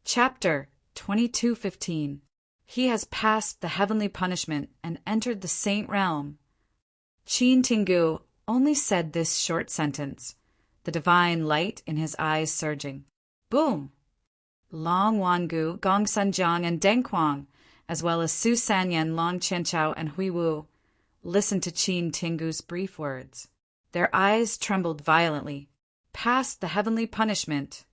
Chapter 22:15. He has passed the heavenly punishment and entered the saint realm. Qin Tingu only said this short sentence, the divine light in his eyes surging. Boom! Long Wangu, Gong Sanjiang, and Deng Quang, as well as Su Sanyan, Long Qianchao, and Hui Wu, listened to Qin Tingu's brief words. Their eyes trembled violently. Past the heavenly punishment.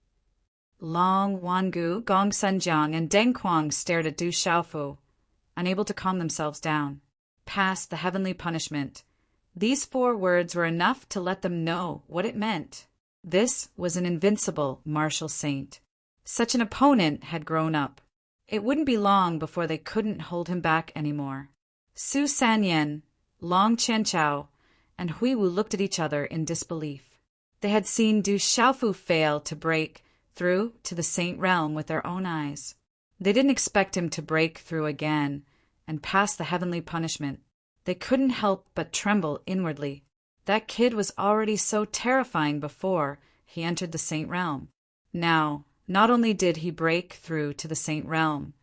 Long Wangu, Gong Sanjiang, and Deng Quang stared at Du Xiaofu, unable to calm themselves down. Past the heavenly punishment. These 4 words were enough to let them know what it meant. This was an invincible martial saint. Such an opponent had grown up. It wouldn't be long before they couldn't hold him back anymore. Su Sanyan, Long Qianchao, and Hui Wu looked at each other in disbelief. They had seen Du Xiaofu fail to break through to the saint realm with their own eyes. They didn't expect him to break through again and pass the heavenly punishment. They couldn't help but tremble inwardly. That kid was already so terrifying before he entered the saint realm. Now, not only did he break through to the saint realm,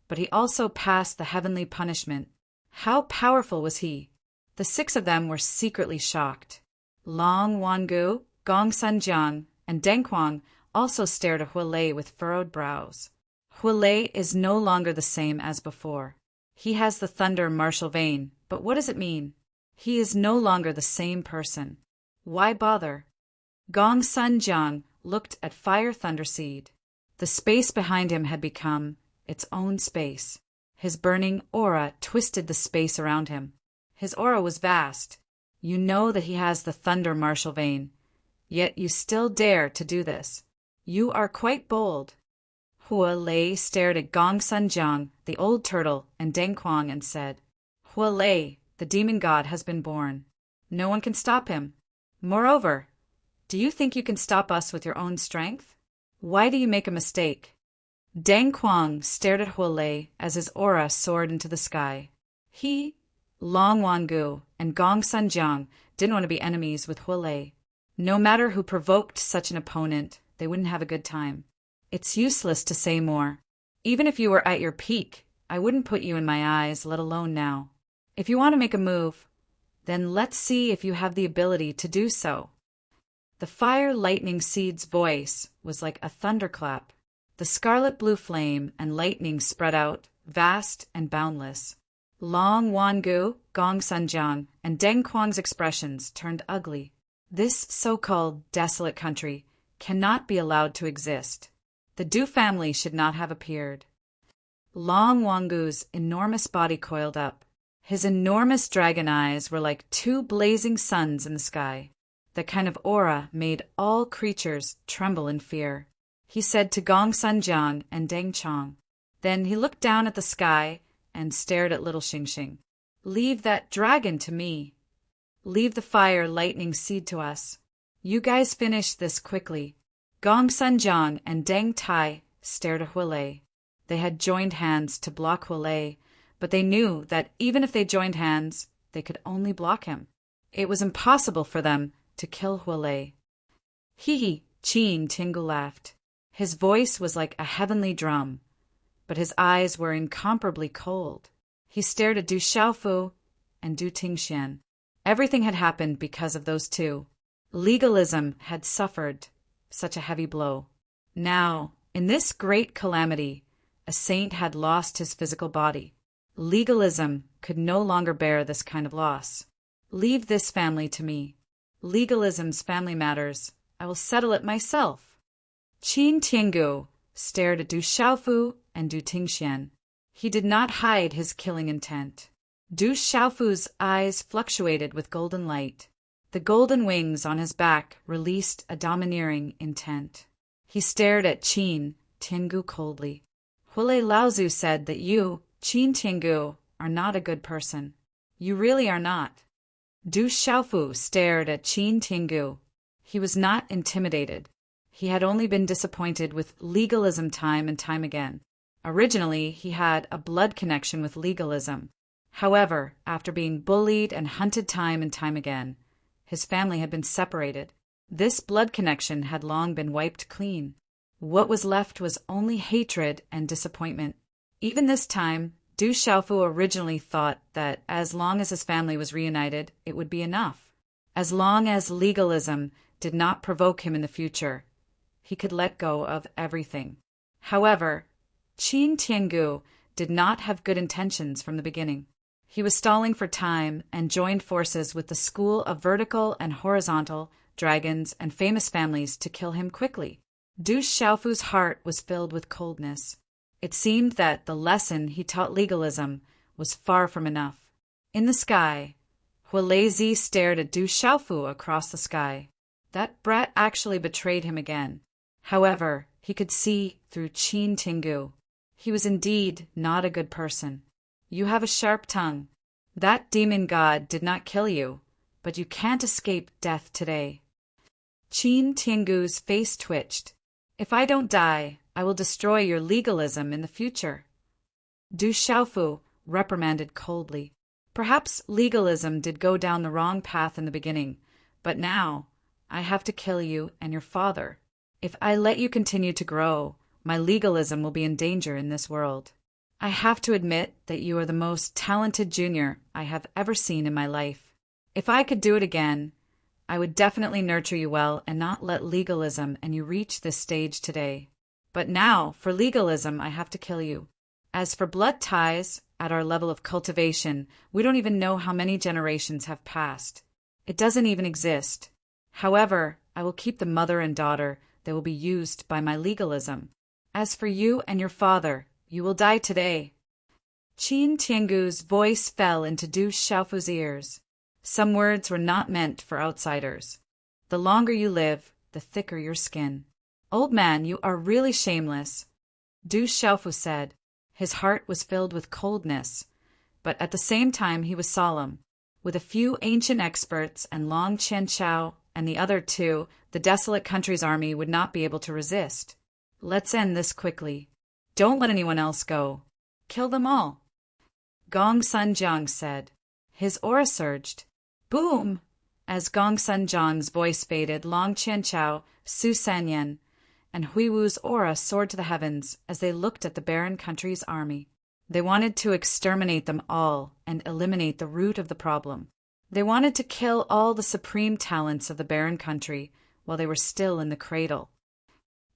but he also passed the heavenly punishment. How powerful was he? The 6 of them were secretly shocked. Long Wangu, Gong Sanjiang, and Deng Quang also stared at Huilei with furrowed brows. Huilei is no longer the same as before. He has the thunder martial vein, but what does it mean? He is no longer the same person. Why bother? Gong Sanjiang looked at Fire Thunder Seed. The space behind him had become its own space. His burning aura twisted the space around him. His aura was vast. You know that he has the thunder martial vein, yet you still dare to do this. You are quite bold. Huilei stared at Gong Sanjiang, the old turtle, and Deng Quang and said, Huilei, the demon god has been born. No one can stop him. Moreover, do you think you can stop us with your own strength? Why do you make a mistake? Deng Quang stared at Huilei as his aura soared into the sky. He, Long Wangu, and Gong Sanjiang didn't want to be enemies with Huilei. No matter who provoked such an opponent, they wouldn't have a good time. It's useless to say more. Even if you were at your peak, I wouldn't put you in my eyes, let alone now. If you want to make a move, then let's see if you have the ability to do so. The Fire Lightning Seed's voice was like a thunderclap. The scarlet blue flame and lightning spread out, vast and boundless. Long Wangu, Gong Sanjiang, and Deng Quang's expressions turned ugly. This so-called desolate country cannot be allowed to exist. The Du family should not have appeared. Long Wangu's enormous body coiled up. His enormous dragon eyes were like 2 blazing suns in the sky. The kind of aura made all creatures tremble in fear. He said to Gong Sanjiang and Deng Chong. Then he looked down at the sky and stared at little Xingxing. Leave that dragon to me. Leave the Fire Lightning Seed to us. You guys finish this quickly. Gong Sanjiang and Deng Tai stared at Huilei. They had joined hands to block Huilei, but they knew that even if they joined hands, they could only block him. It was impossible for them to kill Huilei. Hee, Qin Tingu laughed. His voice was like a heavenly drum, but his eyes were incomparably cold. He stared at Du Xiaofu and Du Tingxian. Everything had happened because of those 2. Legalism had suffered such a heavy blow. Now, in this great calamity, a saint had lost his physical body. Legalism could no longer bear this kind of loss. Leave this family to me. Legalism's family matters. I will settle it myself. Qin Tingu stared at Du Xiaofu and Du Tingxian. He did not hide his killing intent. Du Xiaofu's eyes fluctuated with golden light. The golden wings on his back released a domineering intent. He stared at Qin Tingu coldly. Huilei Laozu said that you, Qin Tingu, are not a good person. You really are not. Du Xiaofu stared at Qin Tingu. He was not intimidated. He had only been disappointed with legalism time and time again. Originally, he had a blood connection with legalism. However, after being bullied and hunted time and time again, his family had been separated. This blood connection had long been wiped clean. What was left was only hatred and disappointment. Even this time, Du Xiaofu originally thought that as long as his family was reunited, it would be enough. As long as legalism did not provoke him in the future, he could let go of everything. However, Qin Tiangu did not have good intentions from the beginning. He was stalling for time and joined forces with the school of vertical and horizontal dragons and famous families to kill him quickly. Du Xiaofu's heart was filled with coldness. It seemed that the lesson he taught legalism was far from enough. In the sky, Hualezi stared at Du Xiaofu across the sky. That brat actually betrayed him again. However, he could see through Qin Tiangu. He was indeed not a good person. You have a sharp tongue. That demon god did not kill you, but you can't escape death today. Qin Tiangu's face twitched. If I don't die, I will destroy your legalism in the future. Du Xiaofu reprimanded coldly. Perhaps legalism did go down the wrong path in the beginning, but now I have to kill you and your father. If I let you continue to grow, my legalism will be in danger in this world. I have to admit that you are the most talented junior I have ever seen in my life. If I could do it again, I would definitely nurture you well and not let legalism and you reach this stage today. But now, for legalism, I have to kill you. As for blood ties, at our level of cultivation, we don't even know how many generations have passed. It doesn't even exist. However, I will keep the mother and daughter that will be used by my legalism. As for you and your father, you will die today. Qin Tiangu's voice fell into Du Xiaofu's ears. Some words were not meant for outsiders. The longer you live, the thicker your skin. Old man, you are really shameless, Du Xiaofu said. His heart was filled with coldness, but at the same time he was solemn. With a few ancient experts and Long Qianchao and the other two, the desolate country's army would not be able to resist. Let's end this quickly. Don't let anyone else go. Kill them all. Gong Sunjiang said. His aura surged. Boom! As Gong Sunjiang's voice faded, Long Qianchao, Su Sanyan, and Huiwu's aura soared to the heavens as they looked at the barren country's army. They wanted to exterminate them all and eliminate the root of the problem. They wanted to kill all the supreme talents of the barren country while they were still in the cradle.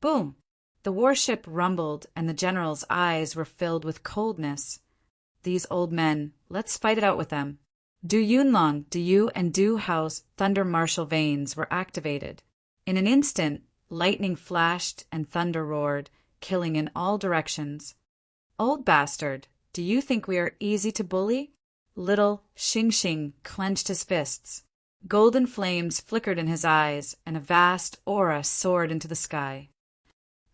Boom! The warship rumbled and the general's eyes were filled with coldness. These old men, let's fight it out with them. Du Yunlong, Du Yu, and Du Hao's thunder martial veins were activated. In an instant, lightning flashed and thunder roared, killing in all directions. Old bastard, do you think we are easy to bully? Little Xing clenched his fists. Golden flames flickered in his eyes, and a vast aura soared into the sky.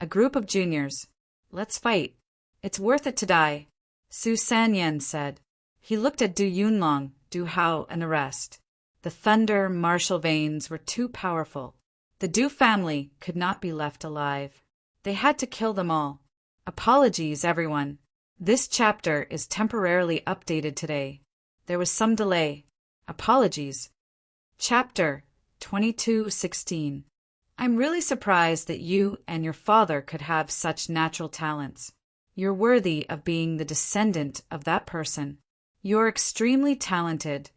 A group of juniors. Let's fight. It's worth it to die, Su Sanyan said. He looked at Du Yunlong, Du Hao, and the rest. The thunder martial veins were too powerful. The Du family could not be left alive. They had to kill them all. Apologies, everyone. This chapter is temporarily updated today. There was some delay. Apologies. Chapter 22:16. I'm really surprised that you and your father could have such natural talents. You're worthy of being the descendant of that person. You're extremely talented.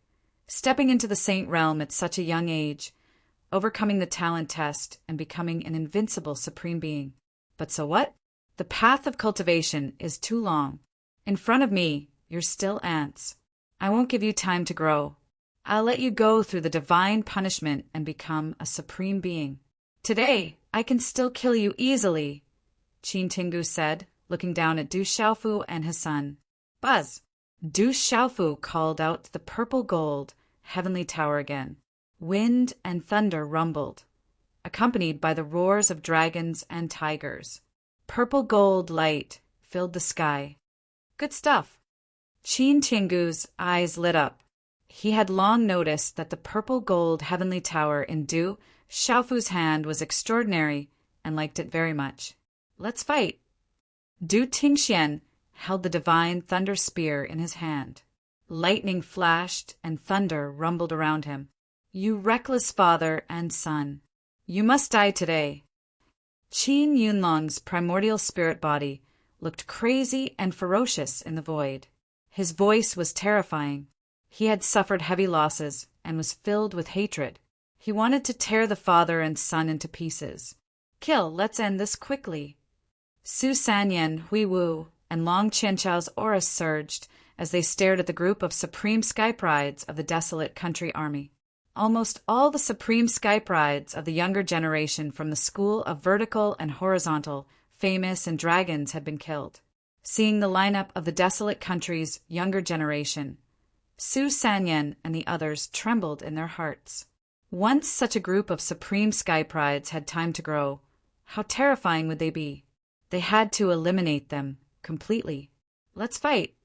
Stepping into the saint realm at such a young age, overcoming the talent test, and becoming an invincible supreme being. But so what? The path of cultivation is too long. In front of me, you're still ants. I won't give you time to grow. I'll let you go through the divine punishment and become a supreme being. Today, I can still kill you easily, Qin Tiangu said, looking down at Du Xiaofu and his son. Buzz! Du Xiaofu called out the purple gold heavenly tower again. Wind and thunder rumbled, accompanied by the roars of dragons and tigers. Purple gold light filled the sky. Good stuff. Qin Tiangu's eyes lit up. He had long noticed that the purple gold heavenly tower in Du Xiaofu's hand was extraordinary and liked it very much. Let's fight. Du Tingxian held the divine thunder spear in his hand. Lightning flashed and thunder rumbled around him. You reckless father and son. You must die today. Qin Yunlong's primordial spirit body looked crazy and ferocious in the void. His voice was terrifying. He had suffered heavy losses and was filled with hatred. He wanted to tear the father and son into pieces. Kill, let's end this quickly. Su Sanyan, Hui Wu, and Long Qianchao's auras surged as they stared at the group of supreme sky prides of the desolate country army. Almost all the supreme sky prides of the younger generation from the school of vertical and horizontal, famous and dragons had been killed. Seeing the lineup of the desolate country's younger generation, Su Sanyan and the others trembled in their hearts. Once such a group of supreme sky prides had time to grow, how terrifying would they be? They had to eliminate them completely. Let's fight.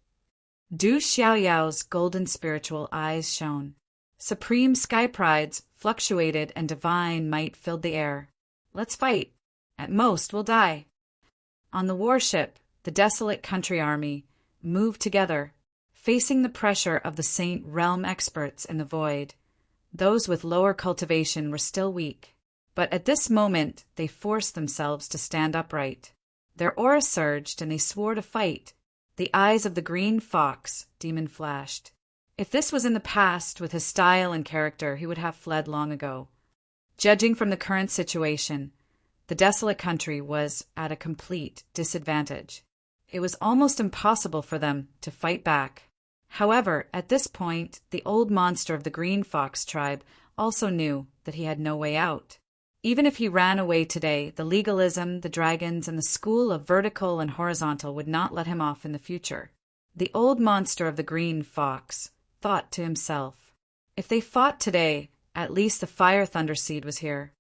Du Xiaoyao's golden spiritual eyes shone. Supreme sky prides fluctuated and divine might filled the air. Let's fight. At most, we'll die. On the warship, the desolate country army moved together, facing the pressure of the Saint Realm experts in the void. Those with lower cultivation were still weak, but at this moment they forced themselves to stand upright. Their aura surged and they swore to fight. The eyes of the green fox demon flashed. If this was in the past, with his style and character, he would have fled long ago. Judging from the current situation, the desolate country was at a complete disadvantage. It was almost impossible for them to fight back. However, at this point, the old monster of the Green Fox tribe also knew that he had no way out. Even if he ran away today, the legalism, the dragons, and the school of vertical and horizontal would not let him off in the future. The old monster of the Green Fox thought to himself, if they fought today, at least the fire thunder seed was here.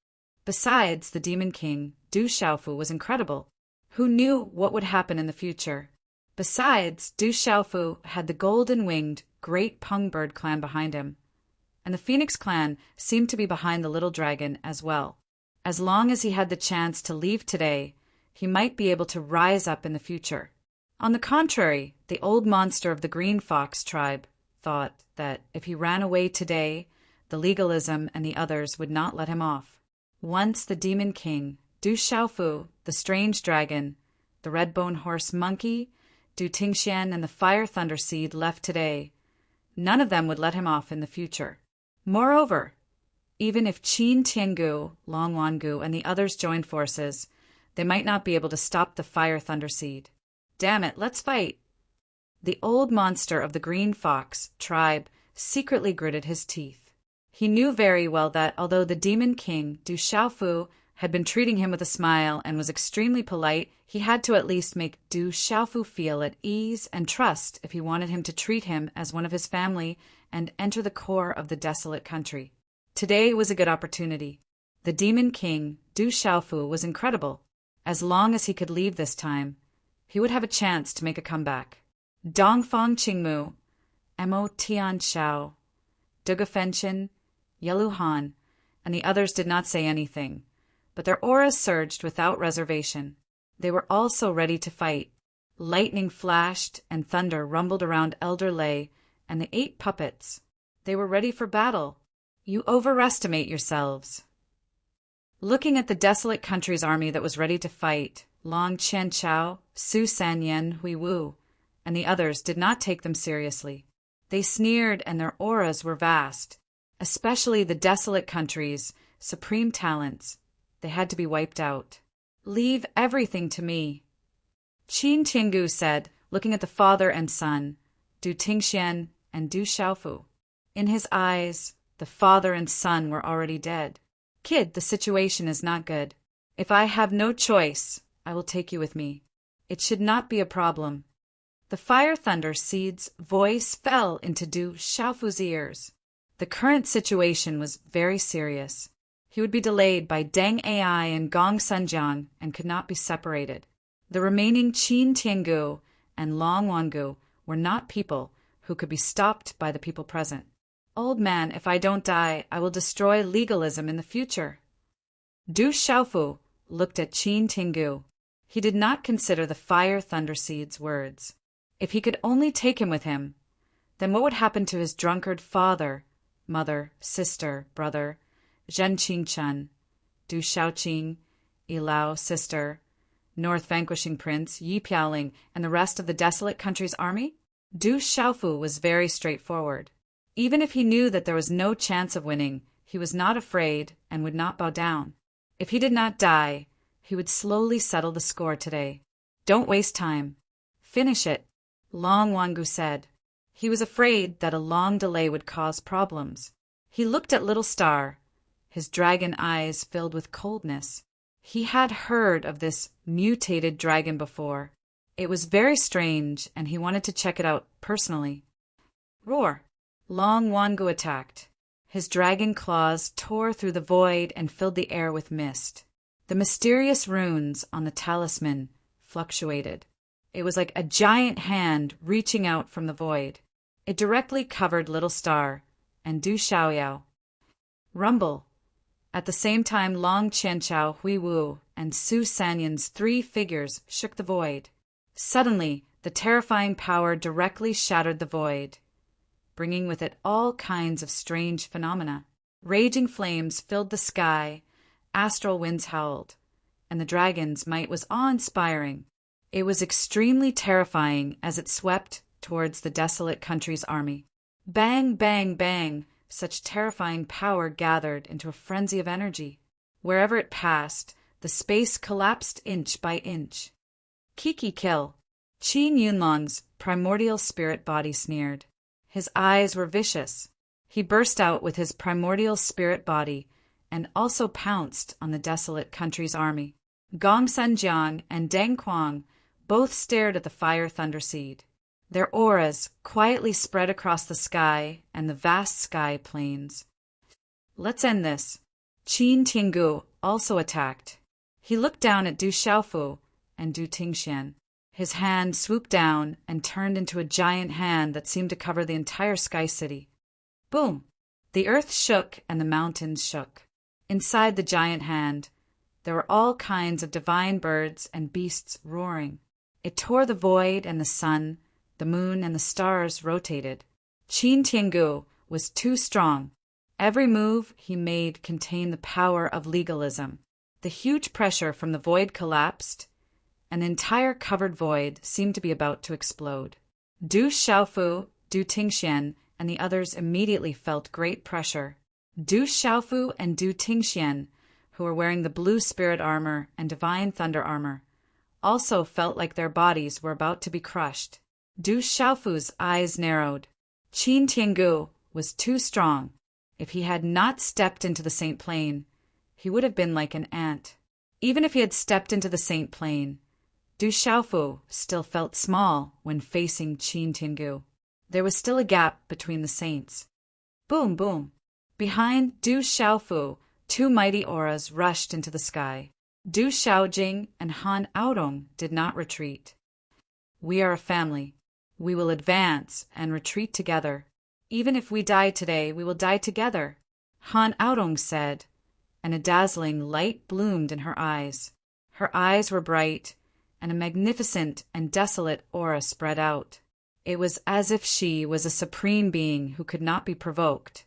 Besides, the demon king, Du Xiaofu, was incredible. Who knew what would happen in the future? Besides, Du Xiaofu had the golden-winged great Pungbird clan behind him, and the Phoenix clan seemed to be behind the little dragon as well. As long as he had the chance to leave today, he might be able to rise up in the future. On the contrary, the old monster of the Green Fox tribe thought that if he ran away today, the legalism and the others would not let him off. Once the demon king, Du Xiaofu, the strange dragon, the red-bone horse monkey, Du Tingxian, and the fire thunder seed left today, none of them would let him off in the future. Moreover, even if Qin Tiangu, Long Wangu, and the others joined forces, they might not be able to stop the fire thunder seed. Damn it, let's fight! The old monster of the Green Fox tribe secretly gritted his teeth. He knew very well that although the demon king, Du Xiaofu, had been treating him with a smile and was extremely polite, he had to at least make Du Xiaofu feel at ease and trust if he wanted him to treat him as one of his family and enter the core of the desolate country. Today was a good opportunity. The demon king, Du Xiaofu, was incredible. As long as he could leave this time, he would have a chance to make a comeback. Dongfang Qingmu, Mo Tianxiao, Dugafenchen, Yelu Han, and the others did not say anything, but their auras surged without reservation. They were also ready to fight. Lightning flashed and thunder rumbled around Elder Lei and the 8 puppets. They were ready for battle. You overestimate yourselves. Looking at the desolate country's army that was ready to fight, Long Qianchao, Su Sanyan, Hui Wu, and the others did not take them seriously. They sneered and their auras were vast, especially the desolate country's supreme talents. They had to be wiped out. Leave everything to me, Qin Tiangu said, looking at the father and son, Du Tingxian and Du Xiaofu. In his eyes, the father and son were already dead. Kid, the situation is not good. If I have no choice, I will take you with me. It should not be a problem. The fire thunder seed's voice fell into Du Xiaofu's ears. The current situation was very serious. He would be delayed by Deng Ai and Gong Sunjiang and could not be separated. The remaining Qin Tiangu and Long Wangu were not people who could be stopped by the people present. Old man, if I don't die, I will destroy legalism in the future. Du Xiaofu looked at Qin Tiangu. He did not consider the fire thunder seed's words. If he could only take him with him, then what would happen to his drunkard father, mother, sister, brother, Zhen Qingchen, Du Xiaoqing, Ilao, sister, North vanquishing Prince, Yi Piaoling, and the rest of the desolate country's army? Du Xiaofu was very straightforward. Even if he knew that there was no chance of winning, he was not afraid and would not bow down. If he did not die, he would slowly settle the score today. Don't waste time. Finish it, Long Wangu said. He was afraid that a long delay would cause problems. He looked at Little Star, his dragon eyes filled with coldness. He had heard of this mutated dragon before. It was very strange, and he wanted to check it out personally. Roar! Long Wangu attacked. His dragon claws tore through the void and filled the air with mist. The mysterious runes on the talisman fluctuated. It was like a giant hand reaching out from the void. It directly covered Little Star and Du Xiaoyao. Rumble! At the same time, Long Qianchao, Hui Wu, and Su Sanyan's 3 figures shook the void. Suddenly, the terrifying power directly shattered the void, bringing with it all kinds of strange phenomena. Raging flames filled the sky, astral winds howled, and the dragon's might was awe-inspiring. It was extremely terrifying as it swept towards the desolate country's army. Bang, bang, bang! Such terrifying power gathered into a frenzy of energy. Wherever it passed, the space collapsed inch by inch. Kiki kill! Qin Yunlong's primordial spirit body sneered. His eyes were vicious. He burst out with his primordial spirit body and also pounced on the desolate country's army. Gong Sanjiang and Deng Quang both stared at the fire thunder seed. Their auras quietly spread across the sky and the vast sky plains. Let's end this. Qin Tiangu also attacked. He looked down at Du Xiaofu and Du Tingxian. His hand swooped down and turned into a giant hand that seemed to cover the entire sky city. Boom! The earth shook and the mountains shook. Inside the giant hand, there were all kinds of divine birds and beasts roaring. It tore the void, and the sun, the moon, and the stars rotated. Qin Tiangu was too strong. Every move he made contained the power of legalism. The huge pressure from the void collapsed, and the entire covered void seemed to be about to explode. Du Xiaofu, Du Tingxian, and the others immediately felt great pressure. Du Xiaofu and Du Tingxian, who were wearing the blue spirit armor and divine thunder armor, also felt like their bodies were about to be crushed. Du Xiaofu's eyes narrowed. Qin Tiangu was too strong. If he had not stepped into the Saint Plane, he would have been like an ant. Even if he had stepped into the Saint Plane, Du Xiaofu still felt small when facing Qin Tiangu. There was still a gap between the saints. Boom, boom. Behind Du Xiaofu, 2 mighty auras rushed into the sky. Du Xiaojing and Han Aodong did not retreat. We are a family. We will advance and retreat together. Even if we die today, we will die together, Han Aodong said, and a dazzling light bloomed in her eyes. Her eyes were bright, and a magnificent and desolate aura spread out. It was as if she was a supreme being who could not be provoked.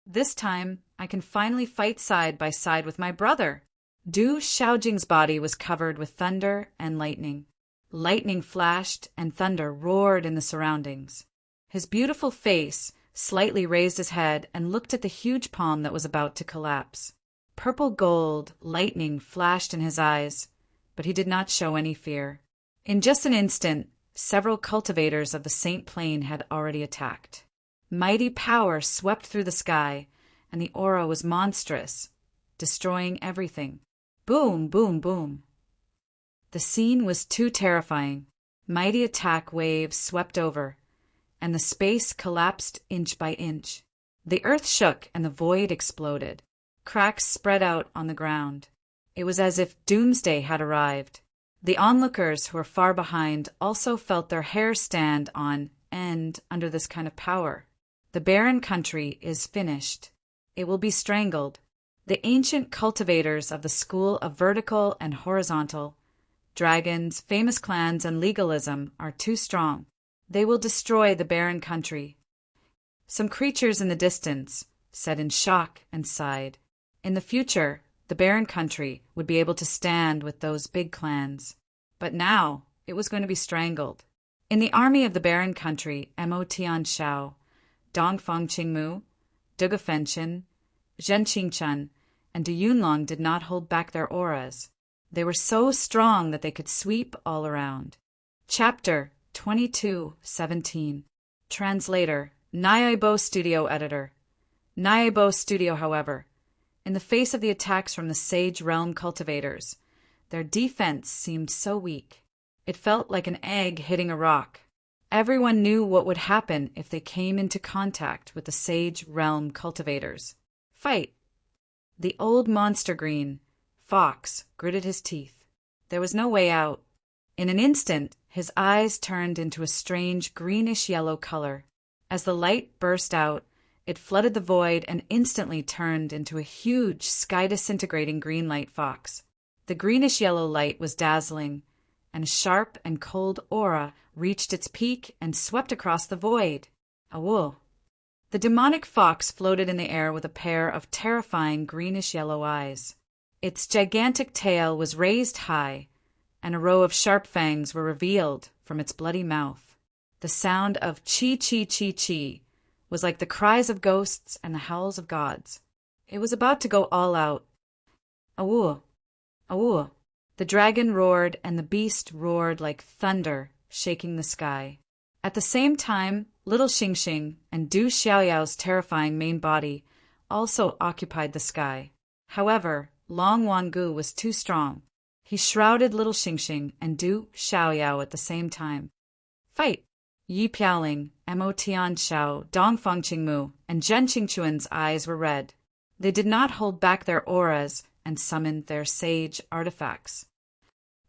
This time, I can finally fight side by side with my brother. Du Xiaojing's body was covered with thunder and lightning. Lightning flashed and thunder roared in the surroundings. His beautiful face slightly raised his head and looked at the huge palm that was about to collapse. Purple gold lightning flashed in his eyes, but he did not show any fear. In just an instant, several cultivators of the Saint Plane had already attacked. Mighty power swept through the sky, and the aura was monstrous, destroying everything. Boom, boom, boom. The scene was too terrifying. Mighty attack waves swept over, and the space collapsed inch by inch. The earth shook and the void exploded. Cracks spread out on the ground. It was as if doomsday had arrived. The onlookers who were far behind also felt their hair stand on end under this kind of power. The barren country is finished. It will be strangled. The ancient cultivators of the school of vertical and horizontal, dragons, famous clans, and legalism are too strong. They will destroy the barren country. Some creatures in the distance said in shock and sighed. In the future, The barren country would be able to stand with those big clans. But now it was going to be strangled. In the army of the barren country, Mo Tian Shao, Dongfang Qingmu, Duge Fenchen, Zhen Qingchen, and Du Yunlong did not hold back their auras. They were so strong that they could sweep all around. Chapter 22:17. Translator, Naibo Studio Editor. Naibo Studio, however, in the face of the attacks from the Sage Realm cultivators, their defense seemed so weak. It felt like an egg hitting a rock. Everyone knew what would happen if they came into contact with the Sage Realm cultivators. Fight! The old monster green fox gritted his teeth. There was no way out. In an instant, his eyes turned into a strange greenish-yellow color. As the light burst out, it flooded the void and instantly turned into a huge, sky-disintegrating green light fox. The greenish-yellow light was dazzling, and a sharp and cold aura reached its peak and swept across the void. Awoo! The demonic fox floated in the air with a pair of terrifying greenish-yellow eyes. Its gigantic tail was raised high, and a row of sharp fangs were revealed from its bloody mouth. The sound of chi-chi-chi-chi was like the cries of ghosts and the howls of gods. It was about to go all out. Awoo! Awoo! The dragon roared and the beast roared like thunder, shaking the sky. At the same time, Little Xingxing and Du Xiaoyao's terrifying main body also occupied the sky. However, Long Wangu was too strong. He shrouded Little Xingxing and Du Xiaoyao at the same time. Fight! Yi Piaoling, Mo Tian Shao, Dongfang Qingmu, and Zhen Qingquan's eyes were red. They did not hold back their auras and summoned their sage artifacts.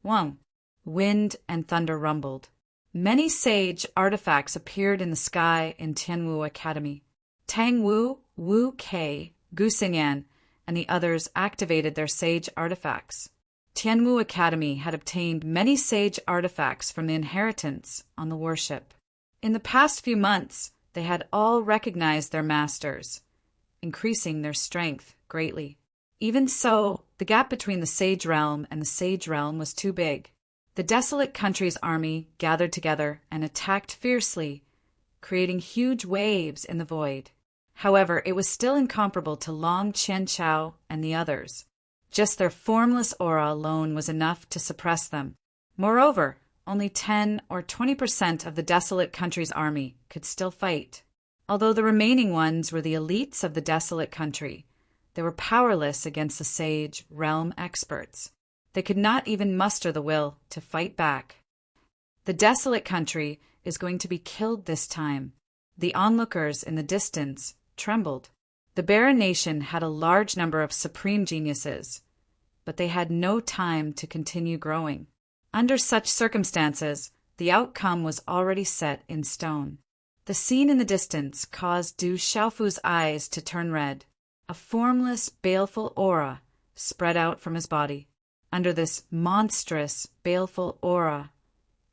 1. Wind and thunder rumbled. Many sage artifacts appeared in the sky in Tianwu Academy. Tang Wu, Wu Kei, Gu Xingyan, and the others activated their sage artifacts. Tianwu Academy had obtained many sage artifacts from the inheritance on the warship. In the past few months, they had all recognized their masters, increasing their strength greatly. Even so, the gap between the Sage Realm and the Sage Realm was too big. The desolate country's army gathered together and attacked fiercely, creating huge waves in the void. However, it was still incomparable to Long Qianchao and the others. Just their formless aura alone was enough to suppress them. Moreover, only 10 or 20% of the desolate country's army could still fight. Although the remaining ones were the elites of the desolate country, they were powerless against the Sage Realm experts. They could not even muster the will to fight back. The desolate country is going to be killed this time. The onlookers in the distance trembled. The barren nation had a large number of supreme geniuses, but they had no time to continue growing. Under such circumstances, the outcome was already set in stone. The scene in the distance caused Du Xiaofu's eyes to turn red. A formless, baleful aura spread out from his body. Under this monstrous, baleful aura,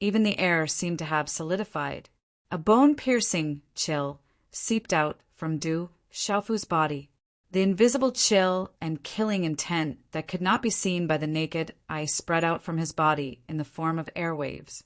even the air seemed to have solidified. A bone-piercing chill seeped out from Du Xiaofu's body. The invisible chill and killing intent that could not be seen by the naked eye spread out from his body in the form of airwaves.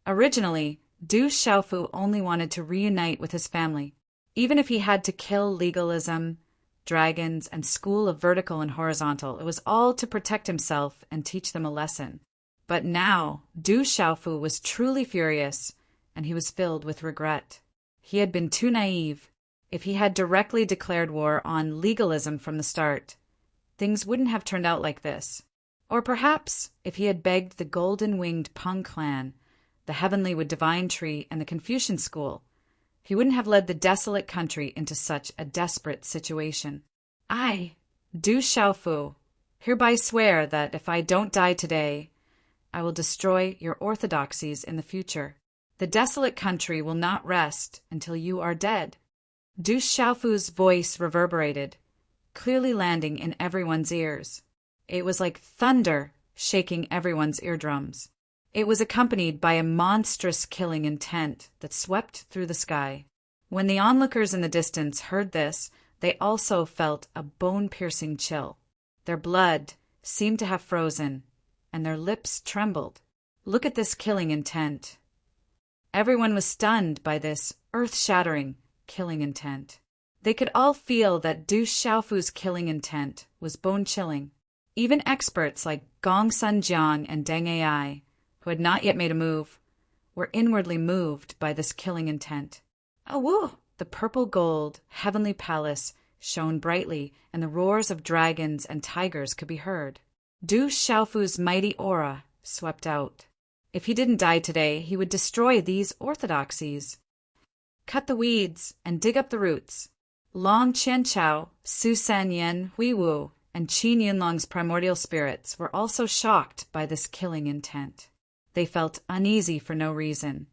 Originally, Du Xiaofu only wanted to reunite with his family, even if he had to kill legalism, dragons, and school of vertical and horizontal. It was all to protect himself and teach them a lesson. But now, Du Xiaofu was truly furious, and he was filled with regret. He had been too naive. If he had directly declared war on legalism from the start, things wouldn't have turned out like this. Or perhaps, if he had begged the golden-winged Peng clan, the heavenly with divine tree, and the Confucian school, he wouldn't have led the desolate country into such a desperate situation. I, Du Xiaofu, hereby swear that if I don't die today, I will destroy your orthodoxies in the future. The desolate country will not rest until you are dead. Du Xiaofu's voice reverberated, clearly landing in everyone's ears. It was like thunder shaking everyone's eardrums. It was accompanied by a monstrous killing intent that swept through the sky. When the onlookers in the distance heard this, they also felt a bone-piercing chill. Their blood seemed to have frozen, and their lips trembled. Look at this killing intent. Everyone was stunned by this earth-shattering killing intent. They could all feel that Du Xiaofu's killing intent was bone-chilling. Even experts like Gong Sunjiang and Deng Ai, who had not yet made a move, were inwardly moved by this killing intent. Oh, woo! The purple gold heavenly palace shone brightly, and the roars of dragons and tigers could be heard. Du Xiaofu's mighty aura swept out. If he didn't die today, he would destroy these orthodoxies. Cut the weeds and dig up the roots. Long Qianchao, Su Sanyan, Hui Wu, and Qin Yunlong's primordial spirits were also shocked by this killing intent. They felt uneasy for no reason,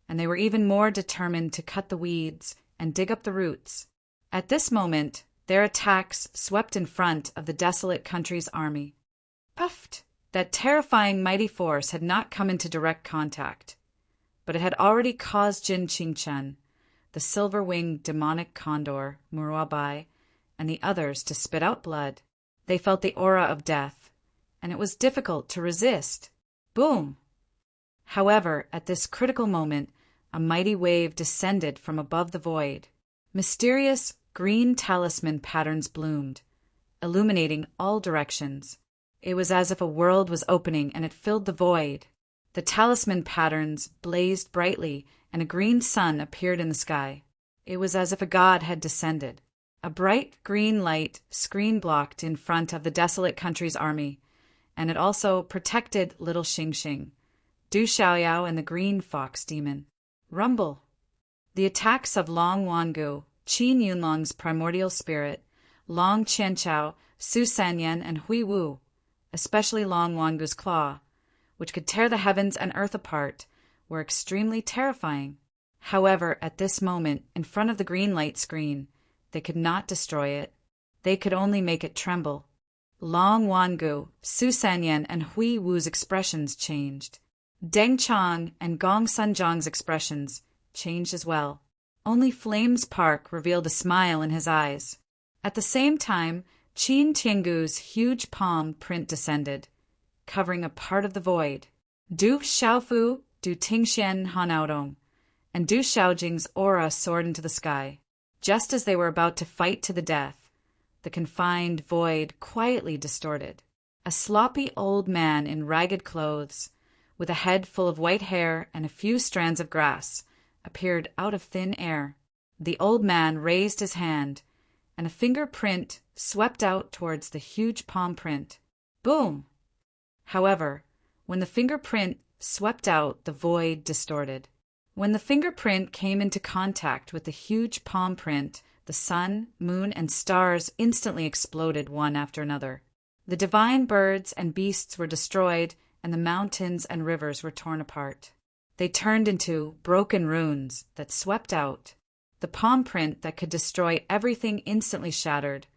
and they were even more determined to cut the weeds and dig up the roots. At this moment, their attacks swept in front of the desolate country's army. Puffed! That terrifying mighty force had not come into direct contact, but it had already caused Jin Qingchen, the silver-winged demonic condor, Muruabai, and the others to spit out blood. They felt the aura of death, and it was difficult to resist. Boom! However, at this critical moment, a mighty wave descended from above the void. Mysterious green talisman patterns bloomed, illuminating all directions. It was as if a world was opening and it filled the void. The talisman patterns blazed brightly, and a green sun appeared in the sky. It was as if a god had descended. A bright green light screen blocked in front of the desolate country's army, and it also protected little Xingxing, Du Xiaoyao, and the green fox demon. Rumble! The attacks of Long Wangu, Qin Yunlong's primordial spirit, Long Qianchao, Su Sanyan, and Hui Wu, especially Long Wangu's claw, which could tear the heavens and earth apart, were extremely terrifying. However, at this moment, in front of the green light screen, they could not destroy it. They could only make it tremble. Long Wangu, Su Sanyan, and Hui Wu's expressions changed. Deng Chang and Gong Sunjiang's expressions changed as well. Only Flames Park revealed a smile in his eyes. At the same time, Qin Tiangu's huge palm print descended, covering a part of the void. Du Xiaofu, Du Tingxian Hanaodong, and Du Xiaojing's aura soared into the sky. Just as they were about to fight to the death, the confined void quietly distorted. A sloppy old man in ragged clothes, with a head full of white hair and a few strands of grass, appeared out of thin air. The old man raised his hand, and a fingerprint swept out towards the huge palm print. Boom! However, when the fingerprint swept out, the void distorted. When the fingerprint came into contact with the huge palm print, the sun, moon, and stars instantly exploded one after another. The divine birds and beasts were destroyed, and the mountains and rivers were torn apart. They turned into broken ruins that swept out. The palm print that could destroy everything instantly shattered,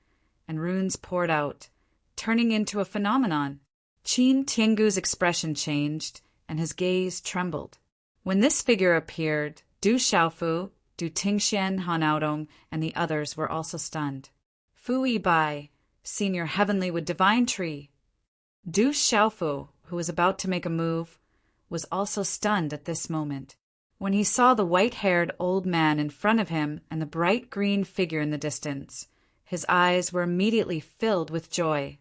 and runes poured out, turning into a phenomenon. Qin Tiangu's expression changed, and his gaze trembled. When this figure appeared, Du Xiaofu, Du Tingxian Hanaodong, and the others were also stunned. Fu Yibai, Senior Heavenly with Divine Tree. Du Xiaofu, who was about to make a move, was also stunned at this moment. When he saw the white-haired old man in front of him and the bright green figure in the distance, his eyes were immediately filled with joy.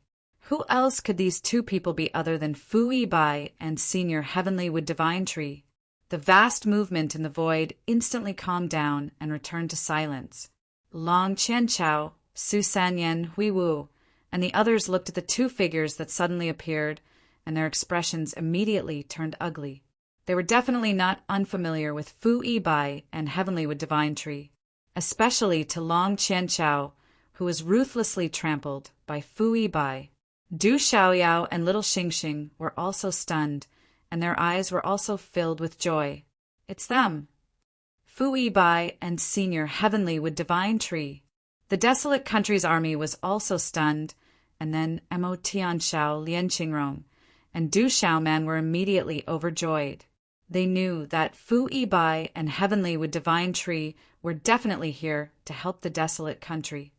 Who else could these two people be other than Fu Yibai and Senior Heavenly with Divine Tree? The vast movement in the void instantly calmed down and returned to silence. Long Qianchao, Su Sanyan, Hui Wu, and the others looked at the two figures that suddenly appeared, and their expressions immediately turned ugly. They were definitely not unfamiliar with Fu Yibai and Heavenly with Divine Tree, especially to Long Qianchao, who was ruthlessly trampled by Fu Yibai. Du Xiaoyao and little Xingxing were also stunned, and their eyes were also filled with joy. It's them. Fu Yibai and Senior Heavenly with Divine Tree. The desolate country's army was also stunned, and then Mo Tianshao, Lian Qingrong, and Du Xiaoman were immediately overjoyed. They knew that Fu Yibai and Heavenly with Divine Tree were definitely here to help the desolate country.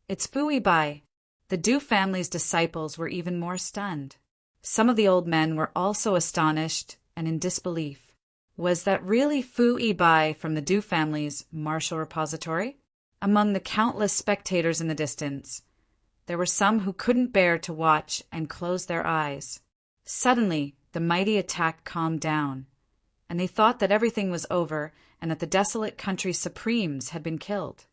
It's Fu Yibai. The Du family's disciples were even more stunned. Some of the old men were also astonished and in disbelief. Was that really Fu Yibai from the Du family's martial repository? Among the countless spectators in the distance, there were some who couldn't bear to watch and close their eyes. Suddenly, the mighty attack calmed down, and they thought that everything was over and that the desolate country's supremes had been killed.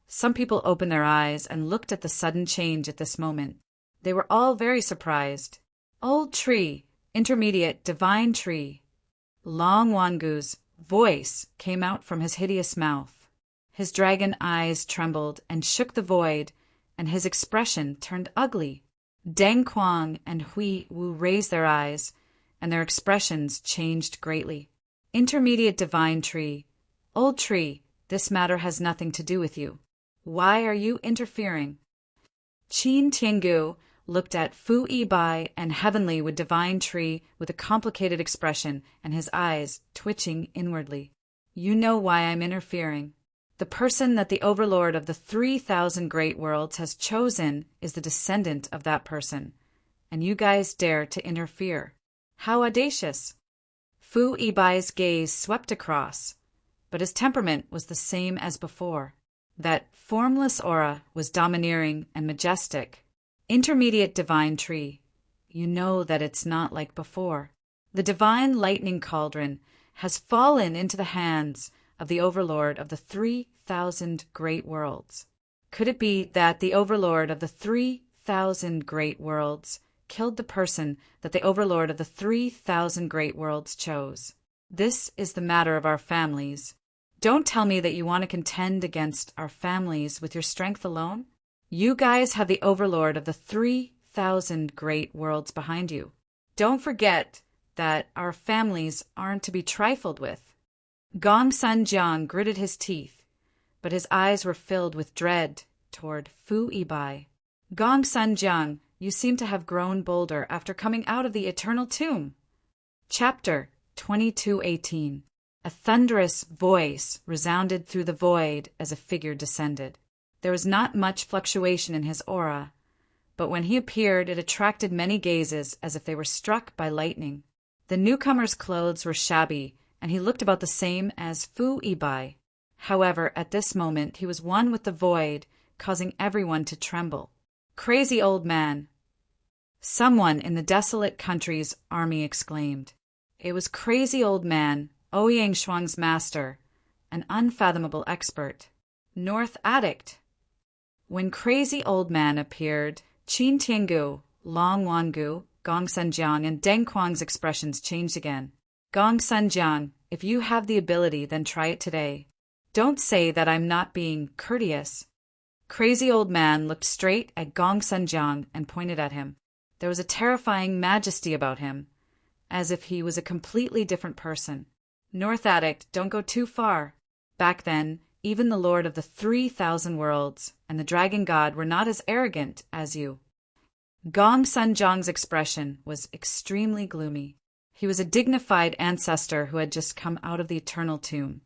Some people opened their eyes and looked at the sudden change at this moment. They were all very surprised. Old Tree, Intermediate Divine Tree. Long Wangu's voice came out from his hideous mouth. His dragon eyes trembled and shook the void, and his expression turned ugly. Deng Quang and Hui Wu raised their eyes, and their expressions changed greatly. Intermediate Divine Tree. Old Tree, this matter has nothing to do with you. Why are you interfering? Qin Tiangu looked at Fu Yibai and Heavenly with Divine Tree with a complicated expression and his eyes twitching inwardly. You know why I'm interfering. The person that the overlord of the 3,000 great worlds has chosen is the descendant of that person, and you guys dare to interfere. How audacious! Fu Yibai's gaze swept across, but his temperament was the same as before. That formless aura was domineering and majestic. Intermediate Divine Tree, you know that it's not like before. The divine lightning cauldron has fallen into the hands of the overlord of the 3,000 great worlds. Could it be that the overlord of the 3,000 great worlds killed the person that the overlord of the 3,000 great worlds chose? This is the matter of our families. Don't tell me that you want to contend against our families with your strength alone. You guys have the overlord of the 3,000 great worlds behind you. Don't forget that our families aren't to be trifled with. Gong Sun Jiang gritted his teeth, but his eyes were filled with dread toward Fu Yibai. Gong Sun Jiang, you seem to have grown bolder after coming out of the eternal tomb. Chapter 2218. A thunderous voice resounded through the void as a figure descended. There was not much fluctuation in his aura, but when he appeared it attracted many gazes as if they were struck by lightning. The newcomer's clothes were shabby, and he looked about the same as Fu Yibai. However, at this moment he was one with the void, causing everyone to tremble. Crazy old man! Someone in the desolate country's army exclaimed. It was Crazy Old Man, Ouyang Shuang's master, an unfathomable expert. North Addict! When Crazy Old Man appeared, Qin Tiangu, Long Wangu, Gong Sunjiang, and Deng Quang's expressions changed again. Gong Sunjiang, if you have the ability, then try it today. Don't say that I'm not being courteous. Crazy Old Man looked straight at Gong Sunjiang and pointed at him. There was a terrifying majesty about him, as if he was a completely different person. North Addict, don't go too far. Back then, even the Lord of the 3,000 worlds and the Dragon God were not as arrogant as you. Gong Sunjiang's expression was extremely gloomy. He was a dignified ancestor who had just come out of the eternal tomb.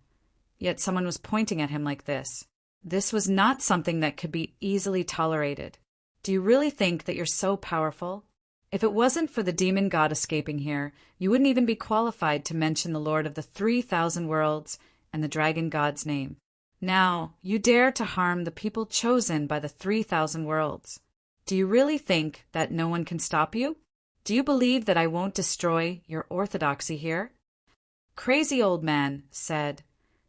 Yet someone was pointing at him like this. This was not something that could be easily tolerated. Do you really think that you're so powerful? If it wasn't for the demon god escaping here, you wouldn't even be qualified to mention the Lord of the 3,000 worlds and the Dragon God's name. Now, you dare to harm the people chosen by the 3,000 worlds. Do you really think that no one can stop you? Do you believe that I won't destroy your orthodoxy here? Crazy Old Man said,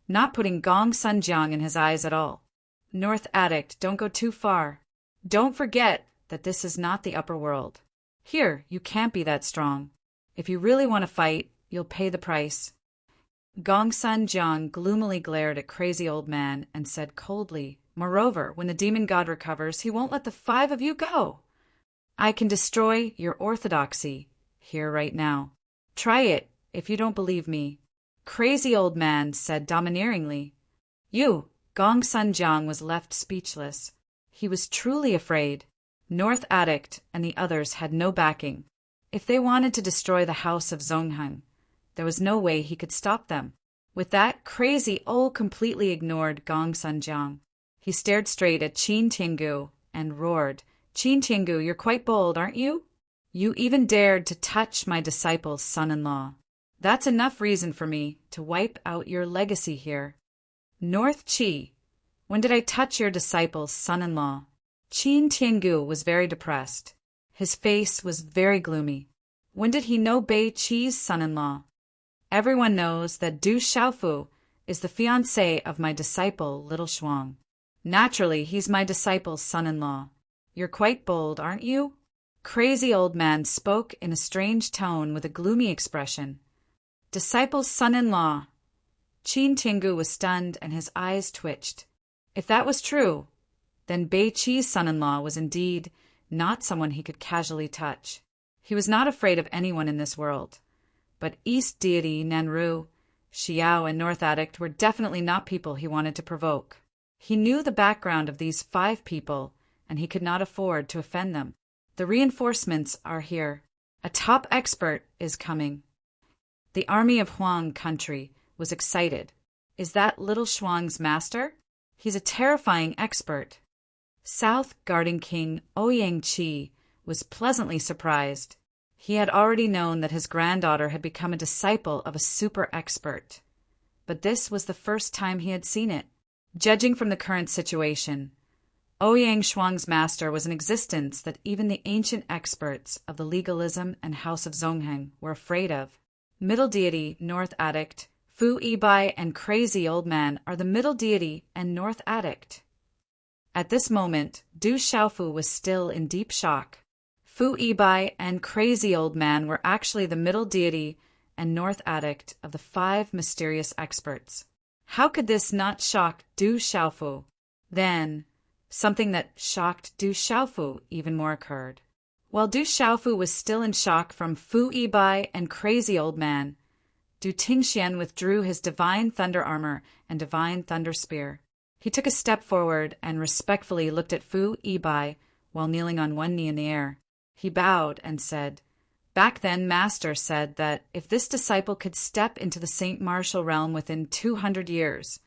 not putting Gong Sunjiang in his eyes at all. North Addict, don't go too far. Don't forget that this is not the upper world. Here, you can't be that strong. If you really want to fight, you'll pay the price. Gong Sunjiang gloomily glared at Crazy Old Man and said coldly, moreover, when the demon god recovers, he won't let the 5 of you go. I can destroy your orthodoxy here right now. Try it if you don't believe me. Crazy Old Man said domineeringly. Gong Sunjiang was left speechless. He was truly afraid. North Addict and the others had no backing. If they wanted to destroy the house of Zongheng, there was no way he could stop them. With that, Crazy completely ignored Gong Sunjiang. He stared straight at Qin Tiangu and roared, "Qin Tiangu, you're quite bold, aren't you? You even dared to touch my disciple's son-in-law. That's enough reason for me to wipe out your legacy here." "North Qi, when did I touch your disciple's son-in-law?" Qin Tiangu was very depressed. His face was very gloomy. When did he know Bei Qi's son-in-law? "Everyone knows that Du Xiaofu is the fiancé of my disciple, Little Shuang. Naturally, he's my disciple's son-in-law. You're quite bold, aren't you?" Crazy old man spoke in a strange tone with a gloomy expression. "Disciple's son-in-law." Qin Tiangu was stunned and his eyes twitched. If that was true, then Bei Qi's son-in-law was indeed not someone he could casually touch. He was not afraid of anyone in this world. But East Deity, Nanru, Xiao, and North Addict were definitely not people he wanted to provoke. He knew the background of these 5 people, and he could not afford to offend them. The reinforcements are here. A top expert is coming. The army of Huang country was excited. Is that Little Shuang's master? He's a terrifying expert. South Guarding King Ouyang Qi was pleasantly surprised. He had already known that his granddaughter had become a disciple of a super expert. But this was the first time he had seen it. Judging from the current situation, Ouyang Shuang's master was an existence that even the ancient experts of the legalism and House of Zongheng were afraid of. Middle deity, North Addict, Fu Yibai, and Crazy Old Man are the middle deity and North Addict. At this moment, Du Xiaofu was still in deep shock. Fu Yibai and Crazy Old Man were actually the middle deity and North Addict of the 5 mysterious experts. How could this not shock Du Xiaofu? Then, something that shocked Du Xiaofu even more occurred. While Du Xiaofu was still in shock from Fu Yibai and Crazy Old Man, Du Tingxian withdrew his divine thunder armor and divine thunder spear. He took a step forward and respectfully looked at Fu Yibai while kneeling on one knee in the air. He bowed and said, "Back then, Master said that if this disciple could step into the Saint Martial realm within 200 years,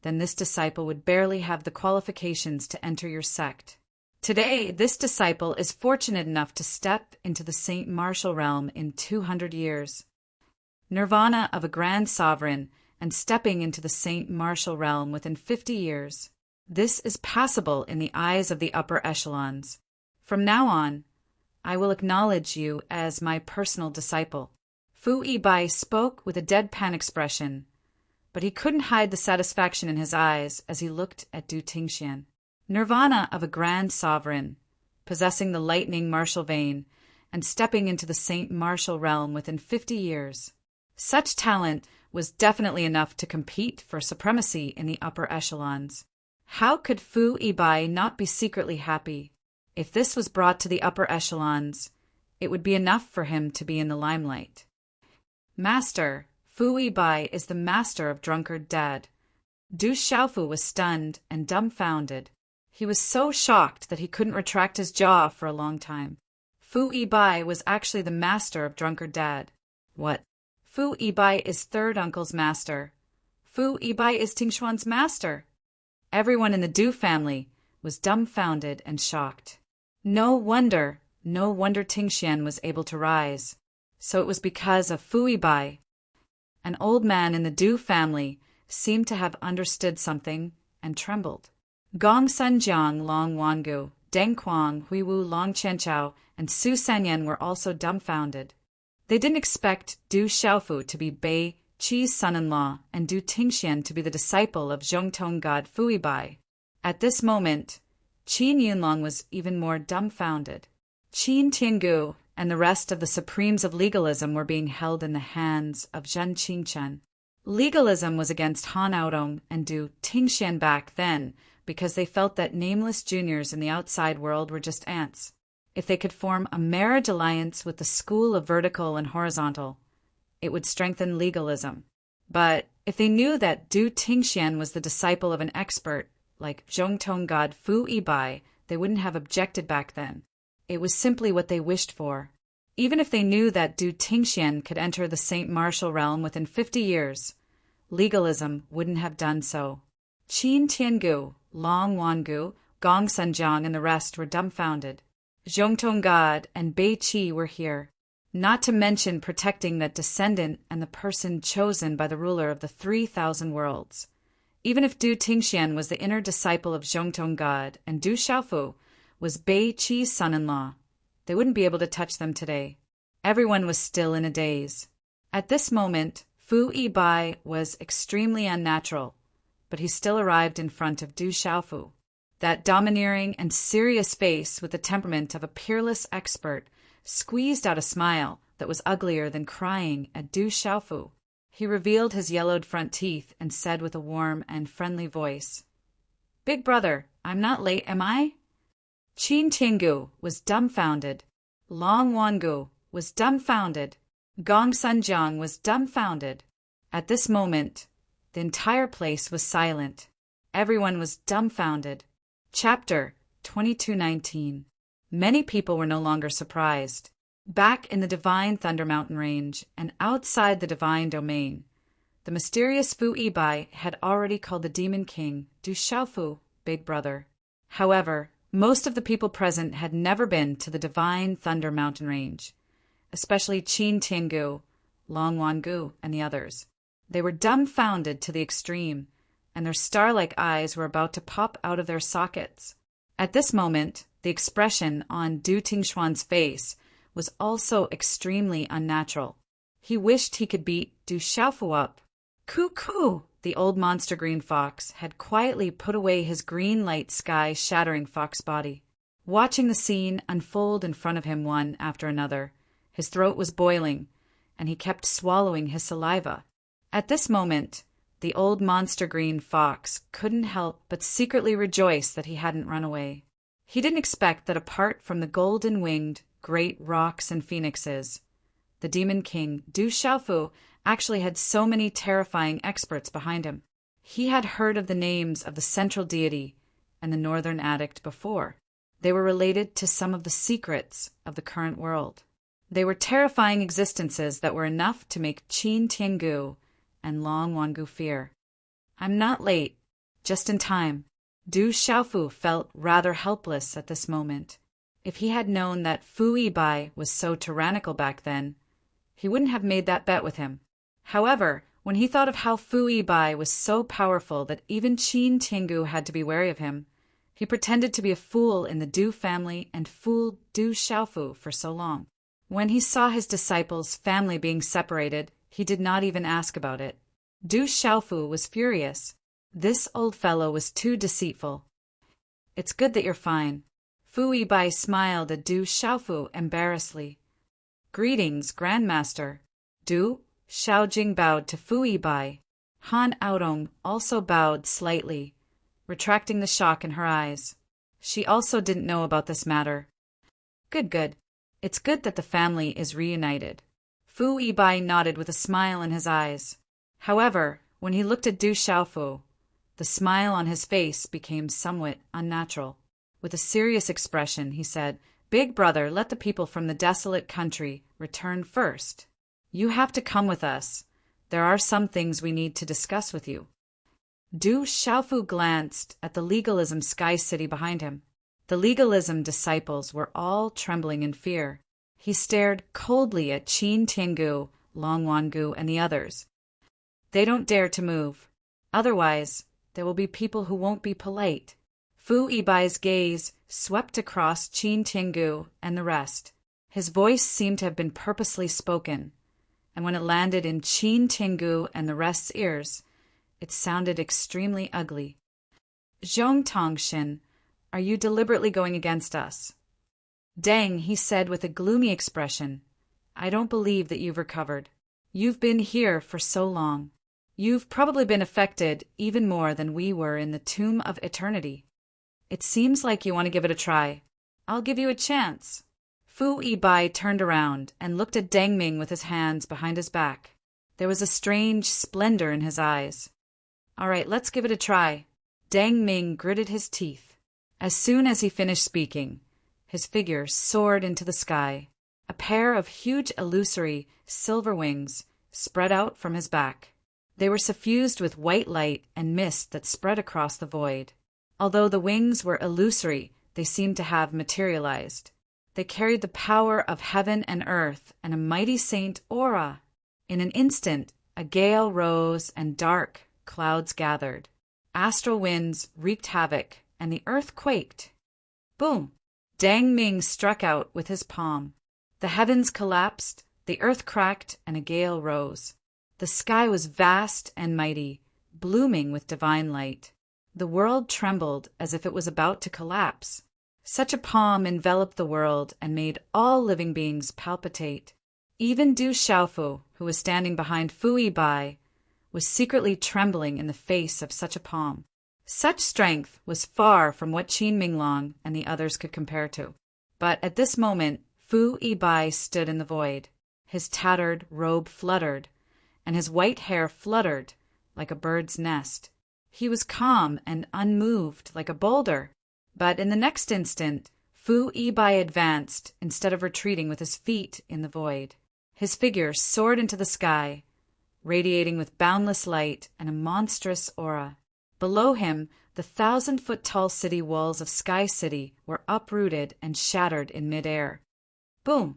then this disciple would barely have the qualifications to enter your sect. Today, this disciple is fortunate enough to step into the Saint Martial realm in 200 years. Nirvana of a grand sovereign and stepping into the Saint Martial realm within 50 years. This is passable in the eyes of the upper echelons. From now on, I will acknowledge you as my personal disciple." Fu Yibai spoke with a deadpan expression, but he couldn't hide the satisfaction in his eyes as he looked at Du Tingxian. Nirvana of a grand sovereign, possessing the lightning martial vein, and stepping into the Saint Martial realm within 50 years. Such talent was definitely enough to compete for supremacy in the upper echelons. How could Fu Yibai not be secretly happy? If this was brought to the upper echelons, it would be enough for him to be in the limelight. "Master, Fu Yibai is the master of Drunkard Dad." Du Xiaofu was stunned and dumbfounded. He was so shocked that he couldn't retract his jaw for a long time. Fu Yibai was actually the master of Drunkard Dad. What? Fu Yibai is third uncle's master. Fu Yibai is Tingshuan's master. Everyone in the Du family was dumbfounded and shocked. No wonder Tingshuan was able to rise. So it was because of Fu Yibai. An old man in the Du family seemed to have understood something and trembled. Gong Sunjiang, Long Wangu, Deng Quang, Huiwu, Long Chenchao, and Su Sanyan were also dumbfounded. They didn't expect Du Xiaofu to be Bei Qi's son-in-law and Du Tingxian to be the disciple of Zhongtong god Fu Yibai. At this moment, Qin Yunlong was even more dumbfounded. Qin Tiangu and the rest of the supremes of legalism were being held in the hands of Zhen Qingchen. Legalism was against Han Aodong and Du Tingxian back then because they felt that nameless juniors in the outside world were just ants. If they could form a marriage alliance with the school of vertical and horizontal, it would strengthen legalism. But if they knew that Du Tingxian was the disciple of an expert like Zhongtong god Fu Yibai, they wouldn't have objected back then. It was simply what they wished for. Even if they knew that Du Tingxian could enter the Saint Martial realm within 50 years, legalism wouldn't have done so. Qin Tiangu, Long Wangu, Gong Sanjiang and the rest were dumbfounded. Zhongtong God and Bei Qi were here, not to mention protecting that descendant and the person chosen by the ruler of the 3,000 worlds. Even if Du Tingxian was the inner disciple of Zhongtong God and Du Xiaofu was Bei Qi's son-in-law, they wouldn't be able to touch them today. Everyone was still in a daze. At this moment, Fu Yibai was extremely unnatural, but he still arrived in front of Du Xiaofu. That domineering and serious face with the temperament of a peerless expert squeezed out a smile that was uglier than crying at Du Xiaofu. He revealed his yellowed front teeth and said with a warm and friendly voice, "Big brother, I'm not late, am I?" Qin Tiangu was dumbfounded. Long Wangu was dumbfounded. Gong Sanjiang was dumbfounded. At this moment, the entire place was silent. Everyone was dumbfounded. Chapter 2219. Many people were no longer surprised. Back in the Divine Thunder Mountain Range and outside the Divine Domain, the mysterious Fu Yibai had already called the Demon King Du Xiaofu Big Brother. However, most of the people present had never been to the Divine Thunder Mountain Range, especially Qin Tiangu, Long Wangu, and the others. They were dumbfounded to the extreme, and their star-like eyes were about to pop out of their sockets. At this moment, the expression on Du Tingxuan's face was also extremely unnatural. He wished he could beat Du Xiaofu up. Coo-coo! The old monster green fox had quietly put away his green light sky-shattering fox body. Watching the scene unfold in front of him one after another, his throat was boiling, and he kept swallowing his saliva. At this moment, the old monster green fox couldn't help but secretly rejoice that he hadn't run away. He didn't expect that apart from the golden-winged, great rocks and phoenixes, the Demon King, Du Xiaofu, actually had so many terrifying experts behind him. He had heard of the names of the central deity and the northern addict before. They were related to some of the secrets of the current world. They were terrifying existences that were enough to make Qin Tiangu and Long Wangu fear. "I'm not late, just in time." Du Xiaofu felt rather helpless at this moment. If he had known that Fu Yibai was so tyrannical back then, he wouldn't have made that bet with him. However, when he thought of how Fu Yibai was so powerful that even Qin Tiangu had to be wary of him, he pretended to be a fool in the Du family and fooled Du Xiaofu for so long. When he saw his disciples' family being separated, he did not even ask about it. Du Xiaofu was furious. This old fellow was too deceitful. "It's good that you're fine." Fu Yibai smiled at Du Xiaofu embarrassedly. "Greetings, Grandmaster." Du Xiaojing bowed to Fu Yibai. Han Aodong also bowed slightly, retracting the shock in her eyes. She also didn't know about this matter. Good. It's good that the family is reunited." Fu Yibai nodded with a smile in his eyes. However, when he looked at Du Xiaofu, the smile on his face became somewhat unnatural. With a serious expression, he said, "Big brother, let the people from the desolate country return first. You have to come with us. There are some things we need to discuss with you." Du Xiaofu glanced at the legalism sky city behind him. The legalism disciples were all trembling in fear. He stared coldly at Qin Tiangu, Long Wangu, and the others. "They don't dare to move. Otherwise, there will be people who won't be polite." Fu Yibai's gaze swept across Qin Tiangu and the rest. His voice seemed to have been purposely spoken, and when it landed in Qin Tiangu and the rest's ears, it sounded extremely ugly. "Zhong Tongshin, are you deliberately going against us?" "Deng," he said with a gloomy expression, "I don't believe that you've recovered. You've been here for so long. You've probably been affected even more than we were in the Tomb of Eternity. It seems like you want to give it a try. I'll give you a chance." Fu Yibai turned around and looked at Deng Ming with his hands behind his back. There was a strange splendor in his eyes. "All right, let's give it a try." Deng Ming gritted his teeth. As soon as he finished speaking, his figure soared into the sky. A pair of huge illusory silver wings spread out from his back. They were suffused with white light and mist that spread across the void. Although the wings were illusory, they seemed to have materialized. They carried the power of heaven and earth and a mighty saint aura. In an instant, a gale rose and dark clouds gathered. Astral winds wreaked havoc, and the earth quaked. Boom! Dang Ming struck out with his palm. The heavens collapsed, the earth cracked, and a gale rose. The sky was vast and mighty, blooming with divine light. The world trembled as if it was about to collapse. Such a palm enveloped the world and made all living beings palpitate. Even Du Xiaofu, who was standing behind Fu Yibai, was secretly trembling in the face of such a palm. Such strength was far from what Qin Minglong and the others could compare to. But at this moment, Fu Yibai stood in the void. His tattered robe fluttered, and his white hair fluttered like a bird's nest. He was calm and unmoved like a boulder. But in the next instant, Fu Yibai advanced instead of retreating with his feet in the void. His figure soared into the sky, radiating with boundless light and a monstrous aura. Below him, the 1,000-foot-tall city walls of Sky City were uprooted and shattered in midair. Boom!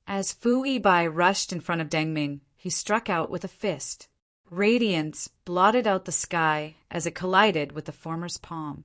As Fu Yibai rushed in front of Deng Ming, he struck out with a fist. Radiance blotted out the sky as it collided with the former's palm.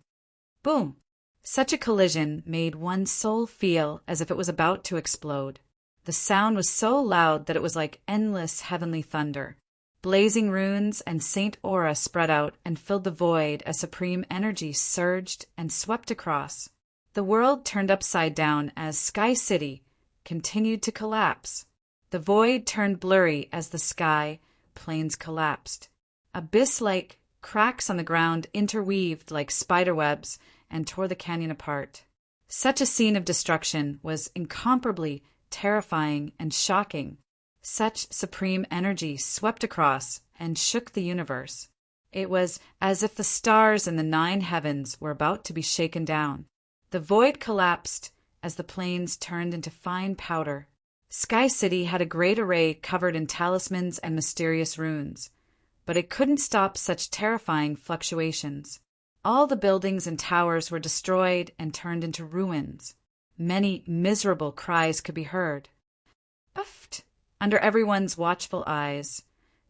Boom! Such a collision made one's soul feel as if it was about to explode. The sound was so loud that it was like endless heavenly thunder. Blazing runes and Saint Aura spread out and filled the void as supreme energy surged and swept across. The world turned upside down as Sky City continued to collapse. The void turned blurry as the sky planes collapsed. Abyss-like cracks on the ground interweaved like spiderwebs and tore the canyon apart. Such a scene of destruction was incomparably terrifying and shocking. Such supreme energy swept across and shook the universe. It was as if the stars in the 9 heavens were about to be shaken down. The void collapsed as the plains turned into fine powder. Sky City had a great array covered in talismans and mysterious runes, but it couldn't stop such terrifying fluctuations. All the buildings and towers were destroyed and turned into ruins. Many miserable cries could be heard. Puffed! Under everyone's watchful eyes,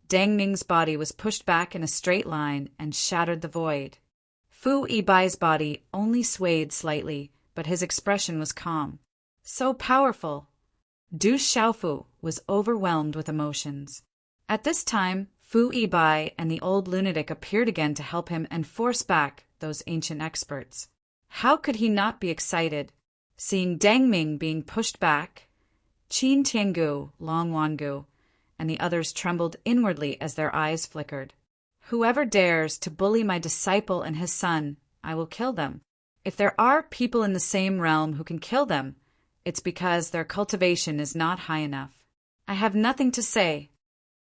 Deng Ming's body was pushed back in a straight line and shattered the void. Fu Yibai's body only swayed slightly, but his expression was calm. So powerful! Du Xiaofu was overwhelmed with emotions. At this time, Fu Yibai and the old lunatic appeared again to help him and force back those ancient experts. How could he not be excited? Seeing Deng Ming being pushed back, Qin Tiangu, Long Wangu, and the others trembled inwardly as their eyes flickered. Whoever dares to bully my disciple and his son, I will kill them. If there are people in the same realm who can kill them, it's because their cultivation is not high enough. I have nothing to say,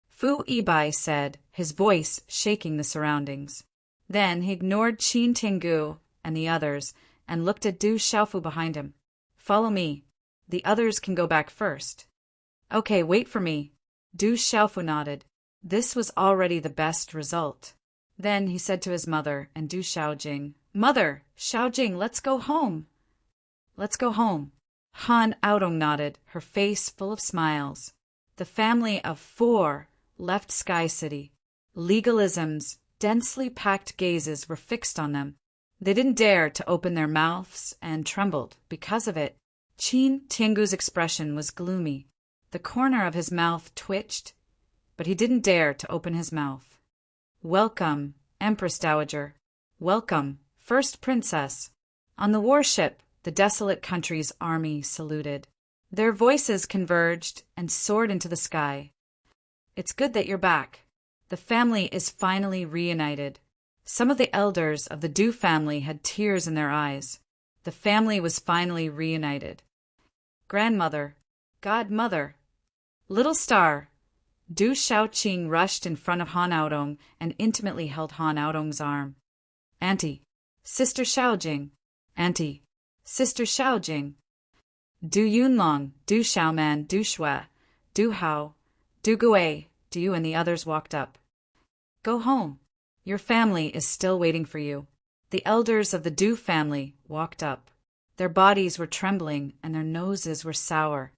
Fu Yibai said, his voice shaking the surroundings. Then he ignored Qin Tiangu and the others and looked at Du Xiaofu behind him. Follow me. The others can go back first. Okay, wait for me. Du Xiaofu nodded. This was already the best result. Then he said to his mother and Du Xiaojing, Mother, Xiaojing, let's go home. Let's go home. Han Aodong nodded, her face full of smiles. The family of 4 left Sky City. Legalism's densely packed gazes were fixed on them. They didn't dare to open their mouths and trembled because of it. Qin Tiangu's expression was gloomy. The corner of his mouth twitched, but he didn't dare to open his mouth. Welcome, Empress Dowager. Welcome, First Princess. On the warship, the desolate country's army saluted. Their voices converged and soared into the sky. It's good that you're back. The family is finally reunited. Some of the elders of the Du family had tears in their eyes. The family was finally reunited. Grandmother, godmother, little star. Du Xiaoqing rushed in front of Han Aodong and intimately held Han Aodong's arm. Auntie, Sister Xiaojing, Auntie, Sister Xiaojing. Du Yunlong, Du Xiaoman, Du Shui, Du Hao, Du Gui, Du and the others walked up. Go home. Your family is still waiting for you. The elders of the Du family walked up. Their bodies were trembling and their noses were sour.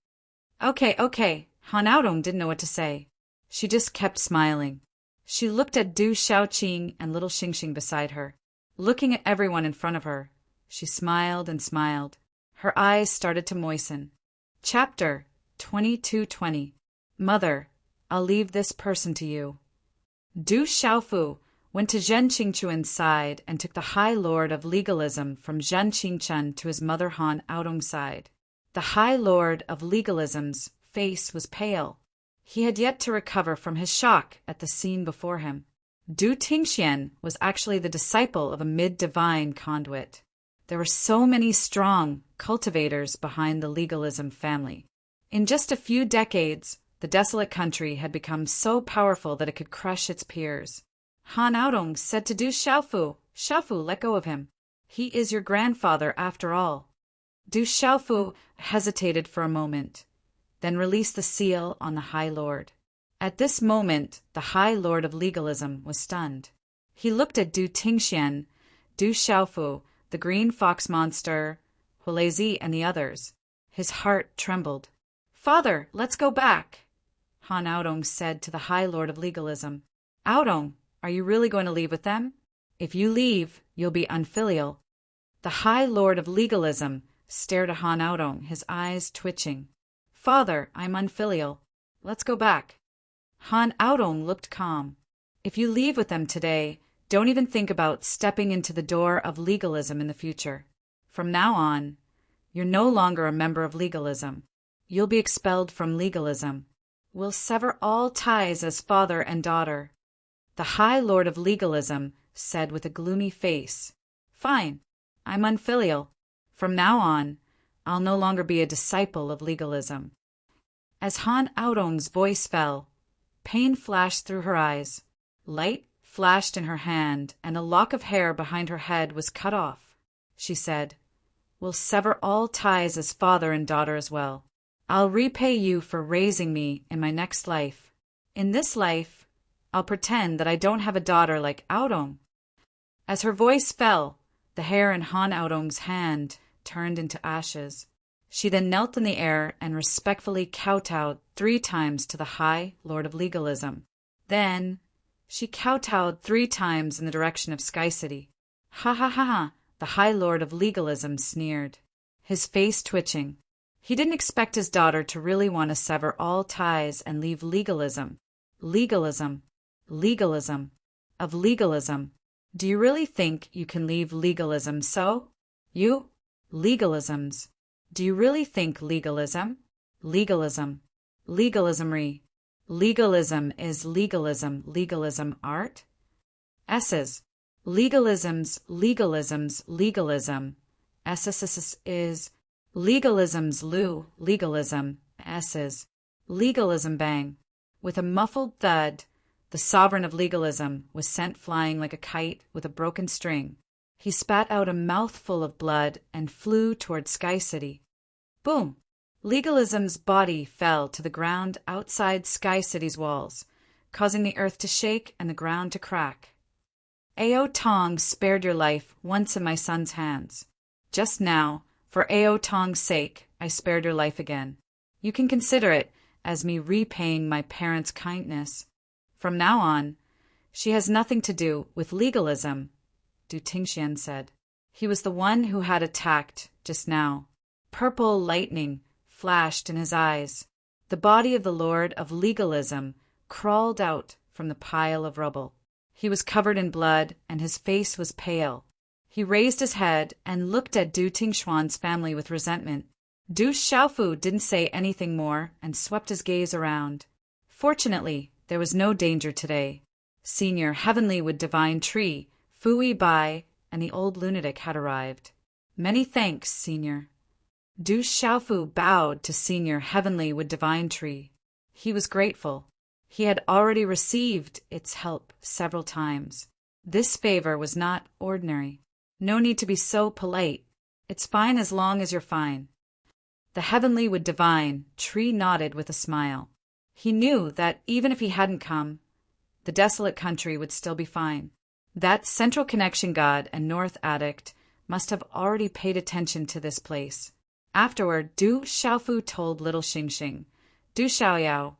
Okay. Han Aodong didn't know what to say. She just kept smiling. She looked at Du Shaoqing and little Xingxing beside her, looking at everyone in front of her. She smiled and smiled. Her eyes started to moisten. Chapter 2220. Mother, I'll leave this person to you. Du Xiaofu went to Zhen Qingchuan's side and took the High Lord of Legalism from Zhen Qingchen to his mother Han Aodong's side. The High Lord of Legalism's face was pale. He had yet to recover from his shock at the scene before him. Du Tingxian was actually the disciple of a mid-divine conduit. There were so many strong cultivators behind the legalism family. In just a few decades, the desolate country had become so powerful that it could crush its peers. Han Aodong said to Du Xiaofu, "Xiaofu, let go of him. He is your grandfather after all." Du Xiaofu hesitated for a moment, then released the seal on the High Lord. At this moment, the High Lord of Legalism was stunned. He looked at Du Tingxian, Du Xiaofu, the green fox monster, Huilezi, and the others. His heart trembled. "Father, let's go back," Han Aodong said to the High Lord of Legalism. "Aodong, are you really going to leave with them? If you leave, you'll be unfilial." The High Lord of Legalism stared at Han Aodong, his eyes twitching. "Father, I'm unfilial. Let's go back." Han Aodong looked calm. "If you leave with them today, don't even think about stepping into the door of legalism in the future. From now on, you're no longer a member of legalism. You'll be expelled from legalism. We'll sever all ties as father and daughter." The High Lord of Legalism said with a gloomy face, "Fine, I'm unfilial. From now on, I'll no longer be a disciple of legalism." As Han Aodong's voice fell, pain flashed through her eyes. Light flashed in her hand, and a lock of hair behind her head was cut off. She said, "We'll sever all ties as father and daughter as well. I'll repay you for raising me in my next life. In this life, I'll pretend that I don't have a daughter like Aodong." As her voice fell, the hair in Han Aodong's hand turned into ashes. She then knelt in the air and respectfully kowtowed 3 times to the High Lord of Legalism. Then she kowtowed 3 times in the direction of Sky City. "Ha ha ha ha," the High Lord of Legalism sneered, his face twitching. He didn't expect his daughter to really want to sever all ties and leave legalism. Legalism. Of legalism. Do you really think you can leave legalism so? You? Legalisms. Do you really think legalism? Legalism. Legalismry. Legalism is legalism. Legalism art? S's. Legalisms. Legalism. S's is legalism's legalism. S's. Legalism bang. With a muffled thud, the sovereign of legalism was sent flying like a kite with a broken string. He spat out a mouthful of blood and flew toward Sky City. Boom! Legalism's body fell to the ground outside Sky City's walls, causing the earth to shake and the ground to crack. Ao Tong spared your life once in my son's hands. Just now, for Ao Tong's sake, I spared your life again. You can consider it as me repaying my parents' kindness. From now on, she has nothing to do with legalism, Du Tingxian said. He was the one who had attacked just now. Purple lightning flashed in his eyes. The body of the Lord of Legalism crawled out from the pile of rubble. He was covered in blood, and his face was pale. He raised his head and looked at Du Tingxuan's family with resentment. Du Xiaofu didn't say anything more and swept his gaze around. Fortunately, there was no danger today. Senior Heavenly Wood Divine Tree, Fui Bai, and the old lunatic had arrived. Many thanks, Senior. Du Xiaofu bowed to Senior Heavenly Wood Divine Tree. He was grateful. He had already received its help several times. This favor was not ordinary. No need to be so polite. It's fine as long as you're fine. The Heavenly Wood Divine Tree nodded with a smile. He knew that even if he hadn't come, the desolate country would still be fine. That central connection god and North addict must have already paid attention to this place. Afterward, Du Xiaofu told little Xingxing, Du Xiaoyao,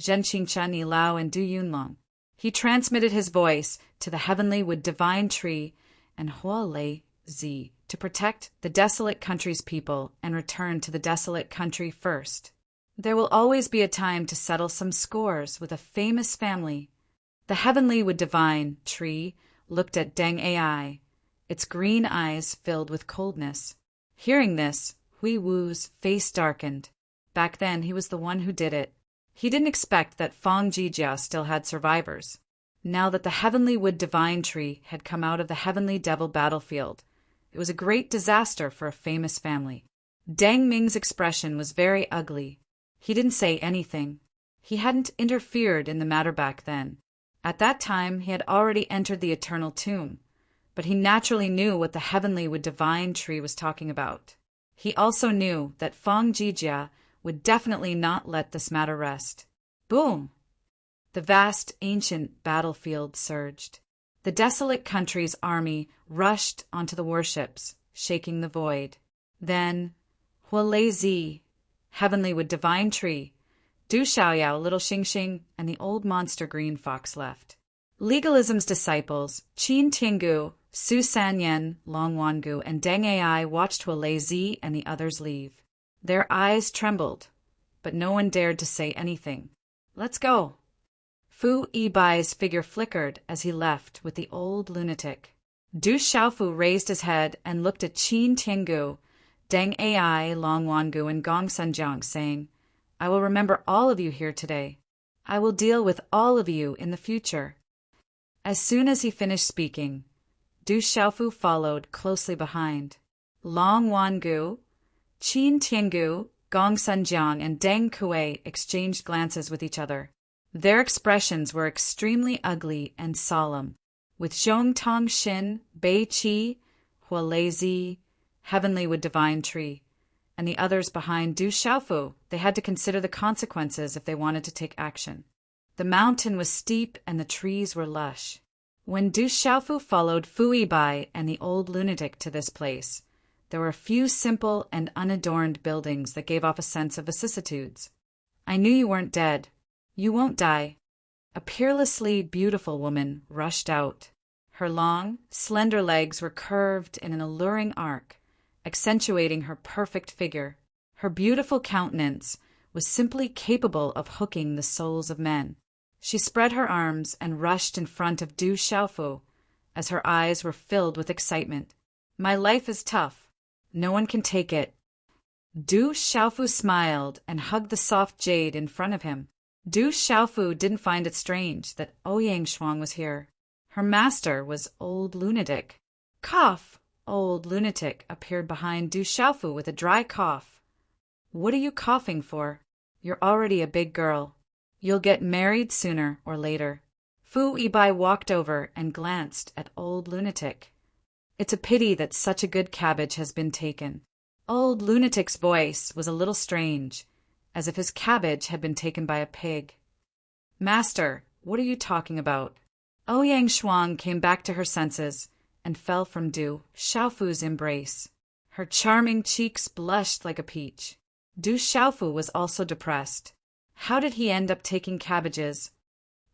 Zhen Xingchen Yi Lao and Du Yunlong. He transmitted his voice to the heavenly wood divine tree and Hua Lei Zi to protect the desolate country's people and return to the desolate country first. There will always be a time to settle some scores with a famous family. The heavenly wood divine tree looked at Deng Ai, its green eyes filled with coldness. Hearing this, Hui Wu's face darkened. Back then, he was the one who did it. He didn't expect that Fang Jijia still had survivors. Now that the heavenly wood divine tree had come out of the heavenly devil battlefield, it was a great disaster for a famous family. Deng Ming's expression was very ugly. He didn't say anything. He hadn't interfered in the matter back then. At that time, he had already entered the eternal tomb, but he naturally knew what the heavenly wood divine tree was talking about. He also knew that Fang Jijia would definitely not let this matter rest. Boom! The vast, ancient battlefield surged. The desolate country's army rushed onto the warships, shaking the void. Then, Hualei Zi, heavenly wood divine tree, Du Xiaoyao, little Xingxing, and the old monster green fox left. Legalism's disciples, Qin Tiangu, Su Sanyan, Long Wangu, and Deng Ai watched Hualei Zi and the others leave. Their eyes trembled, but no one dared to say anything. Let's go. Fu Yibai's figure flickered as he left with the old lunatic. Du Xiaofu raised his head and looked at Qin Tiangu, Deng Ai, Long Wangu, and Gong Sanjiang, saying, I will remember all of you here today. I will deal with all of you in the future. As soon as he finished speaking, Du Xiaofu followed closely behind. Long Wangu, Qin Tiangu, Gong Sanjiang, and Deng Kuei exchanged glances with each other. Their expressions were extremely ugly and solemn. With Zhong Tong Xin, Bei Qi, Hualei Zi, heavenly wood divine tree, and the others behind Du Xiaofu, they had to consider the consequences if they wanted to take action. The mountain was steep and the trees were lush. When Du Xiaofu followed Fu Yibai and the old lunatic to this place, there were a few simple and unadorned buildings that gave off a sense of vicissitudes. I knew you weren't dead. You won't die. A peerlessly beautiful woman rushed out. Her long, slender legs were curved in an alluring arc, accentuating her perfect figure. Her beautiful countenance was simply capable of hooking the souls of men. She spread her arms and rushed in front of Du Xiaofu as her eyes were filled with excitement. My life is tough. No one can take it. Du Xiaofu smiled and hugged the soft jade in front of him. Du Xiaofu didn't find it strange that Ouyang Shuang was here. Her master was Old Lunatic. Cough! Old Lunatic appeared behind Du Xiaofu with a dry cough. What are you coughing for? You're already a big girl. You'll get married sooner or later. Fu Yibai walked over and glanced at Old Lunatic. It's a pity that such a good cabbage has been taken. Old Lunatic's voice was a little strange, as if his cabbage had been taken by a pig. Master, what are you talking about? Ouyang Shuang came back to her senses and fell from Du Xiaofu's embrace. Her charming cheeks blushed like a peach. Du Xiaofu was also depressed. How did he end up taking cabbages?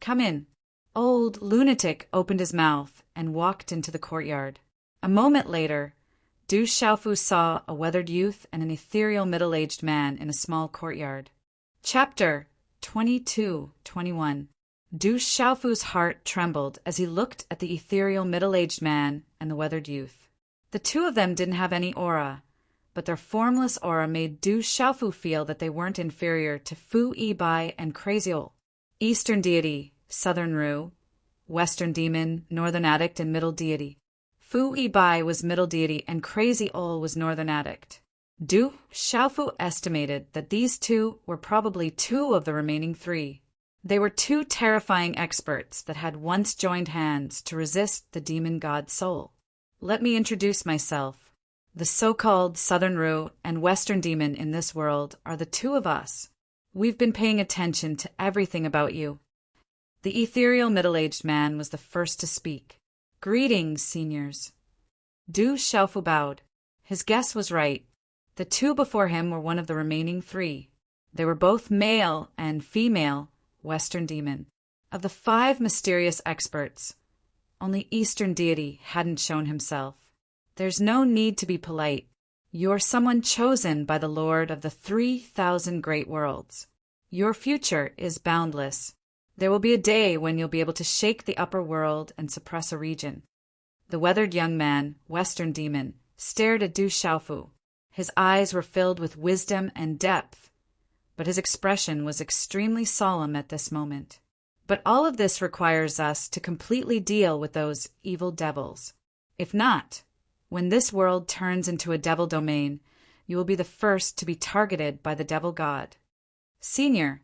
Come in. Old Lunatic opened his mouth and walked into the courtyard. A moment later, Du Xiaofu saw a weathered youth and an ethereal middle-aged man in a small courtyard. Chapter 22-21. Du Xiaofu's heart trembled as he looked at the ethereal middle-aged man and the weathered youth. The two of them didn't have any aura, but their formless aura made Du Xiaofu feel that they weren't inferior to Fu Yibai and Crazyol. Eastern deity, Southern Ru, Western demon, Northern addict, and middle deity. Fu Yibai was middle deity and Crazy Ol was northern addict. Du Xiaofu estimated that these two were probably two of the remaining three. They were two terrifying experts that had once joined hands to resist the demon god Soul. Let me introduce myself. The so-called Southern Ru and Western demon in this world are the two of us. We've been paying attention to everything about you. The ethereal middle-aged man was the first to speak. Greetings, seniors. Du Xiaofu bowed. His guess was right. The two before him were one of the remaining three. They were both male and female Western demon. Of the 5 mysterious experts, only Eastern deity hadn't shown himself. There's no need to be polite. You're someone chosen by the Lord of the 3,000 great worlds. Your future is boundless. There will be a day when you'll be able to shake the upper world and suppress a region. The weathered young man, Western demon, stared at Du Xiaofu. His eyes were filled with wisdom and depth, but his expression was extremely solemn at this moment. But all of this requires us to completely deal with those evil devils. If not, when this world turns into a devil domain, you will be the first to be targeted by the devil god. Senior,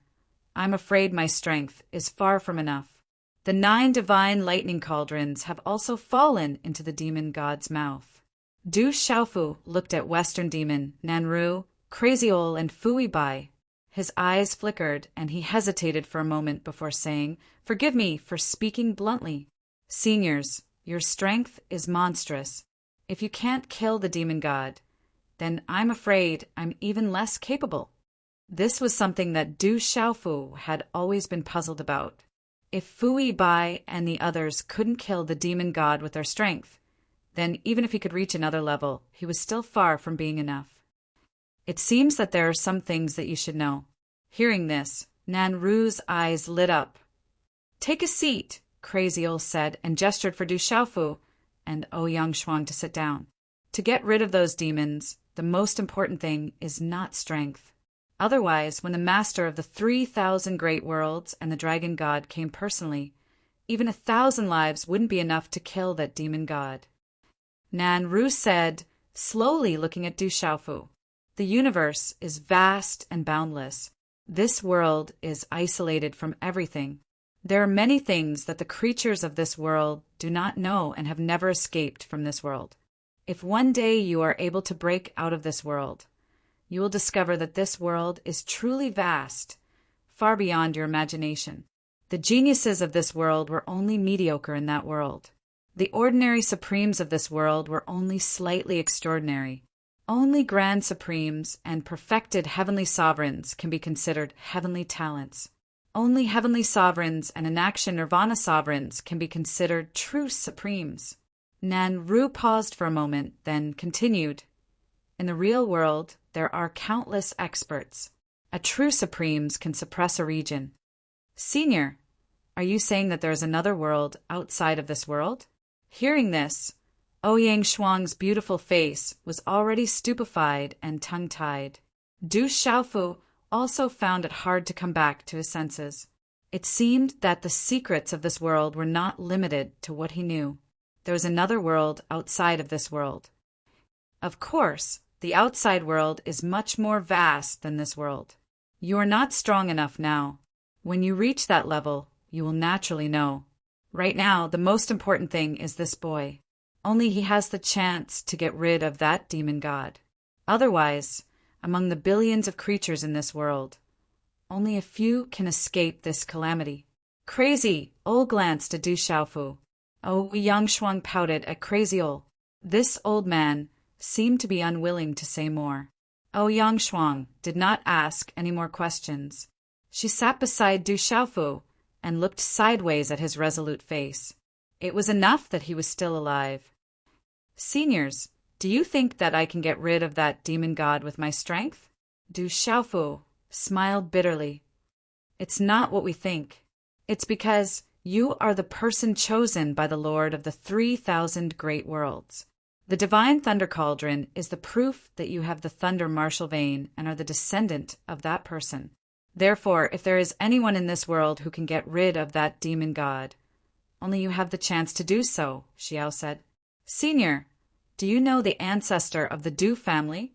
I'm afraid my strength is far from enough. The 9 divine lightning cauldrons have also fallen into the demon god's mouth. Du Xiaofu looked at Western demon, Nanru, Crazy Ol, and Fui Bai. His eyes flickered, and he hesitated for a moment before saying, "Forgive me for speaking bluntly. Seniors, your strength is monstrous. If you can't kill the demon god, then I'm afraid I'm even less capable." This was something that Du Xiaofu had always been puzzled about. If Fui Bai and the others couldn't kill the demon god with their strength, then even if he could reach another level, he was still far from being enough. It seems that there are some things that you should know. Hearing this, Nanru's eyes lit up. "Take a seat," Crazy Ol said, and gestured for Du Xiaofu and Ouyang Shuang to sit down. To get rid of those demons, the most important thing is not strength. Otherwise, when the master of the 3,000 great worlds and the dragon god came personally, even 1,000 lives wouldn't be enough to kill that demon god. Nanru said, slowly looking at Du Xiaofu, "The universe is vast and boundless. This world is isolated from everything. There are many things that the creatures of this world do not know and have never escaped from this world. If one day you are able to break out of this world, you will discover that this world is truly vast, far beyond your imagination. The geniuses of this world were only mediocre in that world. The ordinary supremes of this world were only slightly extraordinary. Only grand supremes and perfected heavenly sovereigns can be considered heavenly talents. Only heavenly sovereigns and inaction nirvana sovereigns can be considered true supremes." Nanru paused for a moment, then continued. "In the real world, there are countless experts. A true supremes can suppress a region." "Senior, are you saying that there is another world outside of this world?" Hearing this, Ouyang Shuang's beautiful face was already stupefied and tongue-tied. Du Xiaofu also found it hard to come back to his senses. It seemed that the secrets of this world were not limited to what he knew. There was another world outside of this world. Of course, the outside world is much more vast than this world. You are not strong enough now. When you reach that level, you will naturally know. Right now, the most important thing is this boy. Only he has the chance to get rid of that demon god. Otherwise, among the billions of creatures in this world, only a few can escape this calamity. Crazy Ol glanced at Du Xiaofu. Ouyang Shuang pouted at Crazy Ol. This old man seemed to be unwilling to say more. Ouyang Shuang did not ask any more questions. She sat beside Du Xiaofu and looked sideways at his resolute face. It was enough that he was still alive. "Seniors, do you think that I can get rid of that demon god with my strength?" Du Xiaofu smiled bitterly. "It's not what we think. It's because you are the person chosen by the Lord of the 3,000 great worlds. The divine thunder cauldron is the proof that you have the thunder martial vein and are the descendant of that person. Therefore, if there is anyone in this world who can get rid of that demon god, only you have the chance to do so," Xiao said. "Senior, do you know the ancestor of the Du family?"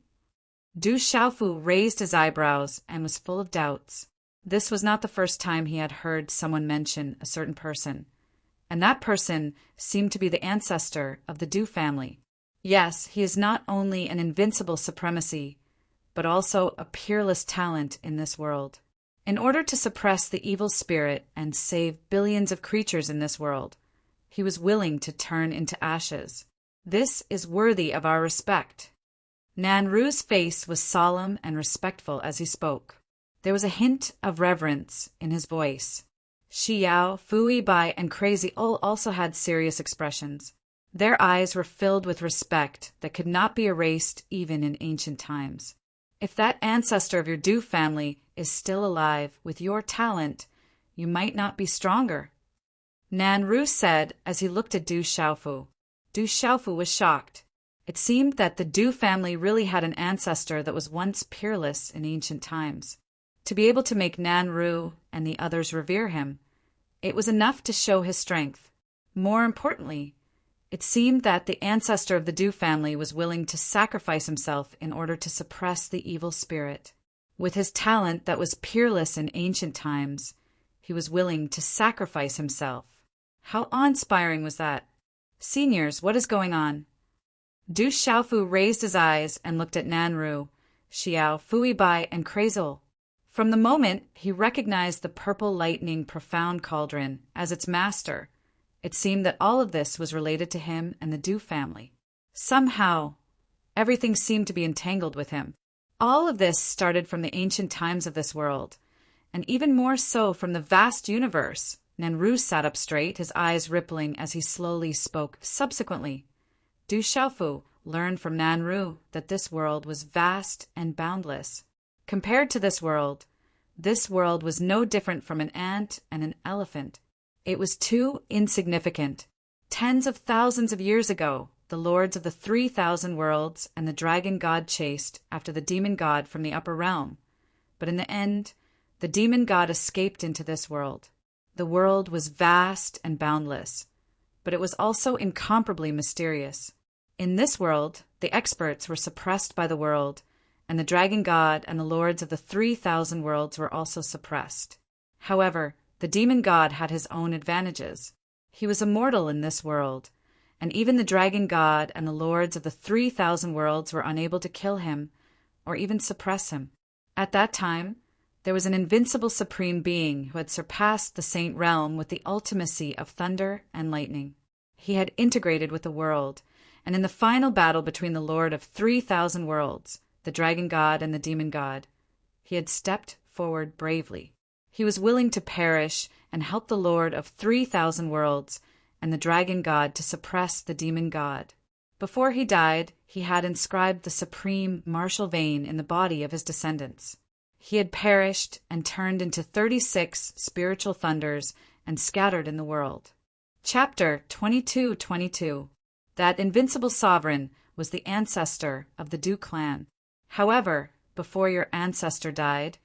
Du Xiaofu raised his eyebrows and was full of doubts. This was not the first time he had heard someone mention a certain person, and that person seemed to be the ancestor of the Du family. Yes, he is not only an invincible supremacy, but also a peerless talent in this world. In order to suppress the evil spirit and save billions of creatures in this world, he was willing to turn into ashes. This is worthy of our respect. Nanru's face was solemn and respectful as he spoke. There was a hint of reverence in his voice. Xiao, Fui Bai, and Crazy Ol also had serious expressions. Their eyes were filled with respect that could not be erased even in ancient times. If that ancestor of your Du family is still alive with your talent, you might not be stronger. Nanru said as he looked at Du Xiaofu. Du Xiaofu was shocked. It seemed that the Du family really had an ancestor that was once peerless in ancient times. To be able to make Nanru and the others revere him, it was enough to show his strength. More importantly, it seemed that the ancestor of the Du family was willing to sacrifice himself in order to suppress the evil spirit. With his talent that was peerless in ancient times, he was willing to sacrifice himself. How awe-inspiring was that? Seniors, what is going on? Du Xiaofu raised his eyes and looked at Nanru, Xiao, Fui Bai, and Crazel. From the moment he recognized the purple lightning profound cauldron as its master, it seemed that all of this was related to him and the Du family. Somehow, everything seemed to be entangled with him. All of this started from the ancient times of this world, and even more so from the vast universe. Nanru sat up straight, his eyes rippling as he slowly spoke. Subsequently, Du Xiaofu learned from Nanru that this world was vast and boundless. Compared to this world was no different from an ant and an elephant. It was too insignificant. Tens of thousands of years ago, the lords of the 3,000 worlds and the dragon god chased after the demon god from the upper realm. But in the end, the demon god escaped into this world. The world was vast and boundless, but it was also incomparably mysterious. In this world, the experts were suppressed by the world, and the dragon god and the lords of the 3,000 worlds were also suppressed. However, the demon god had his own advantages. He was immortal in this world, and even the dragon god and the lords of the 3,000 worlds were unable to kill him or even suppress him. At that time, there was an invincible supreme being who had surpassed the saint realm with the ultimacy of thunder and lightning. He had integrated with the world, and in the final battle between the lord of 3,000 worlds, the dragon god and the demon god, he had stepped forward bravely. He was willing to perish and help the lord of 3,000 worlds and the dragon god to suppress the demon god. Before he died, he had inscribed the supreme martial vein in the body of his descendants. He had perished and turned into 36 spiritual thunders and scattered in the world. Chapter 22:22. That invincible sovereign was the ancestor of the Du clan. However, before your ancestor died,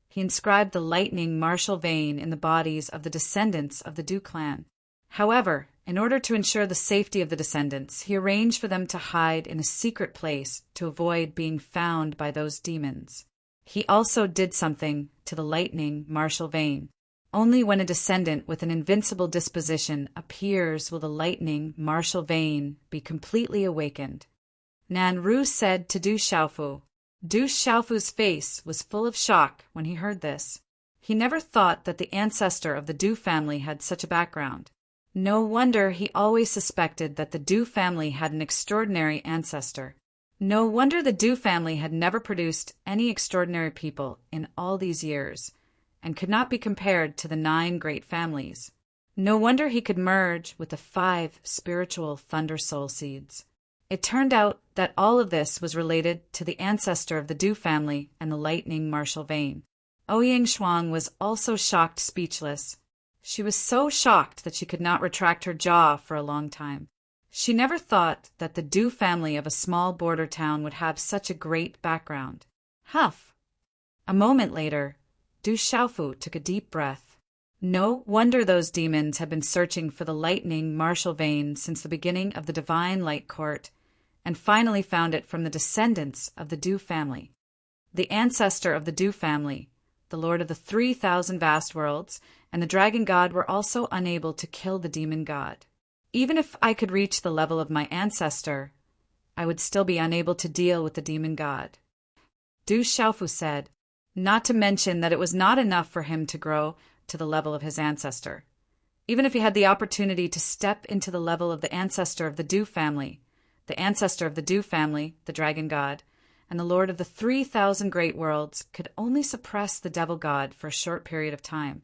he inscribed the lightning martial vein in the bodies of the descendants of the Du clan. However, in order to ensure the safety of the descendants, he arranged for them to hide in a secret place to avoid being found by those demons. He also did something to the lightning martial vein. Only when a descendant with an invincible disposition appears will the lightning martial vein be completely awakened. Nanru said to Du Xiaofu. Du Xiaofu's face was full of shock when he heard this. He never thought that the ancestor of the Du family had such a background. No wonder he always suspected that the Du family had an extraordinary ancestor. No wonder the Du family had never produced any extraordinary people in all these years, and could not be compared to the 9 great families. No wonder he could merge with the 5 spiritual thunder soul seeds. It turned out that all of this was related to the ancestor of the Du family and the lightning martial vein. Ouyang Shuang was also shocked speechless. She was so shocked that she could not retract her jaw for a long time. She never thought that the Du family of a small border town would have such a great background. Huff! A moment later, Du Xiaofu took a deep breath. No wonder those demons had been searching for the lightning martial vein since the beginning of the divine light court, and finally found it from the descendants of the Du family. The ancestor of the Du family, the lord of the 3,000 vast worlds, and the dragon god were also unable to kill the demon god. Even if I could reach the level of my ancestor, I would still be unable to deal with the demon god. Du Xiaofu said, not to mention that it was not enough for him to grow to the level of his ancestor. even if he had the opportunity to step into the level of the ancestor of the Dew family, the dragon god, and the lord of the 3,000 great worlds, could only suppress the devil god for a short period of time,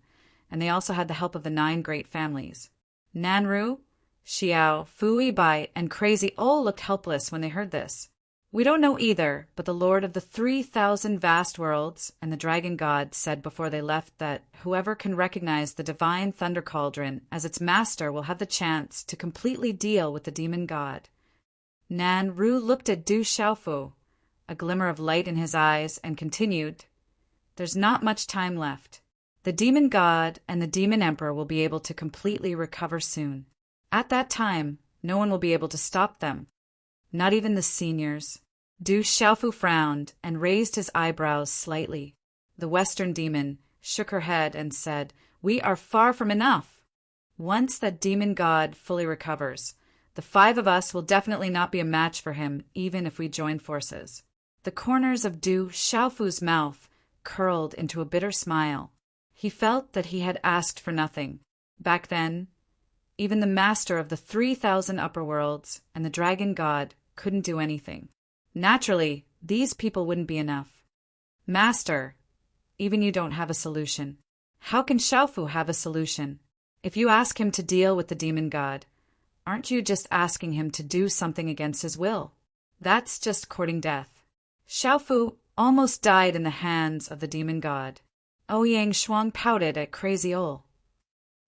and they also had the help of the 9 great families. Nanru, Xiao, Fui Bai, and Crazy all looked helpless when they heard this. We don't know either, but the lord of the 3,000 vast worlds and the dragon god said before they left that whoever can recognize the divine thunder cauldron as its master will have the chance to completely deal with the demon god. Nan Ru looked at Du Xiaofu, a glimmer of light in his eyes, and continued, "There's not much time left. The demon god and the demon emperor will be able to completely recover soon. At that time, no one will be able to stop them. Not even the seniors." Du Xiaofu frowned and raised his eyebrows slightly. The Western demon shook her head and said, "We are far from enough. Once that demon god fully recovers, the 5 of us will definitely not be a match for him, even if we join forces." The corners of Du Xiaofu's mouth curled into a bitter smile. He felt that he had asked for nothing. Back then, even the master of the 3,000 upper worlds and the dragon god couldn't do anything. Naturally, these people wouldn't be enough. "Master, even you don't have a solution. How can Xiaofu have a solution? If you ask him to deal with the demon god, aren't you just asking him to do something against his will? That's just courting death." Xiaofu almost died in the hands of the demon god. Ouyang Shuang pouted at Crazy Ol.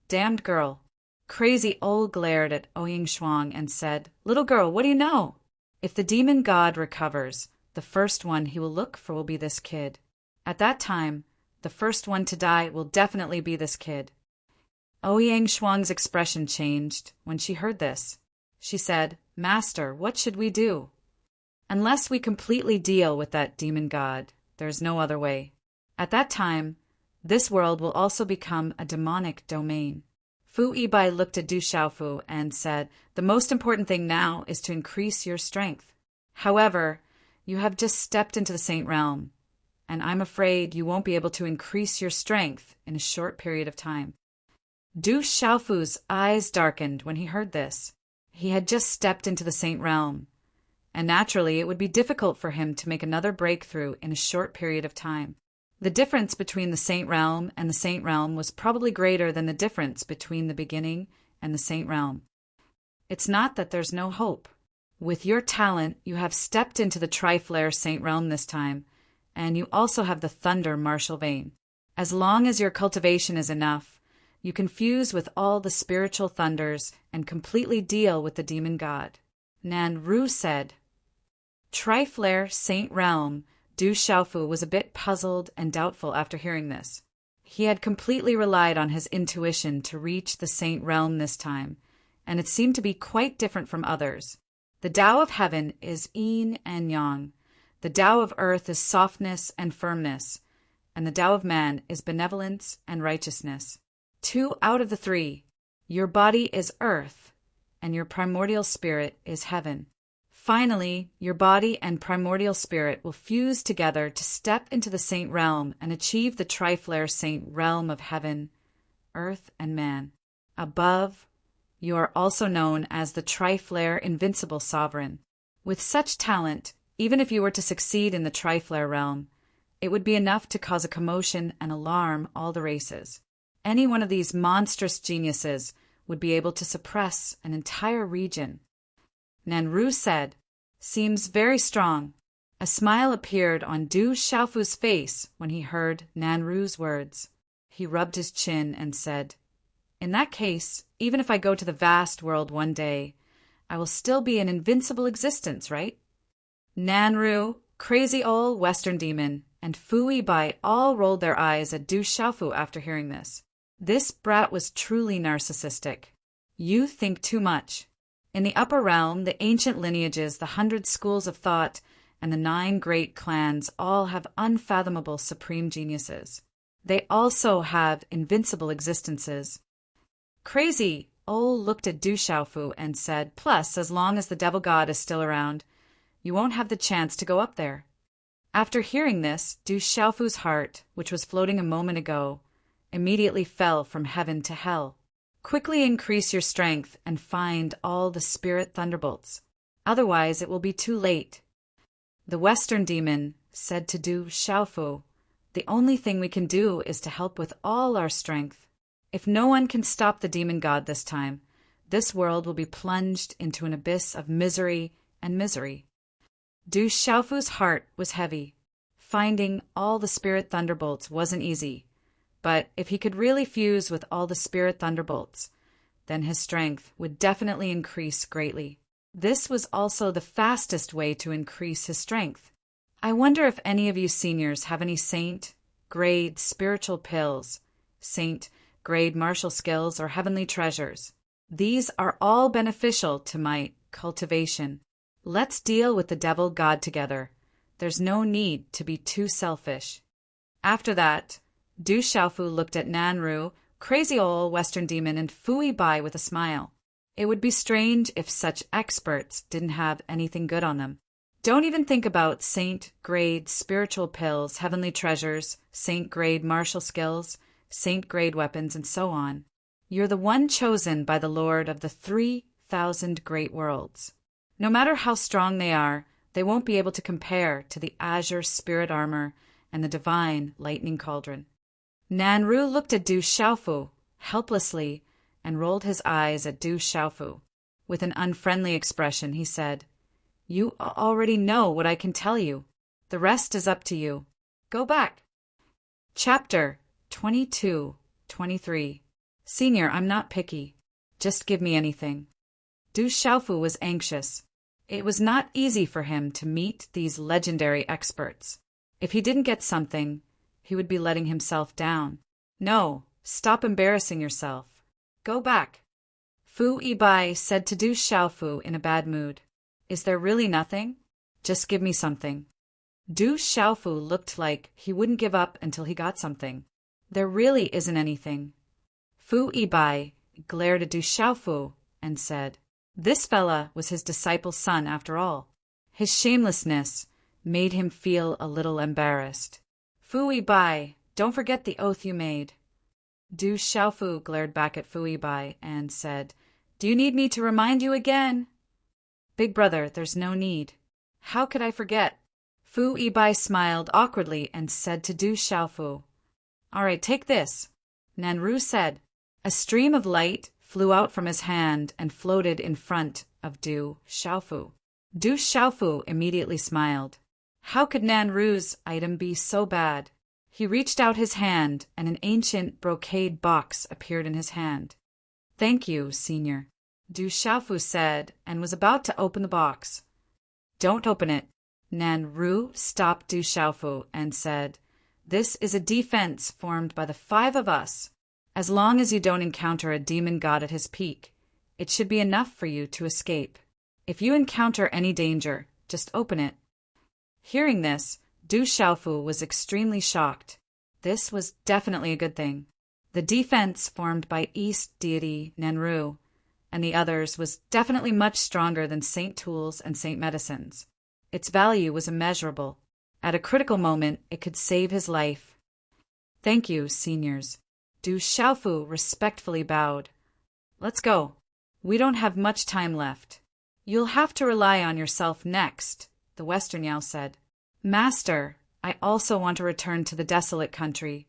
"Damned girl." Crazy Ol glared at Ouyang Shuang and said, "Little girl, what do you know? If the demon god recovers, the first one he will look for will be this kid. At that time, the first one to die will definitely be this kid." Ouyang Shuang's expression changed when she heard this. She said, "Master, what should we do?" "Unless we completely deal with that demon god, there is no other way. At that time, this world will also become a demonic domain." Fu Yibai looked at Du Xiaofu and said, "The most important thing now is to increase your strength. However, you have just stepped into the Saint Realm, and I'm afraid you won't be able to increase your strength in a short period of time." Du Xiaofu's eyes darkened when he heard this. He had just stepped into the Saint Realm, and naturally it would be difficult for him to make another breakthrough in a short period of time. The difference between the Saint Realm and the Saint Realm was probably greater than the difference between the beginning and the Saint Realm. It's not that there's no hope. With your talent, you have stepped into the Tri-Flare Saint Realm this time, and you also have the Thunder Martial Vein. As long as your cultivation is enough, you can fuse with all the spiritual thunders and completely deal with the demon god. Nan Ru said. Tri-Flare Saint Realm. Du Xiaofu was a bit puzzled and doubtful after hearing this. He had completely relied on his intuition to reach the Saint Realm this time, and it seemed to be quite different from others. The Tao of heaven is yin and yang. The Tao of earth is softness and firmness, and the Tao of man is benevolence and righteousness. 2 out of the 3. Your body is earth, and your primordial spirit is heaven. Finally, your body and primordial spirit will fuse together to step into the Saint Realm and achieve the Tri-Flare Saint Realm of heaven, earth, and man. Above, you are also known as the Tri-Flare Invincible Sovereign. With such talent, even if you were to succeed in the Tri-Flare realm, it would be enough to cause a commotion and alarm all the races. Any one of these monstrous geniuses would be able to suppress an entire region. Nanru said, "Seems very strong." A smile appeared on Du Xiaofu's face when he heard Nanru's words. He rubbed his chin and said, "In that case, even if I go to the vast world one day, I will still be an invincible existence, right?" Nanru, Crazy Ol Western Demon, and Fu Yibai all rolled their eyes at Du Xiaofu after hearing this. This brat was truly narcissistic. You think too much. In the upper realm, the ancient lineages, the 100 schools of thought, and the 9 great clans all have unfathomable supreme geniuses. They also have invincible existences. Crazy Ol looked at Du Xiaofu and said, "Plus, as long as the devil god is still around, you won't have the chance to go up there." After hearing this, Du Xiaofu's heart, which was floating a moment ago, immediately fell from heaven to hell. Quickly increase your strength and find all the spirit thunderbolts. Otherwise, it will be too late. The Western demon said to Du Xiaofu, "The only thing we can do is to help with all our strength. If no one can stop the demon god this time, this world will be plunged into an abyss of misery and misery." Du Xiaofu's heart was heavy. Finding all the spirit thunderbolts wasn't easy, but if he could really fuse with all the spirit thunderbolts, then his strength would definitely increase greatly. This was also the fastest way to increase his strength. I wonder if any of you seniors have any saint-grade spiritual pills, saint-grade martial skills, or heavenly treasures. These are all beneficial to my cultivation. Let's deal with the devil god together. There's no need to be too selfish. After that, Du Xiaofu looked at Nanru, crazy old Western demon, and Fui Bai with a smile. It would be strange if such experts didn't have anything good on them. Don't even think about saint-grade spiritual pills, heavenly treasures, saint-grade martial skills, saint-grade weapons, and so on. You're the one chosen by the Lord of the 3,000 great worlds. No matter how strong they are, they won't be able to compare to the azure spirit armor and the divine lightning cauldron. Nanru looked at Du Xiaofu helplessly and rolled his eyes at Du Xiaofu. With an unfriendly expression, he said, "You already know what I can tell you. The rest is up to you. Go back." Chapter 22-23. Senior, I'm not picky. Just give me anything. Du Xiaofu was anxious. It was not easy for him to meet these legendary experts. If he didn't get something, he would be letting himself down. No, stop embarrassing yourself. Go back. Fu Yibai said to Du Xiaofu in a bad mood, "Is there really nothing? Just give me something." Du Xiaofu looked like he wouldn't give up until he got something. "There really isn't anything." Fu Yibai glared at Du Xiaofu and said, "This fella was his disciple's son after all." His shamelessness made him feel a little embarrassed. "Fu Yibai, don't forget the oath you made." Du Xiaofu glared back at Fu Yibai and said, "Do you need me to remind you again?" "Big brother, there's no need. How could I forget?" Fu Yibai smiled awkwardly and said to Du Xiaofu, "All right, take this." Nanru said. A stream of light flew out from his hand and floated in front of Du Xiaofu. Du Xiaofu immediately smiled. How could Nanru's item be so bad? He reached out his hand, and an ancient brocade box appeared in his hand. "Thank you, Senior," Du Xiaofu said, and was about to open the box. "Don't open it." Nanru stopped Du Xiaofu and said, "This is a defense formed by the 5 of us. As long as you don't encounter a demon god at his peak, it should be enough for you to escape. If you encounter any danger, just open it." Hearing this, Du Xiaofu was extremely shocked. This was definitely a good thing. The defense formed by East deity Nanru and the others was definitely much stronger than Saint Tools and Saint Medicines. Its value was immeasurable. At a critical moment, it could save his life. "Thank you, seniors." Du Xiaofu respectfully bowed. "Let's go. We don't have much time left." "You'll have to rely on yourself next," the Western Yao said. "Master, I also want to return to the desolate country,"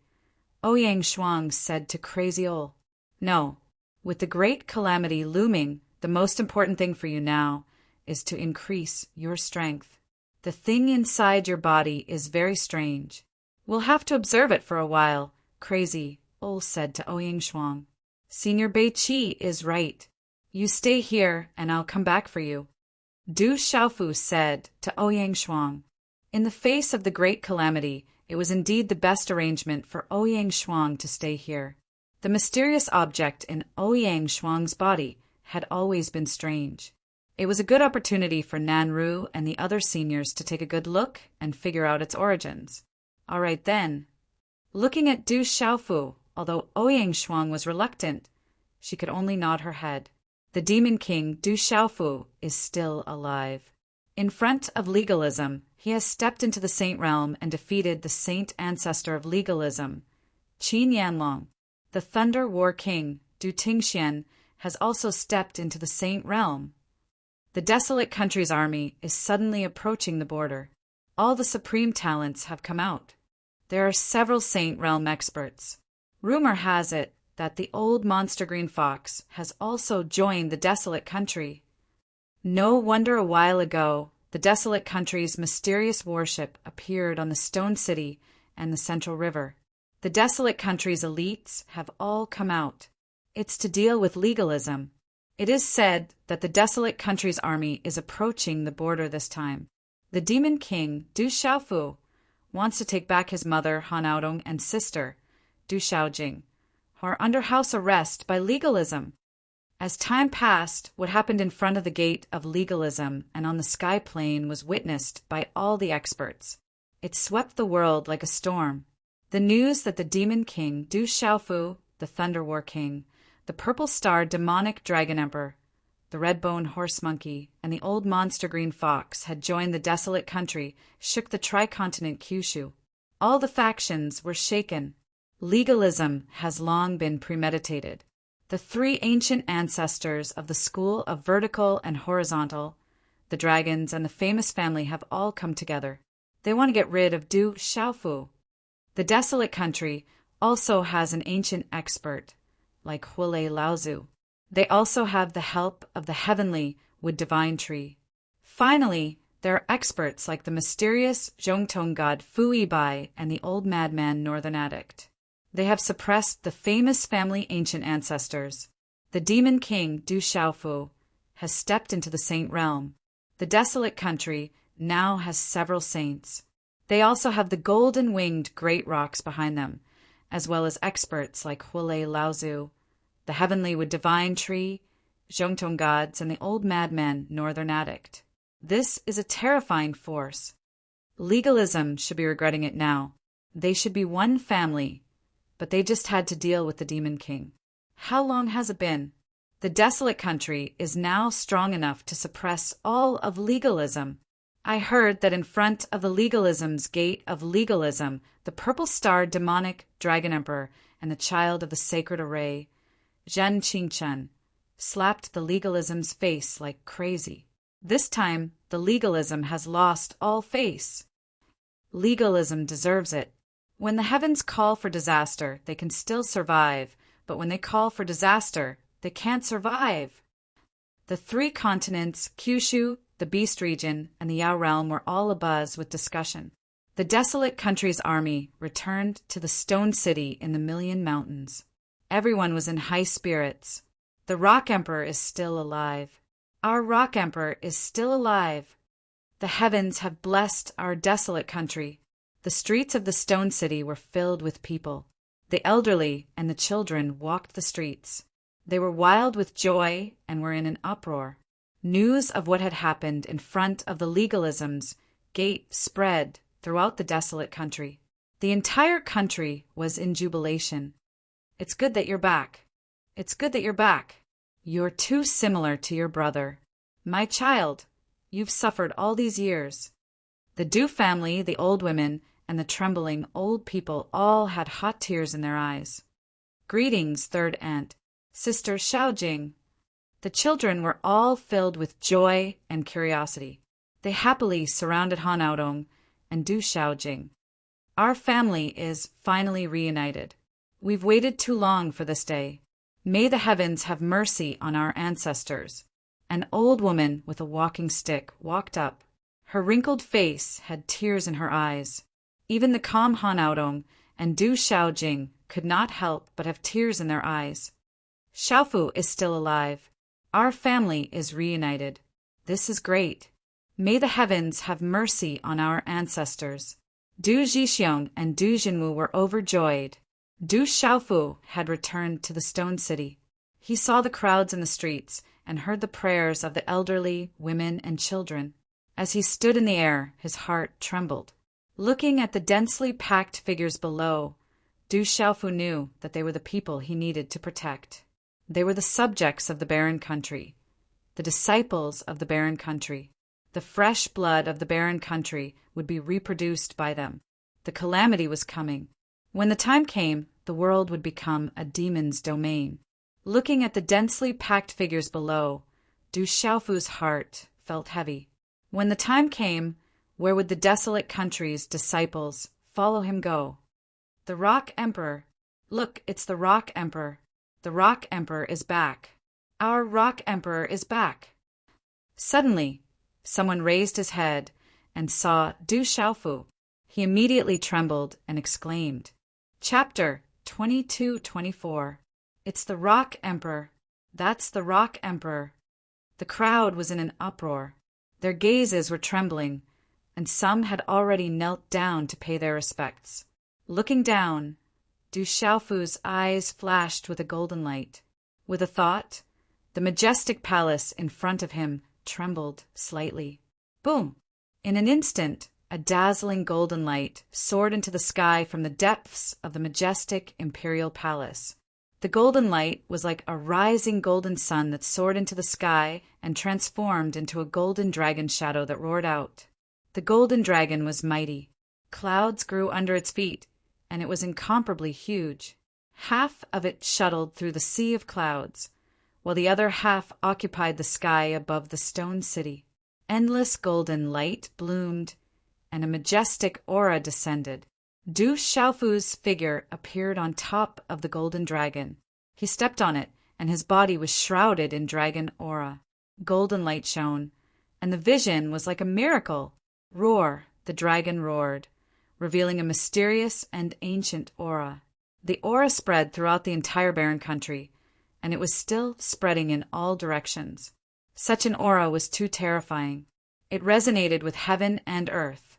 Ouyang Shuang said to Crazy Ol. "No. With the great calamity looming, the most important thing for you now is to increase your strength. The thing inside your body is very strange. We'll have to observe it for a while," Crazy Ol said to Ouyang Shuang. "Senior Bei Qi is right. You stay here and I'll come back for you," Du Xiaofu said to Ouyang Shuang. In the face of the great calamity, it was indeed the best arrangement for Ouyang Shuang to stay here. The mysterious object in Ouyang Shuang's body had always been strange. It was a good opportunity for Nanru and the other seniors to take a good look and figure out its origins. All right then. Looking at Du Xiaofu, although Ouyang Shuang was reluctant, she could only nod her head. The Demon King Du Xiaofu is still alive. In front of legalism, he has stepped into the saint realm and defeated the saint ancestor of legalism, Qin Yanlong. The Thunder War King, Du Tingxian, has also stepped into the Saint Realm. The desolate country's army is suddenly approaching the border. All the supreme talents have come out. There are several Saint Realm experts. Rumor has it that the old monster green fox has also joined the desolate country. No wonder a while ago the desolate country's mysterious warship appeared on the Stone City and the Central River. The desolate country's elites have all come out. It's to deal with legalism. It is said that the desolate country's army is approaching the border this time. The demon king, Du Xiaofu, wants to take back his mother, Han Aodong, and sister, Du Xiaojing, who are under house arrest by legalism. As time passed, what happened in front of the gate of legalism and on the sky plane was witnessed by all the experts. It swept the world like a storm. The news that the demon king, Du Xiaofu, the Thunder War King, the Purple Star demonic dragon emperor, the red-boned horse monkey, and the old monster green fox had joined the desolate country shook the tri-continent Kyushu. All the factions were shaken. Legalism has long been premeditated. The three ancient ancestors of the school of vertical and horizontal, the dragons and the famous family have all come together. They want to get rid of Du Xiaofu. The desolate country also has an ancient expert, like Huolei Laozu. They also have the help of the heavenly wood divine tree. Finally, there are experts like the mysterious Zhongtong god Fu Yibai and the old madman Northern Addict. They have suppressed the famous family ancient ancestors. The demon king, Du Xiaofu, has stepped into the saint realm. The desolate country now has several saints. They also have the golden-winged great rocks behind them, as well as experts like Huolei Laozu, the heavenly wood divine tree, Zhongtong gods, and the old madman Northern Addict. This is a terrifying force. Legalism should be regretting it now. They should be one family, but they just had to deal with the demon king. How long has it been? The desolate country is now strong enough to suppress all of legalism. I heard that in front of the legalism's gate of legalism, the Purple Star demonic dragon emperor and the child of the sacred array, Zhen Qingchen, slapped the legalism's face like crazy. This time, the legalism has lost all face. Legalism deserves it. When the heavens call for disaster, they can still survive, but when they call for disaster, they can't survive. The three continents, Kyushu, the Beast region, and the Yao realm were all abuzz with discussion. The desolate country's army returned to the Stone City in the Million Mountains. Everyone was in high spirits. The Rock Emperor is still alive. Our Rock Emperor is still alive. The heavens have blessed our desolate country. The streets of the Stone City were filled with people. The elderly and the children walked the streets. They were wild with joy and were in an uproar. News of what had happened in front of the legalism's gate spread throughout the desolate country. The entire country was in jubilation. It's good that you're back. It's good that you're back. You're too similar to your brother. My child, you've suffered all these years. The Du family, the old women, and the trembling old people all had hot tears in their eyes. Greetings, third aunt, Sister Xiaojing. The children were all filled with joy and curiosity. They happily surrounded Han Aodong and Du Xiaojing. Our family is finally reunited. We've waited too long for this day. May the heavens have mercy on our ancestors. An old woman with a walking stick walked up. Her wrinkled face had tears in her eyes. Even the calm Han Aodong and Du Xiaojing could not help but have tears in their eyes. Xiaofu is still alive. Our family is reunited. This is great. May the heavens have mercy on our ancestors. Du Zhixiong and Du Jinwu were overjoyed. Du Xiaofu had returned to the Stone City. He saw the crowds in the streets and heard the prayers of the elderly, women, and children. As he stood in the air, his heart trembled. Looking at the densely packed figures below, Du Xiaofu knew that they were the people he needed to protect. They were the subjects of the barren country, the disciples of the barren country. The fresh blood of the barren country would be reproduced by them. The calamity was coming. When the time came, the world would become a demon's domain. Looking at the densely packed figures below, Du Xiaofu's heart felt heavy. When the time came, where would the desolate country's disciples follow him go? The Rock Emperor. Look, it's the Rock Emperor. The Rock Emperor is back. Our Rock Emperor is back. Suddenly, someone raised his head and saw Du Xiaofu. He immediately trembled and exclaimed, Chapter 22-24. It's the Rock Emperor. That's the Rock Emperor. The crowd was in an uproar. Their gazes were trembling, and some had already knelt down to pay their respects. Looking down, Du Xiaofu's eyes flashed with a golden light. With a thought, the majestic palace in front of him trembled slightly. Boom! In an instant, a dazzling golden light soared into the sky from the depths of the majestic imperial palace. The golden light was like a rising golden sun that soared into the sky and transformed into a golden dragon shadow that roared out. The golden dragon was mighty. Clouds grew under its feet, and it was incomparably huge. Half of it shuttled through the sea of clouds, while the other half occupied the sky above the stone city. Endless golden light bloomed, and a majestic aura descended. Du Xiaofu's figure appeared on top of the golden dragon. He stepped on it, and his body was shrouded in dragon aura. Golden light shone, and the vision was like a miracle. Roar, the dragon roared, revealing a mysterious and ancient aura. The aura spread throughout the entire barren country, and it was still spreading in all directions. Such an aura was too terrifying. It resonated with heaven and earth,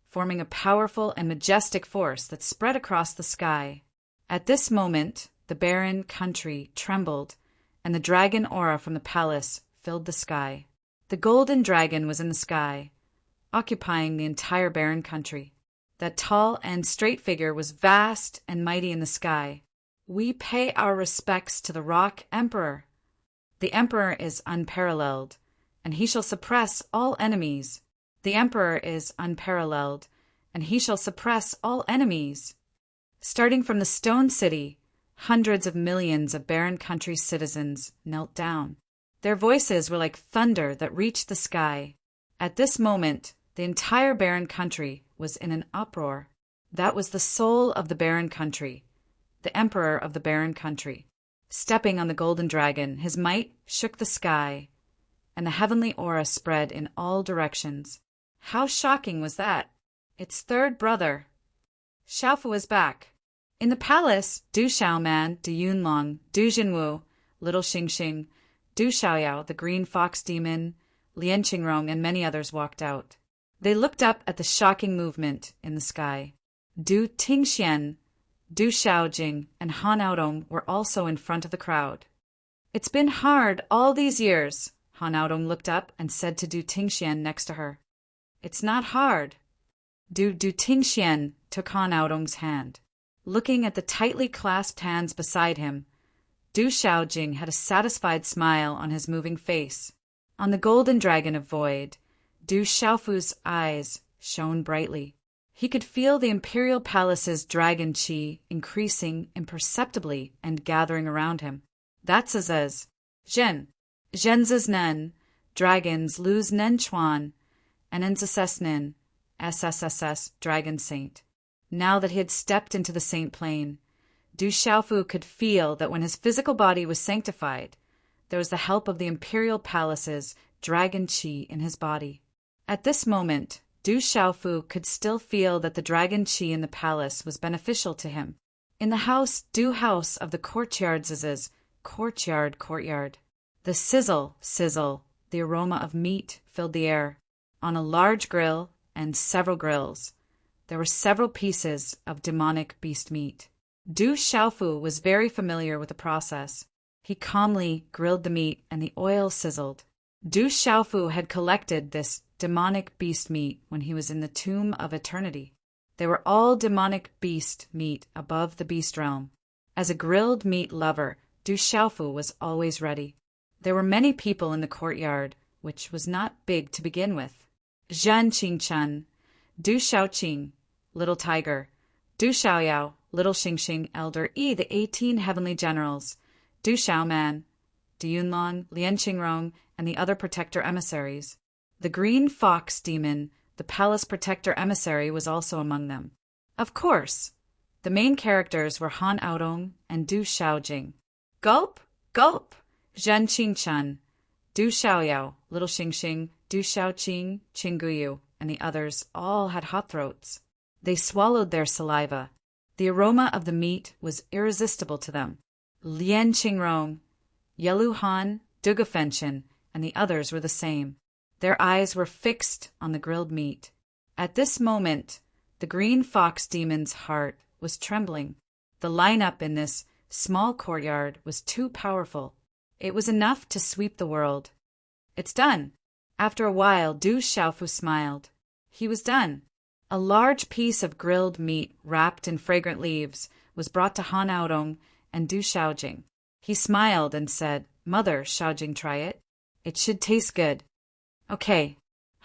forming a powerful and majestic force that spread across the sky. At this moment, the barren country trembled, and the dragon aura from the palace filled the sky. The golden dragon was in the sky, occupying the entire barren country. That tall and straight figure was vast and mighty in the sky. We pay our respects to the Rock Emperor. The Emperor is unparalleled, and he shall suppress all enemies. The Emperor is unparalleled, and he shall suppress all enemies. Starting from the stone city, hundreds of millions of barren country citizens knelt down. Their voices were like thunder that reached the sky. At this moment, the entire barren country was in an uproar. That was the soul of the barren country, the emperor of the barren country. Stepping on the golden dragon, his might shook the sky, and the heavenly aura spread in all directions. How shocking was that? Its third brother. Xiaofu was back. In the palace, Du Xiaoman, Du Yunlong, Du Jinwu, Little Xingxing, Du Xiaoyao, the green fox demon, Lian Qingrong, and many others walked out. They looked up at the shocking movement in the sky. Du Tingxian, Du Xiaojing, and Han Aodong were also in front of the crowd. It's been hard all these years. Han Aodong looked up and said to Du Tingxian next to her. It's not hard. Du Tingxian took Han Aodong's hand. Looking at the tightly clasped hands beside him, Du Xiaojing had a satisfied smile on his moving face. On the golden dragon of void, Du Xiaofu's eyes shone brightly. He could feel the imperial palace's dragon qi increasing imperceptibly and gathering around him. That's Azaz. Zhen. Zhen's Nen. Dragons lose Nen Chuan. And Nzss Nin. SSSS. Dragon Saint. Now that he had stepped into the saint plane, Du Xiaofu could feel that when his physical body was sanctified, there was the help of the imperial palace's dragon qi in his body. At this moment, Du Xiaofu could still feel that the dragon qi in the palace was beneficial to him. In the house of the courtyard's courtyard. The sizzle, the aroma of meat filled the air. On a large grill and several grills, there were several pieces of demonic beast meat. Du Xiaofu was very familiar with the process. He calmly grilled the meat and the oil sizzled. Du Xiaofu had collected this demonic beast meat when he was in the Tomb of Eternity. They were all demonic beast meat above the beast realm. As a grilled meat lover, Du Xiaofu was always ready. There were many people in the courtyard, which was not big to begin with. Zhan Qingchen, Du Xiaoqing, Little Tiger, Du Xiaoyao, Little Xingxing, Elder E, the 18 heavenly generals, Du Xiaoman, Du Yunlong, Lian Qingrong, and the other protector emissaries. The green fox demon, the palace protector emissary, was also among them. Of course, the main characters were Han Aodong and Du Xiaojing. Gulp! Gulp! Zhen Qingchen, Du Xiaoyao, Little Xingxing, Du Xiaoqing, Qingguyu, and the others all had hot throats. They swallowed their saliva. The aroma of the meat was irresistible to them. Lian Qingrong, Yelu Han, Du Gefenchen, and the others were the same. Their eyes were fixed on the grilled meat. At this moment, the green fox demon's heart was trembling. The lineup in this small courtyard was too powerful. It was enough to sweep the world. It's done. After a while, Du Xiaofu smiled. He was done. A large piece of grilled meat wrapped in fragrant leaves was brought to Han Aodong and Du Xiaojing. He smiled and said, "Mother, Xiaojing, try it. It should taste good." Okay.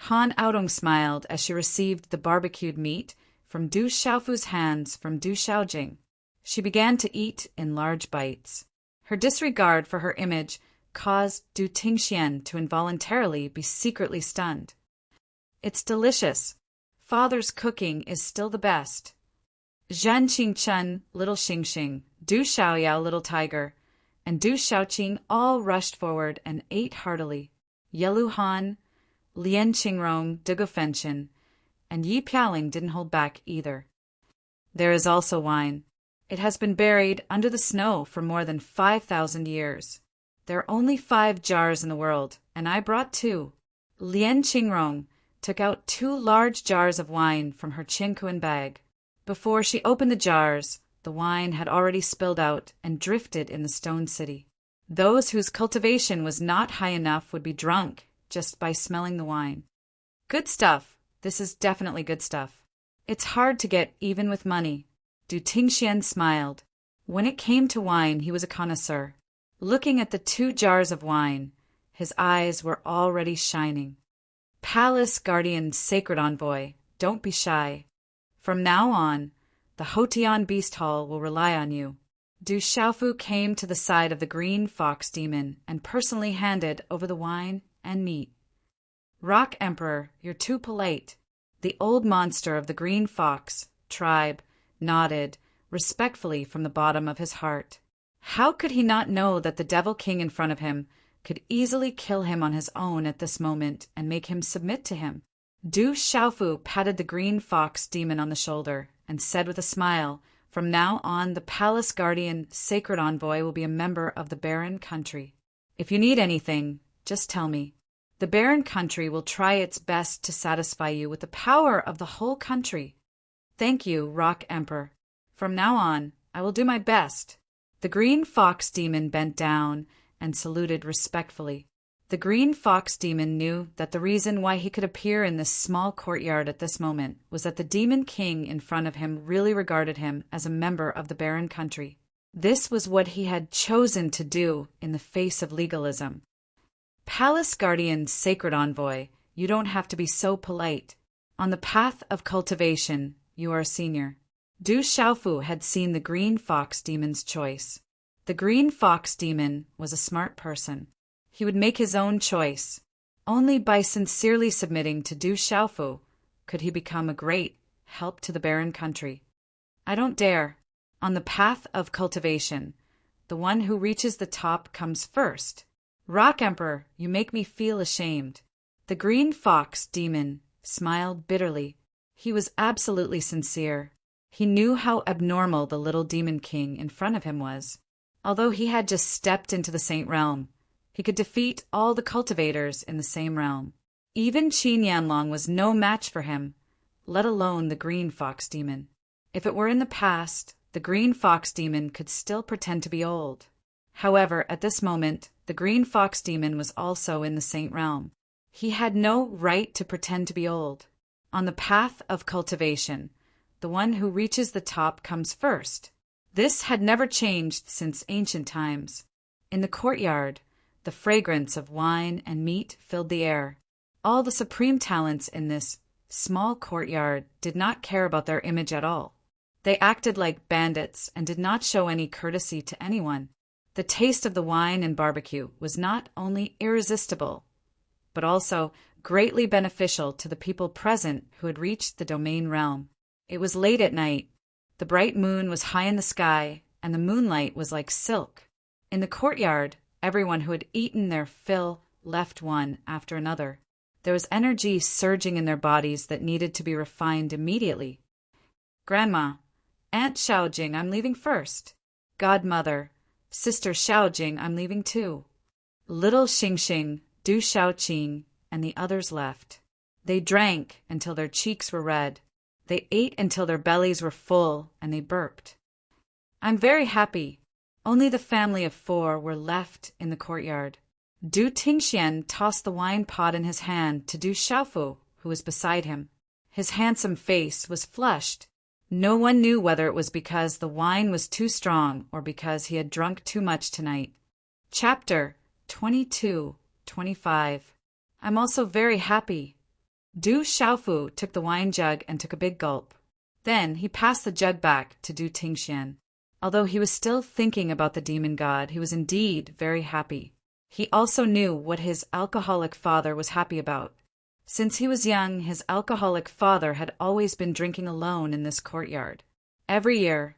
Han Aodong smiled as she received the barbecued meat from Du Xiaofu's hands from Du Xiaojing. She began to eat in large bites. Her disregard for her image caused Du Tingxian to involuntarily be secretly stunned. It's delicious. Father's cooking is still the best. Zhen Qingchen, Little Xingxing, Du Xiaoyao, Little Tiger, and Du Xiaoqing all rushed forward and ate heartily. Yelu Han, Lian Qingrong, Du Gefenchen, and Yi Pialing didn't hold back either. There is also wine. It has been buried under the snow for more than 5,000 years. There are only 5 jars in the world, and I brought 2. Lian Qingrong took out 2 large jars of wine from her Qinkuan bag. Before she opened the jars, the wine had already spilled out and drifted in the stone city. Those whose cultivation was not high enough would be drunk just by smelling the wine. Good stuff. This is definitely good stuff. It's hard to get even with money. Du Tingxian smiled. When it came to wine, he was a connoisseur. Looking at the 2 jars of wine, his eyes were already shining. Palace Guardian Sacred Envoy, don't be shy. From now on, the Hotian Beast Hall will rely on you. Du Xiaofu came to the side of the green fox demon and personally handed over the wine and meat. Rock Emperor, you're too polite. The old monster of the green fox tribe nodded respectfully from the bottom of his heart. How could he not know that the Devil King in front of him could easily kill him on his own at this moment and make him submit to him? Du Xiaofu patted the green fox demon on the shoulder and said with a smile, "From now on, the Palace Guardian Sacred Envoy will be a member of the Barren Country. If you need anything, just tell me. The Barren Country will try its best to satisfy you with the power of the whole country." "Thank you, Rock Emperor. From now on, I will do my best." The green fox demon bent down and saluted respectfully. The green fox demon knew that the reason why he could appear in this small courtyard at this moment was that the demon king in front of him really regarded him as a member of the Barren Country. This was what he had chosen to do in the face of legalism. "Palace Guardian Sacred Envoy, you don't have to be so polite. On the path of cultivation, you are a senior." Du Xiaofu had seen the green fox demon's choice. The green fox demon was a smart person. He would make his own choice. Only by sincerely submitting to Du Xiaofu could he become a great help to the Barren Country. "I don't dare. On the path of cultivation, the one who reaches the top comes first." "Rock Emperor, you make me feel ashamed." The green fox demon smiled bitterly. He was absolutely sincere. He knew how abnormal the little demon king in front of him was. Although he had just stepped into the Saint Realm, he could defeat all the cultivators in the same realm. Even Qin Yanlong was no match for him, let alone the green fox demon. If it were in the past, the green fox demon could still pretend to be old. However, at this moment, the green fox demon was also in the Saint Realm. He had no right to pretend to be old. On the path of cultivation, the one who reaches the top comes first. This had never changed since ancient times. In the courtyard, the fragrance of wine and meat filled the air. All the supreme talents in this small courtyard did not care about their image at all. They acted like bandits and did not show any courtesy to anyone. The taste of the wine and barbecue was not only irresistible, but also greatly beneficial to the people present who had reached the domain realm. It was late at night. The bright moon was high in the sky, and the moonlight was like silk. In the courtyard, everyone who had eaten their fill left one after another. There was energy surging in their bodies that needed to be refined immediately. Grandma, Aunt Xiaojing, I'm leaving first. Godmother, Sister Xiaojing, I'm leaving too. Little Xingxing, Du Xiaoqing, and the others left. They drank until their cheeks were red. They ate until their bellies were full, and they burped. I'm very happy. Only the family of 4 were left in the courtyard. Du Tingxian tossed the wine pot in his hand to Du Xiaofu, who was beside him. His handsome face was flushed. No one knew whether it was because the wine was too strong or because he had drunk too much tonight. Chapter 22-25. I'm also very happy. Du Xiaofu took the wine jug and took a big gulp. Then he passed the jug back to Du Tingxian. Although he was still thinking about the demon god, he was indeed very happy. He also knew what his alcoholic father was happy about. Since he was young, his alcoholic father had always been drinking alone in this courtyard. Every year,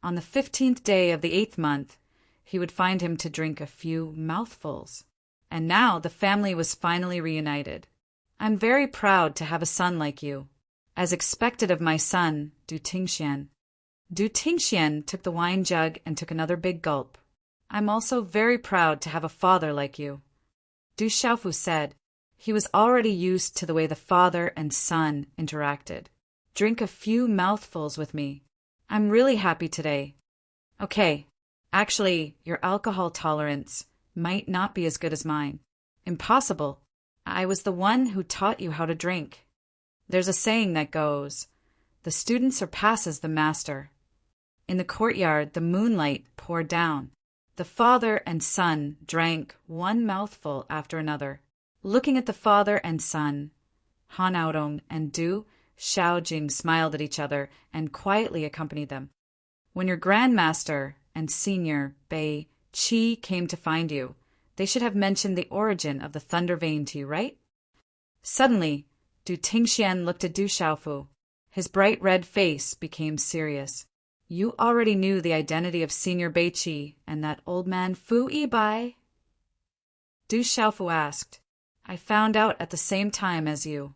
on the 15th day of the 8th month, he would find him to drink a few mouthfuls. And now the family was finally reunited. I'm very proud to have a son like you. As expected of my son, Du Tingxian. Du Tingxian took the wine jug and took another big gulp. I'm also very proud to have a father like you. Du Xiaofu said. He was already used to the way the father and son interacted. Drink a few mouthfuls with me. I'm really happy today. Okay, actually, your alcohol tolerance might not be as good as mine. Impossible. I was the one who taught you how to drink. There's a saying that goes, the student surpasses the master. In the courtyard, the moonlight poured down. The father and son drank one mouthful after another. Looking at the father and son, Han Aodong and Du Xiaojing smiled at each other and quietly accompanied them. When your grandmaster and senior Bei Qi came to find you, they should have mentioned the origin of the thunder vein to you, right? Suddenly, Du Tingxian looked at Du Xiaofu. His bright red face became serious. You already knew the identity of Senior Bei Qi and that old man Fu Yibai? Du Xiaofu asked. I found out at the same time as you.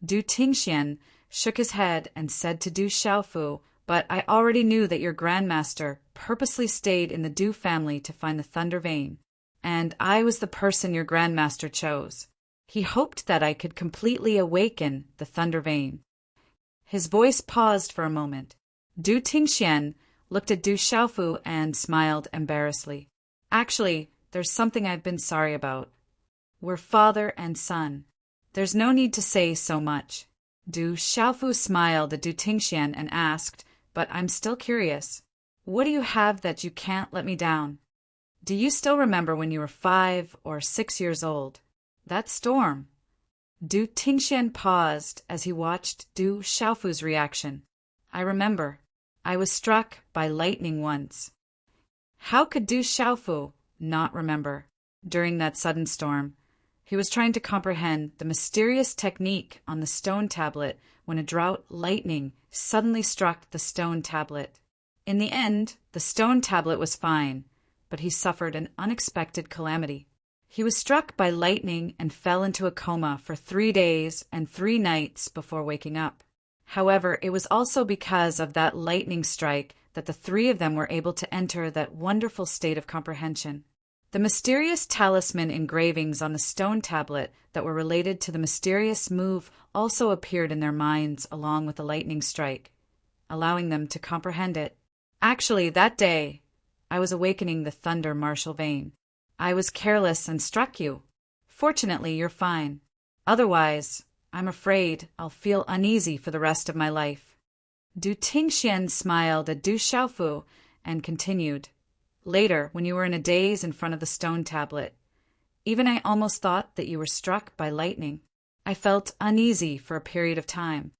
Du Tingxian shook his head and said to Du Xiaofu, but I already knew that your grandmaster purposely stayed in the Du family to find the thunder vein, and I was the person your grandmaster chose. He hoped that I could completely awaken the thunder vein. His voice paused for a moment. Du Tingxian looked at Du Xiaofu and smiled embarrassedly. Actually, there's something I've been sorry about. We're father and son. There's no need to say so much. Du Xiaofu smiled at Du Tingxian and asked, but I'm still curious. What do you have that you can't let me down? Do you still remember when you were 5 or 6 years old? That storm. Du Tingxian paused as he watched Du Xiaofu's reaction. I remember. I was struck by lightning once. How could Du Xiaofu not remember? During that sudden storm, he was trying to comprehend the mysterious technique on the stone tablet when a drought lightning suddenly struck the stone tablet. In the end, the stone tablet was fine, but he suffered an unexpected calamity. He was struck by lightning and fell into a coma for 3 days and 3 nights before waking up. However, it was also because of that lightning strike that the 3 of them were able to enter that wonderful state of comprehension. The mysterious talisman engravings on the stone tablet that were related to the mysterious move also appeared in their minds along with the lightning strike, allowing them to comprehend it. Actually, that day, I was awakening the thunder martial vein. I was careless and struck you. Fortunately, you're fine. Otherwise, I'm afraid I'll feel uneasy for the rest of my life. Du Tingxian smiled at Du Xiaofu and continued. Later, when you were in a daze in front of the stone tablet, even I almost thought that you were struck by lightning. I felt uneasy for a period of time.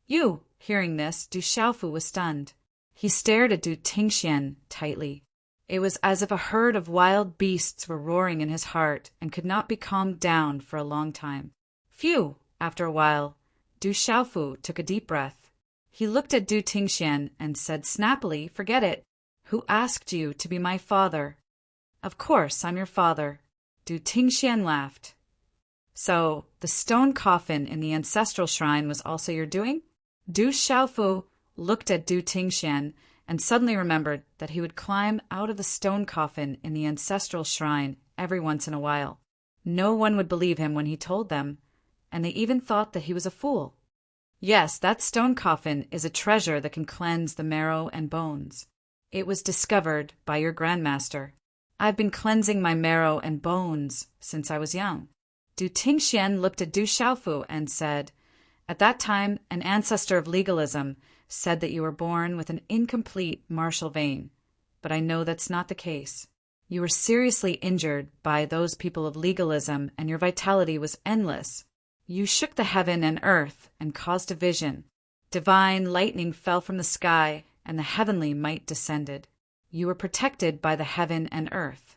Hearing this, Du Xiaofu was stunned. He stared at Du Tingxian tightly. It was as if a herd of wild beasts were roaring in his heart and could not be calmed down for a long time. Phew! After a while, Du Xiaofu took a deep breath. He looked at Du Tingxian and said snappily, "Forget it. Who asked you to be my father?" "Of course, I'm your father." Du Tingxian laughed. "So, the stone coffin in the ancestral shrine was also your doing?" Du Xiaofu looked at Du Tingxian and suddenly remembered that he would climb out of the stone coffin in the ancestral shrine every once in a while. No one would believe him when he told them, and they even thought that he was a fool. "Yes, that stone coffin is a treasure that can cleanse the marrow and bones. It was discovered by your grandmaster. I've been cleansing my marrow and bones since I was young." Du Tingxian looked at Du Xiaofu and said, "At that time, an ancestor of legalism said that you were born with an incomplete martial vein, but I know that's not the case. You were seriously injured by those people of legalism, and your vitality was endless. You shook the heaven and earth and caused a vision. Divine lightning fell from the sky, and the heavenly might descended. You were protected by the heaven and earth.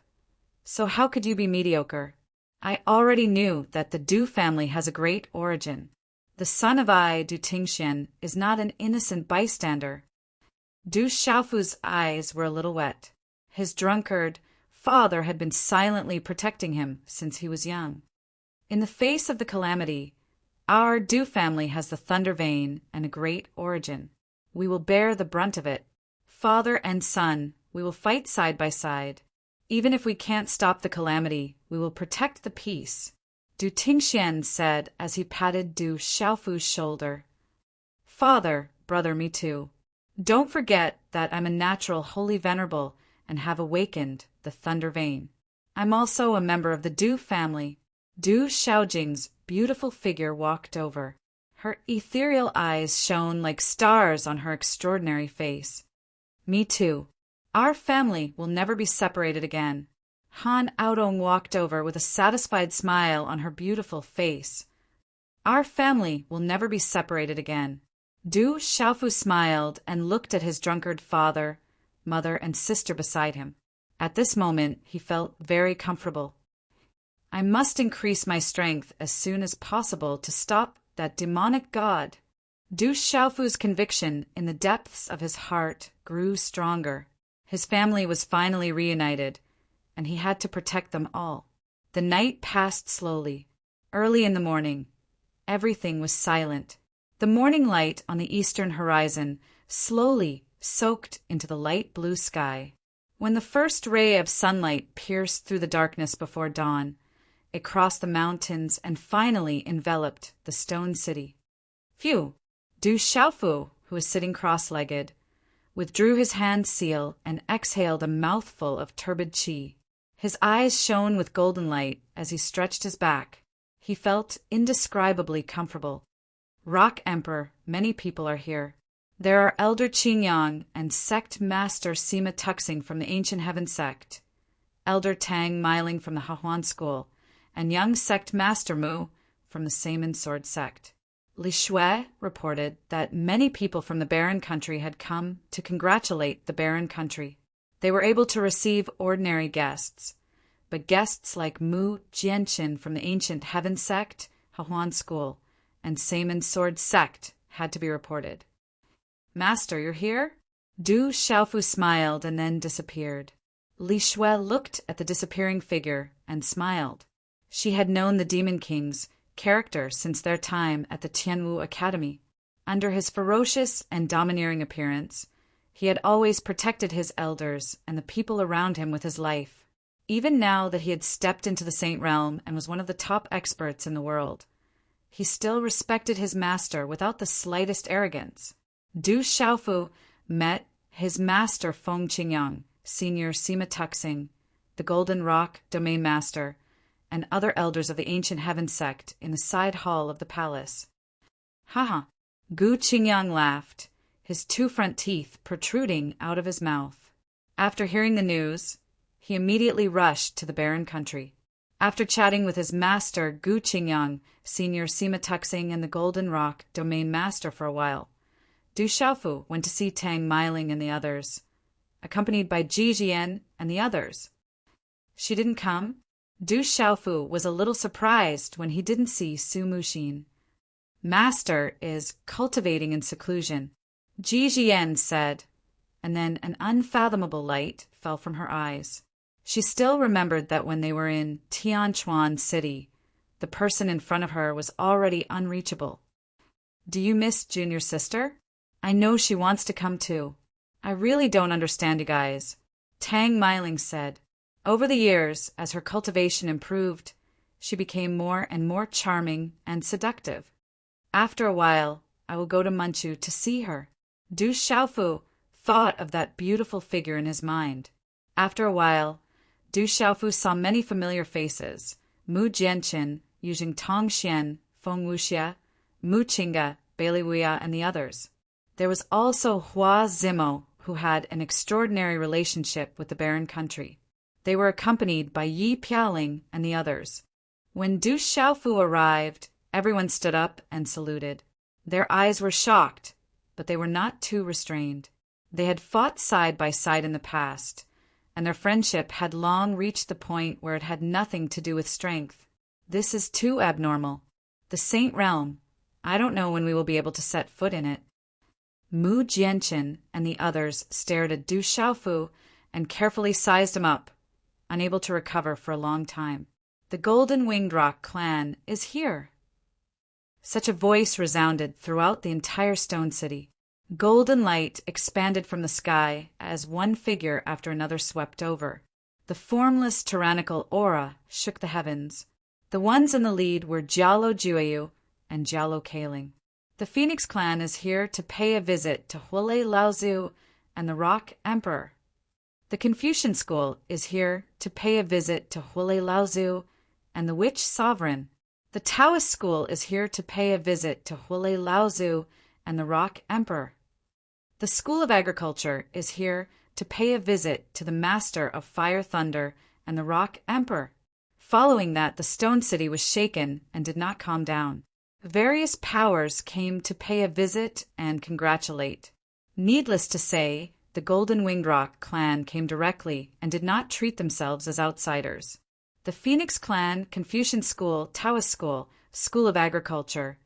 So how could you be mediocre? I already knew that the Du family has a great origin. The son of Du Tingxian is not an innocent bystander." Du Xiaofu's eyes were a little wet. His drunkard father had been silently protecting him since he was young. "In the face of the calamity, our Du family has the thunder vein and a great origin. We will bear the brunt of it. Father and son, we will fight side by side. Even if we can't stop the calamity, we will protect the peace," Du Tingxian said as he patted Du Xiaofu's shoulder. "Father, brother, me too. Don't forget that I'm a natural holy venerable and have awakened the thunder vein. I'm also a member of the Du family." Du Xiaojing's beautiful figure walked over. Her ethereal eyes shone like stars on her extraordinary face. "Me too. Our family will never be separated again." Han Aodong walked over with a satisfied smile on her beautiful face. "Our family will never be separated again." Du Xiaofu smiled and looked at his drunkard father, mother, and sister beside him. At this moment, he felt very comfortable. "I must increase my strength as soon as possible to stop that demonic god." Du Xiaofu's conviction in the depths of his heart grew stronger. His family was finally reunited, and he had to protect them all. The night passed slowly. Early in the morning, everything was silent. The morning light on the eastern horizon slowly soaked into the light blue sky. When the first ray of sunlight pierced through the darkness before dawn, it crossed the mountains and finally enveloped the stone city. Phew! Du Xiaofu, who was sitting cross-legged, withdrew his hand seal and exhaled a mouthful of turbid qi. His eyes shone with golden light as he stretched his back. He felt indescribably comfortable. "Rock Emperor, many people are here. There are Elder Qingyang and Sect Master Sima Tuxing from the Ancient Heaven Sect, Elder Tang Miling from the Hahuan School, and young Sect Master Mu from the Saman Sword Sect." Li Shui reported that many people from the Barren Country had come to congratulate the Barren Country. They were able to receive ordinary guests, but guests like Mu Jianqin from the Ancient Heaven Sect, Hahuan School, and Saman Sword Sect had to be reported. "Master, you're here?" Du Xiaofu smiled and then disappeared. Li Shui looked at the disappearing figure and smiled. She had known the Demon King's character since their time at the Tianwu Academy. Under his ferocious and domineering appearance, he had always protected his elders and the people around him with his life. Even now that he had stepped into the Saint Realm and was one of the top experts in the world, he still respected his master without the slightest arrogance. Du Xiaofu met his master Feng Qingyang, Senior Sima Tuxing, the Golden Rock Domain Master, and other elders of the Ancient Heaven Sect in the side hall of the palace. "Haha!" Gu Qingyang laughed, his two front teeth protruding out of his mouth. After hearing the news, he immediately rushed to the Barren Country. After chatting with his master Gu Qingyang, Senior Sima Tuxing, and the Golden Rock Domain Master for a while, Du Xiaofu went to see Tang Miling and the others. accompanied by Ji Jian and the others. She didn't come? Du Xiaofu was a little surprised when he didn't see Su Muxin. Master is cultivating in seclusion, Ji Jian said, and then an unfathomable light fell from her eyes. She still remembered that when they were in Tianchuan City, the person in front of her was already unreachable. Do you miss junior sister? I know she wants to come too. I really don't understand you guys, Tang Meiling said. Over the years, as her cultivation improved, she became more and more charming and seductive. After a while, I will go to Manchu to see her. Du Xiaofu thought of that beautiful figure in his mind. After a while, Du Xiaofu saw many familiar faces: Mu Jianqin, Yujing Tongxian, Feng Wuxia, Mu Qingge, Bailey Wuya, and the others. There was also Hua Zimo, who had an extraordinary relationship with the barren country. They were accompanied by Yi Piaoling and the others. When Du Xiaofu arrived, everyone stood up and saluted. Their eyes were shocked, but they were not too restrained. They had fought side by side in the past, and their friendship had long reached the point where it had nothing to do with strength. This is too abnormal. The Saint Realm. I don't know when we will be able to set foot in it. Mu Jianqin and the others stared at Du Xiaofu and carefully sized him up, unable to recover for a long time. The Golden Winged Rock clan is here. Such a voice resounded throughout the entire stone city. Golden light expanded from the sky as one figure after another swept over. The formless tyrannical aura shook the heavens. The ones in the lead were Jialo Jueyu and Jialo Kaling. The Phoenix clan is here to pay a visit to Huolei Laozu and the Rock Emperor. The Confucian school is here to pay a visit to Huolei Laozu and the Witch Sovereign. The Taoist school is here to pay a visit to Huolei Laozu and the Rock Emperor. The School of Agriculture is here to pay a visit to the Master of Fire Thunder and the Rock Emperor. Following that, the Stone City was shaken and did not calm down. Various powers came to pay a visit and congratulate. Needless to say, the Golden Winged Rock clan came directly and did not treat themselves as outsiders. The Phoenix clan, Confucian school, Taoist school, School of Agriculture,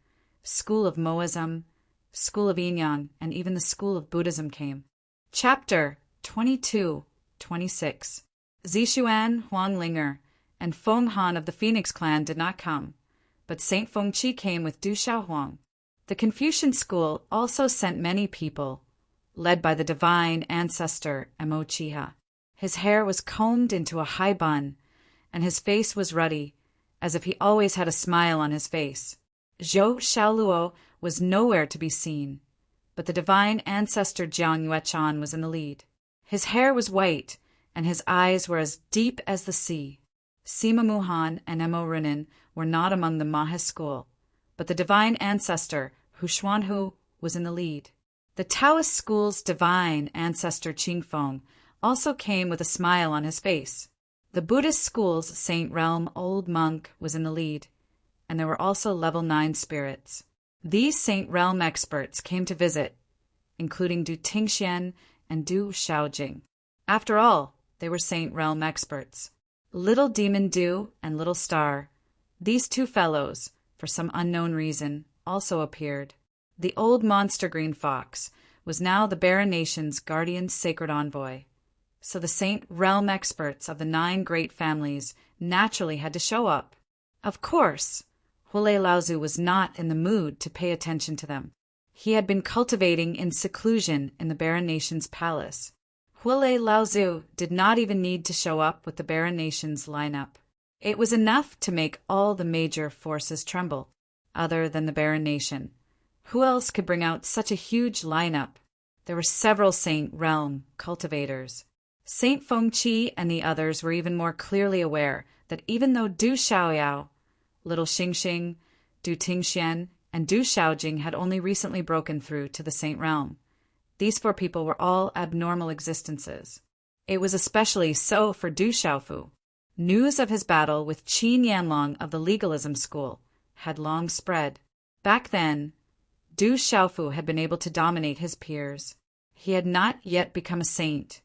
School of Moism, School of Yin-Yang, and even the School of Buddhism came. Chapter 22-26. Zixuan, Huang Linger, and Feng Han of the Phoenix clan did not come, but Saint Feng Qi came with Du Xiaohuang. The Confucian school also sent many people, led by the divine ancestor Mo Chiha. His hair was combed into a high bun, and his face was ruddy, as if he always had a smile on his face. Zhou Xiaoluo was nowhere to be seen, but the divine ancestor Jiang Yuechan was in the lead. His hair was white, and his eyes were as deep as the sea. Sima Muhan and Mo Runin were not among the Mahe school, but the divine ancestor Hu Xuanhu was in the lead. The Taoist school's divine ancestor Qingfeng also came with a smile on his face. The Buddhist school's Saint Realm Old Monk was in the lead, and there were also level 9 spirits. These Saint Realm experts came to visit, including Du Tingxian and Du Xiaojing. After all, they were Saint Realm experts. Little Demon Du and Little Star, these two fellows, for some unknown reason, also appeared. The old monster green fox was now the barren nation's guardian sacred envoy. So the Saint Realm experts of the 9 great families naturally had to show up. Of course, Huolei Laozu was not in the mood to pay attention to them. He had been cultivating in seclusion in the barren nation's palace. Huolei Laozu did not even need to show up with the barren nation's lineup. It was enough to make all the major forces tremble, other than the barren nation. Who else could bring out such a huge lineup? There were several Saint Realm cultivators. Saint Feng Qi and the others were even more clearly aware that even though Du Xiaoyao, Little Xingxing, Du Tingxian, and Du Xiaojing had only recently broken through to the Saint Realm, these 4 people were all abnormal existences. It was especially so for Du Xiaofu. News of his battle with Qin Yanlong of the Legalism School had long spread. Back then, Du Xiaofu had been able to dominate his peers. He had not yet become a saint,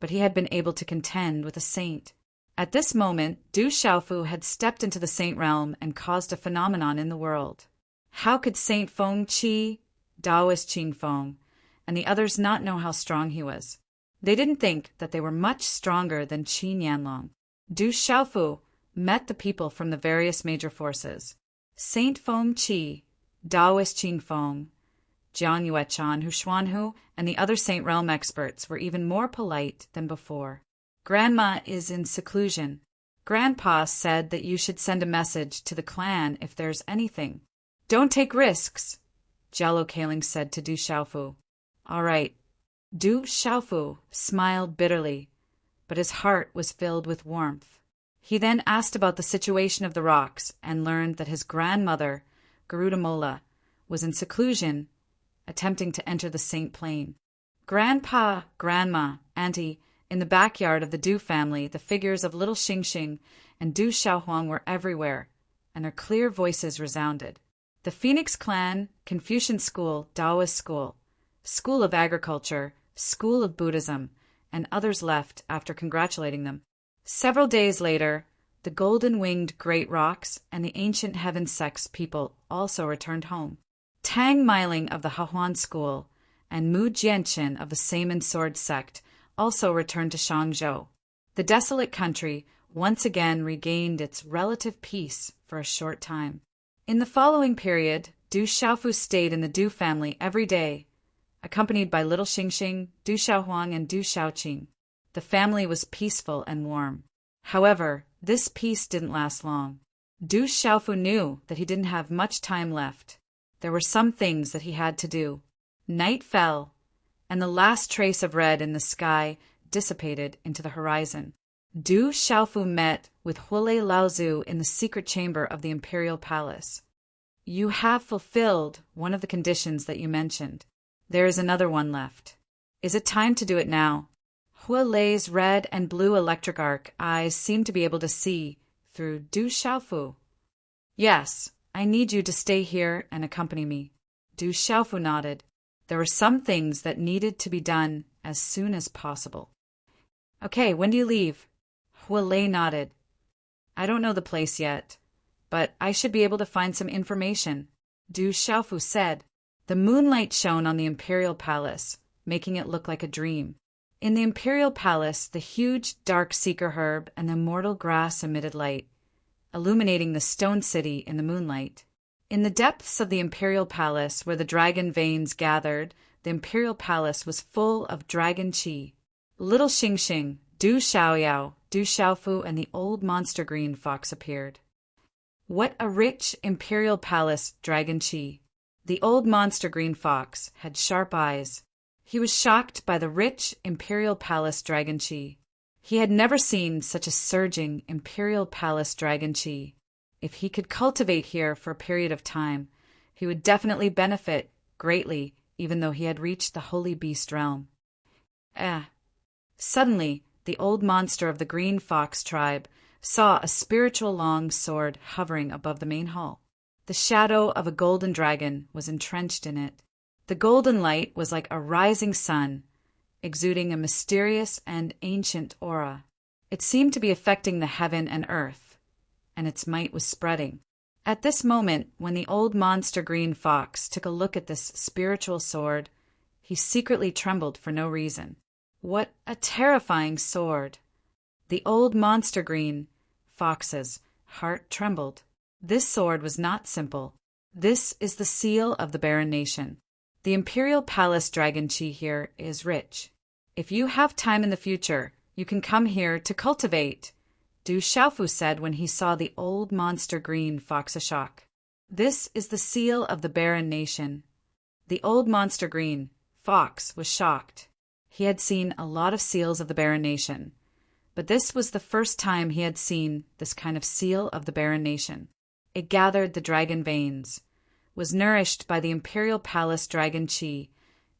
but he had been able to contend with a saint. At this moment, Du Xiaofu had stepped into the saint realm and caused a phenomenon in the world. How could Saint Feng Qi, Taoist Qin Feng, and the others not know how strong he was? They didn't think that they were much stronger than Qin Yanlong. Du Xiaofu met the people from the various major forces. Saint Feng Qi, Taoist Qin Feng, Jiang Yuechan, Hu Xuanhu, and the other Saint Realm experts were even more polite than before. Grandma is in seclusion. Grandpa said that you should send a message to the clan if there's anything. Don't take risks, Jello Kaling said to Du Xiaofu. All right. Du Xiaofu smiled bitterly, but his heart was filled with warmth. He then asked about the situation of the rocks and learned that his grandmother, Garuda Mola, was in seclusion, attempting to enter the Saint Plain. Grandpa, Grandma, Auntie, in the backyard of the Du family, the figures of little Xingxing and Du Xiaohuang were everywhere, and their clear voices resounded. The Phoenix Clan, Confucian School, Taoist School, School of Agriculture, School of Buddhism, and others left after congratulating them. Several days later, the golden-winged great rocks and the ancient heaven sects people also returned home. Tang Meiling of the Hahuan School and Mu Jianchen of the Saman Sword sect also returned to Shangzhou. The desolate country once again regained its relative peace for a short time. In the following period, Du Xiaofu stayed in the Du family every day, accompanied by little Xingxing, Du Xiaohuang, and Du Xiaoqing. The family was peaceful and warm. However, this peace didn't last long. Du Xiaofu knew that he didn't have much time left. There were some things that he had to do. Night fell, and the last trace of red in the sky dissipated into the horizon. Du Xiaofu met with Huolei Laozu in the secret chamber of the imperial palace. You have fulfilled one of the conditions that you mentioned. There is another one left. Is it time to do it now? Huolei's red and blue electric arc eyes seemed to be able to see through Du Xiaofu. Yes, I need you to stay here and accompany me. Du Xiaofu nodded. There were some things that needed to be done as soon as possible. Okay, when do you leave? Huolei nodded. I don't know the place yet, but I should be able to find some information, Du Xiaofu said. The moonlight shone on the imperial palace, making it look like a dream. In the imperial palace, the huge dark seeker herb and the immortal grass emitted light, illuminating the stone city in the moonlight. In the depths of the imperial palace, where the dragon veins gathered, the imperial palace was full of dragon qi. Little Xingxing, Du Xiaoyao, Du Xiaofu, and the old monster green fox appeared. What a rich imperial palace dragon qi! The old monster green fox had sharp eyes. He was shocked by the rich imperial palace dragon qi. He had never seen such a surging imperial palace dragon qi. If he could cultivate here for a period of time, he would definitely benefit greatly, even though he had reached the holy beast realm. Suddenly, the old monster of the green fox tribe saw a spiritual long sword hovering above the main hall. The shadow of a golden dragon was entrenched in it. The golden light was like a rising sun, exuding a mysterious and ancient aura. It seemed to be affecting the heaven and earth, and its might was spreading. At this moment, when the old monster green fox took a look at this spiritual sword, he secretly trembled for no reason. What a terrifying sword! The old monster green fox's heart trembled. This sword was not simple. This is the seal of the barren nation. The imperial palace dragon qi here is rich. If you have time in the future, you can come here to cultivate, Du Xiaofu said when he saw the old monster green fox shock. This is the seal of the barren nation. The old monster green fox was shocked. He had seen a lot of seals of the barren nation, but this was the first time he had seen this kind of seal of the barren nation. It gathered the dragon veins, was nourished by the imperial palace dragon qi,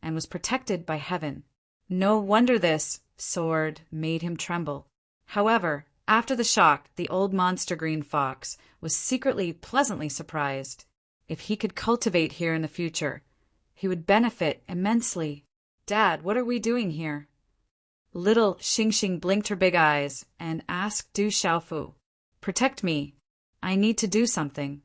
and was protected by heaven. No wonder this sword made him tremble. However, after the shock, the old monster green fox was secretly pleasantly surprised. If he could cultivate here in the future, he would benefit immensely. Dad, what are we doing here? Little Xingxing blinked her big eyes and asked Du Xiaofu, "Protect me. I need to do something."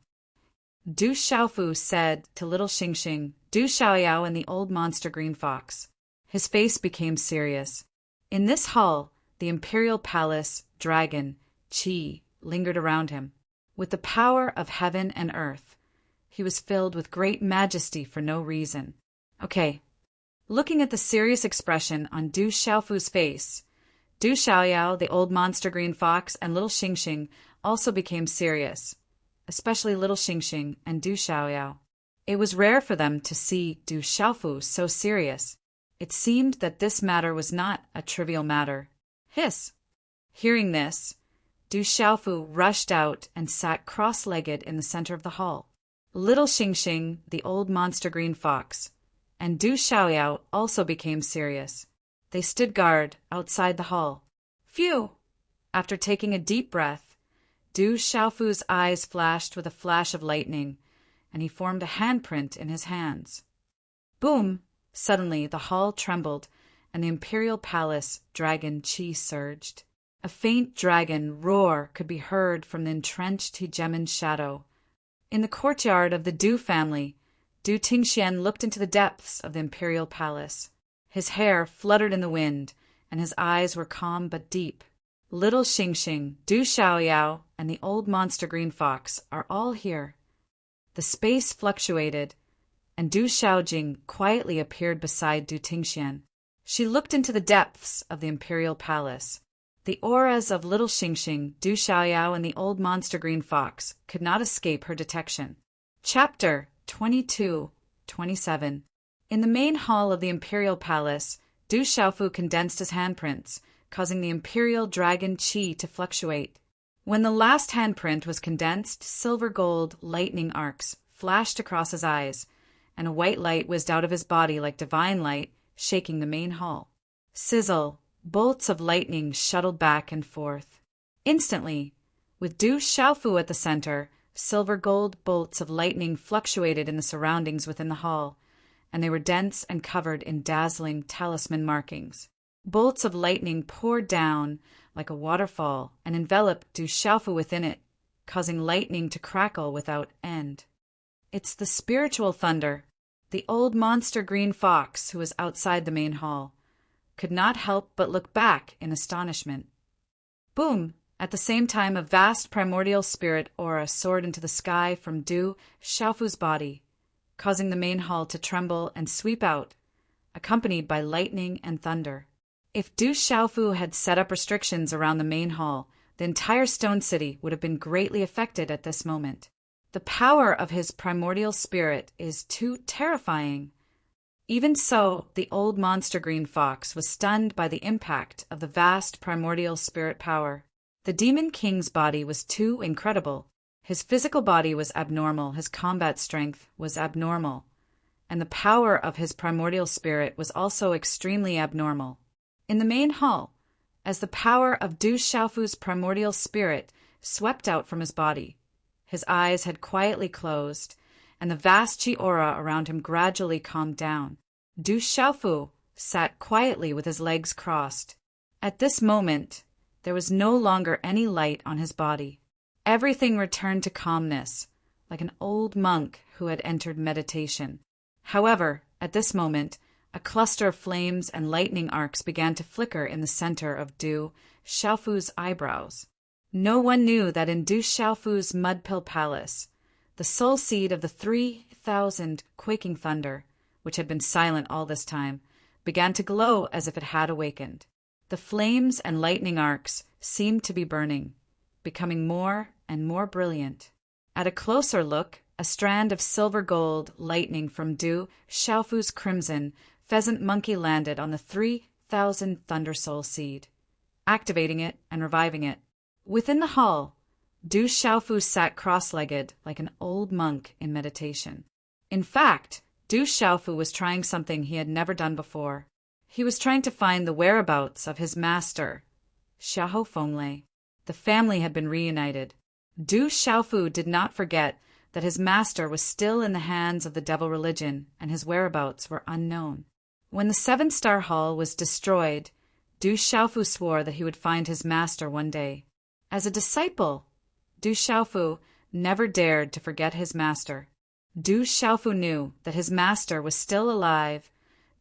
Du Xiaofu said to little Xingxing, "Du Xiaoyao and the old monster green fox." His face became serious. In this hall, the imperial palace dragon, Qi, lingered around him. With the power of heaven and earth, he was filled with great majesty for no reason. Okay. Looking at the serious expression on Du Xiaofu's face, Du Xiaoyao, the old monster green fox, and little Xingxing also became serious, especially little Xingxing and Du Xiaoyao. It was rare for them to see Du Xiaofu so serious. It seemed that this matter was not a trivial matter. Hiss! Hearing this, Du Xiaofu rushed out and sat cross-legged in the center of the hall. Little Xingxing, the old monster green fox, and Du Xiaoyao also became serious. They stood guard outside the hall. Phew! After taking a deep breath, Du Xiaofu's eyes flashed with a flash of lightning, and he formed a handprint in his hands. Boom! Suddenly the hall trembled, and the imperial palace dragon Qi surged. A faint dragon roar could be heard from the entrenched hegemon's shadow. In the courtyard of the Du family, Du Tingxian looked into the depths of the imperial palace. His hair fluttered in the wind, and his eyes were calm but deep. Little Xingxing, Du Xiaoyao, and the old monster green fox are all here. The space fluctuated, and Du Xiaojing quietly appeared beside Du Tingxian. She looked into the depths of the imperial palace. The auras of little Xingxing, Du Xiaoyao, and the old monster green fox could not escape her detection. Chapter 22-27. In the main hall of the imperial palace, Du Xiaofu condensed his handprints, causing the imperial dragon Qi to fluctuate. When the last handprint was condensed, silver gold lightning arcs flashed across his eyes, and a white light whizzed out of his body like divine light, shaking the main hall. Sizzle! Bolts of lightning shuttled back and forth. Instantly, with Du Xiaofu at the center, silver gold bolts of lightning fluctuated in the surroundings within the hall, and they were dense and covered in dazzling talisman markings. Bolts of lightning poured down like a waterfall and enveloped Du Xiaofu within it, causing lightning to crackle without end. It's the spiritual thunder. The old monster green fox, who was outside the main hall, could not help but look back in astonishment. Boom! At the same time, a vast primordial spirit aura soared into the sky from Du Xiaofu's body, causing the main hall to tremble and sweep out, accompanied by lightning and thunder. If Du Xiaofu had set up restrictions around the main hall, the entire stone city would have been greatly affected at this moment. The power of his primordial spirit is too terrifying. Even so, the old monster green fox was stunned by the impact of the vast primordial spirit power. The demon king's body was too incredible. His physical body was abnormal, his combat strength was abnormal, and the power of his primordial spirit was also extremely abnormal. In the main hall, as the power of Du Xiaofu's primordial spirit swept out from his body, his eyes had quietly closed, and the vast Qi aura around him gradually calmed down. Du Xiaofu sat quietly with his legs crossed. At this moment, there was no longer any light on his body. Everything returned to calmness, like an old monk who had entered meditation. However, at this moment, a cluster of flames and lightning arcs began to flicker in the center of Du Xiaofu's eyebrows. No one knew that in Du Xiaofu's mud-pill palace, the soul seed of the 3,000 quaking thunder, which had been silent all this time, began to glow as if it had awakened. The flames and lightning arcs seemed to be burning, becoming more and more brilliant. At a closer look, a strand of silver gold lightning from Du Xiaofu's crimson pheasant monkey landed on the 3,000 thunder soul seed, activating it and reviving it. Within the hall, Du Xiaofu sat cross-legged like an old monk in meditation. In fact, Du Xiaofu was trying something he had never done before. He was trying to find the whereabouts of his master, Xiahou Fenglei. The family had been reunited. Du Xiaofu did not forget that his master was still in the hands of the devil religion and his whereabouts were unknown. When the 7-star hall was destroyed, Du Xiaofu swore that he would find his master one day. As a disciple, Du Xiaofu never dared to forget his master. Du Xiaofu knew that his master was still alive,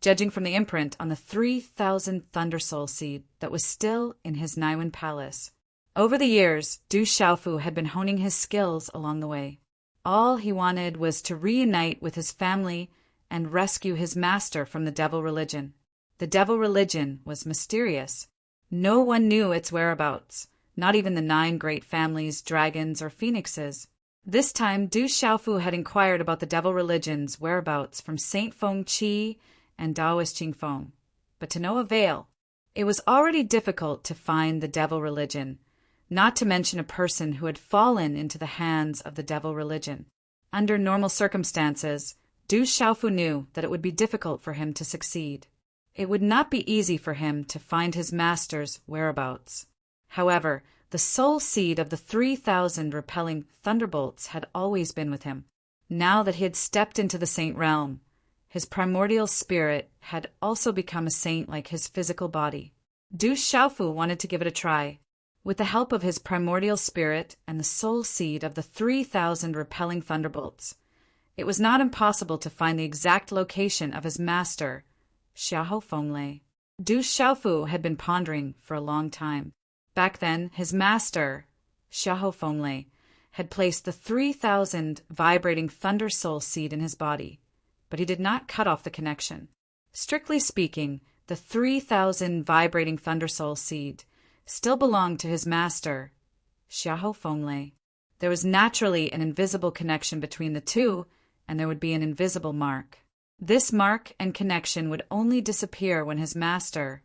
judging from the imprint on the 3,000 Thunder Soul seed that was still in his Naiwen palace. Over the years, Du Xiaofu had been honing his skills along the way. All he wanted was to reunite with his family and rescue his master from the devil religion. The devil religion was mysterious. No one knew its whereabouts, not even the 9 great families, dragons, or phoenixes. This time, Du Xiaofu had inquired about the devil religion's whereabouts from Saint Feng Qi and Taoist Qingfeng, but to no avail. It was already difficult to find the devil religion, not to mention a person who had fallen into the hands of the devil religion. Under normal circumstances, Du Xiaofu knew that it would be difficult for him to succeed. It would not be easy for him to find his master's whereabouts. However, the soul seed of the 3,000 repelling thunderbolts had always been with him. Now that he had stepped into the saint realm, his primordial spirit had also become a saint like his physical body. Du Xiaofu wanted to give it a try. With the help of his primordial spirit and the soul seed of the 3,000 repelling thunderbolts, it was not impossible to find the exact location of his master, Xiahou Fenglei. Du Xiaofu had been pondering for a long time. Back then, his master, Xiahou Fenglei, had placed the 3,000 vibrating Thunder Soul seed in his body, but he did not cut off the connection. Strictly speaking, the 3,000 vibrating Thunder Soul seed still belonged to his master, Xiahou Fenglei. There was naturally an invisible connection between the two, and there would be an invisible mark. This mark and connection would only disappear when his master,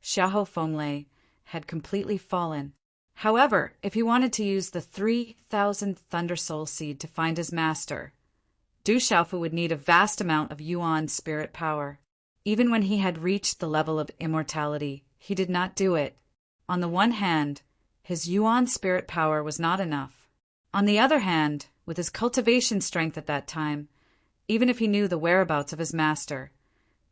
Xiahou Fenglei, had completely fallen. However, if he wanted to use the 3,000 Thunder Soul seed to find his master, Du Xiaofu would need a vast amount of Yuan spirit power. Even when he had reached the level of immortality, he did not do it. On the one hand, his Yuan spirit power was not enough. On the other hand, with his cultivation strength at that time, even if he knew the whereabouts of his master,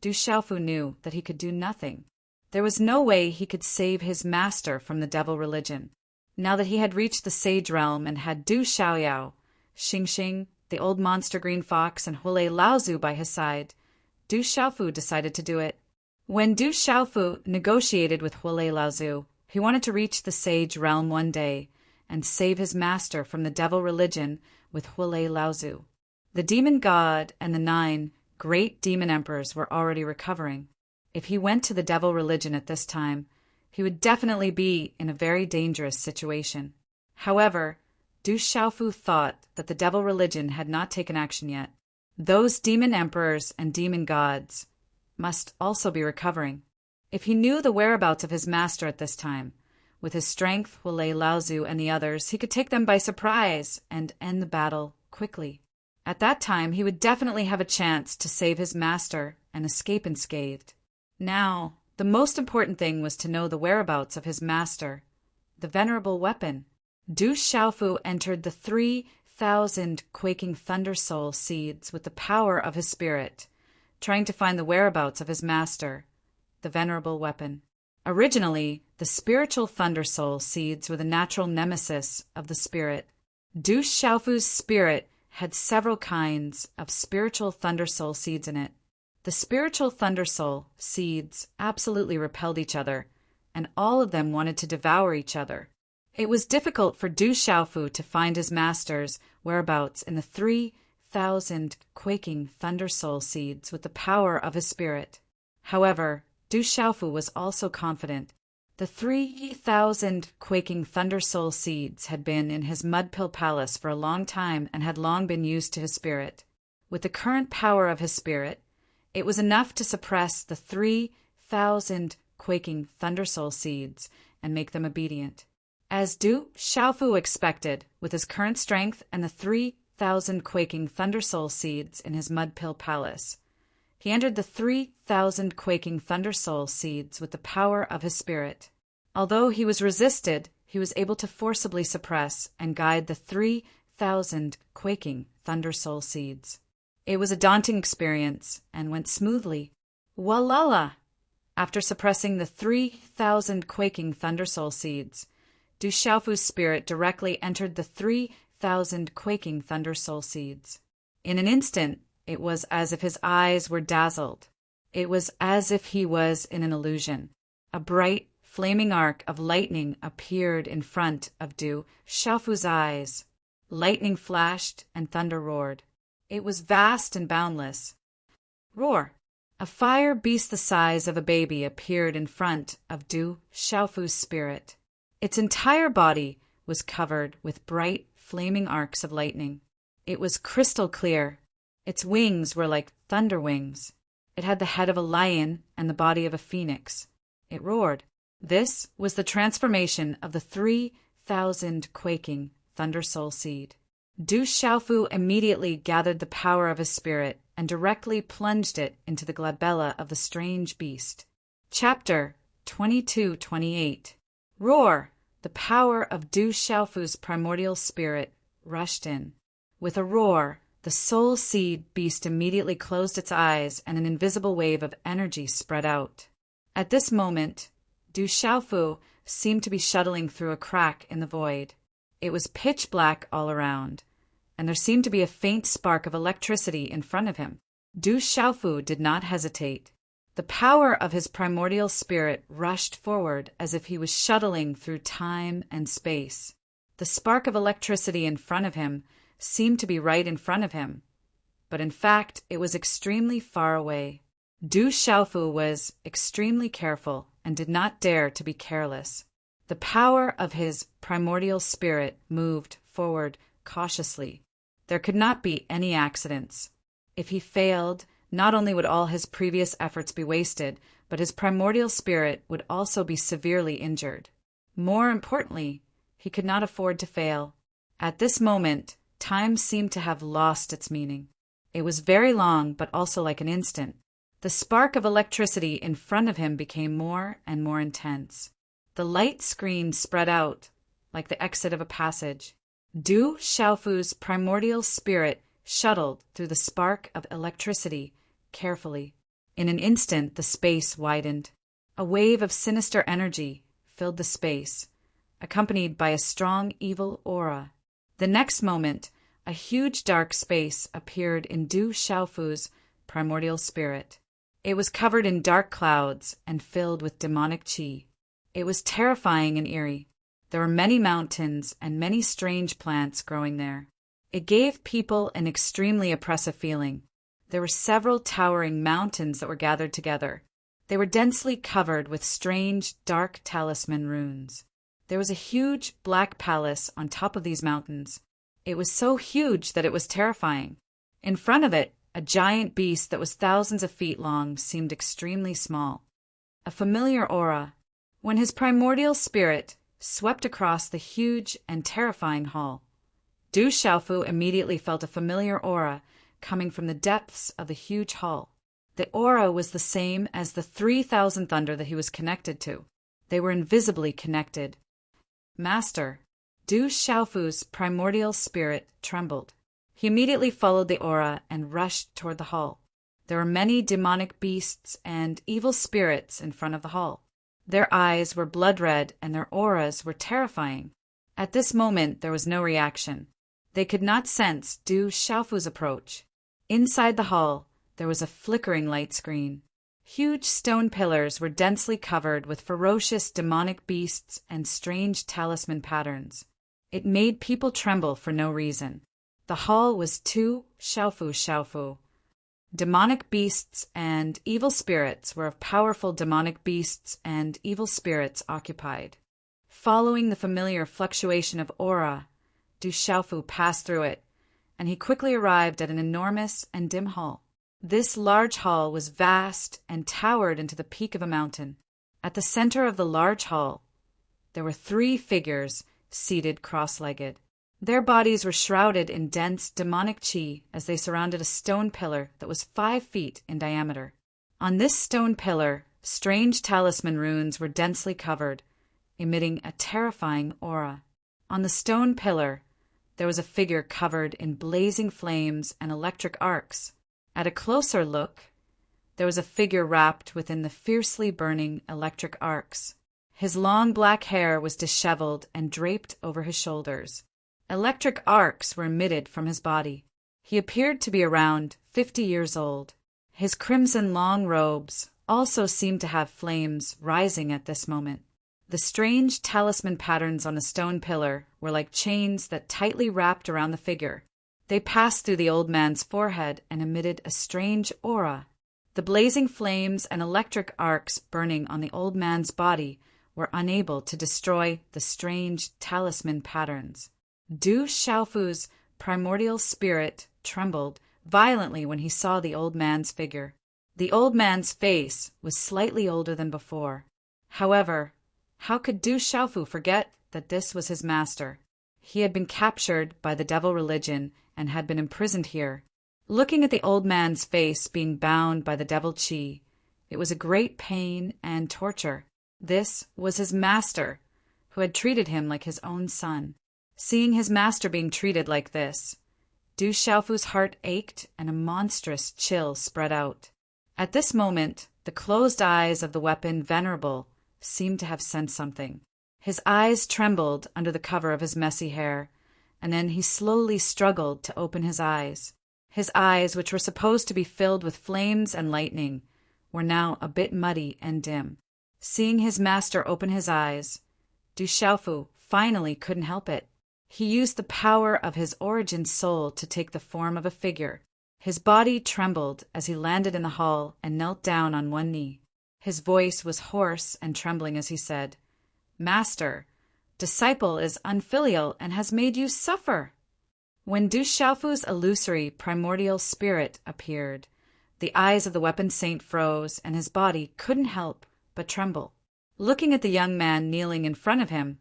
Du Xiaofu knew that he could do nothing. There was no way he could save his master from the devil religion. Now that he had reached the sage realm and had Du Xiaoyao, Xingxing, the old monster green fox, and Hulei Laozu by his side, Du Xiaofu decided to do it. When Du Xiaofu negotiated with Hulei Laozu, he wanted to reach the sage realm one day and save his master from the devil religion with Hulei Laozu. The demon god and the 9 great demon emperors were already recovering. If he went to the devil religion at this time, he would definitely be in a very dangerous situation. However, Du Xiaofu thought that the devil religion had not taken action yet. Those demon emperors and demon gods must also be recovering. If he knew the whereabouts of his master at this time, with his strength, Hulei Laozu and the others, he could take them by surprise and end the battle quickly. At that time, he would definitely have a chance to save his master and escape unscathed. Now, the most important thing was to know the whereabouts of his master, the venerable weapon. Du Xiaofu entered the 3,000 quaking Thunder Soul seeds with the power of his spirit, trying to find the whereabouts of his master, the venerable weapon. Originally, the spiritual Thunder Soul seeds were the natural nemesis of the spirit. Du Xiaofu's spirit had several kinds of spiritual Thunder Soul seeds in it. The spiritual Thunder Soul seeds absolutely repelled each other, and all of them wanted to devour each other. It was difficult for Du Xiaofu to find his master's whereabouts in the 3,000 quaking Thunder Soul seeds with the power of his spirit. However, Du Xiaofu was also confident. The 3,000 quaking Thunder Soul seeds had been in his Mud Pill Palace for a long time and had long been used to his spirit. With the current power of his spirit, it was enough to suppress the 3,000 quaking Thunder Soul seeds and make them obedient. As Du Xiaofu expected, with his current strength and the 3,000 quaking Thunder Soul seeds in his Mud Pill Palace, he entered the 3,000 quaking Thunder Soul seeds with the power of his spirit. Although he was resisted, he was able to forcibly suppress and guide the 3,000 quaking Thunder Soul seeds. It was a daunting experience and went smoothly. Walala! After suppressing the 3,000 quaking Thunder Soul seeds, Du Xiaofu's spirit directly entered the 3,000 quaking Thunder Soul seeds. In an instant, it was as if his eyes were dazzled. It was as if he was in an illusion. A bright, flaming arc of lightning appeared in front of Du Xiaofu's eyes. Lightning flashed and thunder roared. It was vast and boundless. Roar! A fire beast the size of a baby appeared in front of Du Xiaofu's spirit. Its entire body was covered with bright, flaming arcs of lightning. It was crystal clear. Its wings were like thunder wings. It had the head of a lion and the body of a phoenix. It roared. This was the transformation of the 3,000 quaking Thunder Soul seed. Du Xiaofu immediately gathered the power of his spirit and directly plunged it into the glabella of the strange beast. Chapter 22-28. Roar! The power of Du Xiaofu's primordial spirit rushed in. With a roar, the soul seed beast immediately closed its eyes and an invisible wave of energy spread out. At this moment, Du Xiaofu seemed to be shuttling through a crack in the void. It was pitch black all around, and there seemed to be a faint spark of electricity in front of him. Du Xiaofu did not hesitate. The power of his primordial spirit rushed forward as if he was shuttling through time and space. The spark of electricity in front of him seemed to be right in front of him, but in fact it was extremely far away. Du Xiaofu was extremely careful and did not dare to be careless. The power of his primordial spirit moved forward cautiously. There could not be any accidents. If he failed, not only would all his previous efforts be wasted, but his primordial spirit would also be severely injured. More importantly, he could not afford to fail. At this moment, time seemed to have lost its meaning. It was very long, but also like an instant. The spark of electricity in front of him became more and more intense. The light screen spread out, like the exit of a passage. Du Xiaofu's primordial spirit shuttled through the spark of electricity carefully. In an instant, the space widened. A wave of sinister energy filled the space, accompanied by a strong evil aura. The next moment, a huge dark space appeared in Du Xiaofu's primordial spirit. It was covered in dark clouds and filled with demonic qi. It was terrifying and eerie. There were many mountains and many strange plants growing there. It gave people an extremely oppressive feeling. There were several towering mountains that were gathered together. They were densely covered with strange, dark talisman runes. There was a huge black palace on top of these mountains. It was so huge that it was terrifying. In front of it, a giant beast that was thousands of feet long seemed extremely small. A familiar aura. When his primordial spirit swept across the huge and terrifying hall, Du Xiaofu immediately felt a familiar aura coming from the depths of the huge hall. The aura was the same as the 3,000 thunder that he was connected to. They were invisibly connected. Master, Du Xiaofu's primordial spirit trembled. He immediately followed the aura and rushed toward the hall. There were many demonic beasts and evil spirits in front of the hall. Their eyes were blood red and their auras were terrifying. At this moment there was no reaction. They could not sense Du Xiaofu's approach. Inside the hall there was a flickering light screen. Huge stone pillars were densely covered with ferocious demonic beasts and strange talisman patterns. It made people tremble for no reason. The hall was Tu Xiaofu. Demonic beasts and evil spirits were of powerful demonic beasts and evil spirits occupied. Following the familiar fluctuation of aura, Du Xiaofu passed through it, and he quickly arrived at an enormous and dim hall. This large hall was vast and towered into the peak of a mountain. At the center of the large hall, there were 3 figures seated cross-legged. Their bodies were shrouded in dense demonic qi as they surrounded a stone pillar that was 5 feet in diameter. On this stone pillar, strange talisman runes were densely covered, emitting a terrifying aura. On the stone pillar, there was a figure covered in blazing flames and electric arcs. At a closer look, there was a figure wrapped within the fiercely burning electric arcs. His long black hair was disheveled and draped over his shoulders. Electric arcs were emitted from his body. He appeared to be around 50 years old. His crimson long robes also seemed to have flames rising at this moment. The strange talisman patterns on the stone pillar were like chains that tightly wrapped around the figure. They passed through the old man's forehead and emitted a strange aura. The blazing flames and electric arcs burning on the old man's body were unable to destroy the strange talisman patterns. Du Xiaofu's primordial spirit trembled violently when he saw the old man's figure. The old man's face was slightly older than before. However, how could Du Xiaofu forget that this was his master? He had been captured by the devil religion and had been imprisoned here. Looking at the old man's face being bound by the devil qi, it was a great pain and torture. This was his master, who had treated him like his own son. Seeing his master being treated like this, Du Xiaofu's heart ached and a monstrous chill spread out. At this moment, the closed eyes of the weapon venerable seemed to have sensed something. His eyes trembled under the cover of his messy hair, and then he slowly struggled to open his eyes. His eyes, which were supposed to be filled with flames and lightning, were now a bit muddy and dim. Seeing his master open his eyes, Du Xiaofu finally couldn't help it. He used the power of his origin soul to take the form of a figure. His body trembled as he landed in the hall and knelt down on one knee. His voice was hoarse and trembling as he said, "Master, disciple is unfilial and has made you suffer." When Du Xiaofu's illusory primordial spirit appeared, the eyes of the weapon saint froze and his body couldn't help but tremble. Looking at the young man kneeling in front of him,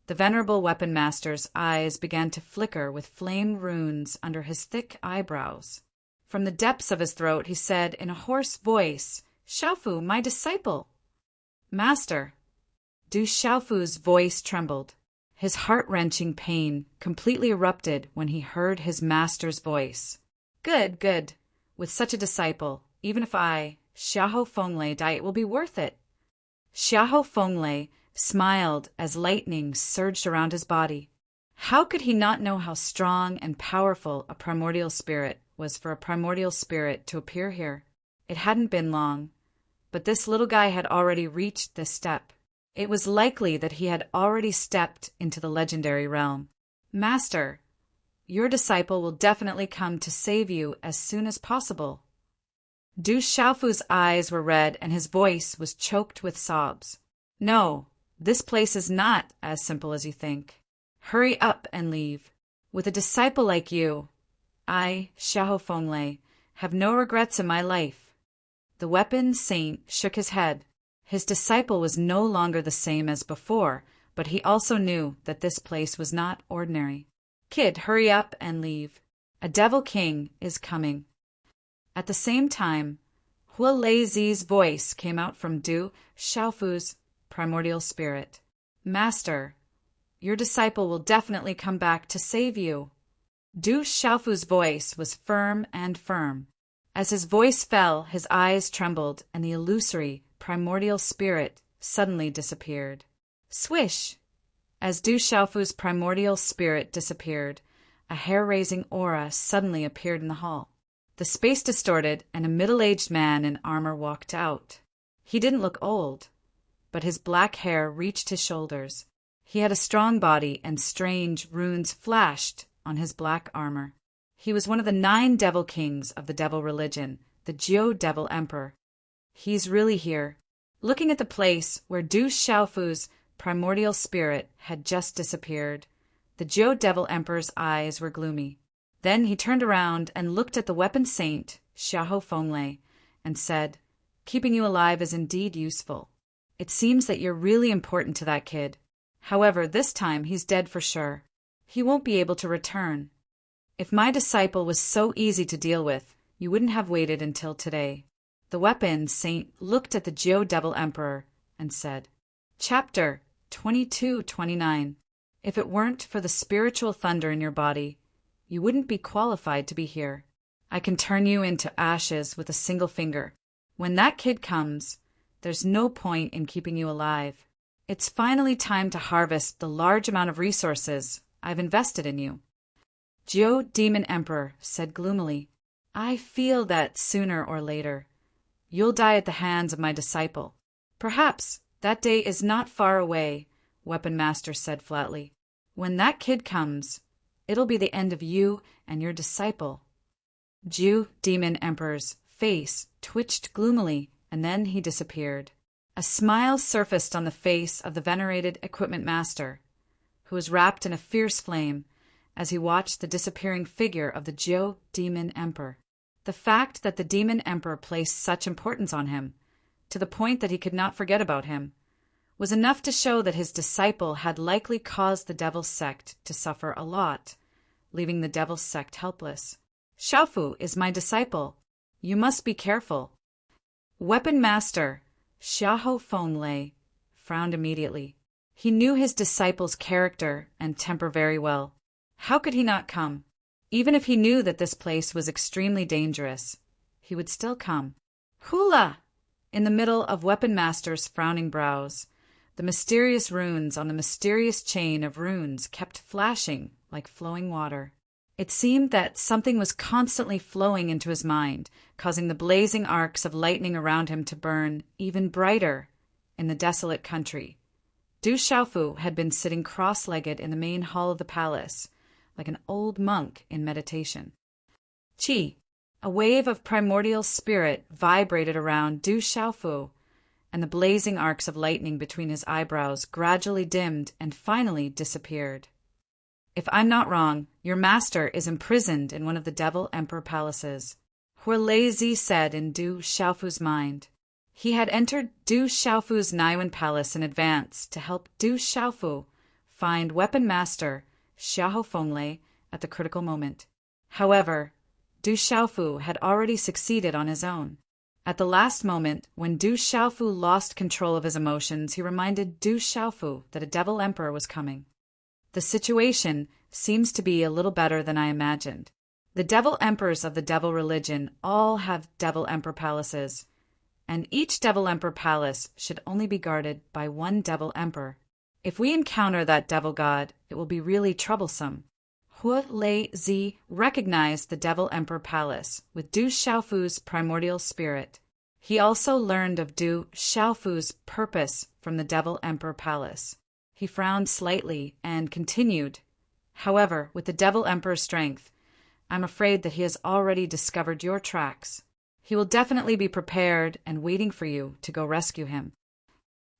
the venerable weapon master's eyes began to flicker with flame runes under his thick eyebrows. From the depths of his throat he said in a hoarse voice, "Xiaofu, my disciple." "Master." Du Xiaofu's voice trembled. His heart-wrenching pain completely erupted when he heard his master's voice. "Good, good. With such a disciple, even if I, Xiahou Fenglei, die, it will be worth it." Xiahou Fenglei smiled as lightning surged around his body. How could he not know how strong and powerful a primordial spirit was for a primordial spirit to appear here? It hadn't been long, but this little guy had already reached this step. It was likely that he had already stepped into the legendary realm. "Master, your disciple will definitely come to save you as soon as possible." Du Xiaofu's eyes were red and his voice was choked with sobs. "No, this place is not as simple as you think. Hurry up and leave. With a disciple like you, I, Xiahou Fenglei, have no regrets in my life." The weapon saint shook his head. His disciple was no longer the same as before, but he also knew that this place was not ordinary. "Kid, hurry up and leave. A devil king is coming." At the same time, Hua Leizi's voice came out from Du Xiaofu's primordial spirit. "Master, your disciple will definitely come back to save you." Du Xiaofu's voice was firm and firm. As his voice fell, his eyes trembled, and the illusory, primordial spirit suddenly disappeared. Swish! As Du Xiaofu's primordial spirit disappeared, a hair-raising aura suddenly appeared in the hall. The space distorted, and a middle-aged man in armor walked out. He didn't look old, but his black hair reached his shoulders. He had a strong body, and strange runes flashed on his black armor. He was one of the 9 devil kings of the devil religion, the Jiu Devil Emperor. He's really here. Looking at the place where Du Xiaofu's primordial spirit had just disappeared, the Jiu Devil Emperor's eyes were gloomy. Then he turned around and looked at the weapon saint, Xiahou Fenglei, and said, "Keeping you alive is indeed useful. It seems that you're really important to that kid. However, this time he's dead for sure. He won't be able to return. If my disciple was so easy to deal with, you wouldn't have waited until today." The weapon saint looked at the Jiu Devil Emperor and said, Chapter 22-29. If it weren't for the spiritual thunder in your body, you wouldn't be qualified to be here. I can turn you into ashes with a single finger. When that kid comes, there's no point in keeping you alive. It's finally time to harvest the large amount of resources I've invested in you. Jiu Demon Emperor said gloomily, I feel that sooner or later, you'll die at the hands of my disciple. Perhaps that day is not far away, Weapon Master said flatly. When that kid comes, it'll be the end of you and your disciple. Jiu Demon Emperor's face twitched gloomily, and then he disappeared. A smile surfaced on the face of the venerated Equipment Master, who was wrapped in a fierce flame as he watched the disappearing figure of the Jiu Demon Emperor. The fact that the Demon Emperor placed such importance on him, to the point that he could not forget about him, was enough to show that his disciple had likely caused the Devil's Sect to suffer a lot, leaving the Devil's Sect helpless. Xiaofu is my disciple. You must be careful. Weapon Master Xiahou Fenglei frowned immediately. He knew his disciple's character and temper very well. How could he not come? Even if he knew that this place was extremely dangerous, he would still come. Hula! In the middle of Weapon Master's frowning brows, the mysterious runes on the mysterious chain of runes kept flashing like flowing water. It seemed that something was constantly flowing into his mind, causing the blazing arcs of lightning around him to burn even brighter in the desolate country. Du Xiaofu had been sitting cross-legged in the main hall of the palace, like an old monk in meditation. Qi, a wave of primordial spirit vibrated around Du Xiaofu, and the blazing arcs of lightning between his eyebrows gradually dimmed and finally disappeared. If I'm not wrong, your master is imprisoned in one of the Devil Emperor palaces, Huolei said in Du Xiaofu's mind. He had entered Du Xiaofu's Naiwen palace in advance to help Du Xiaofu find Weapon Master Xiahou Fenglei at the critical moment. However, Du Xiaofu had already succeeded on his own. At the last moment, when Du Xiaofu lost control of his emotions, he reminded Du Xiaofu that a Devil Emperor was coming. The situation seems to be a little better than I imagined. The Devil Emperors of the Devil religion all have Devil Emperor palaces, and each Devil Emperor palace should only be guarded by one Devil Emperor. If we encounter that Devil God, it will be really troublesome. Huolei recognized the Devil Emperor palace with Du Xiaofu's primordial spirit. He also learned of Du Xiaofu's purpose from the Devil Emperor palace. He frowned slightly and continued, However, with the Devil Emperor's strength, I'm afraid that he has already discovered your tracks. He will definitely be prepared and waiting for you to go rescue him.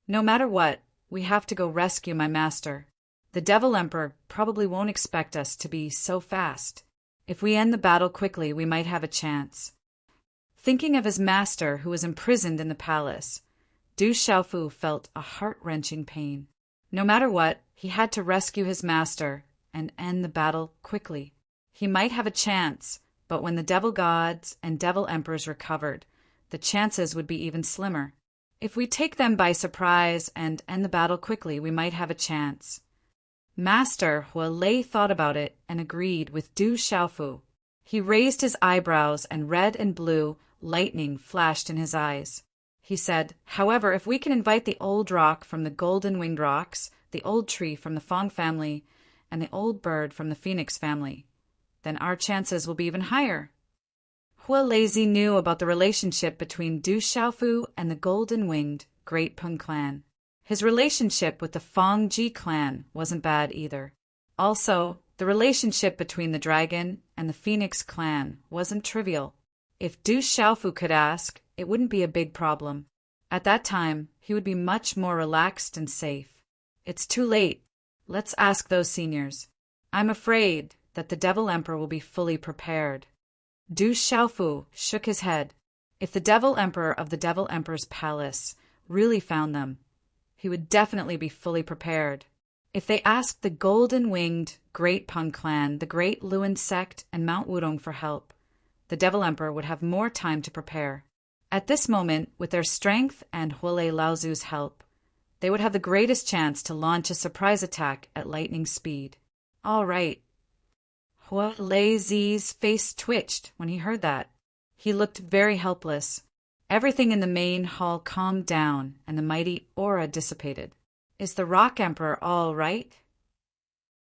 No matter what, we have to go rescue my master. The Devil Emperor probably won't expect us to be so fast. If we end the battle quickly, we might have a chance. Thinking of his master who was imprisoned in the palace, Du Xiaofu felt a heart-wrenching pain. No matter what, he had to rescue his master and end the battle quickly. He might have a chance, but when the Devil Gods and Devil Emperors recovered, the chances would be even slimmer. If we take them by surprise and end the battle quickly, we might have a chance. Master Huolei thought about it and agreed with Du Xiaofu. He raised his eyebrows and red and blue lightning flashed in his eyes. He said, However, if we can invite the old rock from the golden-winged rocks, the old tree from the Fong family, and the old bird from the Phoenix family, then our chances will be even higher. Huolei knew about the relationship between Du Xiaofu and the golden-winged Great Peng clan. His relationship with the Fong Ji clan wasn't bad either. Also, the relationship between the dragon and the Phoenix clan wasn't trivial. If Du Xiaofu could ask, it wouldn't be a big problem. At that time, he would be much more relaxed and safe. It's too late. Let's ask those seniors. I'm afraid that the Devil Emperor will be fully prepared. Du Xiaofu shook his head. If the Devil Emperor of the Devil Emperor's palace really found them, he would definitely be fully prepared. If they asked the golden-winged Great Peng clan, the Great Luan sect, and Mount Wudong for help, the Devil Emperor would have more time to prepare. At this moment, with their strength and Huolei Laozu's help, they would have the greatest chance to launch a surprise attack at lightning speed. All right. Huolei Zi's face twitched when he heard that. He looked very helpless, Everything in the main hall calmed down, and the mighty aura dissipated. "Is the Rock Emperor all right?"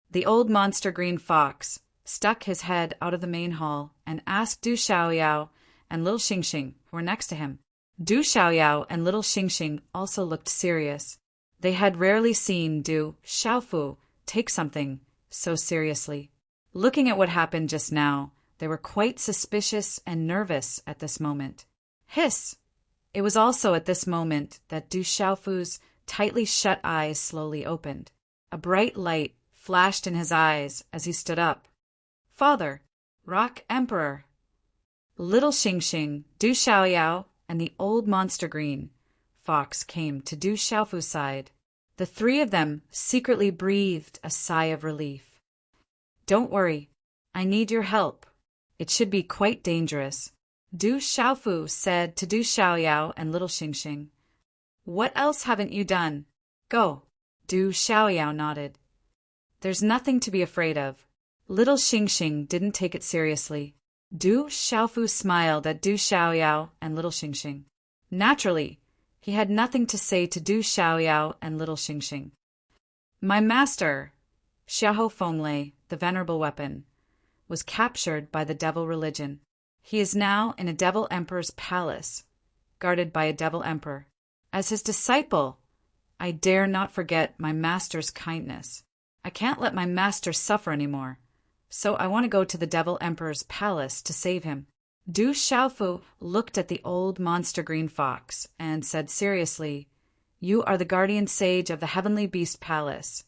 The old monster green fox stuck his head out of the main hall and asked Du Xiaoyao and little Xingxing, who were next to him. Du Xiaoyao and little Xingxing also looked serious. They had rarely seen Du Xiaofu take something so seriously. Looking at what happened just now, they were quite suspicious and nervous at this moment. Hiss! It was also at this moment that Du Xiaofu's tightly shut eyes slowly opened. A bright light flashed in his eyes as he stood up. "Father, Rock Emperor!" Little Xingxing, Du Xiaoyao, and the old monster green fox came to Du Xiaofu's side. The three of them secretly breathed a sigh of relief. "Don't worry. I need your help. It should be quite dangerous," Du Xiaofu said to Du Xiaoyao and little Xingxing. "What else haven't you done? Go." Du Xiaoyao nodded. "There's nothing to be afraid of." Little Xingxing didn't take it seriously. Du Xiaofu smiled at Du Xiaoyao and little Xingxing. Naturally, he had nothing to say to Du Xiaoyao and little Xingxing. "My master, Xiahou Fenglei, the venerable weapon, was captured by the devil religion. He is now in a devil emperor's palace, guarded by a devil emperor. As his disciple, I dare not forget my master's kindness. I can't let my master suffer anymore, so I want to go to the devil emperor's palace to save him." Du Xiaofu looked at the old monster green fox and said seriously, "You are the guardian sage of the heavenly beast palace,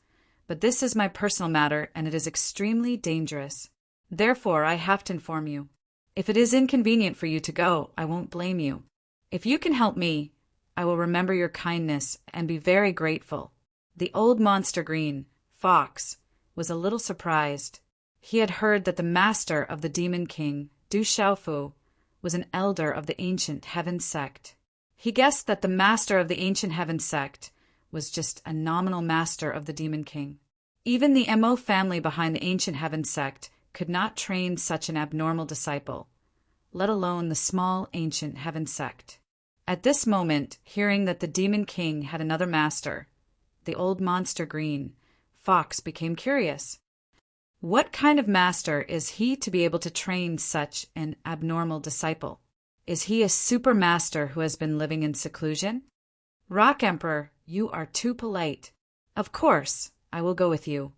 but this is my personal matter and it is extremely dangerous. Therefore, I have to inform you. If it is inconvenient for you to go, I won't blame you. If you can help me, I will remember your kindness and be very grateful." The old monster green fox was a little surprised. He had heard that the master of the demon king, Du Xiaofu, was an elder of the ancient heaven sect. He guessed that the master of the ancient heaven sect was just a nominal master of the demon king. Even the Mo family behind the ancient heaven sect could not train such an abnormal disciple, let alone the small ancient heaven sect. At this moment, hearing that the demon king had another master, the old monster green fox became curious. What kind of master is he to be able to train such an abnormal disciple? Is he a super master who has been living in seclusion? "Rock Emperor, you are too polite. Of course, I will go with you.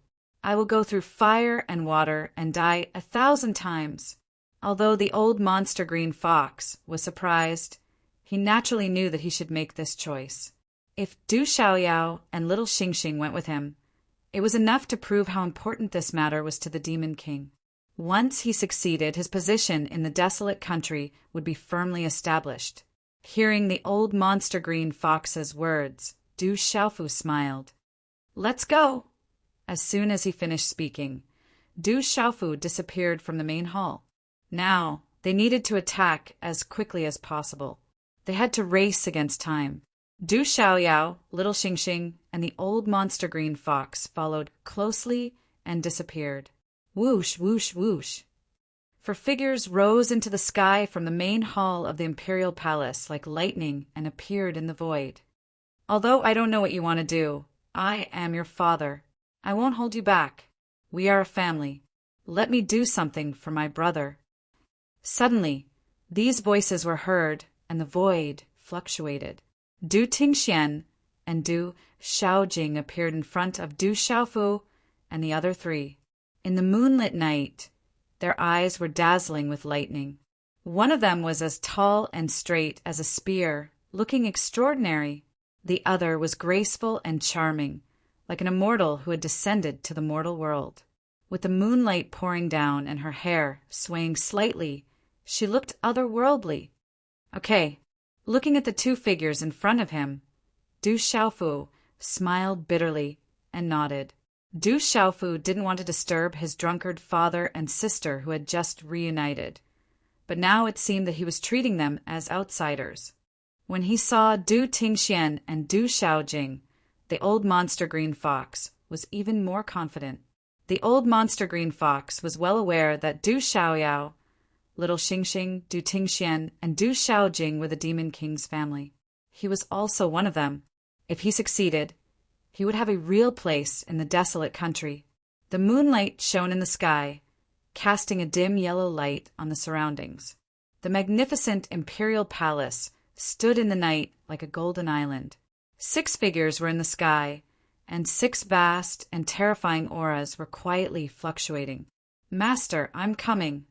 I will go through fire and water and die 1,000 times." Although the old monster green fox was surprised, he naturally knew that he should make this choice. If Du Xiaoyao and little Xingxing went with him, it was enough to prove how important this matter was to the demon king. Once he succeeded, his position in the desolate country would be firmly established. Hearing the old monster green fox's words, Du Xiaofu smiled. "Let's go!" As soon as he finished speaking, Du Xiaofu disappeared from the main hall. Now, they needed to attack as quickly as possible. They had to race against time. Du Xiaoyao, little Xingxing, and the old monster green fox followed closely and disappeared. Whoosh, whoosh, whoosh. For figures rose into the sky from the main hall of the imperial palace like lightning and appeared in the void. "Although I don't know what you want to do, I am your father. I won't hold you back. We are a family. Let me do something for my brother." Suddenly, these voices were heard and the void fluctuated. Du Tingxian and Du Xiaojing appeared in front of Du Xiaofu and the other three. In the moonlit night, their eyes were dazzling with lightning. One of them was as tall and straight as a spear, looking extraordinary. The other was graceful and charming, like an immortal who had descended to the mortal world. With the moonlight pouring down and her hair swaying slightly, she looked otherworldly. Okay. Looking at the two figures in front of him, Du Xiaofu smiled bitterly and nodded. Du Xiaofu didn't want to disturb his drunkard father and sister who had just reunited, but now it seemed that he was treating them as outsiders. When he saw Du Tingxian and Du Xiaojing, the old monster green fox was even more confident. The old monster green fox was well aware that Du Xiaoyao Little Xingxing, Du Tingxian, and Du Shaojing were the Demon King's family. He was also one of them. If he succeeded, he would have a real place in the desolate country. The moonlight shone in the sky, casting a dim yellow light on the surroundings. The magnificent imperial palace stood in the night like a golden island. 6 figures were in the sky, and 6 vast and terrifying auras were quietly fluctuating. "Master, I'm coming."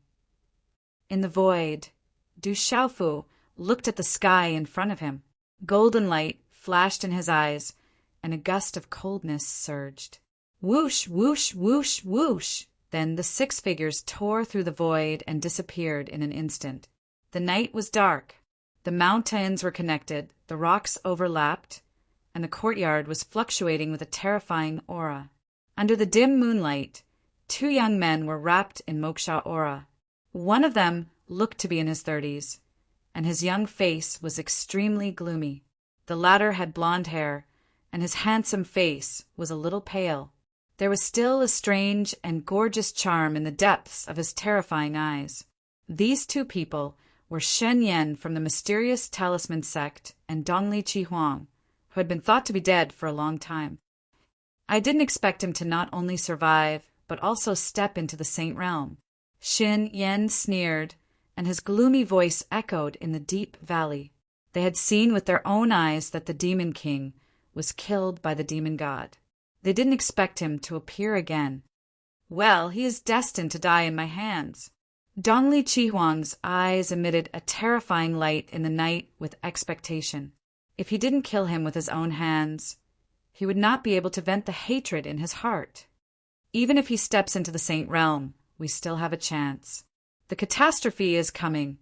In the void, Du Xiaofu looked at the sky in front of him. Golden light flashed in his eyes, and a gust of coldness surged. Whoosh, whoosh, whoosh, whoosh! Then the 6 figures tore through the void and disappeared in an instant. The night was dark. The mountains were connected, the rocks overlapped, and the courtyard was fluctuating with a terrifying aura. Under the dim moonlight, 2 young men were wrapped in moksha aura. One of them looked to be in his 30s, and his young face was extremely gloomy. The latter had blonde hair, and his handsome face was a little pale. There was still a strange and gorgeous charm in the depths of his terrifying eyes. These 2 people were Shen Yan from the mysterious talisman sect and Dongli Chihuang, who had been thought to be dead for a long time. I didn't expect him to not only survive, but also step into the saint realm. Shen Yan sneered, and his gloomy voice echoed in the deep valley. They had seen with their own eyes that the Demon King was killed by the demon god. They didn't expect him to appear again. "Well, he is destined to die in my hands." Dongli Chihuang's eyes emitted a terrifying light in the night with expectation. If he didn't kill him with his own hands, he would not be able to vent the hatred in his heart. Even if he steps into the saint realm, we still have a chance. The catastrophe is coming,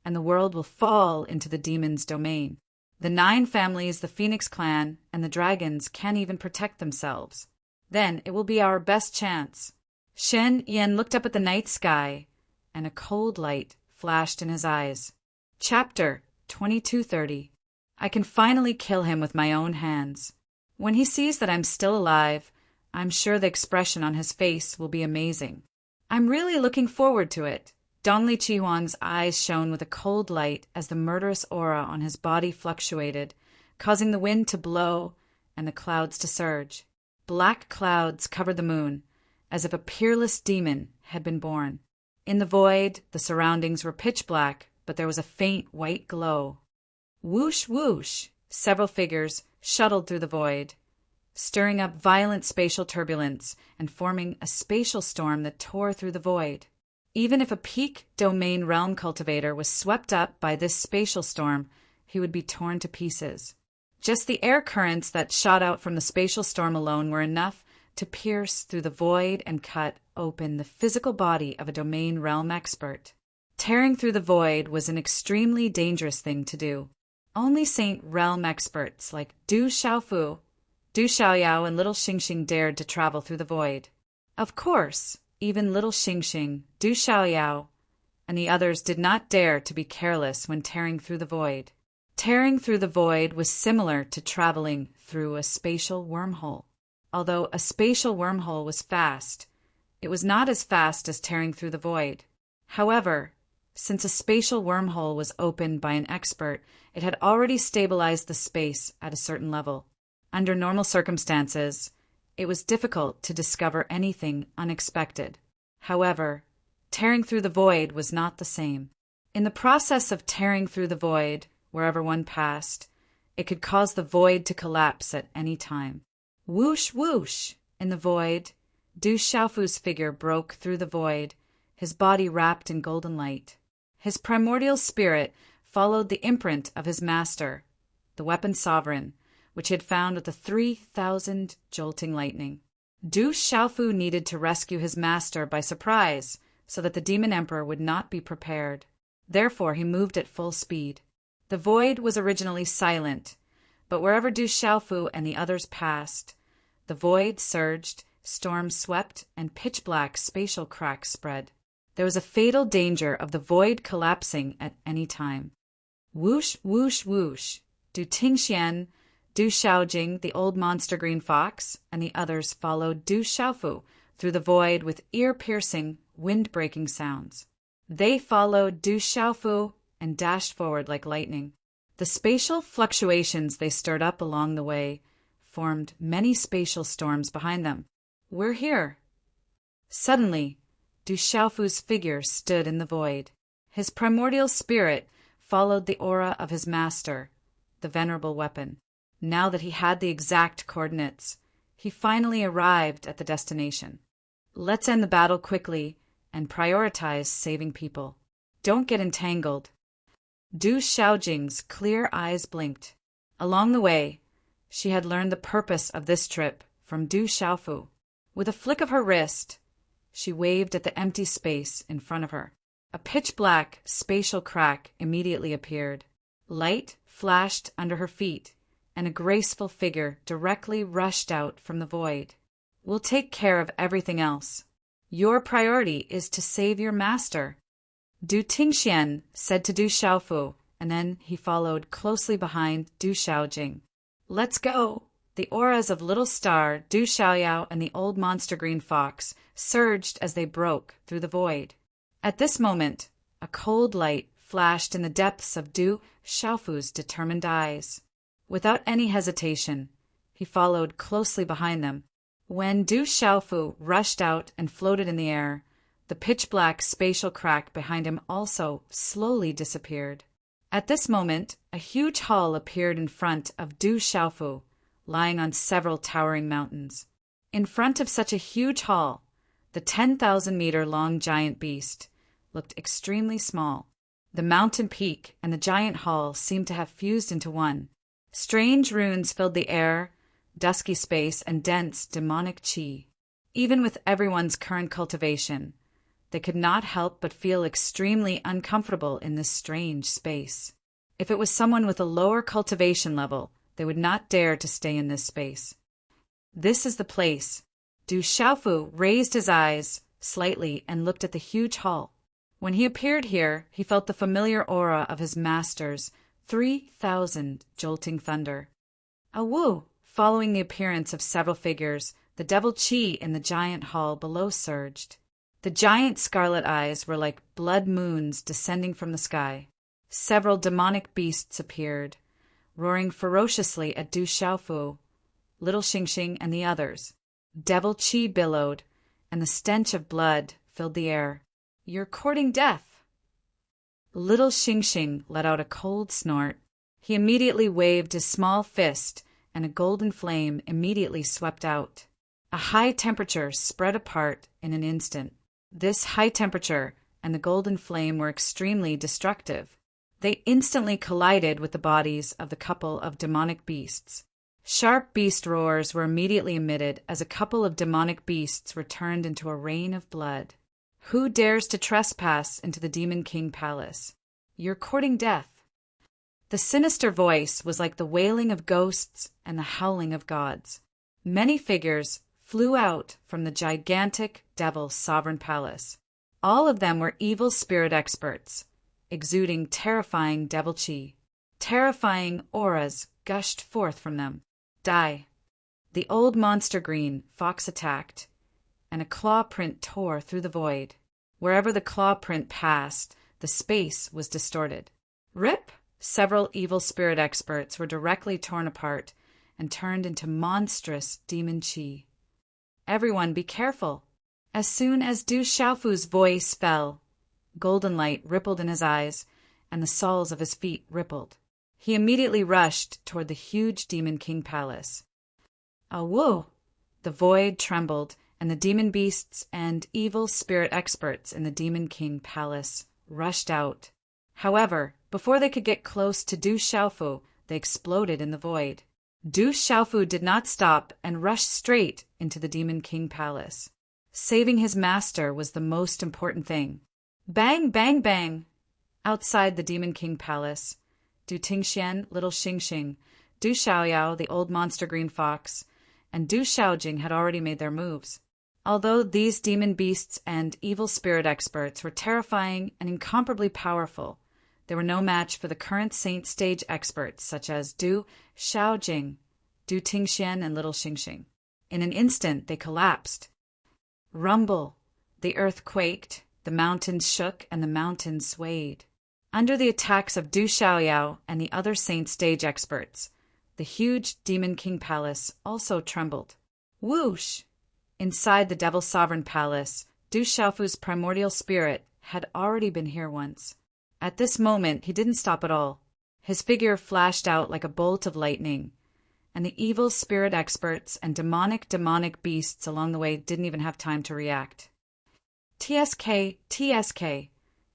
and the world will fall into the demon's domain. The 9 families, the Phoenix clan, and the dragons can't even protect themselves. Then it will be our best chance. Shen Yan looked up at the night sky, and a cold light flashed in his eyes. Chapter 2230. I can finally kill him with my own hands. When he sees that I'm still alive, I'm sure the expression on his face will be amazing. I'm really looking forward to it. Dongli Chihuang's eyes shone with a cold light as the murderous aura on his body fluctuated, causing the wind to blow and the clouds to surge. Black clouds covered the moon, as if a peerless demon had been born. In the void, the surroundings were pitch black, but there was a faint white glow. Whoosh, whoosh! Several figures shuttled through the void, stirring up violent spatial turbulence and forming a spatial storm that tore through the void. Even if a peak domain realm cultivator was swept up by this spatial storm, he would be torn to pieces. Just the air currents that shot out from the spatial storm alone were enough to pierce through the void and cut open the physical body of a domain realm expert. Tearing through the void was an extremely dangerous thing to do. Only Saint realm experts like Du Xiaofu, Du Xiaoyao, and Little Xingxing dared to travel through the void. Of course, even Little Xingxing, Du Xiaoyao, and the others did not dare to be careless when tearing through the void. Tearing through the void was similar to traveling through a spatial wormhole. Although a spatial wormhole was fast, it was not as fast as tearing through the void. However, since a spatial wormhole was opened by an expert, it had already stabilized the space at a certain level. Under normal circumstances, it was difficult to discover anything unexpected. However, tearing through the void was not the same. In the process of tearing through the void, wherever one passed, it could cause the void to collapse at any time. Whoosh, whoosh! In the void, Du Xiaofu's figure broke through the void, his body wrapped in golden light. His primordial spirit followed the imprint of his master, the weapon sovereign, which he had found with the 3,000 jolting lightning. Du Xiaofu needed to rescue his master by surprise so that the demon emperor would not be prepared. Therefore, he moved at full speed. The void was originally silent, but wherever Du Xiaofu and the others passed, the void surged, storms swept, and pitch-black spatial cracks spread. There was a fatal danger of the void collapsing at any time. Whoosh, whoosh, whoosh! Du Tingxian, Du Shaojing, the old monster green fox, and the others followed Du Xiaofu through the void with ear-piercing, wind-breaking sounds. They followed Du Xiaofu and dashed forward like lightning. The spatial fluctuations they stirred up along the way formed many spatial storms behind them. "We're here." Suddenly, Du Xiaofu's figure stood in the void. His primordial spirit followed the aura of his master, the venerable weapon. Now that he had the exact coordinates, he finally arrived at the destination. Let's end the battle quickly and prioritize saving people. Don't get entangled. Du Xiaojing's clear eyes blinked. Along the way, she had learned the purpose of this trip from Du Xiaofu. With a flick of her wrist, she waved at the empty space in front of her. A pitch-black spatial crack immediately appeared. Light flashed under her feet, and a graceful figure directly rushed out from the void. "We'll take care of everything else. Your priority is to save your master," Du Tingxian said to Du Xiaofu, and then he followed closely behind Du Xiaojing. "Let's go!" The auras of Little Star, Du Xiaoyao, and the old monster green fox surged as they broke through the void. At this moment, a cold light flashed in the depths of Du Xiaofu's determined eyes. Without any hesitation, he followed closely behind them. When Du Xiaofu rushed out and floated in the air, the pitch-black spatial crack behind him also slowly disappeared. At this moment, a huge hall appeared in front of Du Xiaofu, lying on several towering mountains. In front of such a huge hall, the 10,000-meter-long giant beast looked extremely small. The mountain peak and the giant hall seemed to have fused into one. Strange runes filled the air, dusky space, and dense demonic qi. Even with everyone's current cultivation, they could not help but feel extremely uncomfortable in this strange space. If it was someone with a lower cultivation level, they would not dare to stay in this space. "This is the place." Du Xiaofu raised his eyes slightly and looked at the huge hall. When he appeared here, he felt the familiar aura of his master's 3,000 jolting thunder. Awoo! Following the appearance of several figures, the devil qi in the giant hall below surged. The giant scarlet eyes were like blood moons descending from the sky. Several demonic beasts appeared, roaring ferociously at Du Xiaofu, Little Xingxing, and the others. Devil qi billowed, and the stench of blood filled the air. "You're courting death." Little Xingxing let out a cold snort. He immediately waved his small fist, and a golden flame immediately swept out. A high temperature spread apart in an instant. This high temperature and the golden flame were extremely destructive. They instantly collided with the bodies of the couple of demonic beasts. Sharp beast roars were immediately emitted as a couple of demonic beasts were turned into a rain of blood. "Who dares to trespass into the Demon King Palace? You're courting death." The sinister voice was like the wailing of ghosts and the howling of gods. Many figures flew out from the gigantic devil's sovereign palace. All of them were evil spirit experts, exuding terrifying devil qi. Terrifying auras gushed forth from them. "Die!" The old monster green fox attacked, and a claw print tore through the void. Wherever the claw print passed, the space was distorted. "Rip!" Several evil spirit experts were directly torn apart and turned into monstrous demon qi. "Everyone be careful!" As soon as Du Xiaofu's voice fell, golden light rippled in his eyes, and the soles of his feet rippled. He immediately rushed toward the huge Demon King Palace. Awoo! The void trembled, and the demon beasts and evil spirit experts in the Demon King Palace rushed out. However, before they could get close to Du Xiaofu, they exploded in the void. Du Xiaofu did not stop and rushed straight into the Demon King Palace. Saving his master was the most important thing. Bang, bang, bang! Outside the Demon King Palace, Du Tingxian, Little Xingxing, Du Xiaoyao, the old monster green fox, and Du Xiaojing had already made their moves. Although these demon beasts and evil spirit experts were terrifying and incomparably powerful, they were no match for the current saint stage experts such as Du Xiaojing, Du Tingxian, and Little Xingxing. In an instant, they collapsed. Rumble! The earth quaked, The mountains shook and the mountains swayed. Under the attacks of Du Xiaoyao and the other saint stage experts, the huge Demon King Palace also trembled. Whoosh! Inside the Devil Sovereign Palace, Du Xiaofu's primordial spirit had already been here once. At this moment, he didn't stop at all. His figure flashed out like a bolt of lightning, and the evil spirit experts and demonic beasts along the way didn't even have time to react. TSK,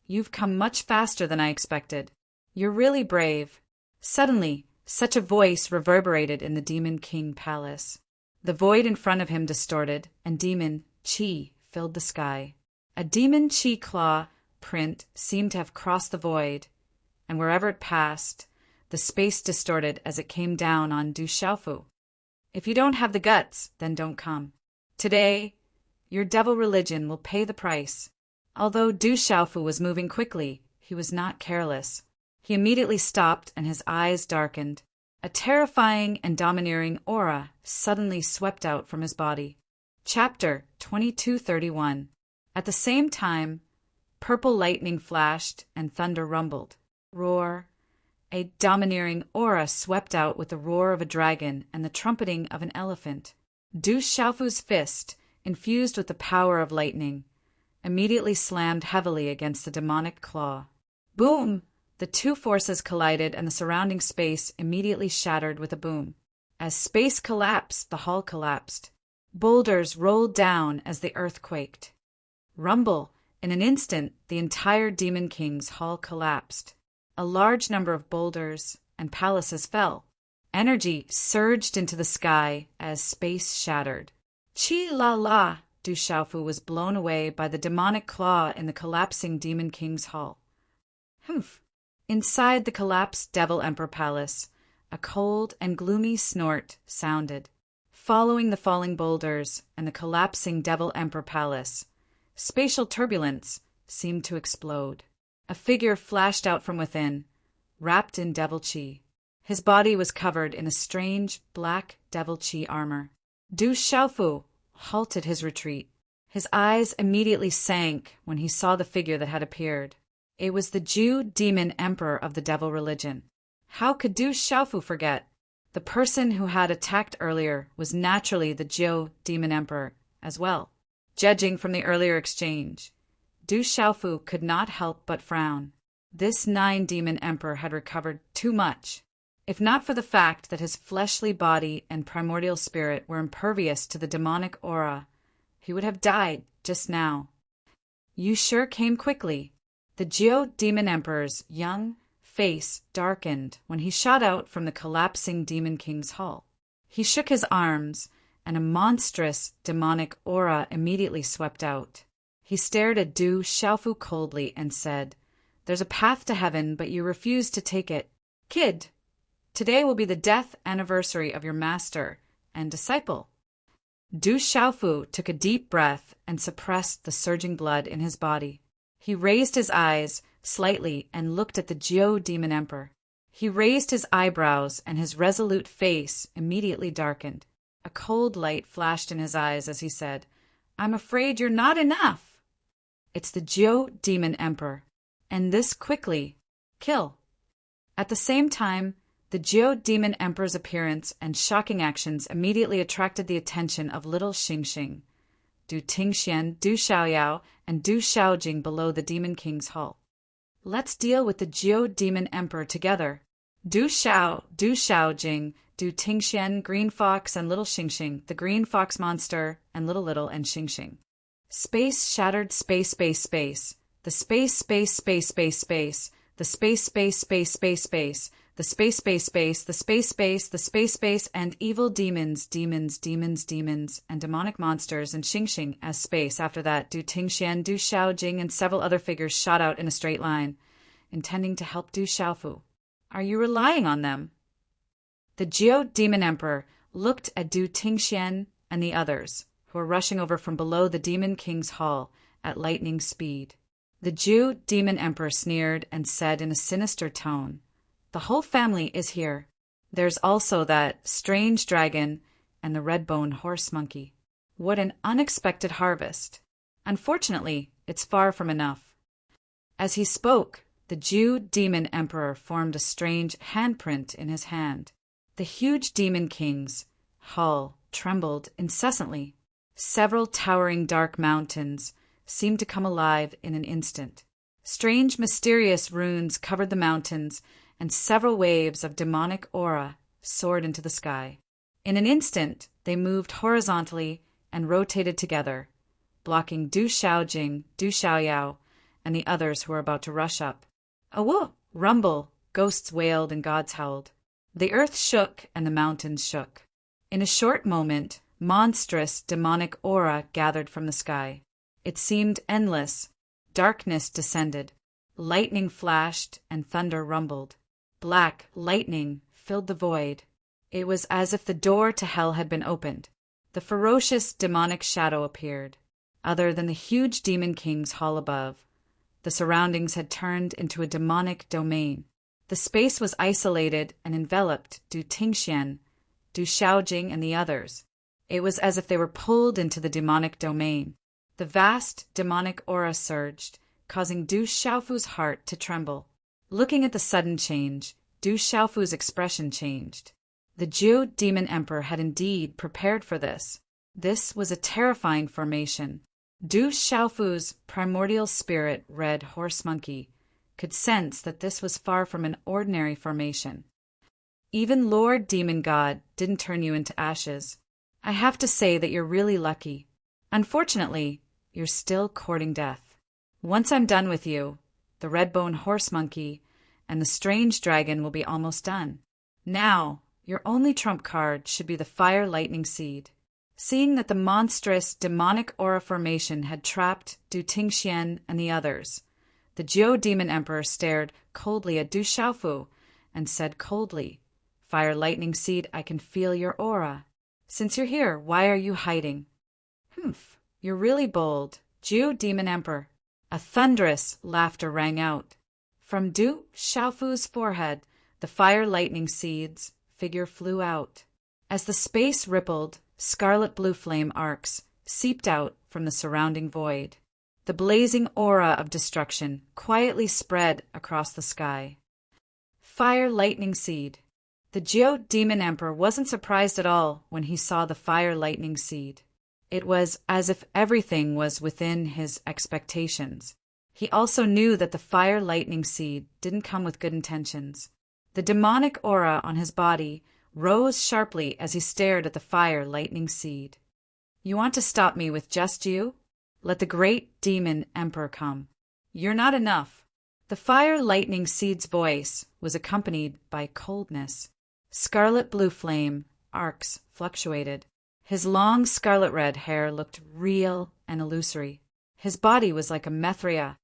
you've come much faster than I expected. You're really brave. Suddenly, such a voice reverberated in the Demon King Palace. The void in front of him distorted, and demon Qi filled the sky. A demon Qi claw print seemed to have crossed the void, and wherever it passed, the space distorted as it came down on Du Xiaofu. If you don't have the guts, then don't come. Today, your devil religion will pay the price. Although Du Xiaofu was moving quickly, he was not careless. He immediately stopped and his eyes darkened. A terrifying and domineering aura suddenly swept out from his body. Chapter 2231. At the same time, purple lightning flashed and thunder rumbled. Roar. A domineering aura swept out with the roar of a dragon and the trumpeting of an elephant. Du Xiaofu's fist, infused with the power of lightning, immediately slammed heavily against the demonic claw. Boom! The two forces collided and the surrounding space immediately shattered with a boom. As space collapsed, the hall collapsed. Boulders rolled down as the earth quaked. Rumble! In an instant, the entire Demon King's hall collapsed. A large number of boulders and palaces fell. Energy surged into the sky as space shattered. Chi la la! Du Xiaofu was blown away by the demonic claw in the collapsing Demon King's hall. Humph! Inside the collapsed Devil Emperor Palace, a cold and gloomy snort sounded. Following the falling boulders and the collapsing Devil Emperor Palace, spatial turbulence seemed to explode. A figure flashed out from within, wrapped in devil chi. His body was covered in a strange black devil chi armor. Du Xiaofu halted his retreat. His eyes immediately sank when he saw the figure that had appeared. It was the Jew demon emperor of the devil religion. How could Du Xiaofu forget? The person who had attacked earlier was naturally the Jiu demon emperor as well. Judging from the earlier exchange, Du Xiaofu could not help but frown. This 9-demon emperor had recovered too much. If not for the fact that his fleshly body and primordial spirit were impervious to the demonic aura, he would have died just now. You sure came quickly. The Geo Demon Emperor's young face darkened when he shot out from the collapsing Demon King's hall. He shook his arms, and a monstrous demonic aura immediately swept out. He stared at Du Xiaofu coldly and said, "There's a path to heaven, but you refuse to take it. Kid, today will be the death anniversary of your master and disciple." Du Xiaofu took a deep breath and suppressed the surging blood in his body. He raised his eyes slightly and looked at the Geo Demon Emperor. He raised his eyebrows and his resolute face immediately darkened. A cold light flashed in his eyes as he said, "I'm afraid you're not enough." It's the Geo Demon Emperor. And this quickly. Kill. At the same time, the Geo Demon Emperor's appearance and shocking actions immediately attracted the attention of little Xingxing, Du Tingxian, Du Xiaoyao, and Du Xiaojing below the Demon King's hall. Let's deal with the Geo Demon Emperor together. Du Xiaojing, Du Tingxian, Green Fox, and Little Xingxing, the Green Fox Monster, and Little, and Xingxing. Space shattered space. The space. The space. The space, and evil demons, and demonic monsters, and Xingxing as space. After that, Du Tingxian, Du Xiaojing, and several other figures shot out in a straight line, intending to help Du Xiaofu. Are you relying on them? The Geo Demon Emperor looked at Du Tingxian and the others, who were rushing over from below the Demon King's hall at lightning speed. The Jew Demon Emperor sneered and said in a sinister tone, "The whole family is here. There's also that strange dragon and the red-boned horse monkey. What an unexpected harvest." Unfortunately, it's far from enough." As he spoke, the Jew demon emperor formed a strange handprint in his hand. The huge demon king's hull trembled incessantly. Several towering dark mountains seemed to come alive in an instant. Strange, mysterious runes covered the mountains, and several waves of demonic aura soared into the sky. In an instant, they moved horizontally and rotated together, blocking Du Shaojing, Du Xiaoyao, and the others who were about to rush up. "Awo!" Rumble, ghosts wailed and gods howled. The earth shook and the mountains shook. In a short moment, monstrous demonic aura gathered from the sky. It seemed endless. Darkness descended. Lightning flashed and thunder rumbled. Black lightning filled the void. It was as if the door to hell had been opened. The ferocious demonic shadow appeared. Other than the huge demon king's hall above, the surroundings had turned into a demonic domain. The space was isolated and enveloped Du Tingxian, Du Shaojing, and the others. It was as if they were pulled into the demonic domain. The vast demonic aura surged, causing Du Xiaofu's heart to tremble. Looking at the sudden change, Du Xiaofu's expression changed. The Jiu demon emperor had indeed prepared for this. This was a terrifying formation. Du Xiaofu's primordial spirit, red horse monkey, could sense that this was far from an ordinary formation. Even Lord Demon God didn't turn you into ashes. I have to say that you're really lucky. Unfortunately, you're still courting death. Once I'm done with you, the red-bone horse monkey and the strange dragon will be almost done. Now, your only trump card should be the fire lightning seed. Seeing that the monstrous demonic aura formation had trapped Du Tingxian and the others, the Jiu demon emperor stared coldly at Du Xiaofu and said coldly, "Fire lightning seed, I can feel your aura. Since you're here, why are you hiding?" "Humph, you're really bold, Jiu demon emperor." A thunderous laughter rang out. From Du Xiaofu's forehead, the fire lightning seed's figure flew out. As the space rippled, scarlet blue flame arcs seeped out from the surrounding void. The blazing aura of destruction quietly spread across the sky. Fire lightning seed. The Jiu demon emperor wasn't surprised at all when he saw the fire lightning seed. It was as if everything was within his expectations. He also knew that the fire lightning seed didn't come with good intentions. The demonic aura on his body rose sharply as he stared at the fire lightning seed. "You want to stop me with just you? Let the great demon emperor come. You're not enough." The fire lightning seed's voice was accompanied by coldness. Scarlet blue flame arcs fluctuated. His long scarlet red hair looked real and illusory. His body was like a Mithria.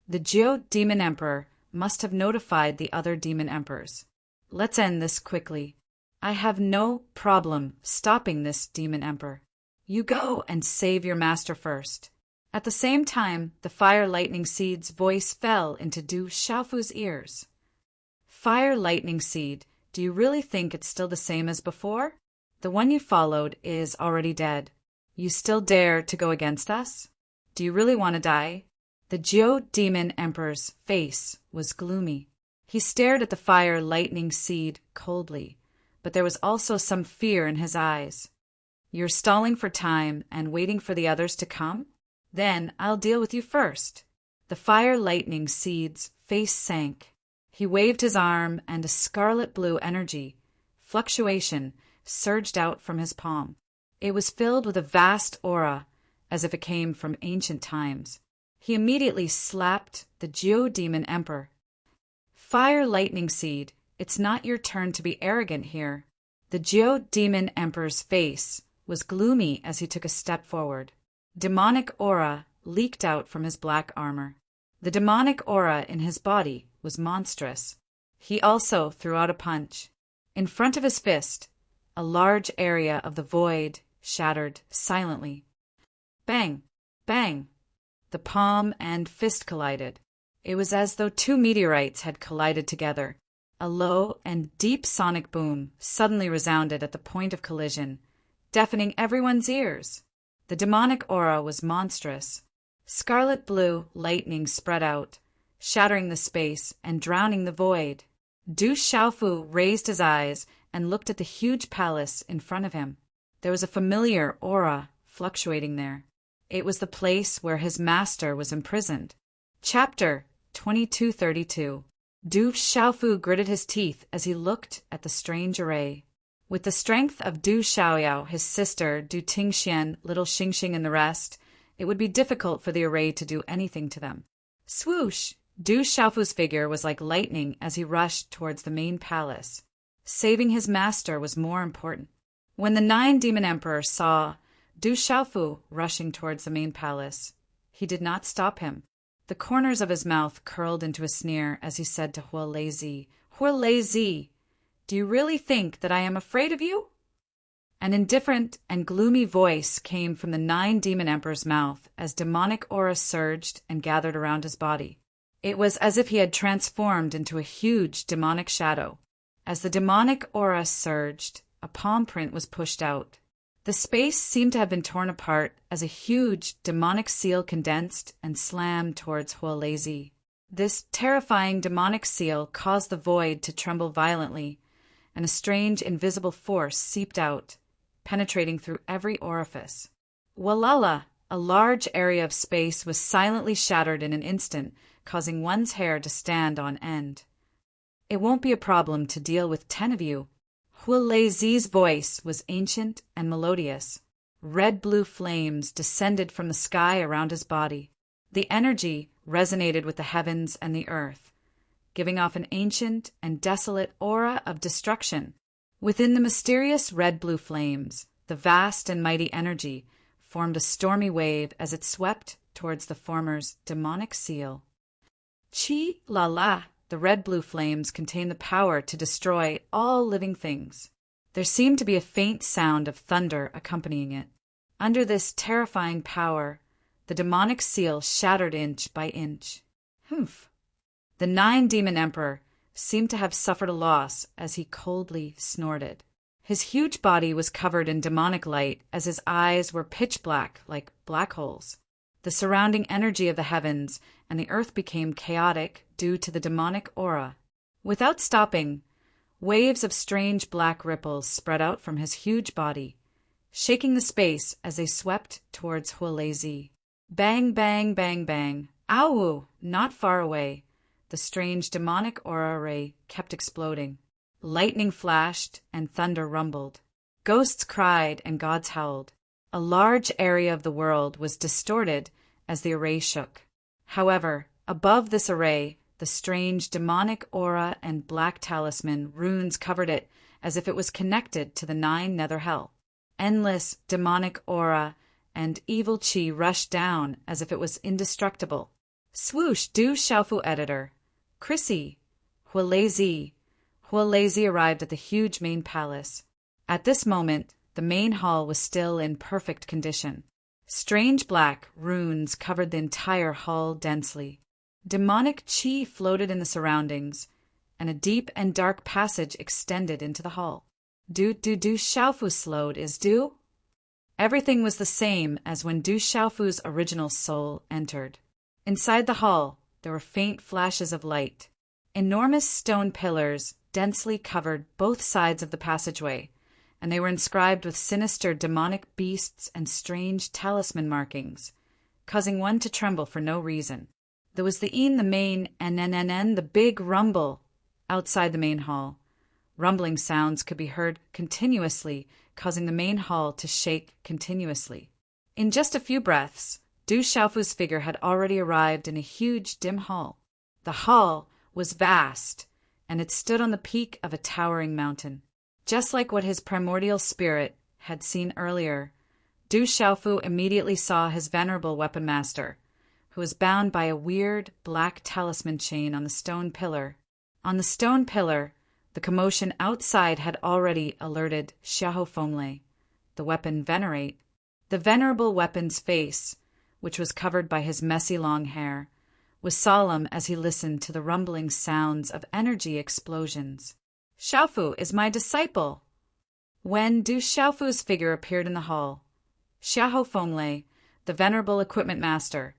The Jiu demon emperor must have notified the other demon emperors. "Let's end this quickly. I have no problem stopping this demon emperor. You go and save your master first." At the same time, the fire lightning seed's voice fell into Du Xiaofu's ears. "Fire lightning seed, do you really think it's still the same as before? The one you followed is already dead. You still dare to go against us? Do you really want to die?" The Jiu demon emperor's face was gloomy. He stared at the fire lightning seed coldly, but there was also some fear in his eyes. "You're stalling for time and waiting for the others to come? Then I'll deal with you first." The fire lightning seed's face sank. He waved his arm and a scarlet blue energy, fluctuation, surged out from his palm. It was filled with a vast aura, as if it came from ancient times. He immediately slapped the Jiu demon emperor. "Fire lightning seed, it's not your turn to be arrogant here." The Jiu demon emperor's face was gloomy as he took a step forward. Demonic aura leaked out from his black armor. The demonic aura in his body was monstrous. He also threw out a punch. In front of his fist, a large area of the void shattered silently. Bang! Bang! The palm and fist collided. It was as though two meteorites had collided together. A low and deep sonic boom suddenly resounded at the point of collision, deafening everyone's ears. The demonic aura was monstrous. Scarlet blue lightning spread out, shattering the space and drowning the void. Du Xiaofu raised his eyes and looked at the huge palace in front of him. There was a familiar aura fluctuating there. It was the place where his master was imprisoned. Chapter 2232. Du Xiaofu gritted his teeth as he looked at the strange array. With the strength of Du Xiaoyao, his sister, Du Tingxian, little Xingxing and the rest, it would be difficult for the array to do anything to them. Swoosh! Du Xiaofu's figure was like lightning as he rushed towards the main palace. Saving his master was more important. When the 9 demon emperors saw Du Xiaofu rushing towards the main palace, he did not stop him. The corners of his mouth curled into a sneer as he said to Huo Leizi, "Huo Leizi, do you really think that I am afraid of you?" An indifferent and gloomy voice came from the 9 demon emperors' mouth as demonic aura surged and gathered around his body. It was as if he had transformed into a huge demonic shadow. As the demonic aura surged, a palm print was pushed out. The space seemed to have been torn apart as a huge demonic seal condensed and slammed towards Huo Leizi. This terrifying demonic seal caused the void to tremble violently, and a strange invisible force seeped out, penetrating through every orifice. Walala! A large area of space was silently shattered in an instant, causing one's hair to stand on end. "It won't be a problem to deal with 10 of you." Huo Leizi's voice was ancient and melodious. Red-blue flames descended from the sky around his body. The energy resonated with the heavens and the earth, giving off an ancient and desolate aura of destruction. Within the mysterious red-blue flames, the vast and mighty energy formed a stormy wave as it swept towards the former's demonic seal. Chi la la! The red-blue flames contained the power to destroy all living things. There seemed to be a faint sound of thunder accompanying it. Under this terrifying power, the demonic seal shattered inch by inch. Humph! The 9 demon emperor seemed to have suffered a loss as he coldly snorted. His huge body was covered in demonic light as his eyes were pitch black like black holes. The surrounding energy of the heavens and the earth became chaotic due to the demonic aura. Without stopping, waves of strange black ripples spread out from his huge body, shaking the space as they swept towards Huo Leizi. Bang, bang, bang, bang. Ow! Not far away, the strange demonic aura ray kept exploding. Lightning flashed and thunder rumbled. Ghosts cried and gods howled. A large area of the world was distorted as the array shook. However, above this array, the strange demonic aura and black talisman runes covered it as if it was connected to the 9 nether hell. Endless demonic aura and evil chi rushed down as if it was indestructible. Swoosh! Du Xiaofu editor. Chrissy. Huo Leizi. Huo Leizi arrived at the huge main palace. At this moment, the main hall was still in perfect condition. Strange black runes covered the entire hall densely. Demonic chi floated in the surroundings, and a deep and dark passage extended into the hall. Du Xiaofu slowed is Du? Everything was the same as when Du Xiaofu's original soul entered. Inside the hall, there were faint flashes of light. Enormous stone pillars densely covered both sides of the passageway, and they were inscribed with sinister demonic beasts and strange talisman markings, causing one to tremble for no reason. There was the main and the big rumble outside the main hall. Rumbling sounds could be heard continuously, causing the main hall to shake continuously. In just a few breaths, Du Xiaofu's figure had already arrived in a huge dim hall. The hall was vast, and it stood on the peak of a towering mountain. Just like what his primordial spirit had seen earlier, Du Xiaofu immediately saw his venerable weapon master, who was bound by a weird black talisman chain on the stone pillar. On the stone pillar, the commotion outside had already alerted Xiahou Fenglei, the weapon venerate. The venerable weapon's face, which was covered by his messy long hair, was solemn as he listened to the rumbling sounds of energy explosions. "Xiaofu is my disciple." When Du Xiaofu's figure appeared in the hall, Xiahou Fenglei, the venerable equipment master,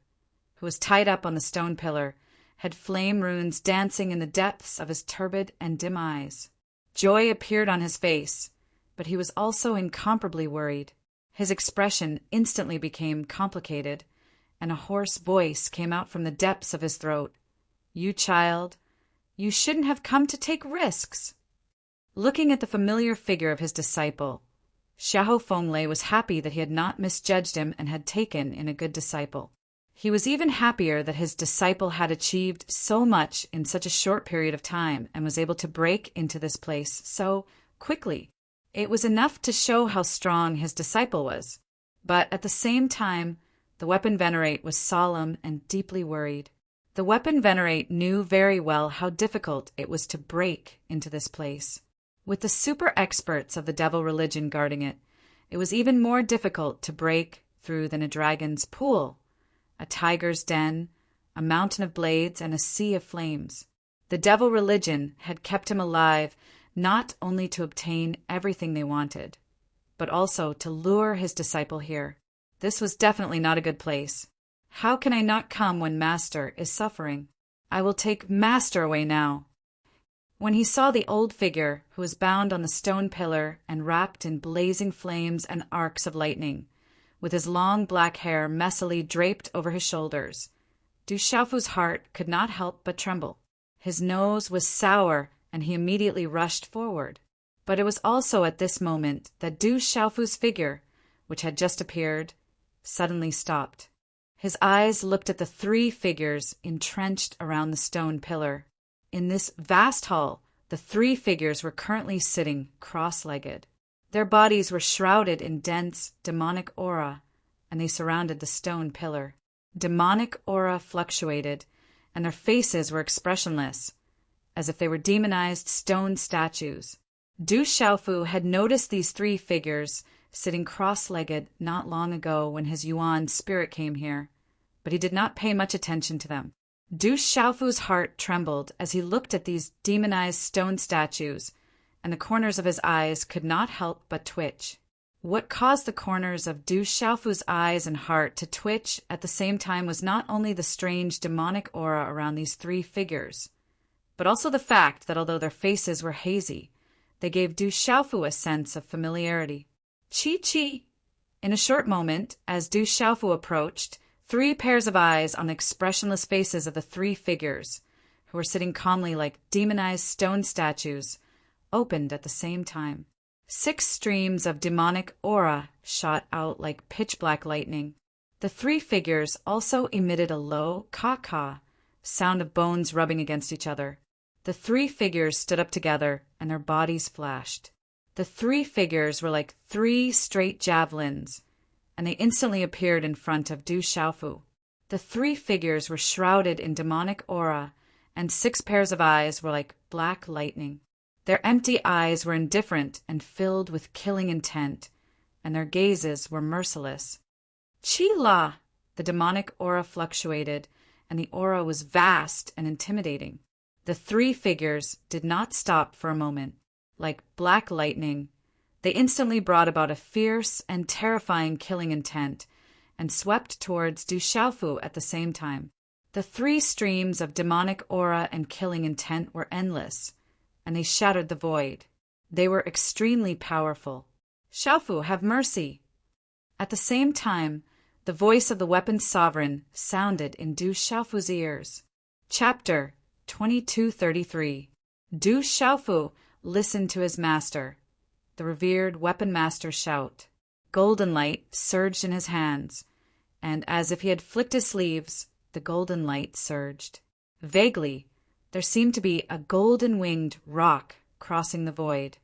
who was tied up on the stone pillar, had flame runes dancing in the depths of his turbid and dim eyes. Joy appeared on his face, but he was also incomparably worried. His expression instantly became complicated, and a hoarse voice came out from the depths of his throat. "You child, you shouldn't have come to take risks." Looking at the familiar figure of his disciple, Xiahou Fenglei was happy that he had not misjudged him and had taken in a good disciple. He was even happier that his disciple had achieved so much in such a short period of time and was able to break into this place so quickly. It was enough to show how strong his disciple was. But at the same time, the weapon venerate was solemn and deeply worried. The weapon venerate knew very well how difficult it was to break into this place. With the super experts of the devil religion guarding it, it was even more difficult to break through than a dragon's pool, a tiger's den, a mountain of blades, and a sea of flames. The devil religion had kept him alive not only to obtain everything they wanted, but also to lure his disciple here. This was definitely not a good place. How can I not come when Master is suffering? I will take Master away now. When he saw the old figure, who was bound on the stone pillar and wrapped in blazing flames and arcs of lightning, with his long black hair messily draped over his shoulders, Du Xiaofu's heart could not help but tremble. His nose was sour, and he immediately rushed forward. But it was also at this moment that Du Xiaofu's figure, which had just appeared, suddenly stopped. His eyes looked at the three figures entrenched around the stone pillar. In this vast hall, the three figures were currently sitting cross-legged. Their bodies were shrouded in dense, demonic aura, and they surrounded the stone pillar. Demonic aura fluctuated, and their faces were expressionless, as if they were demonized stone statues. Du Xiaofu had noticed these three figures sitting cross-legged not long ago when his Yuan spirit came here, but he did not pay much attention to them. Du Xiaofu's heart trembled as he looked at these demonized stone statues, and the corners of his eyes could not help but twitch. What caused the corners of Du Xiaofu's eyes and heart to twitch at the same time was not only the strange demonic aura around these three figures, but also the fact that although their faces were hazy, they gave Du Xiaofu a sense of familiarity. Chi. In a short moment, as Du Xiaofu approached, three pairs of eyes on the expressionless faces of the three figures, who were sitting calmly like demonized stone statues, opened at the same time. 6 streams of demonic aura shot out like pitch-black lightning. The three figures also emitted a low ka-ka, sound of bones rubbing against each other. The three figures stood up together, and their bodies flashed. The three figures were like 3 straight javelins, and they instantly appeared in front of Du Xiaofu. The three figures were shrouded in demonic aura, and 6 pairs of eyes were like black lightning. Their empty eyes were indifferent and filled with killing intent, and their gazes were merciless. Chi-la! The demonic aura fluctuated, and the aura was vast and intimidating. The three figures did not stop for a moment. Like black lightning, they instantly brought about a fierce and terrifying killing intent and swept towards Du Xiaofu at the same time. The 3 streams of demonic aura and killing intent were endless, and they shattered the void. They were extremely powerful. "Xiaofu, have mercy!" At the same time, the voice of the weapon sovereign sounded in Du Xiaofu's ears. Chapter 2233. Du Xiaofu listened to his master, the revered weapon master's shout. Golden light surged in his hands, and as if he had flicked his sleeves, the golden light surged. Vaguely, there seemed to be a golden-winged rock crossing the void.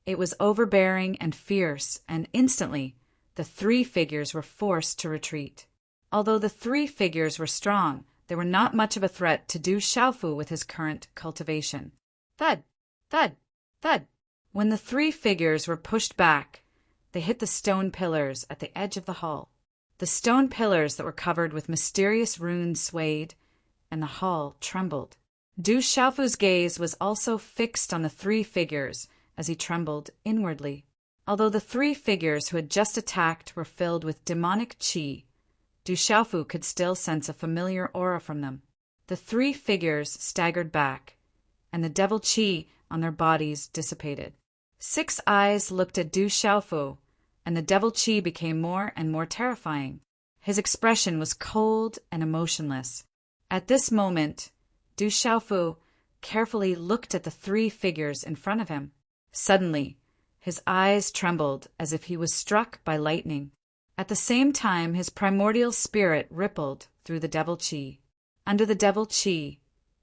It was overbearing and fierce, and instantly the three figures were forced to retreat. Although the three figures were strong, they were not much of a threat to Du Xiaofu with his current cultivation. Thud! Thud! Thud! When the three figures were pushed back, they hit the stone pillars at the edge of the hall. The stone pillars that were covered with mysterious runes swayed, and the hall trembled. Du Xiaofu's gaze was also fixed on the three figures as he trembled inwardly. Although the three figures who had just attacked were filled with demonic qi, Du Xiaofu could still sense a familiar aura from them. The three figures staggered back, and the devil qi on their bodies dissipated. 6 eyes looked at Du Xiaofu, and the devil qi became more and more terrifying. His expression was cold and emotionless. At this moment, Du Xiaofu carefully looked at the 3 figures in front of him. Suddenly, his eyes trembled as if he was struck by lightning. At the same time, his primordial spirit rippled through the devil qi. Under the devil qi,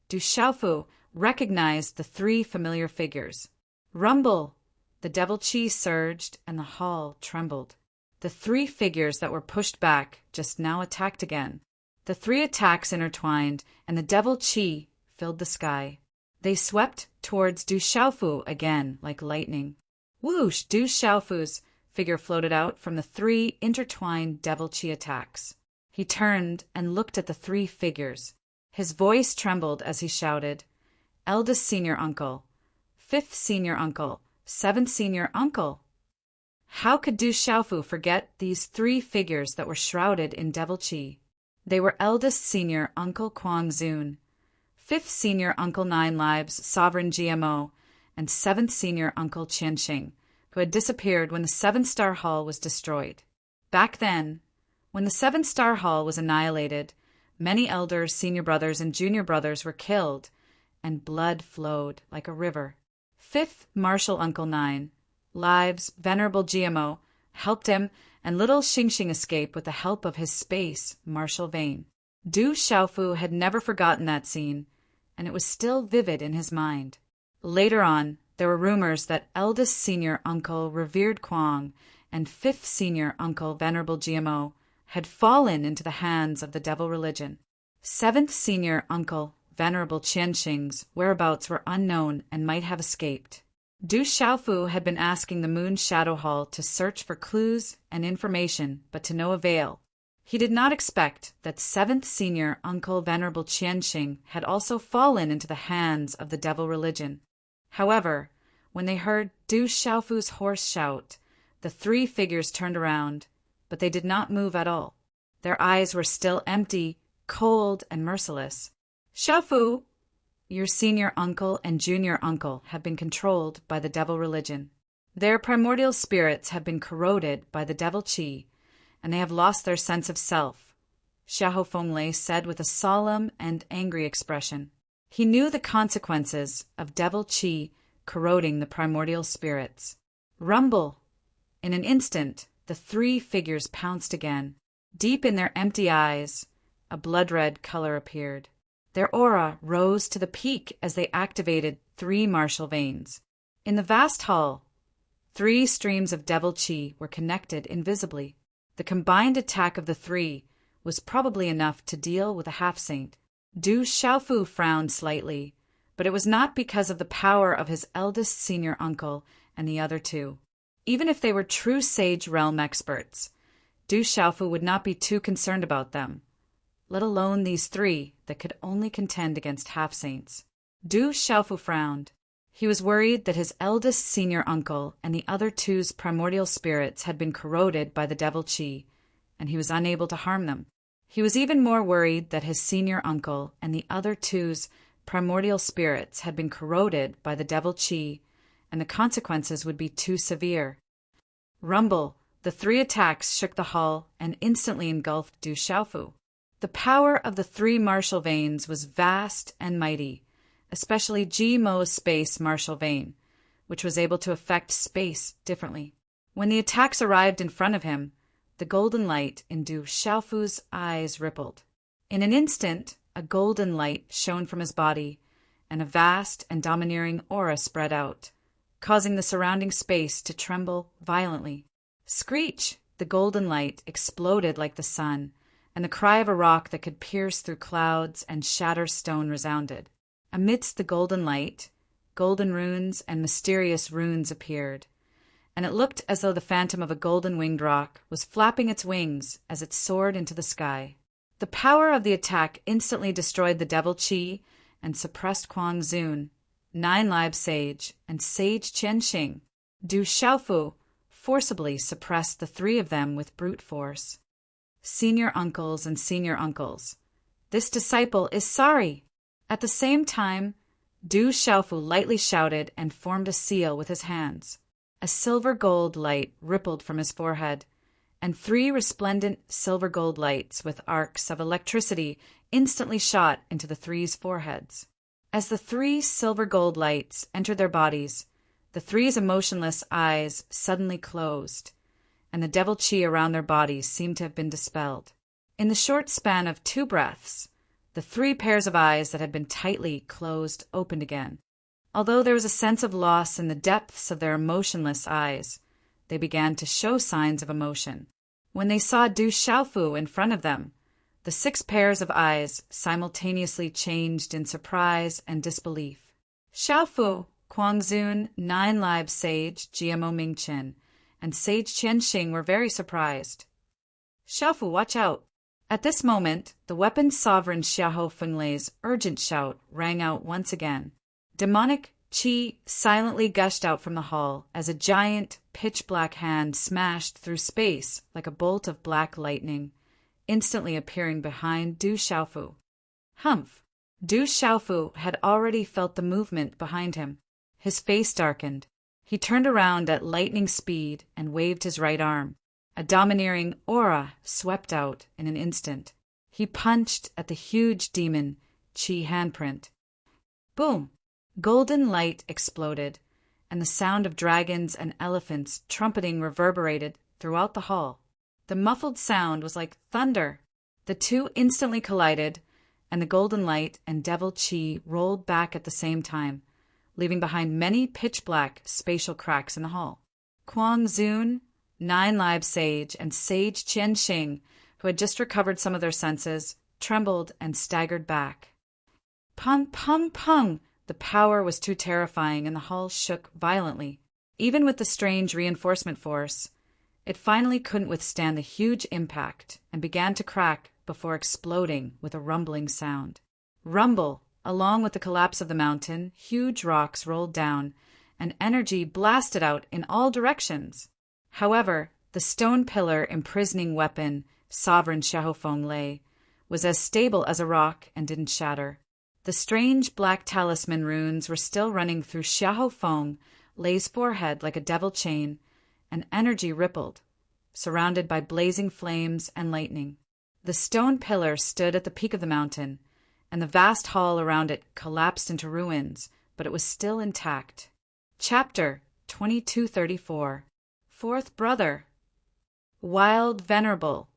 Du Xiaofu recognized the 3 familiar figures. Rumble! The devil qi surged and the hall trembled. The 3 figures that were pushed back just now attacked again. The 3 attacks intertwined, and the devil qi filled the sky. They swept towards Du Xiaofu again like lightning. Whoosh! Du Xiaofu's figure floated out from the 3 intertwined devil qi attacks. He turned and looked at the 3 figures. His voice trembled as he shouted, "Eldest senior uncle, 5th senior uncle, 7th senior uncle." How could Du Xiaofu forget these 3 figures that were shrouded in devil qi? They were eldest senior uncle Kuang Zun, 5th senior uncle 9 Lives Sovereign GMO, and 7th senior uncle Qianxing, who had disappeared when the 7-star hall was destroyed. Back then, when the 7-star hall was annihilated, many elders, senior brothers, and junior brothers were killed, and blood flowed like a river. 5th Martial Uncle 9, Lives Venerable GMO, helped him, and little Xingxing escaped with the help of his space martial vein. Du Xiaofu had never forgotten that scene, and it was still vivid in his mind. Later on, there were rumors that eldest senior uncle Revered Kuang and 5th senior uncle Venerable GMO had fallen into the hands of the devil religion. 7th senior uncle Venerable Qianxing's whereabouts were unknown and might have escaped. Du Xiaofu had been asking the Moon Shadow Hall to search for clues and information, but to no avail. He did not expect that 7th senior uncle Venerable Qianxing had also fallen into the hands of the devil religion. However, when they heard Du Xiaofu's hoarse shout, the 3 figures turned around, but they did not move at all. Their eyes were still empty, cold, and merciless. "Xiaofu, your senior uncle and junior uncle have been controlled by the devil religion. Their primordial spirits have been corroded by the devil qi, and they have lost their sense of self," Xiahou Fenglei said with a solemn and angry expression. He knew the consequences of devil qi corroding the primordial spirits. Rumble! In an instant, the 3 figures pounced again. Deep in their empty eyes, a blood-red color appeared. Their aura rose to the peak as they activated 3 martial veins. In the vast hall, 3 streams of devil qi were connected invisibly. The combined attack of the 3 was probably enough to deal with a half-saint. Du Xiaofu frowned slightly, but it was not because of the power of his eldest senior uncle and the other 2. Even if they were true sage realm experts, Du Xiaofu would not be too concerned about them, let alone these 3 that could only contend against half-saints. Du Xiaofu frowned. He was worried that his eldest senior uncle and the other 2's primordial spirits had been corroded by the devil qi, and he was unable to harm them. He was even more worried that his senior uncle and the other 2's primordial spirits had been corroded by the devil qi, and the consequences would be too severe. Rumble! The 3 attacks shook the hall and instantly engulfed Du Xiaofu. The power of the 3 martial veins was vast and mighty, especially Ji Mo's space martial vein, which was able to affect space differently. When the attacks arrived in front of him, the golden light in Du Xiaofu's eyes rippled. In an instant, a golden light shone from his body, and a vast and domineering aura spread out, causing the surrounding space to tremble violently. Screech! The golden light exploded like the sun, and the cry of a rock that could pierce through clouds and shatter stone resounded. Amidst the golden light, golden runes and mysterious runes appeared, and it looked as though the phantom of a golden-winged rock was flapping its wings as it soared into the sky. The power of the attack instantly destroyed the devil qi and suppressed Kuang Zun, 9 Lives Sage, and Sage Qianxing. Du Xiaofu forcibly suppressed the 3 of them with brute force. senior uncles and senior uncles. This disciple is sorry. At the same time, Du Xiaofu lightly shouted and formed a seal with his hands. A silver-gold light rippled from his forehead, and 3 resplendent silver-gold lights with arcs of electricity instantly shot into the 3's foreheads. As the 3 silver-gold lights entered their bodies, the 3's emotionless eyes suddenly closed, and the devil chi around their bodies seemed to have been dispelled. In the short span of 2 breaths, the 3 pairs of eyes that had been tightly closed opened again. Although there was a sense of loss in the depths of their emotionless eyes, they began to show signs of emotion. When they saw Du Xiaofu in front of them, the 6 pairs of eyes simultaneously changed in surprise and disbelief. Xiaofu, Guangzun, 9 Lives Sage, GMO Mingchen, and Sage Qianxing were very surprised. Xiaofu, watch out! At this moment, the weapon sovereign Xiahou Fenglei's urgent shout rang out once again. Demonic qi silently gushed out from the hall as a giant, pitch-black hand smashed through space like a bolt of black lightning, instantly appearing behind Du Xiaofu. Humph! Du Xiaofu had already felt the movement behind him. His face darkened. He turned around at lightning speed and waved his right arm. A domineering aura swept out in an instant. He punched at the huge demon qi handprint. Boom! Golden light exploded, and the sound of dragons and elephants trumpeting reverberated throughout the hall. The muffled sound was like thunder. The 2 instantly collided, and the golden light and devil qi rolled back at the same time, leaving behind many pitch-black spatial cracks in the hall. Guangzun, 9 Lives Sage, and Sage Qianxing, who had just recovered some of their senses, trembled and staggered back. Pung, pung, pung! The power was too terrifying, and the hall shook violently. Even with the strange reinforcement force, it finally couldn't withstand the huge impact and began to crack before exploding with a rumbling sound. Rumble! Along with the collapse of the mountain, huge rocks rolled down, and energy blasted out in all directions. However, the stone pillar imprisoning weapon sovereign Xiahou Fenglei was as stable as a rock and didn't shatter. The strange black talisman runes were still running through Xiahou Fenglei's forehead like a devil chain, and energy rippled, surrounded by blazing flames and lightning. The stone pillar stood at the peak of the mountain, and the vast hall around it collapsed into ruins, but it was still intact. Chapter 2234. 4th Brother. Wild Venerable,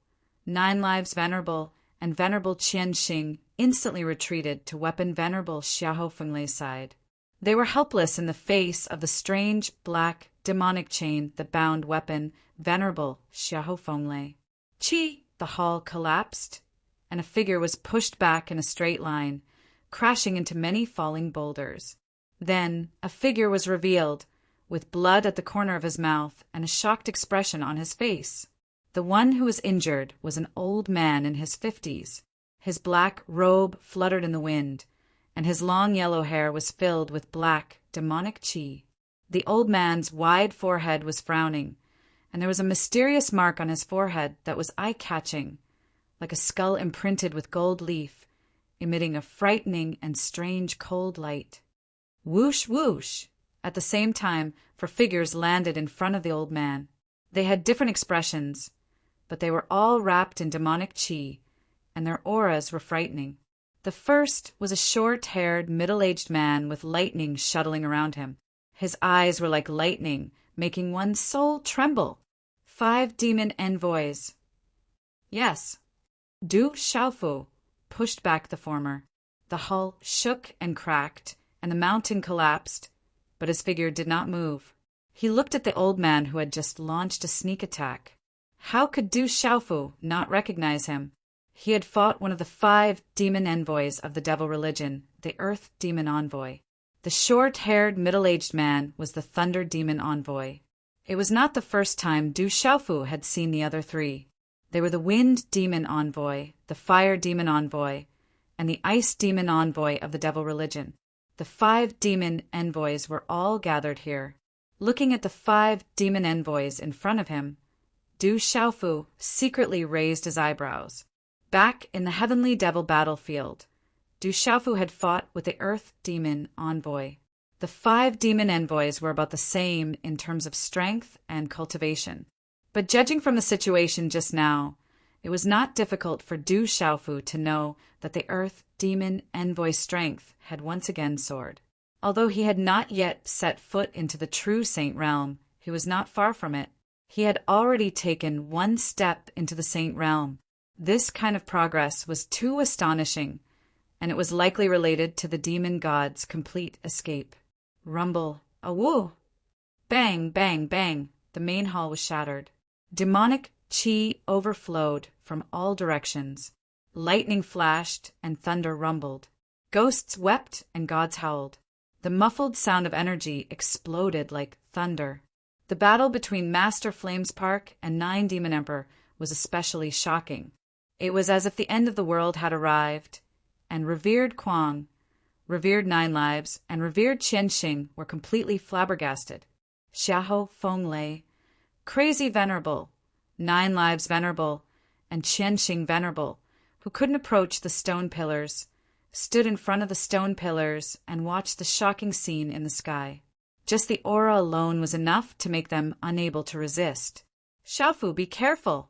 9 Lives Venerable, and Venerable Qianxing instantly retreated to weapon Venerable Xiahou Fenglei's side. They were helpless in the face of the strange, black, demonic chain that bound weapon Venerable Xiahou Fenglei. Chi! The hall collapsed, and a figure was pushed back in a straight line, crashing into many falling boulders. Then a figure was revealed, with blood at the corner of his mouth and a shocked expression on his face. The one who was injured was an old man in his 50s. His black robe fluttered in the wind, and his long yellow hair was filled with black, demonic qi. The old man's wide forehead was frowning, and there was a mysterious mark on his forehead that was eye-catching, like a skull imprinted with gold leaf, emitting a frightening and strange cold light. Whoosh, whoosh! At the same time, 4 figures landed in front of the old man. They had different expressions, but they were all wrapped in demonic qi, and their auras were frightening. The first was a short-haired, middle-aged man with lightning shuttling around him. His eyes were like lightning, making one's soul tremble. 5 demon envoys. Yes. Du Xiaofu pushed back the former. The hull shook and cracked, and the mountain collapsed, but his figure did not move. He looked at the old man who had just launched a sneak attack. How could Du Xiaofu not recognize him? He had fought one of the 5 demon envoys of the devil religion, the Earth Demon Envoy. The short-haired, middle-aged man was the Thunder Demon Envoy. It was not the first time Du Xiaofu had seen the other 3. They were the Wind Demon Envoy, the Fire Demon Envoy, and the Ice Demon Envoy of the devil religion. The 5 demon envoys were all gathered here. Looking at the 5 demon envoys in front of him, Du Xiaofu secretly raised his eyebrows. Back in the heavenly devil battlefield, Du Xiaofu had fought with the Earth Demon envoy. The 5 demon envoys were about the same in terms of strength and cultivation. But judging from the situation just now, it was not difficult for Du Xiaofu to know that the Earth Demon envoy's strength had once again soared. Although he had not yet set foot into the true Saint Realm, he was not far from it. He had already taken 1 step into the Saint Realm. This kind of progress was too astonishing, and it was likely related to the demon god's complete escape. Rumble, awoo! Bang, bang, bang! The main hall was shattered. Demonic chi overflowed from all directions. Lightning flashed and thunder rumbled. Ghosts wept and gods howled. The muffled sound of energy exploded like thunder. The battle between Master Flames Park and 9 Demon Emperor was especially shocking. It was as if the end of the world had arrived, and revered Kuang, revered 9 Lives, and revered Qianxing were completely flabbergasted. Xiahou Fenglei, crazy venerable, 9 Lives venerable, and Qianxing venerable, who couldn't approach the stone pillars, stood in front of the stone pillars and watched the shocking scene in the sky. Just the aura alone was enough to make them unable to resist. Xiaofu, be careful!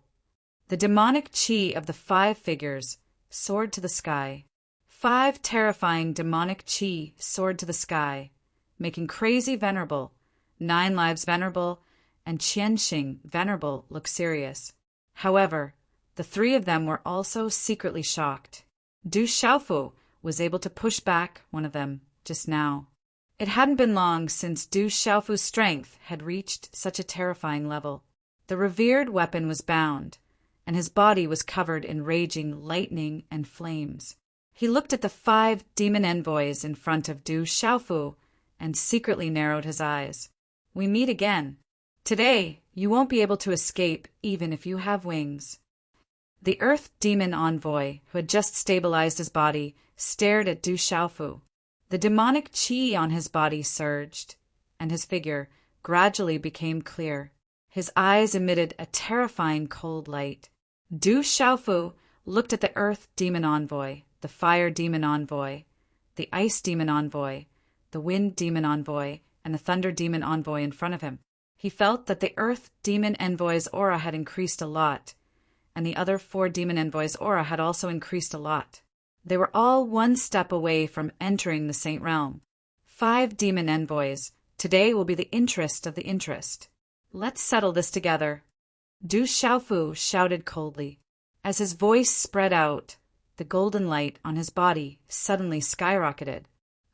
The demonic chi of the 5 figures soared to the sky. 5 terrifying demonic chi soared to the sky, making crazy venerable, 9 Lives venerable, and Qianxing venerable look serious. However, the 3 of them were also secretly shocked. Du Xiaofu was able to push back one of them just now. It hadn't been long since Du Xiaofu's strength had reached such a terrifying level. The revered weapon was bound, and his body was covered in raging lightning and flames. He looked at the 5 demon envoys in front of Du Xiaofu and secretly narrowed his eyes. We meet again. Today, you won't be able to escape even if you have wings. The Earth Demon envoy, who had just stabilized his body, stared at Du Xiaofu. The demonic chi on his body surged, and his figure gradually became clear. His eyes emitted a terrifying cold light. Du Xiaofu looked at the Earth Demon envoy, the Fire Demon envoy, the Ice Demon envoy, the Wind Demon envoy, and the Thunder Demon envoy in front of him. He felt that the Earth Demon envoy's aura had increased a lot, and the other 4 demon envoys' aura had also increased a lot. They were all 1 step away from entering the Saint Realm. 5 demon envoys. Today will be the interest of the interest. Let's settle this together. Du Xiaofu shouted coldly. As his voice spread out, the golden light on his body suddenly skyrocketed.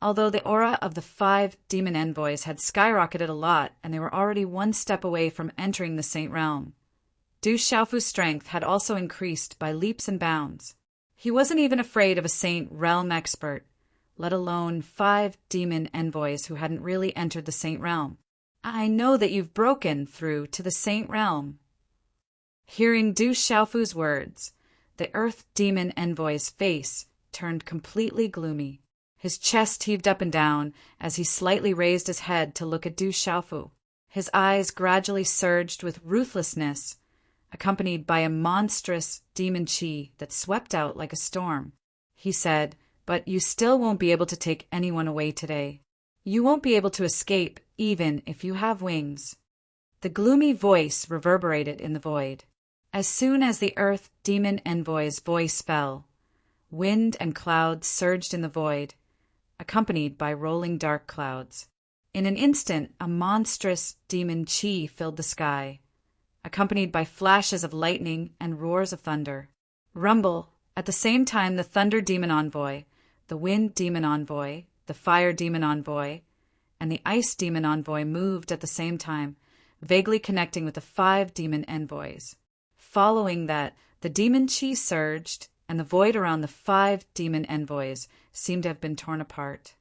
Although the aura of the 5 demon envoys had skyrocketed a lot and they were already 1 step away from entering the Saint Realm, Du Xiaofu's strength had also increased by leaps and bounds. He wasn't even afraid of a Saint Realm expert, let alone 5 demon envoys who hadn't really entered the Saint Realm. I know that you've broken through to the Saint Realm. Hearing Du Xiaofu's words, the Earth Demon envoy's face turned completely gloomy. His chest heaved up and down as he slightly raised his head to look at Du Xiaofu. His eyes gradually surged with ruthlessness, accompanied by a monstrous demon chi that swept out like a storm. He said, "But you still won't be able to take anyone away today. You won't be able to escape even if you have wings." The gloomy voice reverberated in the void. As soon as the Earth Demon envoy's voice fell, wind and clouds surged in the void, accompanied by rolling dark clouds. In an instant, a monstrous demon chi filled the sky, accompanied by flashes of lightning and roars of thunder. Rumble! At the same time, the Thunder Demon envoy, the Wind Demon envoy, the Fire Demon envoy, and the Ice Demon envoy moved at the same time, vaguely connecting with the 5 demon envoys. Following that, the demon chi surged, and the void around the 5 demon envoys seemed to have been torn apart.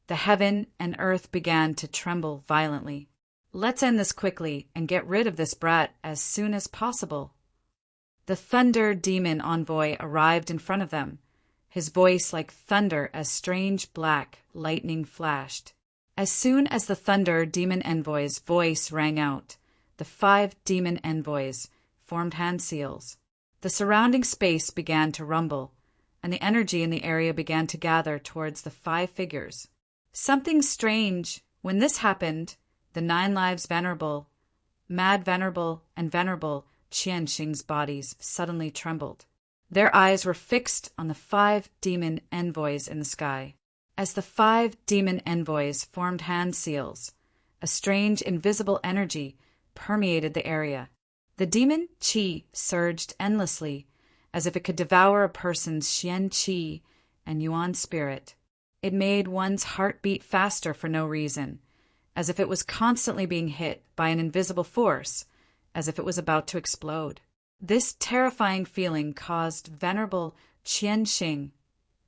The heaven and earth began to tremble violently. Let's end this quickly and get rid of this brat as soon as possible. The Thunder Demon envoy arrived in front of them, his voice like thunder as strange black lightning flashed. As soon as the Thunder Demon envoy's voice rang out, the 5 demon envoys formed hand seals. The surrounding space began to rumble, and the energy in the area began to gather towards the 5 figures. Something strange. When this happened, the 9 lives venerable, mad venerable, and venerable Qianxing's bodies suddenly trembled. Their eyes were fixed on the 5 demon envoys in the sky. As the 5 demon envoys formed hand seals, a strange invisible energy permeated the area. The demon qi surged endlessly, as if it could devour a person's xian qi and yuan spirit. It made one's heart beat faster for no reason, as if it was constantly being hit by an invisible force, as if it was about to explode. This terrifying feeling caused Venerable Qianxing,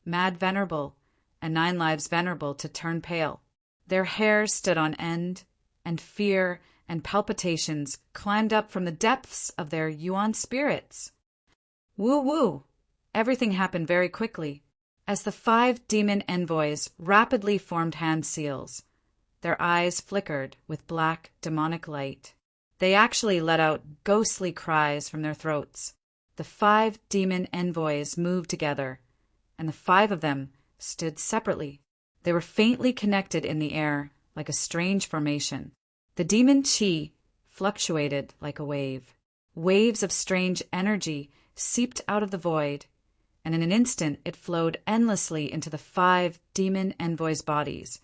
Mad Venerable, and 9 Lives Venerable to turn pale. Their hair stood on end, and fear and palpitations climbed up from the depths of their yuan spirits. Woo-woo! Everything happened very quickly. As the 5 demon envoys rapidly formed hand seals, their eyes flickered with black demonic light. They actually let out ghostly cries from their throats. The 5 demon envoys moved together, and the 5 of them stood separately. They were faintly connected in the air, like a strange formation. The demon qi fluctuated like a wave. Waves of strange energy seeped out of the void, and in an instant it flowed endlessly into the 5 demon envoys' bodies,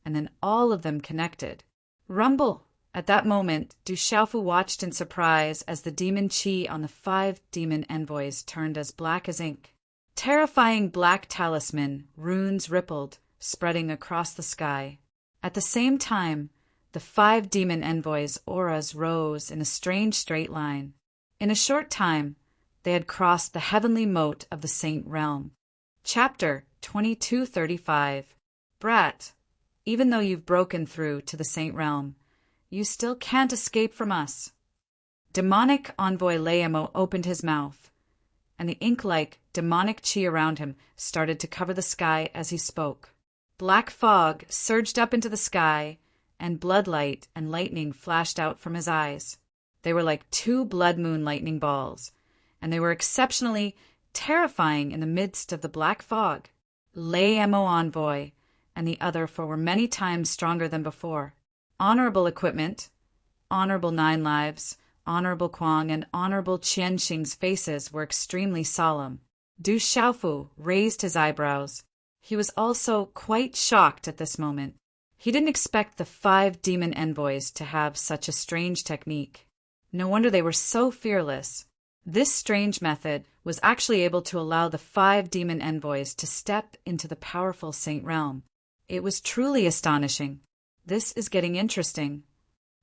and then all of them connected. Rumble! At that moment, Du Xiaofu watched in surprise as the demon qi on the 5 demon envoys turned as black as ink. Terrifying black talisman, runes rippled, spreading across the sky. At the same time, the 5 demon envoys' auras rose in a strange straight line. In a short time, they had crossed the heavenly moat of the Saint Realm. Chapter 2235. Brat, even though you've broken through to the Saint Realm, you still can't escape from us. Demonic envoy Laemo opened his mouth, and the ink-like demonic qi around him started to cover the sky as he spoke. Black fog surged up into the sky, and bloodlight and lightning flashed out from his eyes. They were like 2 blood moon lightning balls, and they were exceptionally terrifying in the midst of the black fog. Laemo envoy and the other 4 were many times stronger than before. Honorable equipment, Honorable 9 Lives, Honorable Kuang, and Honorable Qianxing's faces were extremely solemn. Du Xiaofu raised his eyebrows. He was also quite shocked at this moment. He didn't expect the 5 demon envoys to have such a strange technique. No wonder they were so fearless. This strange method was actually able to allow the 5 demon envoys to step into the powerful Saint Realm. It was truly astonishing. This is getting interesting.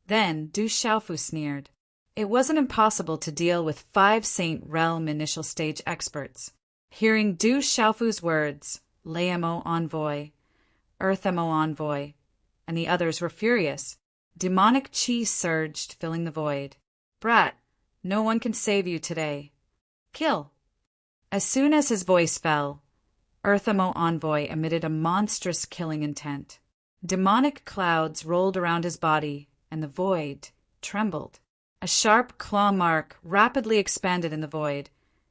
Then Du Xiaofu sneered. It wasn't impossible to deal with 5 Saint Realm initial stage experts. Hearing Du Xiaofu's words, Laemo envoy, Earthemo envoy, and the others were furious. Demonic qi surged, filling the void. Brat, no one can save you today. Kill. As soon as his voice fell, Earthemo envoy emitted a monstrous killing intent. Demonic clouds rolled around his body, and the void trembled. A sharp claw mark rapidly expanded in the void,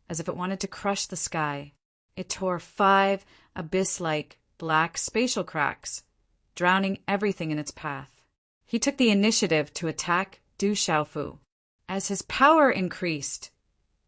as if it wanted to crush the sky. It tore 5 abyss-like black spatial cracks, drowning everything in its path. He took the initiative to attack Du Xiaofu. As his power increased,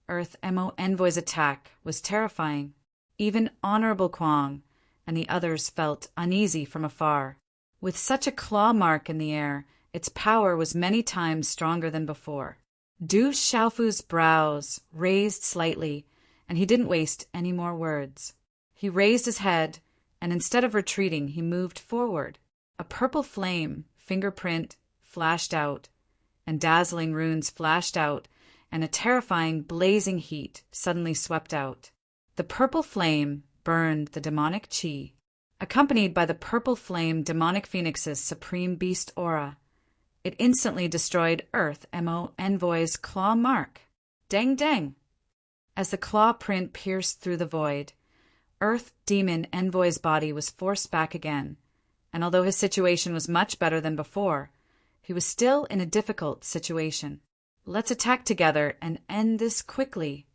Earth Mo Envoy's attack was terrifying. Even Honorable Kuang and the others felt uneasy from afar. With such a claw mark in the air, its power was many times stronger than before. Du Xiaofu's brows raised slightly, and he didn't waste any more words. He raised his head, and instead of retreating, he moved forward. A purple flame, fingerprint, flashed out, and dazzling runes flashed out, and a terrifying blazing heat suddenly swept out. The purple flame burned the demonic qi. Accompanied by the purple flame demonic phoenix's supreme beast aura, it instantly destroyed Earth Mo Envoy's claw mark. Dang dang! As the claw print pierced through the void, Earth Demon Envoy's body was forced back again, and although his situation was much better than before, he was still in a difficult situation. Let's attack together and end this quickly.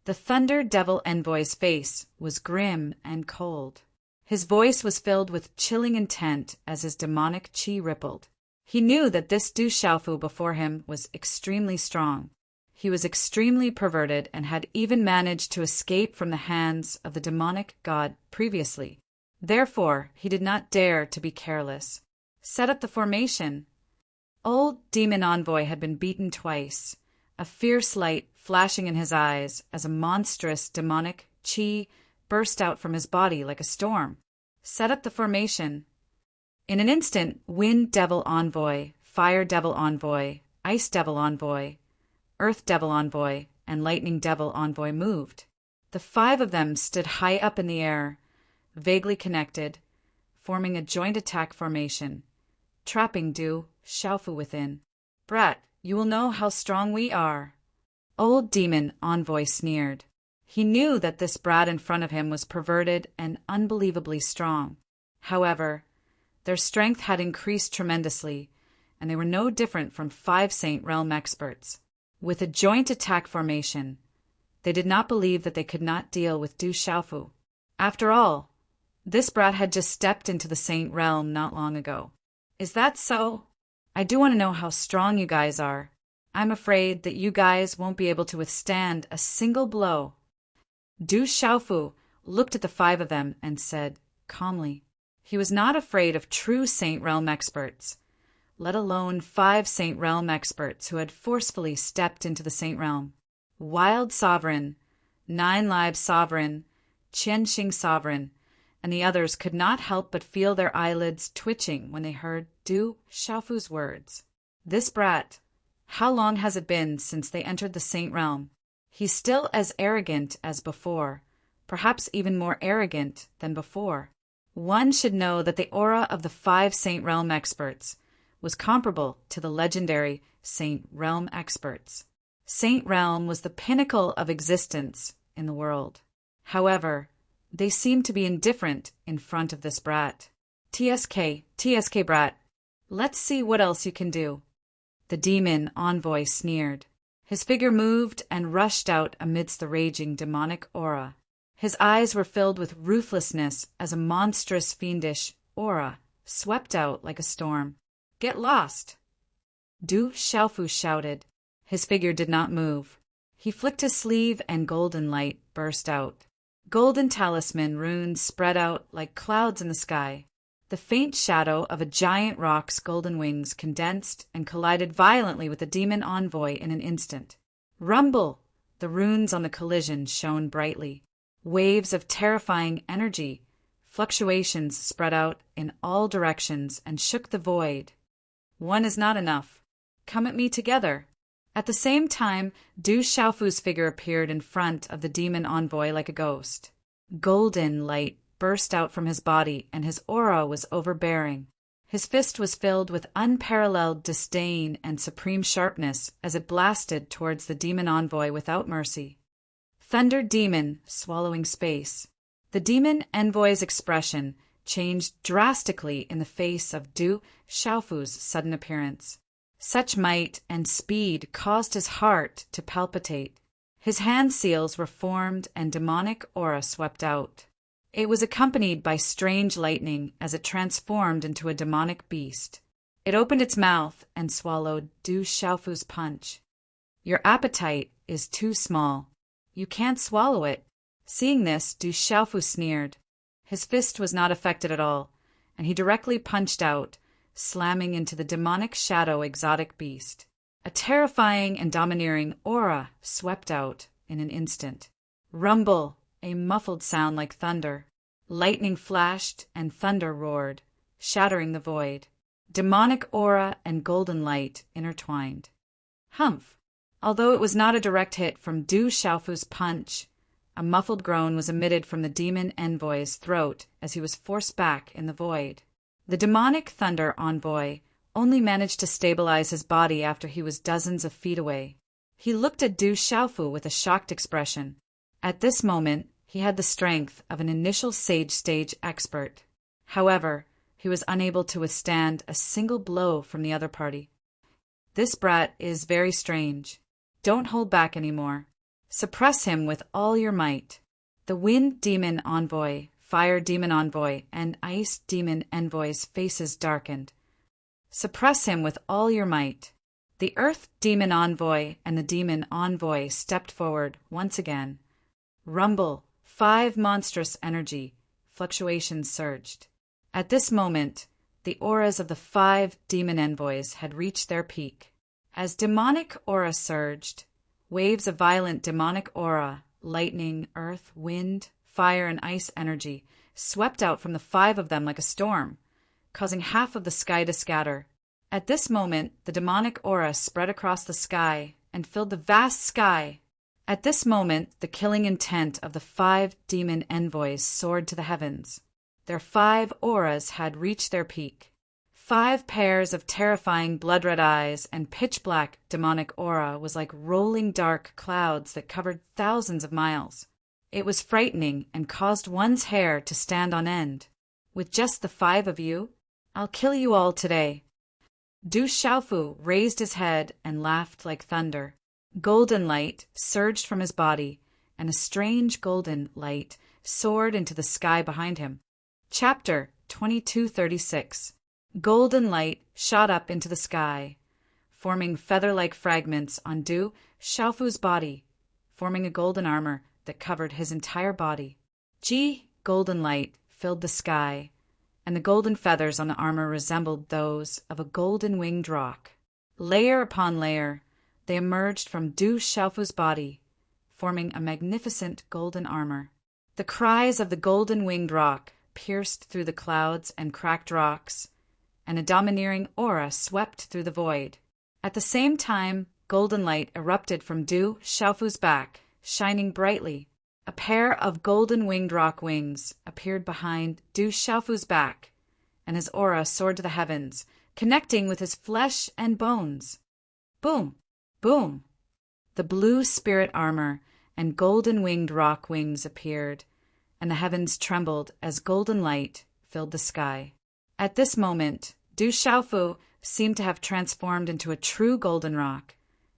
The Thunder Devil envoy's face was grim and cold. His voice was filled with chilling intent as his demonic chi rippled. He knew that this Du Xiaofu before him was extremely strong. He was extremely perverted and had even managed to escape from the hands of the demonic god previously. Therefore, he did not dare to be careless. Set up the formation. Old demon envoy had been beaten twice, a fierce light flashing in his eyes as a monstrous demonic chi burst out from his body like a storm. Set up the formation. In an instant, Wind Devil Envoy, Fire Devil Envoy, Ice Devil Envoy, Earth Devil Envoy, and Lightning Devil Envoy moved. The 5 of them stood high up in the air, vaguely connected, forming a joint attack formation, trapping Du Xiaofu within. Brat, you will know how strong we are. Old Demon Envoy sneered. He knew that this brat in front of him was perverted and unbelievably strong. However, their strength had increased tremendously, and they were no different from 5 Saint Realm experts. With a joint attack formation, they did not believe that they could not deal with Du Xiaofu. After all, this brat had just stepped into the Saint Realm not long ago. Is that so? I do want to know how strong you guys are. I'm afraid that you guys won't be able to withstand a single blow. Du Xiaofu looked at the 5 of them and said calmly. He was not afraid of true Saint Realm experts, let alone 5 Saint Realm experts who had forcefully stepped into the Saint Realm. Wild Sovereign, 9 Lives Sovereign, Qianxing Sovereign, and the others could not help but feel their eyelids twitching when they heard Du Xiaofu's words. This brat, how long has it been since they entered the Saint Realm? He's still as arrogant as before, perhaps even more arrogant than before. One should know that the aura of the 5 Saint Realm experts was comparable to the legendary Saint Realm experts. Saint Realm was the pinnacle of existence in the world. However, they seemed to be indifferent in front of this brat. TSK brat, let's see what else you can do. The demon envoy sneered. His figure moved and rushed out amidst the raging demonic aura. His eyes were filled with ruthlessness as a monstrous fiendish aura swept out like a storm. Get lost! Du Xiaofu shouted. His figure did not move. He flicked his sleeve and golden light burst out. Golden talisman runes spread out like clouds in the sky. The faint shadow of a giant rock's golden wings condensed and collided violently with the demon envoy in an instant. Rumble! The runes on the collision shone brightly. Waves of terrifying energy, fluctuations spread out in all directions and shook the void. One is not enough. Come at me together. At the same time, Du Xiaofu's figure appeared in front of the demon envoy like a ghost. Golden light burst out from his body, and his aura was overbearing. His fist was filled with unparalleled disdain and supreme sharpness as it blasted towards the demon envoy without mercy. Thunder Demon, swallowing space. The demon envoy's expression changed drastically in the face of Du Xiaofu's sudden appearance. Such might and speed caused his heart to palpitate. His hand seals were formed and demonic aura swept out. It was accompanied by strange lightning as it transformed into a demonic beast. It opened its mouth and swallowed Du Xiaofu's punch. Your appetite is too small. You can't swallow it. Seeing this, Du Xiaofu sneered. His fist was not affected at all, and he directly punched out, slamming into the demonic shadow exotic beast. A terrifying and domineering aura swept out in an instant. Rumble, a muffled sound like thunder. Lightning flashed and thunder roared, shattering the void. Demonic aura and golden light intertwined. Humph! Although it was not a direct hit from Du Xiaofu's punch, a muffled groan was emitted from the demon envoy's throat as he was forced back in the void. The demonic thunder envoy only managed to stabilize his body after he was dozens of feet away. He looked at Du Xiaofu with a shocked expression. At this moment, he had the strength of an initial sage stage expert. However, he was unable to withstand a single blow from the other party. This brat is very strange. Don't hold back anymore. Suppress him with all your might. The wind demon envoy, fire demon envoy, and ice demon envoy's faces darkened. Suppress him with all your might. The earth demon envoy and the demon envoy stepped forward once again. Rumble, 5 monstrous energy, fluctuations surged. At this moment, the auras of the 5 demon envoys had reached their peak. As demonic aura surged, waves of violent demonic aura, lightning, earth, wind, fire, and ice energy swept out from the 5 of them like a storm, causing half of the sky to scatter. At this moment, the demonic aura spread across the sky and filled the vast sky. At this moment, the killing intent of the 5 demon envoys soared to the heavens. Their 5 auras had reached their peak. 5 pairs of terrifying blood-red eyes and pitch-black demonic aura was like rolling dark clouds that covered thousands of miles. It was frightening and caused one's hair to stand on end. With just the 5 of you, I'll kill you all today. Du Xiaofu raised his head and laughed like thunder. Golden light surged from his body, and a strange golden light soared into the sky behind him. Chapter 2236. Golden light shot up into the sky, forming feather-like fragments on Du Xiaofu's body, forming a golden armor that covered his entire body. Golden light filled the sky, and the golden feathers on the armor resembled those of a golden winged roc. Layer upon layer, they emerged from Du Xiaofu's body, forming a magnificent golden armor. The cries of the golden winged roc pierced through the clouds and cracked rocks, and a domineering aura swept through the void. At the same time, golden light erupted from Du Xiaofu's back, shining brightly. A pair of golden winged roc wings appeared behind Du Xiaofu's back, and his aura soared to the heavens, connecting with his flesh and bones. Boom! Boom! The blue spirit armor and golden winged roc wings appeared, and the heavens trembled as golden light filled the sky. At this moment, Du Xiaofu seemed to have transformed into a true golden roc,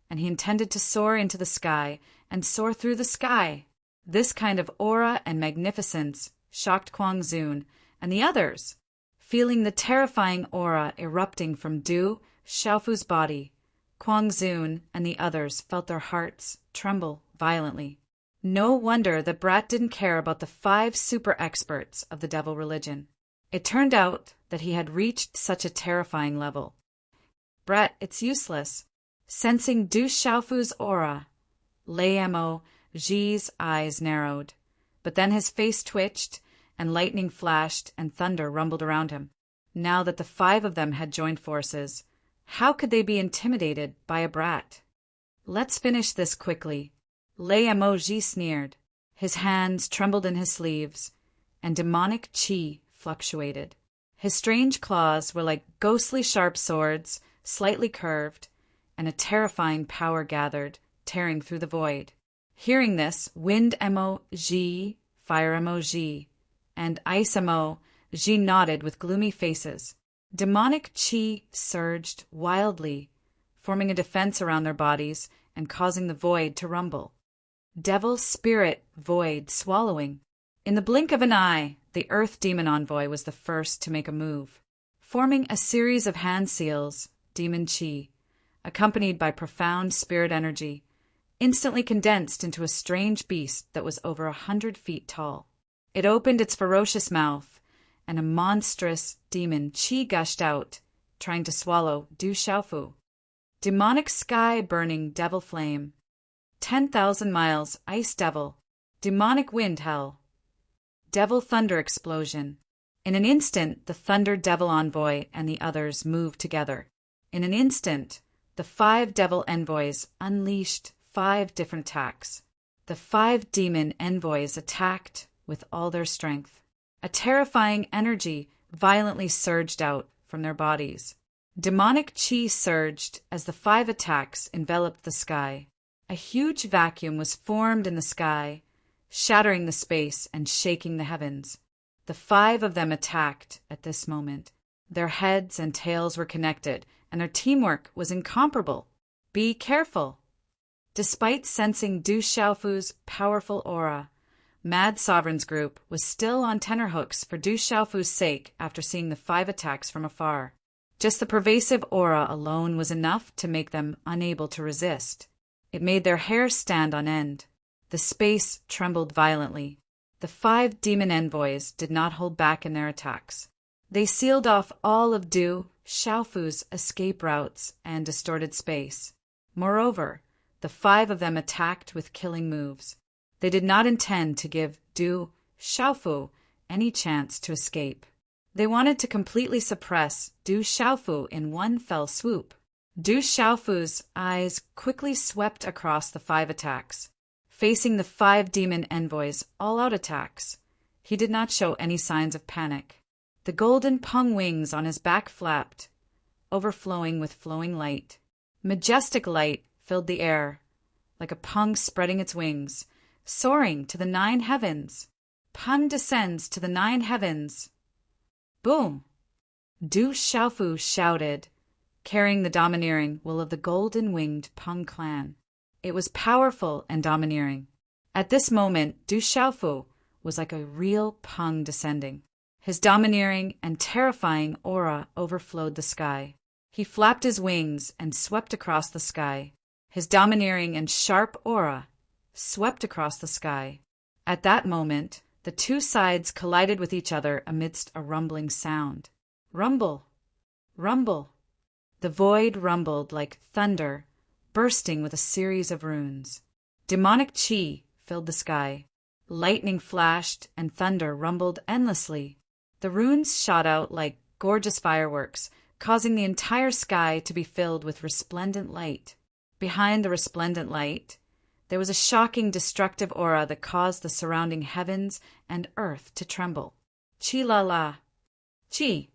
and he intended to soar into the sky and soar through the sky. This kind of aura and magnificence shocked Kuang Zun and the others. Feeling the terrifying aura erupting from Du Xiaofu's body, Kuang Zun and the others felt their hearts tremble violently. No wonder that Brat didn't care about the 5 super experts of the devil religion. It turned out that he had reached such a terrifying level. Brat, it's useless. Sensing Du Xiaofu's aura, Lei Mo Ji's eyes narrowed, but then his face twitched, and lightning flashed and thunder rumbled around him. Now that the 5 of them had joined forces, how could they be intimidated by a brat? Let's finish this quickly. Lei Mo Ji sneered. His hands trembled in his sleeves, and demonic qi fluctuated. His strange claws were like ghostly sharp swords, slightly curved, and a terrifying power gathered, tearing through the void. Hearing this, Wind Emoji, Fire Emoji, and Ice Emoji nodded with gloomy faces. Demonic qi surged wildly, forming a defense around their bodies and causing the void to rumble. Devil spirit void swallowing. In the blink of an eye, the Earth Demon Envoy was the first to make a move, forming a series of hand seals, demon qi, accompanied by profound spirit energy, instantly condensed into a strange beast that was over 100 feet tall. It opened its ferocious mouth, and a monstrous demon qi gushed out, trying to swallow Du Xiaofu. Demonic sky burning devil flame. 10,000 miles ice devil. Demonic wind hell. Devil thunder explosion. In an instant, the thunder devil envoy and the others moved together. In an instant, the 5 devil envoys unleashed 5 different attacks. The 5 demon envoys attacked with all their strength. A terrifying energy violently surged out from their bodies. Demonic qi surged as the 5 attacks enveloped the sky. A huge vacuum was formed in the sky, shattering the space and shaking the heavens. The 5 of them attacked at this moment. Their heads and tails were connected, and their teamwork was incomparable. Be careful! Despite sensing Du Xiaofu's powerful aura, Mad Sovereign's group was still on tenterhooks for Du Xiaofu's sake after seeing the 5 attacks from afar. Just the pervasive aura alone was enough to make them unable to resist. It made their hair stand on end. The space trembled violently. The 5 demon envoys did not hold back in their attacks. They sealed off all of Du Xiaofu's escape routes and distorted space. Moreover, the 5 of them attacked with killing moves. They did not intend to give Du Xiaofu any chance to escape. They wanted to completely suppress Du Xiaofu in one fell swoop. Du Xiaofu's eyes quickly swept across the 5 attacks. Facing the 5 demon envoys' all-out attacks, he did not show any signs of panic. The golden pung wings on his back flapped, overflowing with flowing light. Majestic light filled the air, like a pung spreading its wings, soaring to the 9 heavens. Pung descends to the 9 heavens. Boom! Du Xiaofu shouted, carrying the domineering will of the golden-winged Pung clan. It was powerful and domineering. At this moment, Du Xiaofu was like a real Pung descending. His domineering and terrifying aura overflowed the sky. He flapped his wings and swept across the sky. His domineering and sharp aura swept across the sky. At that moment, the 2 sides collided with each other amidst a rumbling sound. Rumble! Rumble! The void rumbled like thunder, bursting with a series of runes. Demonic chi filled the sky. Lightning flashed and thunder rumbled endlessly. The runes shot out like gorgeous fireworks, causing the entire sky to be filled with resplendent light. Behind the resplendent light, there was a shocking destructive aura that caused the surrounding heavens and earth to tremble. Chi-la-la! Chi!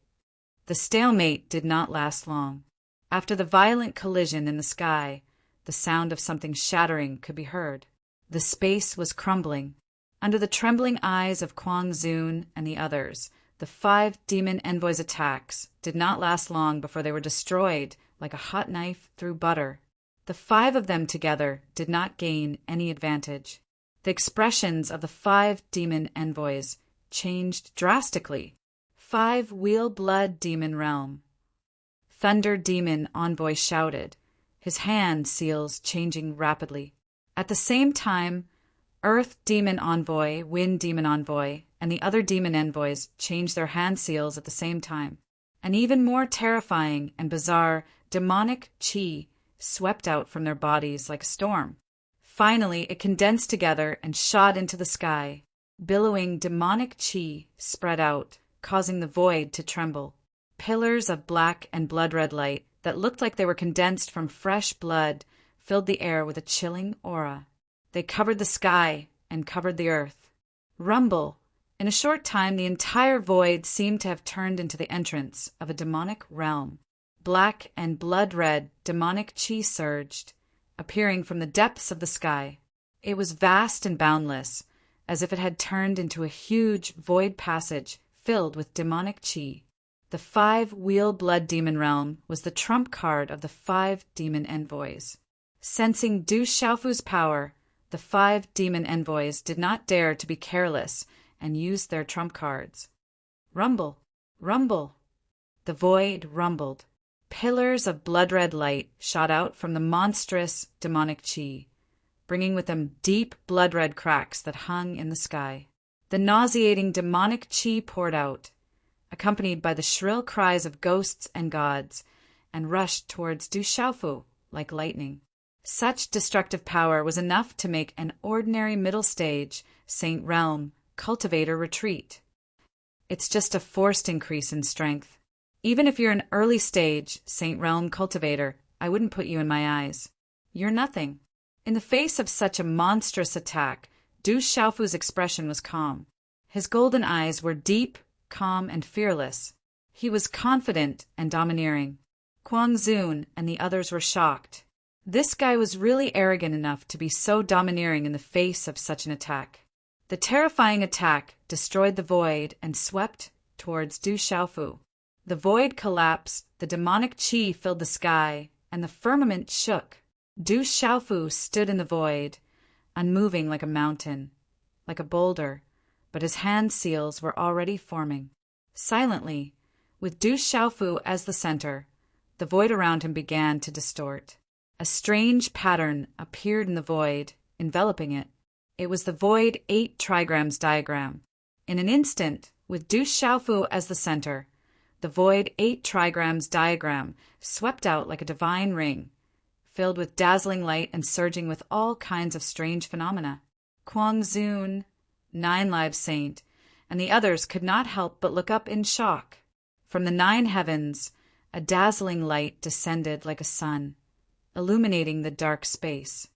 The stalemate did not last long. After the violent collision in the sky, the sound of something shattering could be heard. The space was crumbling. Under the trembling eyes of Kuang Zun and the others, the 5 demon envoys' attacks did not last long before they were destroyed like a hot knife through butter. The 5 of them together did not gain any advantage. The expressions of the 5 demon envoys changed drastically. 5 Wheel Blood Demon Realm. Thunder Demon Envoy shouted, his hand seals changing rapidly. At the same time, Earth Demon Envoy, Wind Demon Envoy, and the other demon envoys changed their hand seals at the same time. An even more terrifying and bizarre demonic chi swept out from their bodies like a storm. Finally, it condensed together and shot into the sky. Billowing demonic chi spread out, causing the void to tremble. Pillars of black and blood-red light that looked like they were condensed from fresh blood filled the air with a chilling aura. They covered the sky and covered the earth. Rumble! In a short time, the entire void seemed to have turned into the entrance of a demonic realm. Black and blood-red demonic chi surged, appearing from the depths of the sky. It was vast and boundless, as if it had turned into a huge void passage filled with demonic chi. The 5 Wheel Blood Demon Realm was the trump card of the 5 demon envoys. Sensing Du Xiaofu's power, the 5 demon envoys did not dare to be careless and used their trump cards. Rumble! Rumble! The void rumbled. Pillars of blood-red light shot out from the monstrous demonic chi, bringing with them deep blood-red cracks that hung in the sky. The nauseating demonic chi poured out, accompanied by the shrill cries of ghosts and gods, and rushed towards Du Xiaofu like lightning. Such destructive power was enough to make an ordinary middle-stage Saint Realm cultivator retreat. It's just a forced increase in strength. Even if you're an early-stage Saint Realm cultivator, I wouldn't put you in my eyes. You're nothing. In the face of such a monstrous attack, Du Xiaofu's expression was calm. His golden eyes were deep, calm, and fearless. He was confident and domineering. Kuang Zun and the others were shocked. This guy was really arrogant enough to be so domineering in the face of such an attack. The terrifying attack destroyed the void and swept towards Du Xiaofu. The void collapsed, the demonic qi filled the sky, and the firmament shook. Du Xiaofu stood in the void, unmoving like a mountain, like a boulder, but his hand seals were already forming. Silently, with Du Xiaofu as the center, the void around him began to distort. A strange pattern appeared in the void, enveloping it. It was the void 8 trigrams diagram. In an instant, with Du Xiaofu as the center, the void 8 trigrams diagram swept out like a divine ring, filled with dazzling light and surging with all kinds of strange phenomena. Kuang Zun, 9 Lives Saint, and the others could not help but look up in shock. From the 9 heavens, a dazzling light descended like a sun, illuminating the dark space.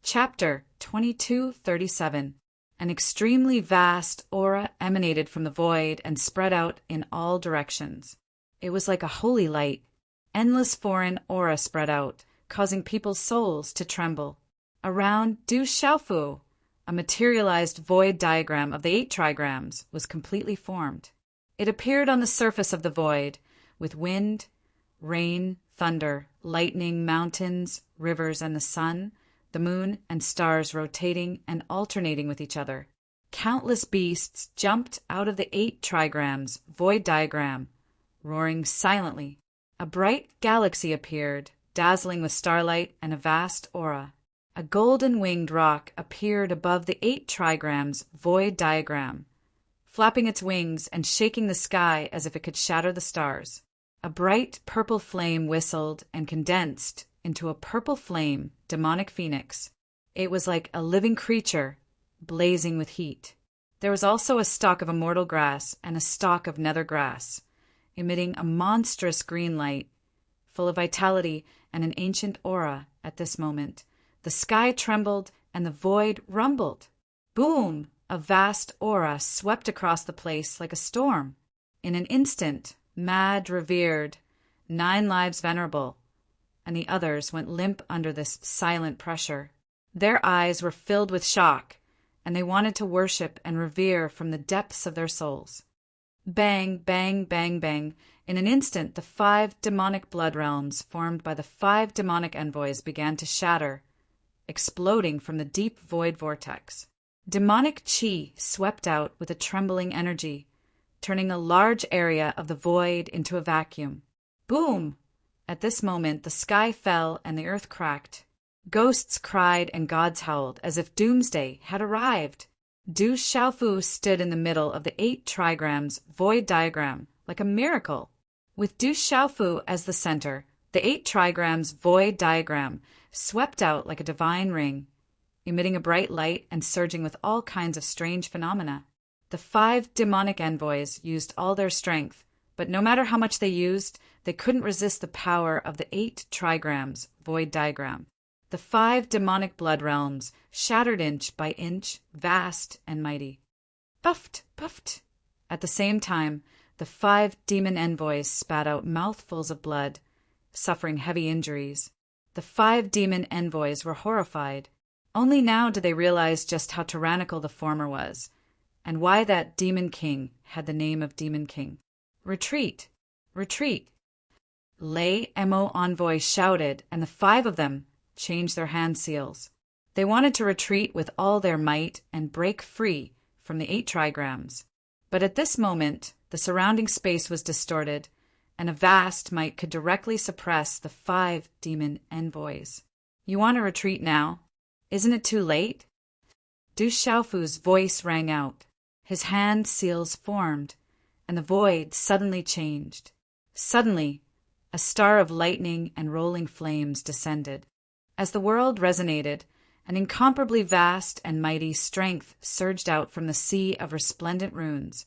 Chapter 2237. An extremely vast aura emanated from the void and spread out in all directions. It was like a holy light. Endless foreign aura spread out, causing people's souls to tremble. Around Du Xiaofu, a materialized void diagram of the 8 trigrams was completely formed. It appeared on the surface of the void, with wind, rain, thunder, lightning, mountains, rivers, and the sun, the moon, and stars rotating and alternating with each other. Countless beasts jumped out of the 8 trigrams void diagram, roaring silently. A bright galaxy appeared, dazzling with starlight and a vast aura. A golden-winged rock appeared above the 8 trigrams void diagram, flapping its wings and shaking the sky as if it could shatter the stars. A bright purple flame whistled and condensed into a purple flame demonic phoenix. It was like a living creature, blazing with heat. There was also a stalk of immortal grass and a stalk of nether grass, emitting a monstrous green light, full of vitality and an ancient aura. At this moment, the sky trembled and the void rumbled. Boom! A vast aura swept across the place like a storm. In an instant, Mad revered, 9 Lives venerable, and the others went limp under this silent pressure. Their eyes were filled with shock, and they wanted to worship and revere from the depths of their souls. Bang, bang, bang, bang. In an instant, the 5 demonic blood realms formed by the 5 demonic envoys began to shatter, exploding from the deep void vortex. Demonic qi swept out with a trembling energy, turning a large area of the void into a vacuum. Boom! At this moment, the sky fell and the earth cracked. Ghosts cried and gods howled as if doomsday had arrived. Du Xiaofu stood in the middle of the 8 trigrams void diagram like a miracle. With Du Xiaofu as the center, the 8 trigrams void diagram swept out like a divine ring, emitting a bright light and surging with all kinds of strange phenomena. The 5 demonic envoys used all their strength, but no matter how much they used, they couldn't resist the power of the 8 trigrams void diagram. The 5 demonic blood realms shattered inch by inch, vast and mighty. Puffed, puffed. At the same time, the 5 demon envoys spat out mouthfuls of blood, suffering heavy injuries. The 5 demon envoys were horrified. Only now did they realize just how tyrannical the former was, and why that demon king had the name of demon king. Retreat! Retreat! Lei Mo envoy shouted, and the 5 of them changed their hand seals. They wanted to retreat with all their might and break free from the 8 trigrams. But at this moment, the surrounding space was distorted, and a vast might could directly suppress the 5 demon envoys. You want to retreat now? Isn't it too late? Du Xiaofu's voice rang out. His hand seals formed, and the void suddenly changed. Suddenly, a star of lightning and rolling flames descended. As the world resonated, an incomparably vast and mighty strength surged out from the sea of resplendent runes,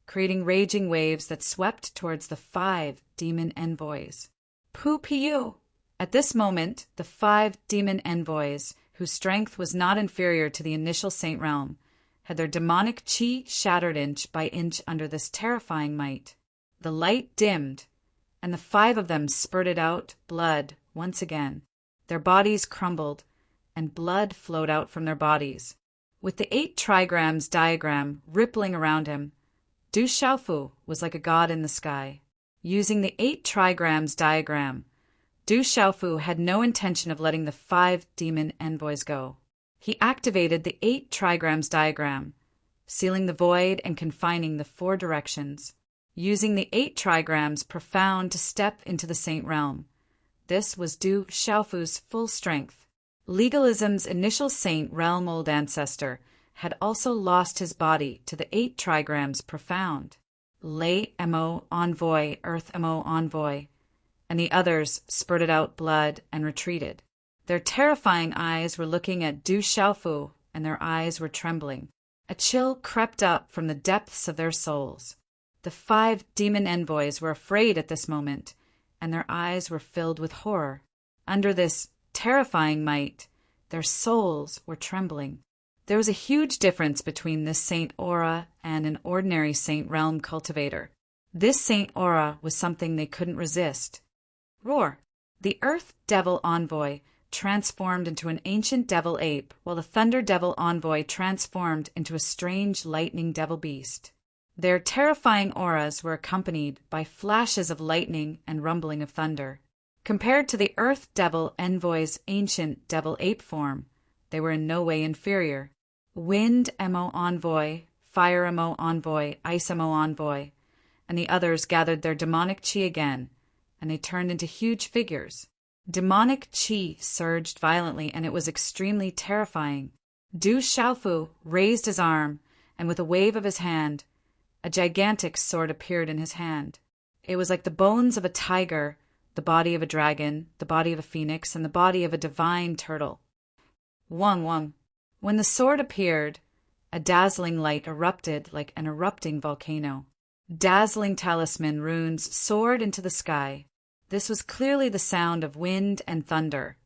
creating raging waves that swept towards the 5 demon envoys. Pu Piu! At this moment, the 5 demon envoys, whose strength was not inferior to the initial Saint Realm, had their demonic qi shattered inch by inch under this terrifying might. The light dimmed, and the 5 of them spurted out blood once again. Their bodies crumbled, and blood flowed out from their bodies. With the 8 trigrams diagram rippling around him, Du Xiaofu was like a god in the sky. Using the 8 trigrams diagram, Du Xiaofu had no intention of letting the 5 demon envoys go. He activated the 8 trigrams diagram, sealing the void and confining the 4 directions. Using the 8 trigrams profound to step into the saint realm. This was Du Xiaofu's full strength. Legalism's initial saint realm old ancestor had also lost his body to the 8 trigrams profound. Lei Mo envoy, Earth Mo envoy, and the others spurted out blood and retreated. Their terrifying eyes were looking at Du Xiaofu, and their eyes were trembling. A chill crept up from the depths of their souls. The 5 demon envoys were afraid at this moment, and their eyes were filled with horror. Under this terrifying might, their souls were trembling. There was a huge difference between this saint aura and an ordinary saint realm cultivator. This saint aura was something they couldn't resist. Roar! The earth devil envoy transformed into an ancient devil ape, while the thunder devil envoy transformed into a strange lightning devil beast. Their terrifying auras were accompanied by flashes of lightning and rumbling of thunder. Compared to the earth devil envoy's ancient devil ape form, they were in no way inferior. Wind Mo envoy, fire Mo envoy, ice Mo envoy, and the others gathered their demonic chi again, and they turned into huge figures. Demonic chi surged violently, and it was extremely terrifying. Du Xiaofu raised his arm, and with a wave of his hand, a gigantic sword appeared in his hand. It was like the bones of a tiger, the body of a dragon, the body of a phoenix, and the body of a divine turtle. Wang Wang. When the sword appeared, a dazzling light erupted like an erupting volcano. Dazzling talisman runes soared into the sky. This was clearly the sound of wind and thunder,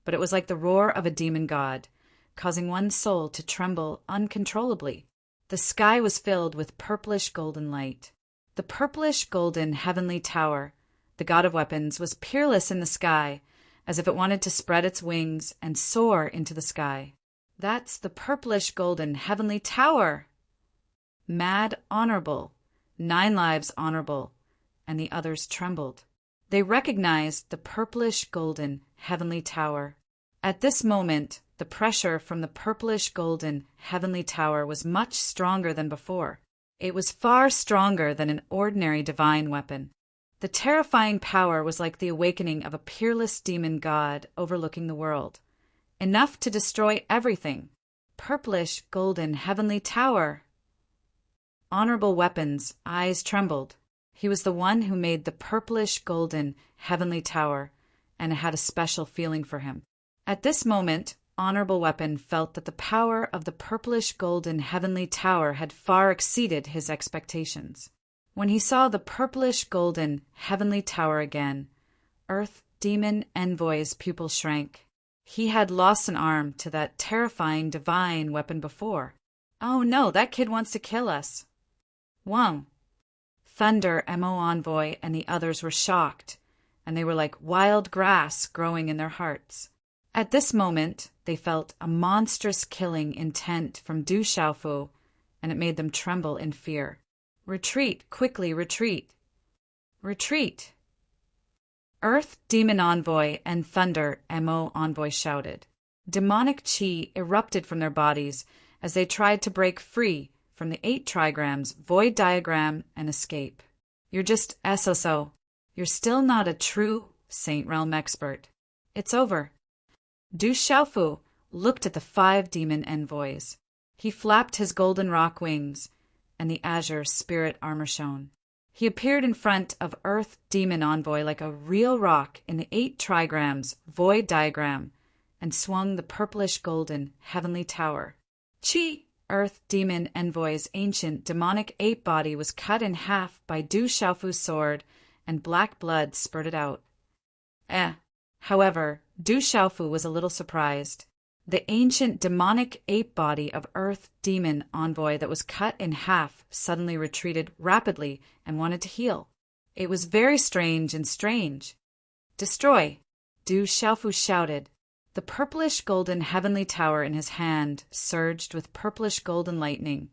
but it was like the roar of a demon god, causing one's soul to tremble uncontrollably. The sky was filled with purplish golden light. The purplish golden heavenly tower, the god of weapons, was peerless in the sky, as if it wanted to spread its wings and soar into the sky. That's the purplish golden heavenly tower! Mad honorable, 9 lives honorable, and the others trembled. They recognized the purplish golden heavenly tower. At this moment, the pressure from the purplish golden heavenly tower was much stronger than before. It was far stronger than an ordinary divine weapon. The terrifying power was like the awakening of a peerless demon god overlooking the world, enough to destroy everything. Purplish golden heavenly tower! Honorable weapons' eyes trembled. He was the one who made the purplish golden heavenly tower, and it had a special feeling for him. At this moment, Honorable Weapon felt that the power of the purplish golden heavenly tower had far exceeded his expectations. When he saw the purplish golden heavenly tower again, Earth Demon Envoy's pupil shrank. He had lost an arm to that terrifying divine weapon before. Oh no, that kid wants to kill us. Wang. Thunder Mo Envoy and the others were shocked, and they were like wild grass growing in their hearts. At this moment, they felt a monstrous killing intent from Du Xiaofu, and it made them tremble in fear. Retreat, quickly retreat. Retreat! Earth Demon Envoy and Thunder Mo Envoy shouted. Demonic chi erupted from their bodies as they tried to break free from the 8 trigrams, void diagram, and escape. You're just SSO. You're still not a true Saint Realm expert. It's over. Du Xiaofu looked at the 5 demon envoys. He flapped his golden rock wings, and the azure spirit armor shone. He appeared in front of Earth Demon Envoy like a real rock in the 8 trigrams, void diagram, and swung the purplish golden heavenly tower. Chi! Earth Demon Envoy's ancient demonic ape body was cut in half by Du Xiaofu's sword, and black blood spurted out. However, Du Xiaofu was a little surprised. The ancient demonic ape body of Earth Demon Envoy that was cut in half suddenly retreated rapidly and wanted to heal. It was very strange and strange. Destroy! Du Xiaofu shouted. The purplish golden heavenly tower in his hand surged with purplish golden lightning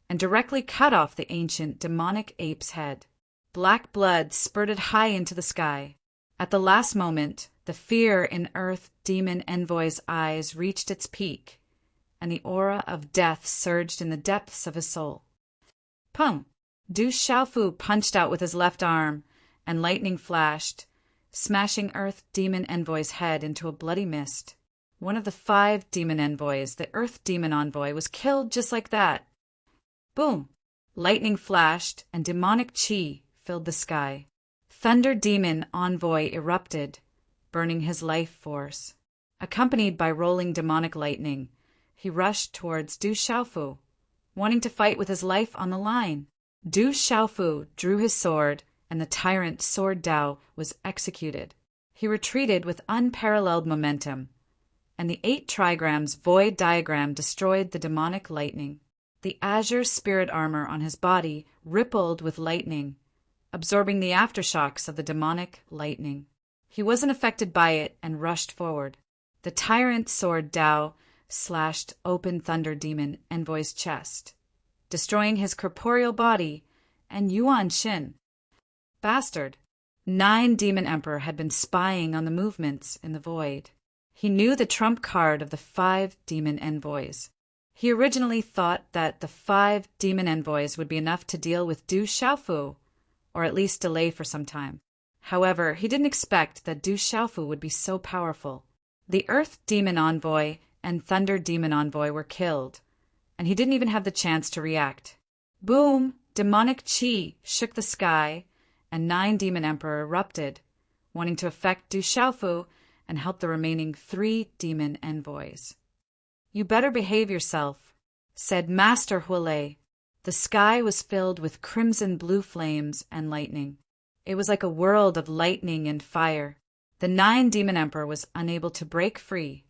and directly cut off the ancient demonic ape's head. Black blood spurted high into the sky. At the last moment, the fear in Earth Demon Envoy's eyes reached its peak, and the aura of death surged in the depths of his soul. Pung! Du Xiaofu punched out with his left arm, and lightning flashed, smashing Earth Demon Envoy's head into a bloody mist. One of the 5 demon envoys, the Earth Demon Envoy, was killed just like that. Boom! Lightning flashed, and demonic chi filled the sky. Thunder Demon Envoy erupted, burning his life force. Accompanied by rolling demonic lightning, he rushed towards Du Xiaofu, wanting to fight with his life on the line. Du Xiaofu drew his sword, and the tyrant Sword Dao was executed. He retreated with unparalleled momentum, and the 8 trigrams void diagram destroyed the demonic lightning. The azure spirit armor on his body rippled with lightning, absorbing the aftershocks of the demonic lightning. He wasn't affected by it and rushed forward. The tyrant Sword Dao slashed open Thunder Demon Envoy's chest, destroying his corporeal body and Yuan Shin. Bastard! 9 Demon Emperor had been spying on the movements in the void. He knew the trump card of the 5 demon envoys. He originally thought that the 5 demon envoys would be enough to deal with Du Xiaofu, or at least delay for some time. However, he didn't expect that Du Xiaofu would be so powerful. The Earth Demon Envoy and Thunder Demon Envoy were killed, and he didn't even have the chance to react. Boom! Demonic chi shook the sky, and 9 Demon Emperor erupted, wanting to affect Du Xiaofu and help the remaining 3 demon envoys. "You better behave yourself," said Master Huolei. The sky was filled with crimson blue flames and lightning. It was like a world of lightning and fire. The 9 Demon Emperor was unable to break free.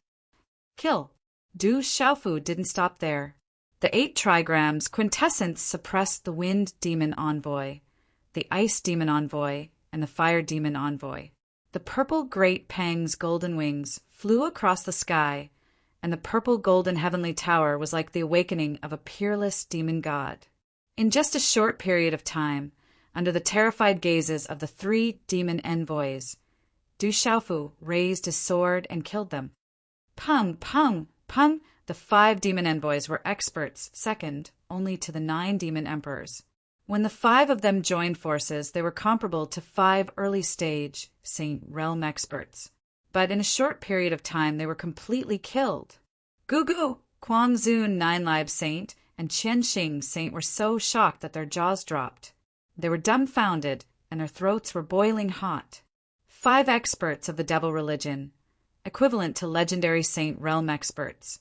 Kill! Du Xiaofu didn't stop there. The 8 trigrams quintessence suppressed the Wind Demon Envoy, the Ice Demon Envoy, and the Fire Demon Envoy. The purple Great Pang's golden wings flew across the sky, and the purple golden heavenly tower was like the awakening of a peerless demon god. In just a short period of time, under the terrified gazes of the 3 demon envoys, Du Xiaofu raised his sword and killed them. Pung, pung, pung! The 5 demon envoys were experts, second only to the 9 demon emperors. When the 5 of them joined forces, they were comparable to 5 early-stage Saint Realm experts. But in a short period of time, they were completely killed. Gugu, Quanzun 9-Lives Saint, and Qianxing Saint were so shocked that their jaws dropped. They were dumbfounded, and their throats were boiling hot. 5 experts of the devil religion, equivalent to legendary Saint Realm experts,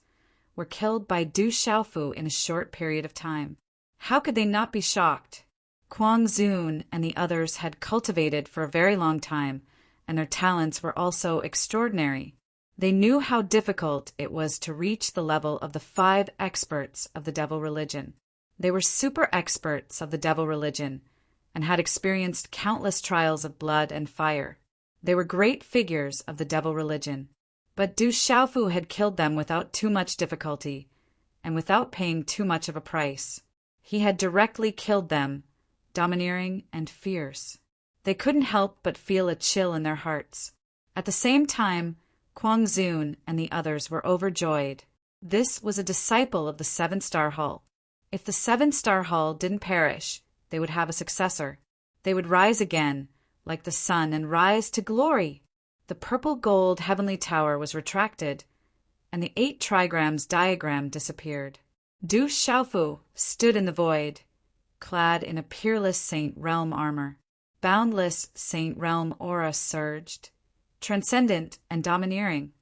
were killed by Du Xiaofu in a short period of time. How could they not be shocked? Quanzun and the others had cultivated for a very long time, and their talents were also extraordinary. They knew how difficult it was to reach the level of the 5 experts of the devil religion. They were super experts of the devil religion, and had experienced countless trials of blood and fire. They were great figures of the devil religion. But Du Xiaofu had killed them without too much difficulty, and without paying too much of a price. He had directly killed them, domineering and fierce. They couldn't help but feel a chill in their hearts. At the same time, Quanzun and the others were overjoyed. This was a disciple of the 7-star Hall. If the 7-star Hall didn't perish, they would have a successor. They would rise again, like the sun, and rise to glory. The purple gold heavenly tower was retracted, and the 8 trigrams diagram disappeared. Du Xiaofu stood in the void, clad in a peerless Saint Realm armor. Boundless Saint Realm aura surged, transcendent and domineering.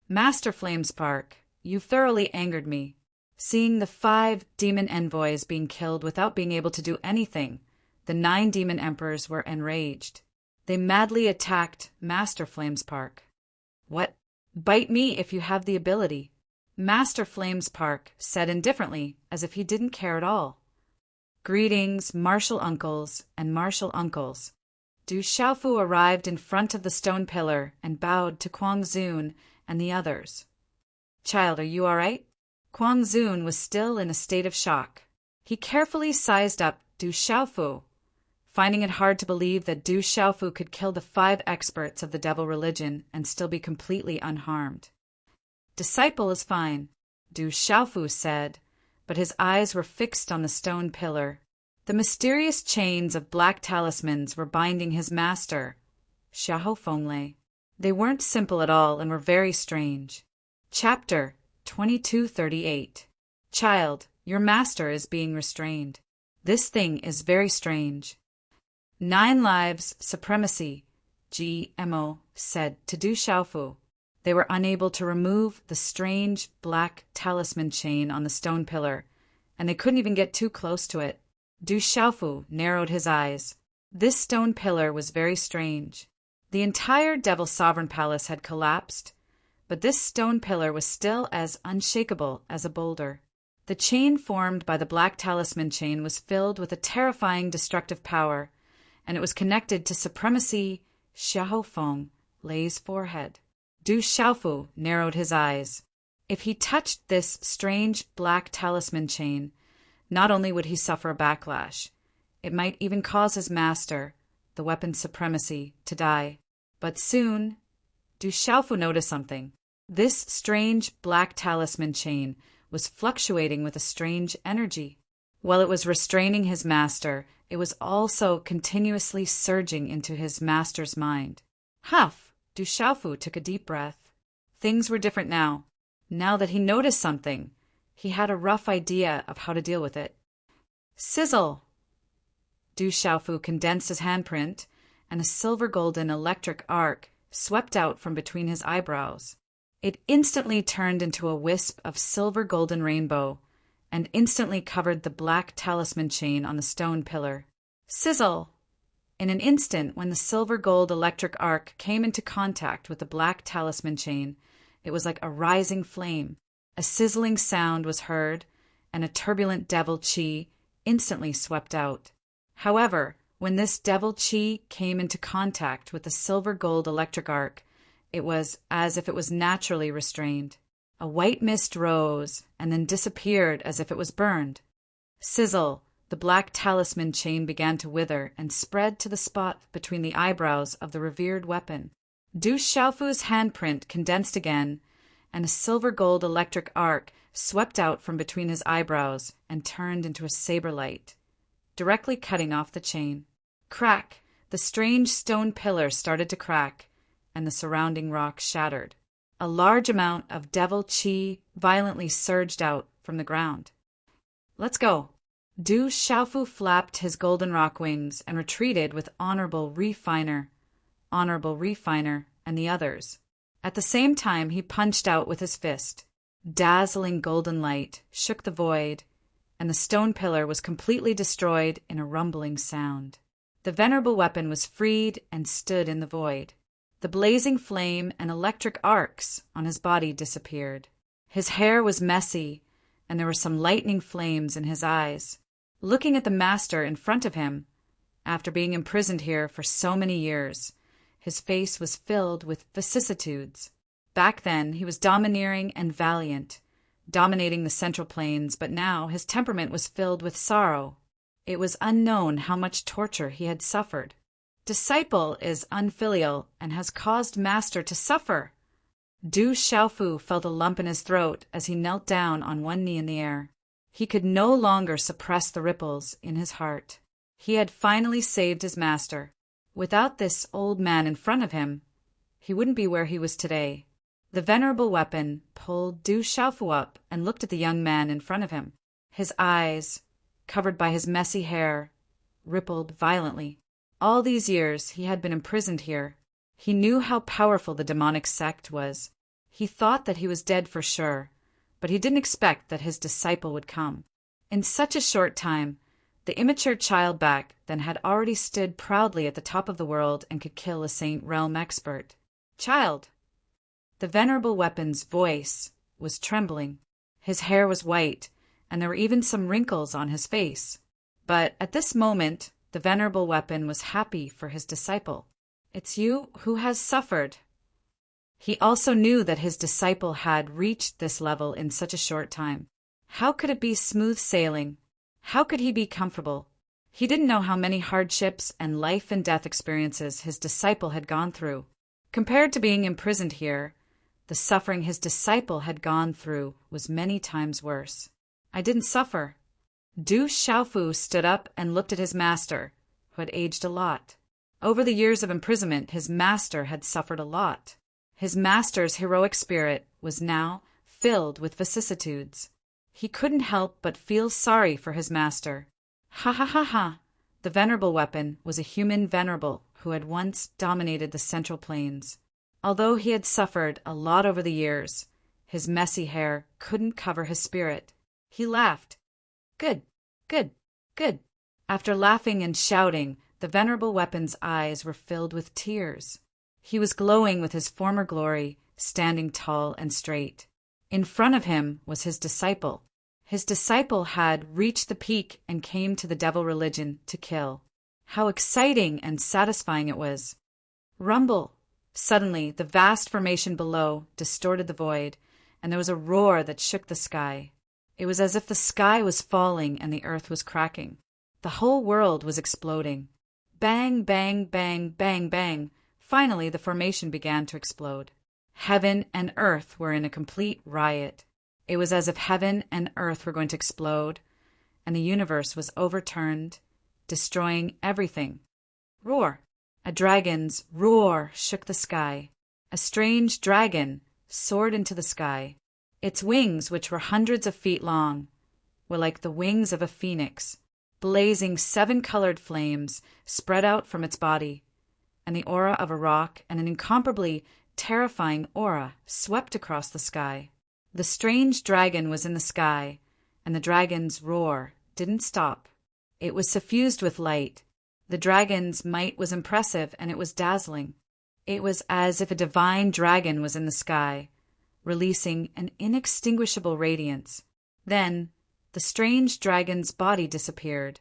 Master Flamespark, you thoroughly angered me. Seeing the 5 demon envoys being killed without being able to do anything, the 9 demon emperors were enraged. They madly attacked Master Flamespark. What? Bite me if you have the ability. Master Flamespark said indifferently, as if he didn't care at all. Greetings, martial uncles and martial uncles. Du Xiaofu arrived in front of the stone pillar and bowed to Quanzun and the others. Child, are you all right? Quanzun was still in a state of shock. He carefully sized up Du Xiaofu, finding it hard to believe that Du Xiaofu could kill the 5 experts of the devil religion and still be completely unharmed. "Disciple is fine," Du Xiaofu said, but his eyes were fixed on the stone pillar. The mysterious chains of black talismans were binding his master, Xiahou Fenglei. They weren't simple at all and were very strange. Chapter 2238. Child, your master is being restrained. This thing is very strange. 9 lives, supremacy, GMO said to Du Xiaofu. They were unable to remove the strange black talisman chain on the stone pillar, and they couldn't even get too close to it. Du Xiaofu narrowed his eyes. This stone pillar was very strange. The entire Devil Sovereign Palace had collapsed, but this stone pillar was still as unshakable as a boulder. The chain formed by the black talisman chain was filled with a terrifying destructive power, and it was connected to supremacy Xiahou Fenglei's forehead. Du Xiaofu narrowed his eyes. If he touched this strange black talisman chain, not only would he suffer a backlash, it might even cause his master, the weapon's supremacy, to die. But soon, Du Xiaofu noticed something. This strange black talisman chain was fluctuating with a strange energy. While it was restraining his master, it was also continuously surging into his master's mind. Huff! Du Xiaofu took a deep breath. Things were different now. Now that he noticed something, he had a rough idea of how to deal with it. Sizzle! Du Xiaofu condensed his handprint, and a silver-golden electric arc swept out from between his eyebrows. It instantly turned into a wisp of silver-golden rainbow, and instantly covered the black talisman chain on the stone pillar. Sizzle! In an instant, when the silver-gold electric arc came into contact with the black talisman chain, it was like a rising flame. A sizzling sound was heard, and a turbulent devil qi instantly swept out. However, when this devil qi came into contact with the silver-gold electric arc, it was as if it was naturally restrained. A white mist rose and then disappeared as if it was burned. Sizzle! The black talisman chain began to wither and spread to the spot between the eyebrows of the revered weapon. Du Xiaofu's handprint condensed again, and a silver-gold electric arc swept out from between his eyebrows and turned into a saber light, directly cutting off the chain. Crack! The strange stone pillar started to crack, and the surrounding rock shattered. A large amount of devil qi violently surged out from the ground. Let's go! Du Xiaofu flapped his golden rock wings and retreated with Honorable Refiner, and the others. At the same time, he punched out with his fist. Dazzling golden light shook the void, and the stone pillar was completely destroyed in a rumbling sound. The venerable weapon was freed and stood in the void. The blazing flame and electric arcs on his body disappeared. His hair was messy, and there were some lightning flames in his eyes. Looking at the master in front of him, after being imprisoned here for so many years, his face was filled with vicissitudes. Back then, he was domineering and valiant, dominating the Central Plains, but now his temperament was filled with sorrow. It was unknown how much torture he had suffered. Disciple is unfilial and has caused master to suffer. Du Xiaofu felt a lump in his throat as he knelt down on one knee in the air. He could no longer suppress the ripples in his heart. He had finally saved his master. Without this old man in front of him, he wouldn't be where he was today. The venerable weapon pulled Du Xiaofu up and looked at the young man in front of him. His eyes, covered by his messy hair, rippled violently. All these years he had been imprisoned here. He knew how powerful the demonic sect was. He thought that he was dead for sure, but he didn't expect that his disciple would come. In such a short time, the immature child back then had already stood proudly at the top of the world and could kill a Saint Realm expert. Child! The venerable weapon's voice was trembling. His hair was white, and there were even some wrinkles on his face. But at this moment, the venerable weapon was happy for his disciple. It's you who has suffered. He also knew that his disciple had reached this level in such a short time. How could it be smooth sailing? How could he be comfortable? He didn't know how many hardships and life and death experiences his disciple had gone through. Compared to being imprisoned here, the suffering his disciple had gone through was many times worse. I didn't suffer. Du Xiaofu stood up and looked at his master, who had aged a lot. Over the years of imprisonment, his master had suffered a lot. His master's heroic spirit was now filled with vicissitudes. He couldn't help but feel sorry for his master. Ha ha ha ha! The venerable weapon was a human venerable who had once dominated the Central Plains. Although he had suffered a lot over the years, his messy hair couldn't cover his spirit. He laughed. Good, good, good. After laughing and shouting, the venerable weapon's eyes were filled with tears. He was glowing with his former glory, standing tall and straight. In front of him was his disciple. His disciple had reached the peak and came to the devil religion to kill. How exciting and satisfying it was. Rumble! Suddenly, the vast formation below distorted the void, and there was a roar that shook the sky. It was as if the sky was falling and the earth was cracking. The whole world was exploding. Bang, bang, bang, bang, bang. Finally, the formation began to explode. Heaven and earth were in a complete riot. It was as if heaven and earth were going to explode, and the universe was overturned, destroying everything. Roar! A dragon's roar shook the sky. A strange dragon soared into the sky. Its wings, which were hundreds of feet long, were like the wings of a phoenix. Blazing 7-colored flames spread out from its body, and the aura of a rock and an incomparably terrifying aura swept across the sky. The strange dragon was in the sky, and the dragon's roar didn't stop. It was suffused with light. The dragon's might was impressive, and it was dazzling. It was as if a divine dragon was in the sky, releasing an inextinguishable radiance. Then the strange dragon's body disappeared,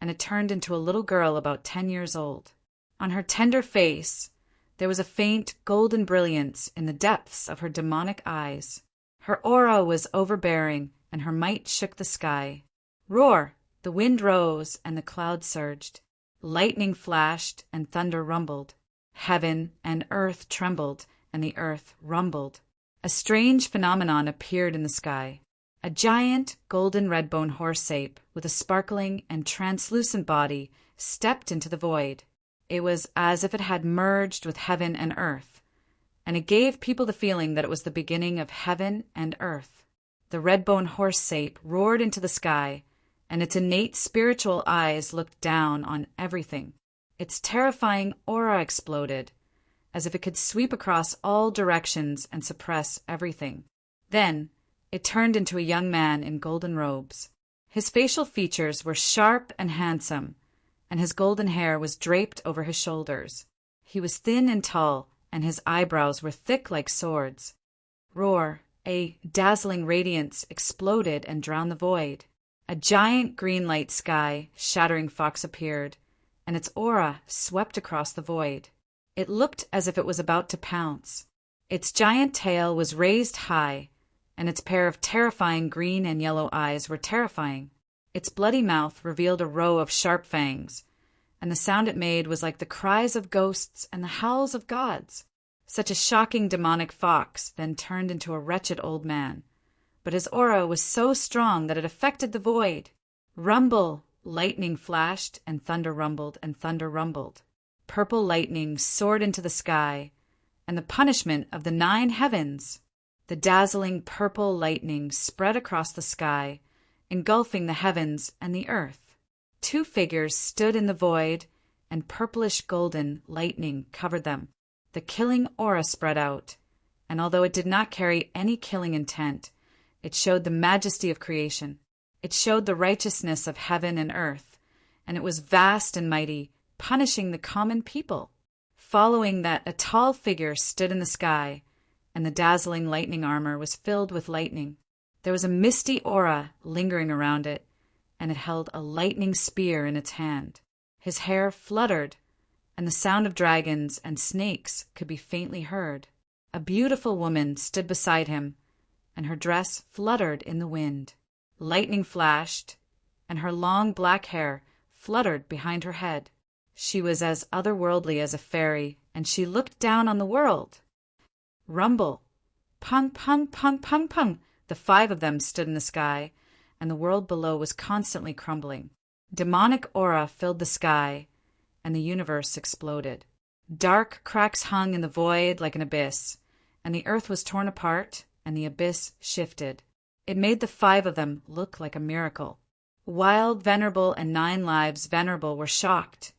and it turned into a little girl about 10 years old. On her tender face, there was a faint golden brilliance in the depths of her demonic eyes. Her aura was overbearing, and her might shook the sky. Roar! The wind rose, and the clouds surged. Lightning flashed, and thunder rumbled. Heaven and earth trembled, and the earth rumbled. A strange phenomenon appeared in the sky. A giant golden red-bone horse-ape with a sparkling and translucent body stepped into the void. It was as if it had merged with heaven and earth, and it gave people the feeling that it was the beginning of heaven and earth. The red-bone horse-ape roared into the sky, and its innate spiritual eyes looked down on everything. Its terrifying aura exploded, as if it could sweep across all directions and suppress everything. Then it turned into a young man in golden robes. His facial features were sharp and handsome, and his golden hair was draped over his shoulders. He was thin and tall, and his eyebrows were thick like swords. Roar! A dazzling radiance exploded and drowned the void. A giant green light sky, shattering fox appeared, and its aura swept across the void. It looked as if it was about to pounce. Its giant tail was raised high, and its pair of terrifying green and yellow eyes were terrifying. Its bloody mouth revealed a row of sharp fangs, and the sound it made was like the cries of ghosts and the howls of gods. Such a shocking demonic fox then turned into a wretched old man, but his aura was so strong that it affected the void. Rumble! Lightning flashed, and thunder rumbled, and thunder rumbled. Purple lightning soared into the sky, and the punishment of the 9 heavens. The dazzling purple lightning spread across the sky, engulfing the heavens and the earth. 2 figures stood in the void, and purplish golden lightning covered them. The killing aura spread out, and although it did not carry any killing intent, it showed the majesty of creation. It showed the righteousness of heaven and earth, and it was vast and mighty, punishing the common people. Following that, a tall figure stood in the sky, and the dazzling lightning armor was filled with lightning. There was a misty aura lingering around it, and it held a lightning spear in its hand. His hair fluttered, and the sound of dragons and snakes could be faintly heard. A beautiful woman stood beside him, and her dress fluttered in the wind. Lightning flashed, and her long black hair fluttered behind her head. She was as otherworldly as a fairy, and she looked down on the world. Rumble! Pung, pung, pung, pung, pung! The 5 of them stood in the sky, and the world below was constantly crumbling. Demonic aura filled the sky, and the universe exploded. Dark cracks hung in the void like an abyss, and the earth was torn apart, and the abyss shifted. It made the 5 of them look like a miracle. Wild Venerable and 9 Lives Venerable were shocked,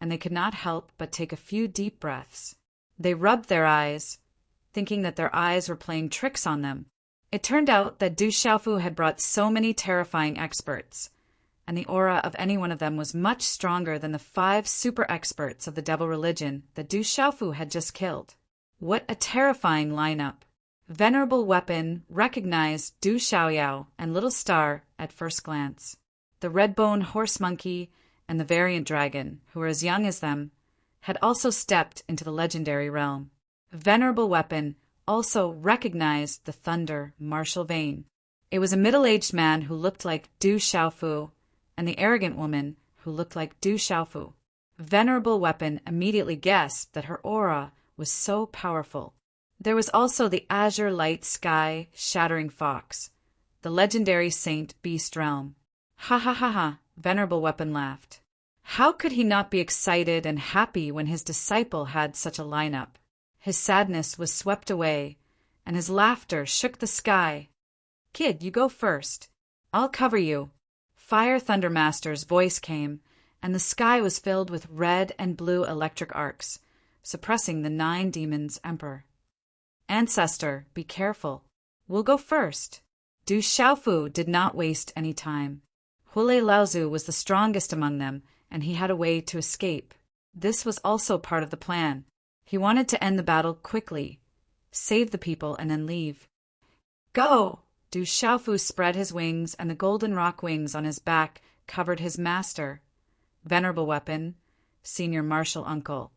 and they could not help but take a few deep breaths. They rubbed their eyes, thinking that their eyes were playing tricks on them. It turned out that Du Xiaofu had brought so many terrifying experts, and the aura of any one of them was much stronger than the 5 super experts of the devil religion that Du Xiaofu had just killed. What a terrifying lineup! Venerable Weapon recognized Du Xiaoyao and Little Star at first glance. The red-bone horse monkey and the variant dragon, who were as young as them, had also stepped into the legendary realm. Venerable Weapon also recognized the thunder martial vein. It was a middle-aged man who looked like Du Xiaofu and the arrogant woman who looked like Du Xiaofu. Venerable Weapon immediately guessed that her aura was so powerful. There was also the azure light sky shattering fox, the legendary Saint Beast realm. Ha ha ha ha, Venerable Weapon laughed. How could he not be excited and happy when his disciple had such a lineup? His sadness was swept away, and his laughter shook the sky. Kid, you go first. I'll cover you. Fire Thunder Master's voice came, and the sky was filled with red and blue electric arcs, suppressing the 9 demons' emperor. Ancestor, be careful. We'll go first. Du Xiaofu did not waste any time. Hule Laozu was the strongest among them, and he had a way to escape. This was also part of the plan. He wanted to end the battle quickly, save the people, and then leave. Go! Du Xiaofu spread his wings, and the golden rock wings on his back covered his master, Venerable Weapon, Senior Martial Uncle,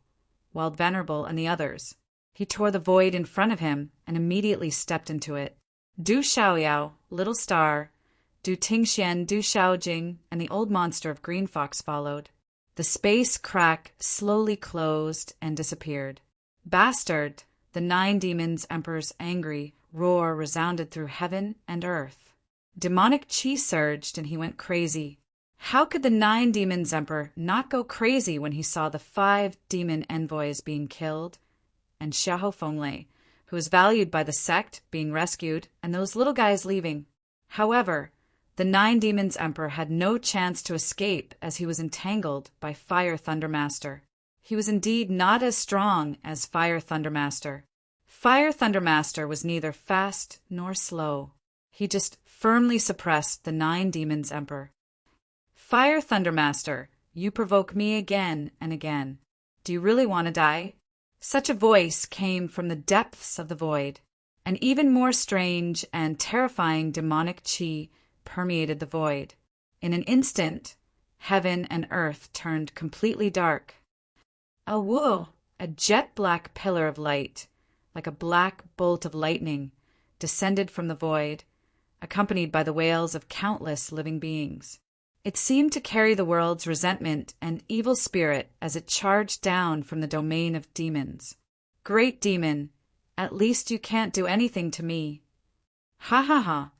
Wild Venerable, and the others. He tore the void in front of him and immediately stepped into it. Du Xiaoyao, Little Star, Du Tingxian, Du Xiaojing, and the old monster of Green Fox followed. The space crack slowly closed and disappeared. Bastard! The 9 demons' emperor's angry roar resounded through heaven and earth. Demonic chi surged and he went crazy. How could the 9 demons' emperor not go crazy when he saw the 5 demon envoys being killed, and Xiahou Fenglei, who was valued by the sect, being rescued, and those little guys leaving? However, the 9 demons' emperor had no chance to escape as he was entangled by Fire Thunder Master. He was indeed not as strong as Fire Thunder Master. Fire Thunder Master was neither fast nor slow. He just firmly suppressed the 9 demons' emperor. Fire Thunder Master, you provoke me again and again. Do you really want to die? Such a voice came from the depths of the void. An even more strange and terrifying demonic chi permeated the void. In an instant, heaven and earth turned completely dark. A jet-black pillar of light, like a black bolt of lightning, descended from the void, accompanied by the wails of countless living beings. It seemed to carry the world's resentment and evil spirit as it charged down from the domain of demons. Great demon, at least you can't do anything to me. Ha ha ha.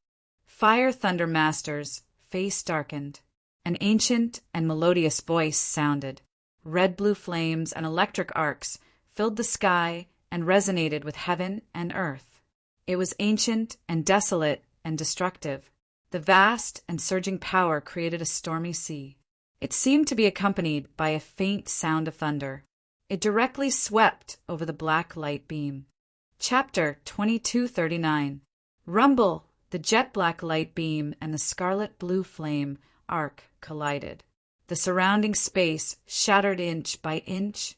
Fire Thunder Master's face darkened. An ancient and melodious voice sounded. Red-blue flames and electric arcs filled the sky and resonated with heaven and earth. It was ancient and desolate and destructive. The vast and surging power created a stormy sea. It seemed to be accompanied by a faint sound of thunder. It directly swept over the black light beam. Chapter 2239. Rumble! The jet-black light beam and the scarlet-blue flame arc collided. The surrounding space shattered inch by inch,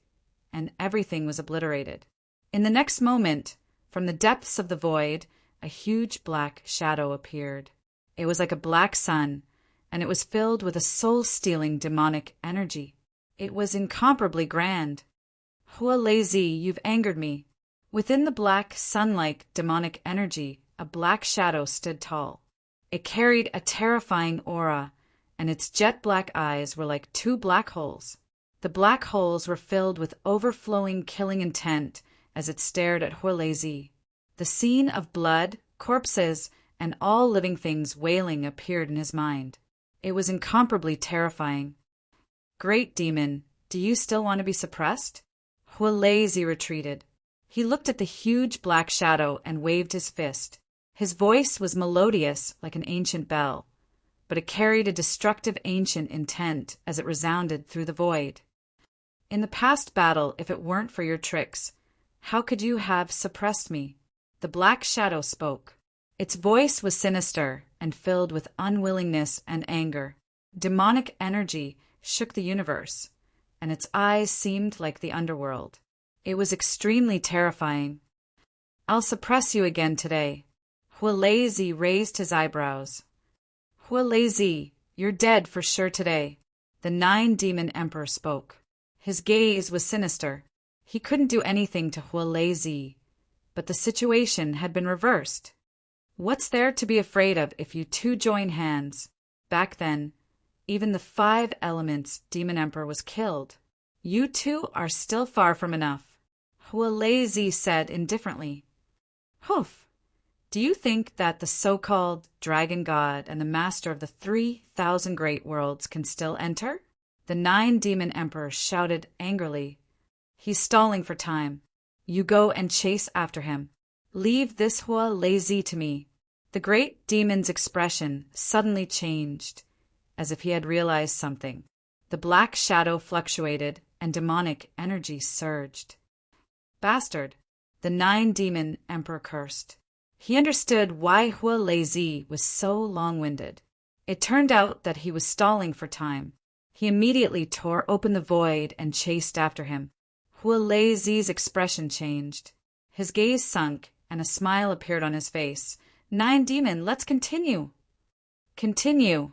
and everything was obliterated. In the next moment, from the depths of the void, a huge black shadow appeared. It was like a black sun, and it was filled with a soul-stealing demonic energy. It was incomparably grand. Hua Lazy, you've angered me. Within the black, sun-like demonic energy, a black shadow stood tall. It carried a terrifying aura, and its jet-black eyes were like two black holes. The black holes were filled with overflowing killing intent as it stared at Huolezi. The scene of blood, corpses, and all living things wailing appeared in his mind. It was incomparably terrifying. Great demon, do you still want to be suppressed? Huolezi retreated. He looked at the huge black shadow and waved his fist. His voice was melodious like an ancient bell, but it carried a destructive ancient intent as it resounded through the void. In the past battle, if it weren't for your tricks, how could you have suppressed me? The black shadow spoke. Its voice was sinister and filled with unwillingness and anger. Demonic energy shook the universe, and its eyes seemed like the underworld. It was extremely terrifying. I'll suppress you again today. Huolezi raised his eyebrows. Huolezi, you're dead for sure today. The nine-demon emperor spoke. His gaze was sinister. He couldn't do anything to Huolezi, but the situation had been reversed. What's there to be afraid of if you two join hands? Back then, even the 5 elements demon emperor was killed. You two are still far from enough. Huolezi said indifferently. Hoof! Do you think that the so-called dragon god and the master of the 3,000 great worlds can still enter? The 9-demon emperor shouted angrily. He's stalling for time. You go and chase after him. Leave this Huolezi to me. The great demon's expression suddenly changed, as if he had realized something. The black shadow fluctuated, and demonic energy surged. Bastard! The 9-demon emperor cursed. He understood why Huolezi was so long-winded. It turned out that he was stalling for time. He immediately tore open the void and chased after him. Huolezi's expression changed. His gaze sunk, and a smile appeared on his face. 9-demon, let's continue. Continue.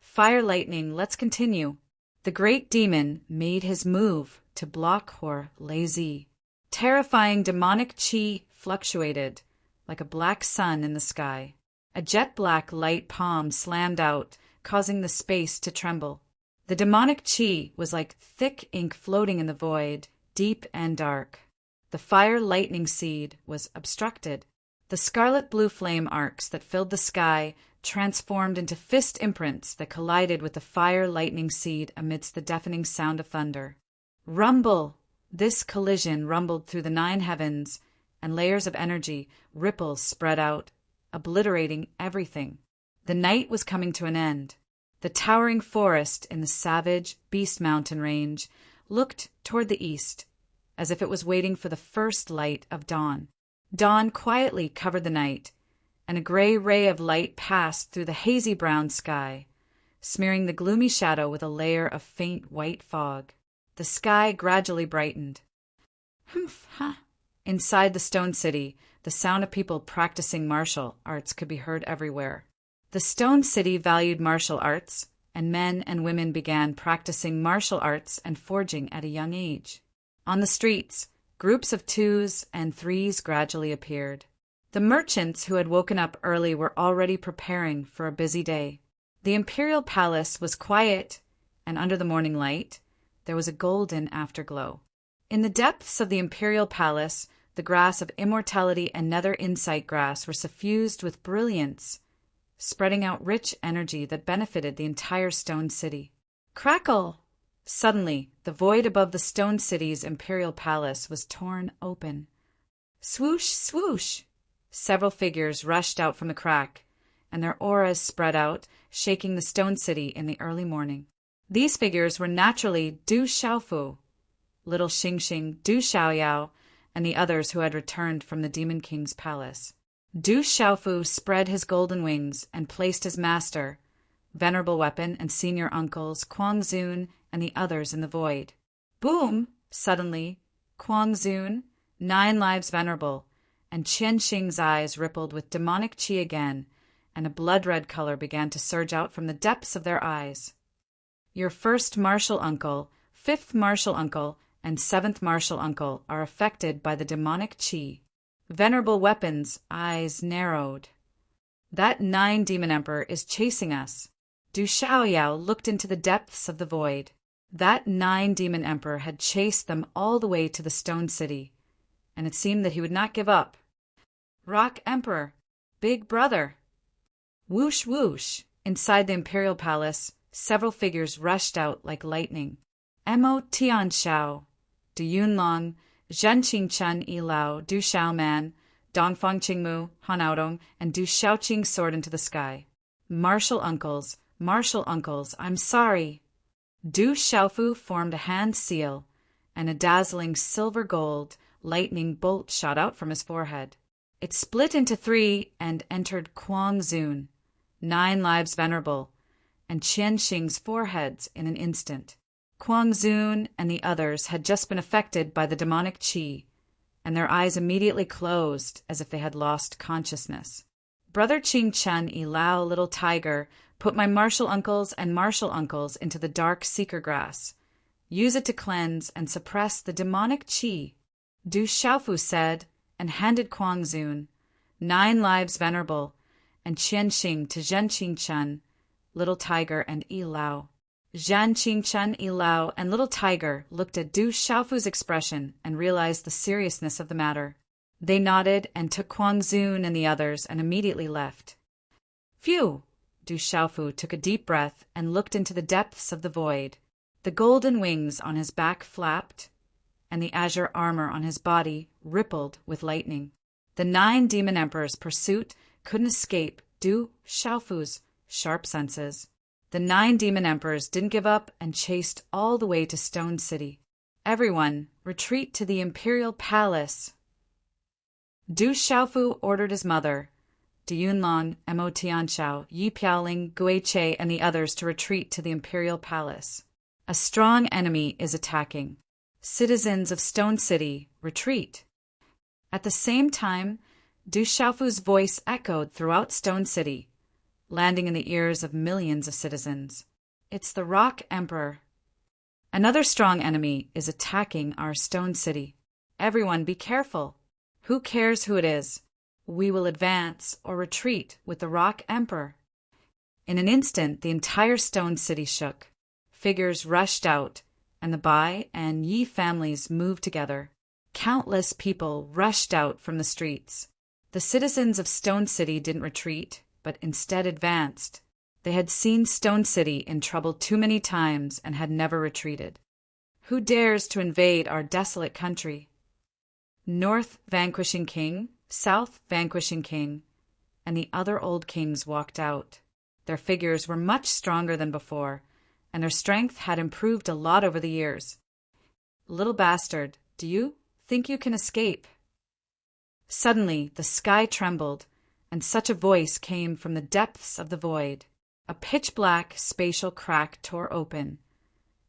Fire lightning, let's continue. The great demon made his move to block Huolezi. Terrifying demonic chi fluctuated like a black sun in the sky. A jet-black light palm slammed out, causing the space to tremble. The demonic chi was like thick ink floating in the void, deep and dark. The fire lightning seed was obstructed. The scarlet-blue flame arcs that filled the sky transformed into fist imprints that collided with the fire lightning seed amidst the deafening sound of thunder. Rumble! This collision rumbled through the 9 heavens, and layers of energy, ripples spread out, obliterating everything. The night was coming to an end. The towering forest in the savage Beast Mountain range looked toward the east, as if it was waiting for the first light of dawn. Dawn quietly covered the night, and a gray ray of light passed through the hazy brown sky, smearing the gloomy shadow with a layer of faint white fog. The sky gradually brightened. Humph, ha! Inside the stone city, the sound of people practicing martial arts could be heard everywhere. The stone city valued martial arts, and men and women began practicing martial arts and forging at a young age. On the streets, groups of 2s and 3s gradually appeared. The merchants who had woken up early were already preparing for a busy day. The imperial palace was quiet, and under the morning light, there was a golden afterglow. In the depths of the imperial palace, the grass of immortality and nether insight grass were suffused with brilliance, spreading out rich energy that benefited the entire stone city. Crackle! Suddenly, the void above the stone city's imperial palace was torn open. Swoosh, swoosh! Several figures rushed out from the crack, and their auras spread out, shaking the stone city in the early morning. These figures were naturally Du Xiaofu, little Xing Xing, Du Xiaoyao, and the others who had returned from the Demon King's palace. Du Xiaofu spread his golden wings and placed his master, venerable weapon, and senior uncles, Kuang Zun, and the others in the void. Boom! Suddenly, Kuang Zun, 9 lives venerable, and Qian Xing's eyes rippled with demonic qi again, and a blood-red color began to surge out from the depths of their eyes. Your first martial uncle, 5th martial uncle, and 7th martial uncle are affected by the demonic qi. Venerable weapon's eyes narrowed. That 9 demon emperor is chasing us. Du Xiaoyao looked into the depths of the void. That 9-demon emperor had chased them all the way to the stone city, and it seemed that he would not give up. Rock Emperor, big brother. Whoosh whoosh! Inside the imperial palace, several figures rushed out like lightning. Mo Tianshao, Du Yunlong, Zhen Qingchen Yilao, Du Xiaoman, Dongfang Qingmu, Han Aodong, and Du Xiaoqing soared into the sky. Martial uncles, I'm sorry. Du Xiaofu formed a hand seal, and a dazzling silver-gold lightning bolt shot out from his forehead. It split into 3 and entered Kuang Zun, 9 lives venerable, and Qian Xing's foreheads in an instant. Kuang Zun and the others had just been affected by the demonic qi, and their eyes immediately closed as if they had lost consciousness. Brother Qing Chen Yilao, little tiger, put my martial uncles into the dark seeker grass. Use it to cleanse and suppress the demonic qi. Du Xiaofu said, and handed Kuang Zun, 9 lives venerable, and Qian Xing to Zhen Qingchen, little tiger, and Yilao. Zhen Qingchen, Yilao, and little tiger looked at Du Xiaofu's expression and realized the seriousness of the matter. They nodded and took Kuang Zun and the others and immediately left. Phew! Du Xiaofu took a deep breath and looked into the depths of the void. The golden wings on his back flapped, and the azure armor on his body rippled with lightning. The 9 demon emperors' pursuit couldn't escape Du Xiaofu's sharp senses. The 9 demon emperors didn't give up and chased all the way to Stone City. Everyone, retreat to the imperial palace. Du Xiaofu ordered his mother, Du Yunlong, Mo Tianshao, Yi Piaoling, Guiche, and the others to retreat to the imperial palace. A strong enemy is attacking. Citizens of Stone City, retreat. At the same time, Du Xiaofu's voice echoed throughout Stone City, landing in the ears of millions of citizens. It's the Rock Emperor. Another strong enemy is attacking our Stone City. Everyone be careful. Who cares who it is? We will advance or retreat with the Rock Emperor. In an instant, the entire Stone City shook. Figures rushed out, and the Bai and Yi families moved together. Countless people rushed out from the streets. The citizens of Stone City didn't retreat, but instead advanced. They had seen Stone City in trouble too many times and had never retreated. Who dares to invade our desolate country? North vanquishing king, South vanquishing king, and the other old kings walked out. Their figures were much stronger than before, and their strength had improved a lot over the years. Little bastard, do you think you can escape? Suddenly, the sky trembled, and such a voice came from the depths of the void. A pitch-black spatial crack tore open,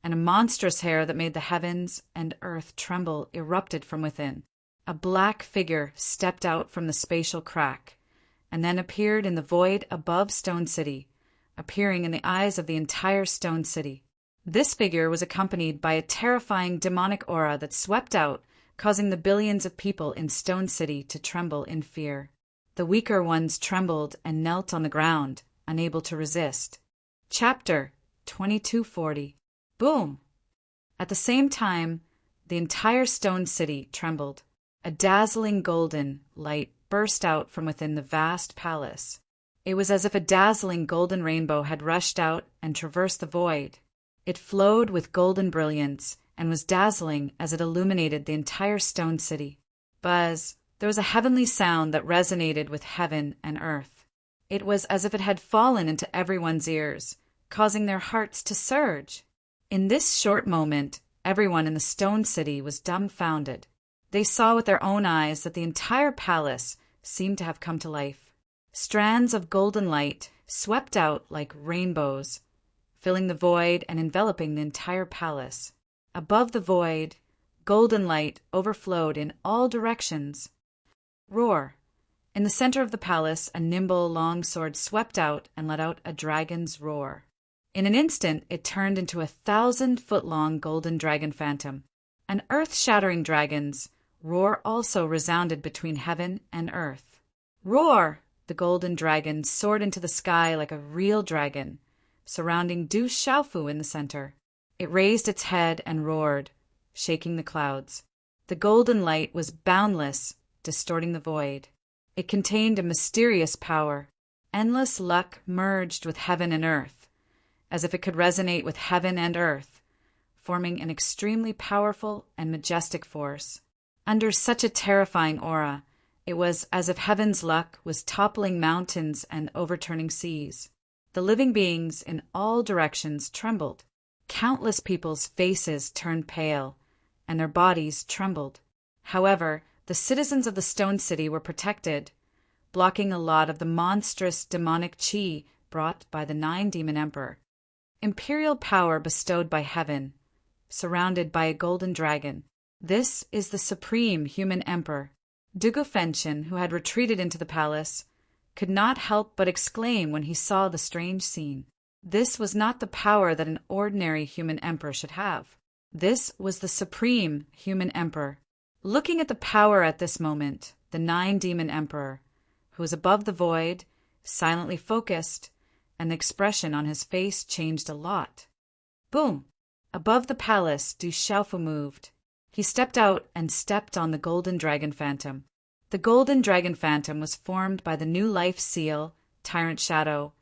and a monstrous hair that made the heavens and earth tremble erupted from within. A black figure stepped out from the spatial crack, and then appeared in the void above Stone City, appearing in the eyes of the entire Stone City. This figure was accompanied by a terrifying demonic aura that swept out, causing the billions of people in Stone City to tremble in fear. The weaker ones trembled and knelt on the ground, unable to resist. Chapter 2240. Boom! At the same time, the entire Stone City trembled. A dazzling golden light burst out from within the vast palace. It was as if a dazzling golden rainbow had rushed out and traversed the void. It flowed with golden brilliance and was dazzling as it illuminated the entire Stone City. Buzz! There was a heavenly sound that resonated with heaven and earth. It was as if it had fallen into everyone's ears, causing their hearts to surge. In this short moment, everyone in the Stone City was dumbfounded. They saw with their own eyes that the entire palace seemed to have come to life. Strands of golden light swept out like rainbows, filling the void and enveloping the entire palace. Above the void, golden light overflowed in all directions. Roar! In the center of the palace, a nimble long sword swept out and let out a dragon's roar. In an instant, it turned into a 1,000-foot-long golden dragon phantom. An earth-shattering dragon's roar also resounded between heaven and earth. Roar! The golden dragon soared into the sky like a real dragon, surrounding Du Xiaofu in the center. It raised its head and roared, shaking the clouds. The golden light was boundless, distorting the void. It contained a mysterious power. Endless luck merged with heaven and earth, as if it could resonate with heaven and earth, forming an extremely powerful and majestic force. Under such a terrifying aura, it was as if heaven's luck was toppling mountains and overturning seas. The living beings in all directions trembled. Countless people's faces turned pale, and their bodies trembled. However, the citizens of the Stone City were protected, blocking a lot of the monstrous demonic qi brought by the 9-demon emperor. Imperial power bestowed by heaven, surrounded by a golden dragon. This is the supreme human emperor. Dugu Fenshin, who had retreated into the palace, could not help but exclaim when he saw the strange scene. This was not the power that an ordinary human emperor should have. This was the supreme human emperor. Looking at the power at this moment, the 9-demon emperor, who was above the void, silently focused, and the expression on his face changed a lot. Boom! Above the palace, Du Xiaofu moved. He stepped out and stepped on the golden dragon phantom. The golden dragon phantom was formed by the new life seal, Tyrant Shadow,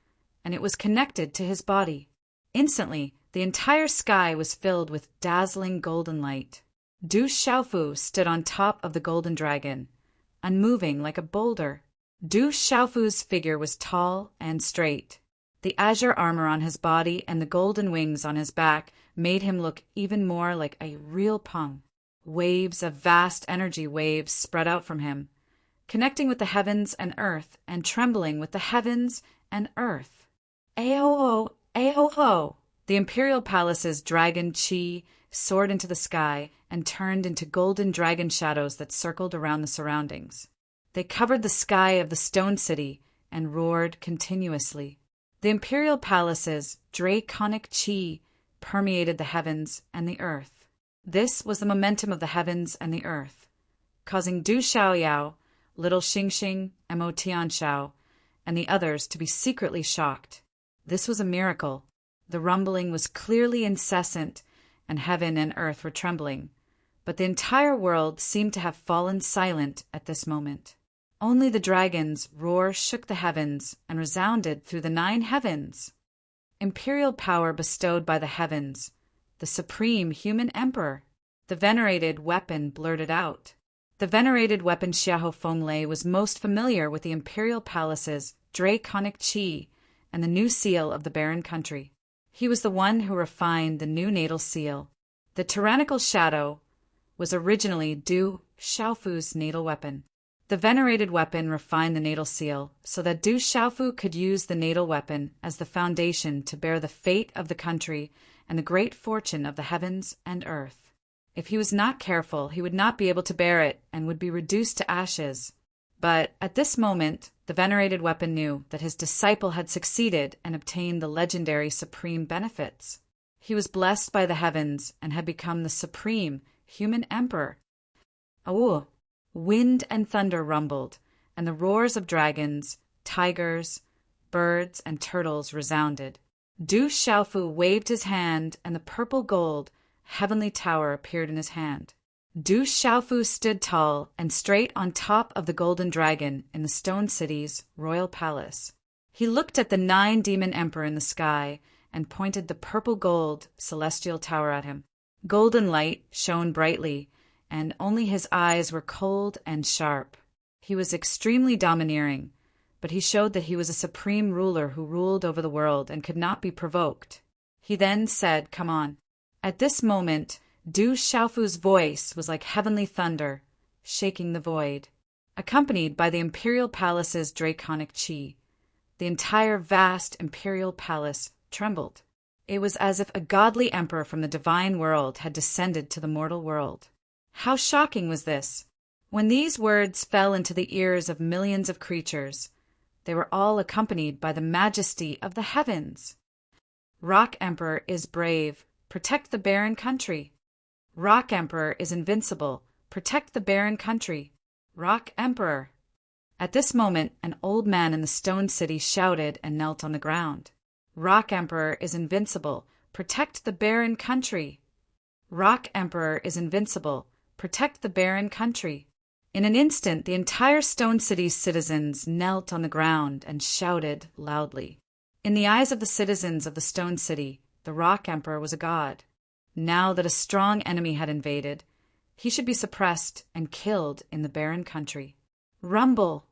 and it was connected to his body. Instantly, the entire sky was filled with dazzling golden light. Du Xiaofu stood on top of the golden dragon, unmoving like a boulder. Du Xiaofu's figure was tall and straight. The azure armor on his body and the golden wings on his back made him look even more like a real Peng. Waves of vast energy waves spread out from him, connecting with the heavens and earth and trembling with the heavens and earth. Aho-ho! Aho-ho! The imperial palace's dragon qi soared into the sky and turned into golden dragon shadows that circled around the surroundings. They covered the sky of the Stone City and roared continuously. The imperial palace's draconic qi permeated the heavens and the earth. This was the momentum of the heavens and the earth, causing Du Xiaoyao, little Xingxing, and Mo Tianshao, and the others to be secretly shocked. This was a miracle. The rumbling was clearly incessant, and heaven and earth were trembling, but the entire world seemed to have fallen silent at this moment. Only the dragon's roar shook the heavens and resounded through the 9 heavens. Imperial power bestowed by the heavens, the supreme human emperor. The venerated weapon blurted out. The venerated weapon Xiahou Fenglei was most familiar with the imperial palace's draconic qi and the new seal of the barren country. He was the one who refined the new natal seal. The tyrannical shadow was originally Du Xiaofu's natal weapon. The venerated weapon refined the natal seal so that Du Xiaofu could use the natal weapon as the foundation to bear the fate of the country and the great fortune of the heavens and earth. If he was not careful, he would not be able to bear it and would be reduced to ashes. But at this moment, the venerated weapon knew that his disciple had succeeded and obtained the legendary supreme benefits. He was blessed by the heavens and had become the supreme human emperor. Awoo! Wind and thunder rumbled, and the roars of dragons, tigers, birds, and turtles resounded. Du Xiaofu waved his hand, and the purple gold heavenly tower appeared in his hand. Du Xiaofu stood tall and straight on top of the golden dragon in the Stone City's royal palace. He looked at the 9-demon emperor in the sky and pointed the purple gold celestial tower at him. Golden light shone brightly, and only his eyes were cold and sharp. He was extremely domineering, but he showed that he was a supreme ruler who ruled over the world and could not be provoked. He then said, "Come on." At this moment, Du Xiaofu's voice was like heavenly thunder, shaking the void. Accompanied by the imperial palace's draconic qi, the entire vast imperial palace trembled. It was as if a godly emperor from the divine world had descended to the mortal world. How shocking was this! When these words fell into the ears of millions of creatures, they were all accompanied by the majesty of the heavens. Rock Emperor is brave, protect the barren country. Rock Emperor is invincible, protect the barren country. Rock Emperor. At this moment, an old man in the Stone City shouted and knelt on the ground. Rock Emperor is invincible. Protect the barren country. Rock Emperor is invincible. Protect the barren country. In an instant, the entire Stone City's citizens knelt on the ground and shouted loudly. In the eyes of the citizens of the Stone City, the Rock Emperor was a god. Now that a strong enemy had invaded, he should be suppressed and killed in the barren country. Rumble!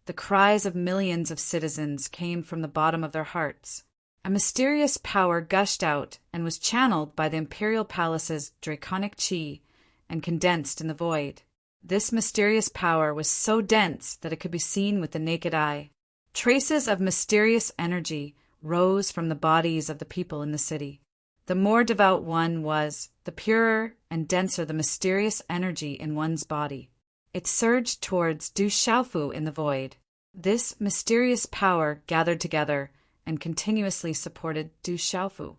The cries of millions of citizens came from the bottom of their hearts. A mysterious power gushed out and was channeled by the imperial palace's draconic chi and condensed in the void. This mysterious power was so dense that it could be seen with the naked eye. Traces of mysterious energy rose from the bodies of the people in the city. The more devout one was, the purer and denser the mysterious energy in one's body. It surged towards Du Xiaofu in the void. This mysterious power gathered together and continuously supported Du Xiaofu.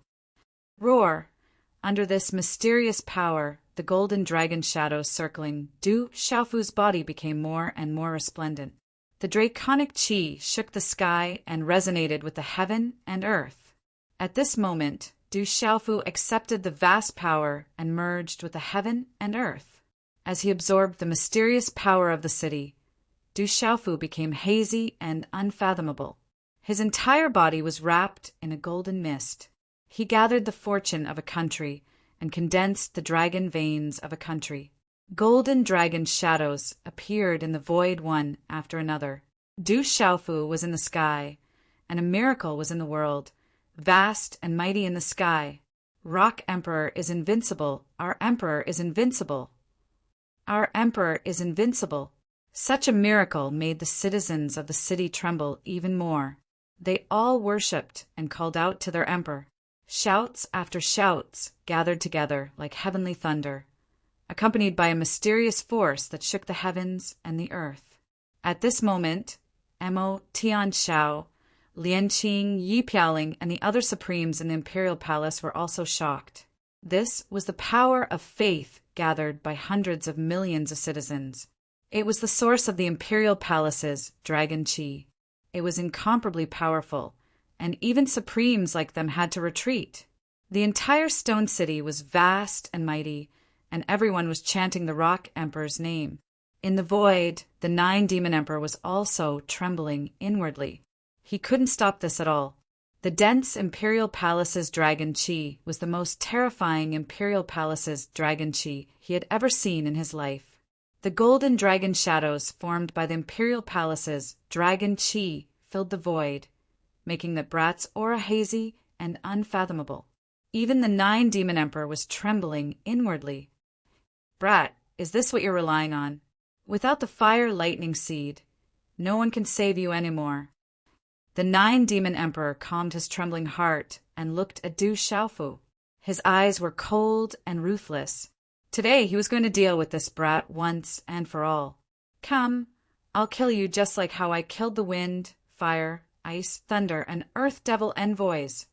Roar! Under this mysterious power, the golden dragon shadows circling Du Xiaofu's body became more and more resplendent. The draconic chi shook the sky and resonated with the heaven and earth. At this moment, Du Xiaofu accepted the vast power and merged with the heaven and earth. As he absorbed the mysterious power of the city, Du Xiaofu became hazy and unfathomable. His entire body was wrapped in a golden mist. He gathered the fortune of a country and condensed the dragon veins of a country. Golden dragon shadows appeared in the void one after another. Du Xiaofu was in the sky, and a miracle was in the world. Vast and mighty in the sky. Rock Emperor is invincible. Our Emperor is invincible. Our Emperor is invincible. Such a miracle made the citizens of the city tremble even more. They all worshipped and called out to their Emperor. Shouts after shouts gathered together like heavenly thunder, accompanied by a mysterious force that shook the heavens and the earth. At this moment, Emo Tianshao, Lianqing, Yi Piaoling, and the other supremes in the imperial palace were also shocked. This was the power of faith gathered by hundreds of millions of citizens. It was the source of the imperial palace's dragon chi. It was incomparably powerful, and even supremes like them had to retreat. The entire Stone City was vast and mighty, and everyone was chanting the Rock Emperor's name. In the void, the 9 Demon Emperor was also trembling inwardly. He couldn't stop this at all. The dense imperial palace's dragon chi was the most terrifying imperial palace's dragon chi he had ever seen in his life. The golden dragon shadows formed by the imperial palace's dragon chi filled the void, making the brat's aura hazy and unfathomable. Even the 9 Demon Emperor was trembling inwardly. Brat, is this what you're relying on? Without the fire lightning seed, no one can save you anymore. The 9 Demon Emperor calmed his trembling heart and looked at Du Xiaofu. His eyes were cold and ruthless. Today he was going to deal with this brat once and for all. Come, I'll kill you just like how I killed the wind, fire, ice, thunder, and earth devil envoys.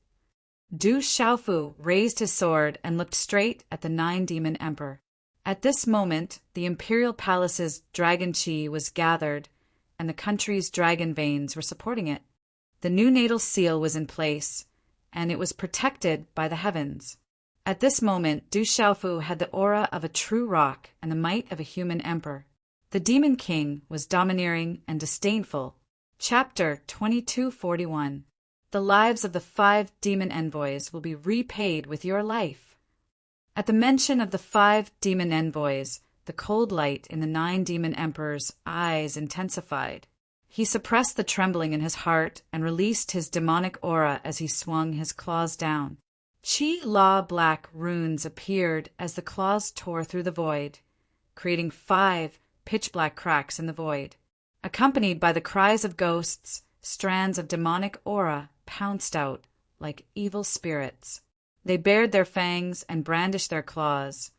Du Xiaofu raised his sword and looked straight at the 9 Demon Emperor. At this moment, the imperial palace's dragon chi was gathered, and the country's dragon veins were supporting it. The new natal seal was in place, and it was protected by the heavens. At this moment, Du Xiaofu had the aura of a true rock and the might of a human emperor. The Demon King was domineering and disdainful. Chapter 2241. The lives of the 5 demon envoys will be repaid with your life. At the mention of the 5 demon envoys, the cold light in the 9 demon emperor's eyes intensified. He suppressed the trembling in his heart and released his demonic aura as he swung his claws down. Qi-La black runes appeared as the claws tore through the void, creating 5 pitch-black cracks in the void. Accompanied by the cries of ghosts, strands of demonic aura pounced out like evil spirits. They bared their fangs and brandished their claws,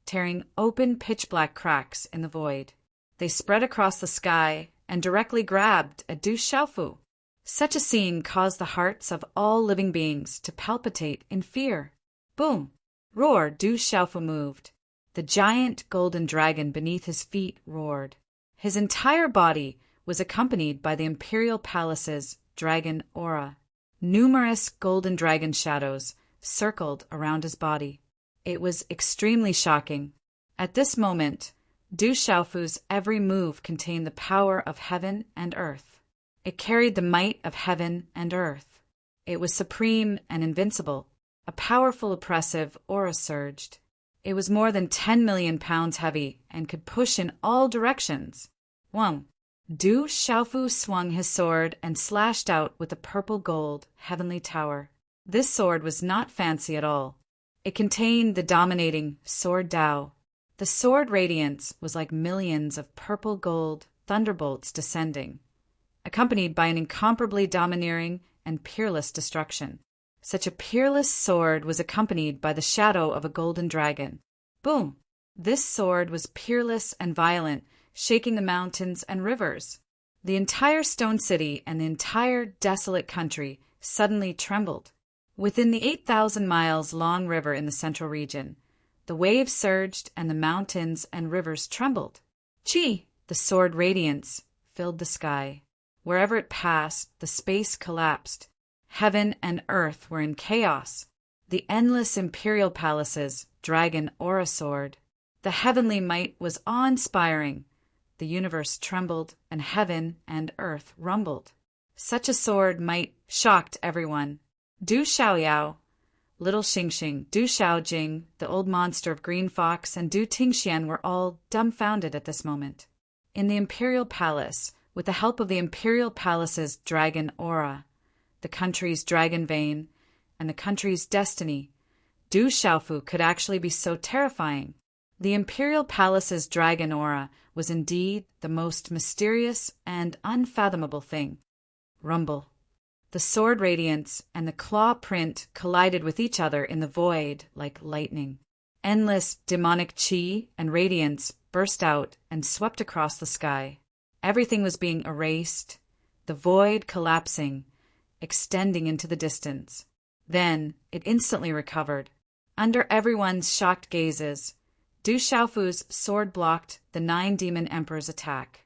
tearing open pitch-black cracks in the void. They spread across the sky and directly grabbed at Du Xiaofu. Such a scene caused the hearts of all living beings to palpitate in fear. Boom! Roar! Du Xiaofu moved. The giant golden dragon beneath his feet roared. His entire body was accompanied by the imperial palace's dragon aura. Numerous golden dragon shadows circled around his body. It was extremely shocking. At this moment, Du Xiaofu's every move contained the power of heaven and earth. It carried the might of heaven and earth. It was supreme and invincible. A powerful oppressive aura surged. It was more than 10 million pounds heavy and could push in all directions. Wang. Du Xiaofu swung his sword and slashed out with a purple-gold heavenly tower. This sword was not fancy at all. It contained the dominating sword Dao. The sword radiance was like millions of purple-gold thunderbolts descending, accompanied by an incomparably domineering and peerless destruction. Such a peerless sword was accompanied by the shadow of a golden dragon. Boom! This sword was peerless and violent, shaking the mountains and rivers. The entire stone city and the entire desolate country suddenly trembled. Within the 8,000 miles long river in the central region, the waves surged and the mountains and rivers trembled. Chi, the sword radiance, filled the sky. Wherever it passed, the space collapsed. Heaven and earth were in chaos. The endless imperial palaces, dragon aura soared. The heavenly might was awe-inspiring. The universe trembled, and heaven and earth rumbled. Such a sword might shocked everyone. Du Xiaoyao, Little Xingxing, Du Xiaojing, the old monster of Green Fox, and Du Tingxian were all dumbfounded at this moment. In the imperial palace, with the help of the imperial palace's dragon aura, the country's dragon vein, and the country's destiny, Du Xiaofu could actually be so terrifying. The imperial palace's dragon aura was indeed the most mysterious and unfathomable thing. Rumble. The sword radiance and the claw print collided with each other in the void like lightning. Endless demonic chi and radiance burst out and swept across the sky. Everything was being erased, the void collapsing, extending into the distance. Then it instantly recovered. Under everyone's shocked gazes, Du Xiaofu's sword blocked the 9 demon emperor's attack.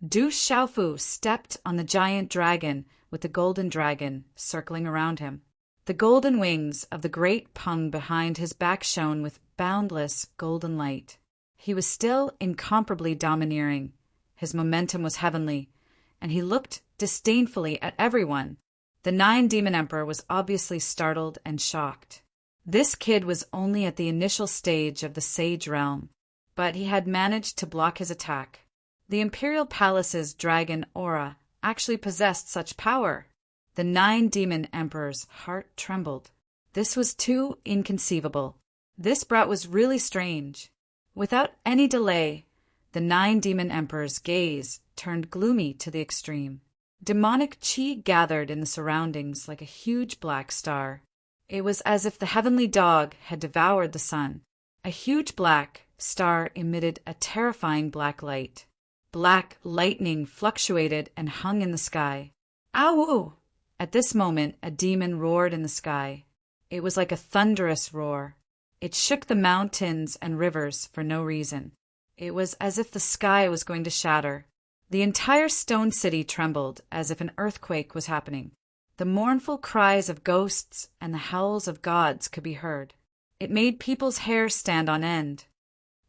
Du Xiaofu stepped on the giant dragon with the golden dragon circling around him. The golden wings of the great Peng behind his back shone with boundless golden light. He was still incomparably domineering. His momentum was heavenly, and he looked disdainfully at everyone. The 9 demon emperor was obviously startled and shocked. This kid was only at the initial stage of the sage realm, but he had managed to block his attack. The imperial palace's dragon aura actually possessed such power. The 9 demon emperor's heart trembled. This was too inconceivable. This brat was really strange. Without any delay, the 9 demon emperor's gaze turned gloomy to the extreme. Demonic chi gathered in the surroundings like a huge black star. It was as if the heavenly dog had devoured the sun. A huge black star emitted a terrifying black light. Black lightning fluctuated and hung in the sky. Ow! At this moment, a demon roared in the sky. It was like a thunderous roar. It shook the mountains and rivers for no reason. It was as if the sky was going to shatter. The entire stone city trembled as if an earthquake was happening. The mournful cries of ghosts and the howls of gods could be heard. It made people's hair stand on end.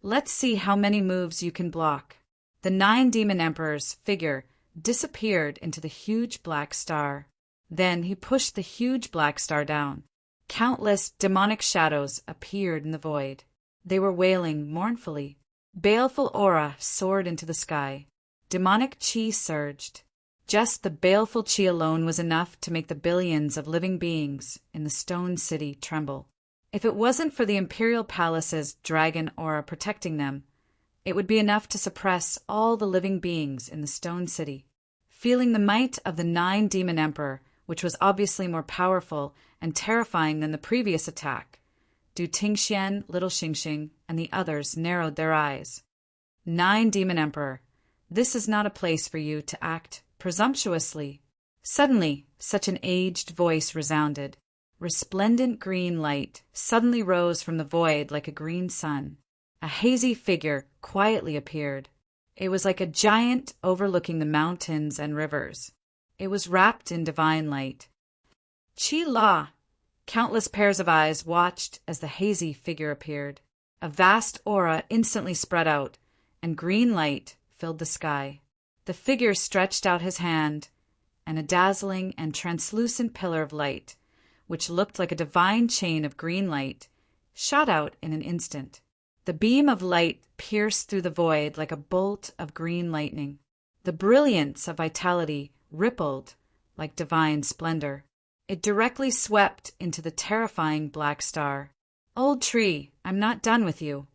Let's see how many moves you can block. The 9 demon emperor's figure disappeared into the huge black star. Then he pushed the huge black star down. Countless demonic shadows appeared in the void. They were wailing mournfully. Baleful aura soared into the sky. Demonic chi surged. Just the baleful chi alone was enough to make the billions of living beings in the stone city tremble. If it wasn't for the imperial palace's dragon aura protecting them, it would be enough to suppress all the living beings in the stone city. Feeling the might of the 9 demon emperor, which was obviously more powerful and terrifying than the previous attack, Du Tingxian, Little Xingxing, and the others narrowed their eyes. 9 demon emperor, this is not a place for you to act presumptuously. Suddenly, such an aged voice resounded. Resplendent green light suddenly rose from the void like a green sun. A hazy figure quietly appeared. It was like a giant overlooking the mountains and rivers. It was wrapped in divine light. Chi La! Countless pairs of eyes watched as the hazy figure appeared. A vast aura instantly spread out, and green light filled the sky. The figure stretched out his hand, and a dazzling and translucent pillar of light, which looked like a divine chain of green light, shot out in an instant. The beam of light pierced through the void like a bolt of green lightning. The brilliance of vitality rippled like divine splendor. It directly swept into the terrifying black star. Old tree, I'm not done with you.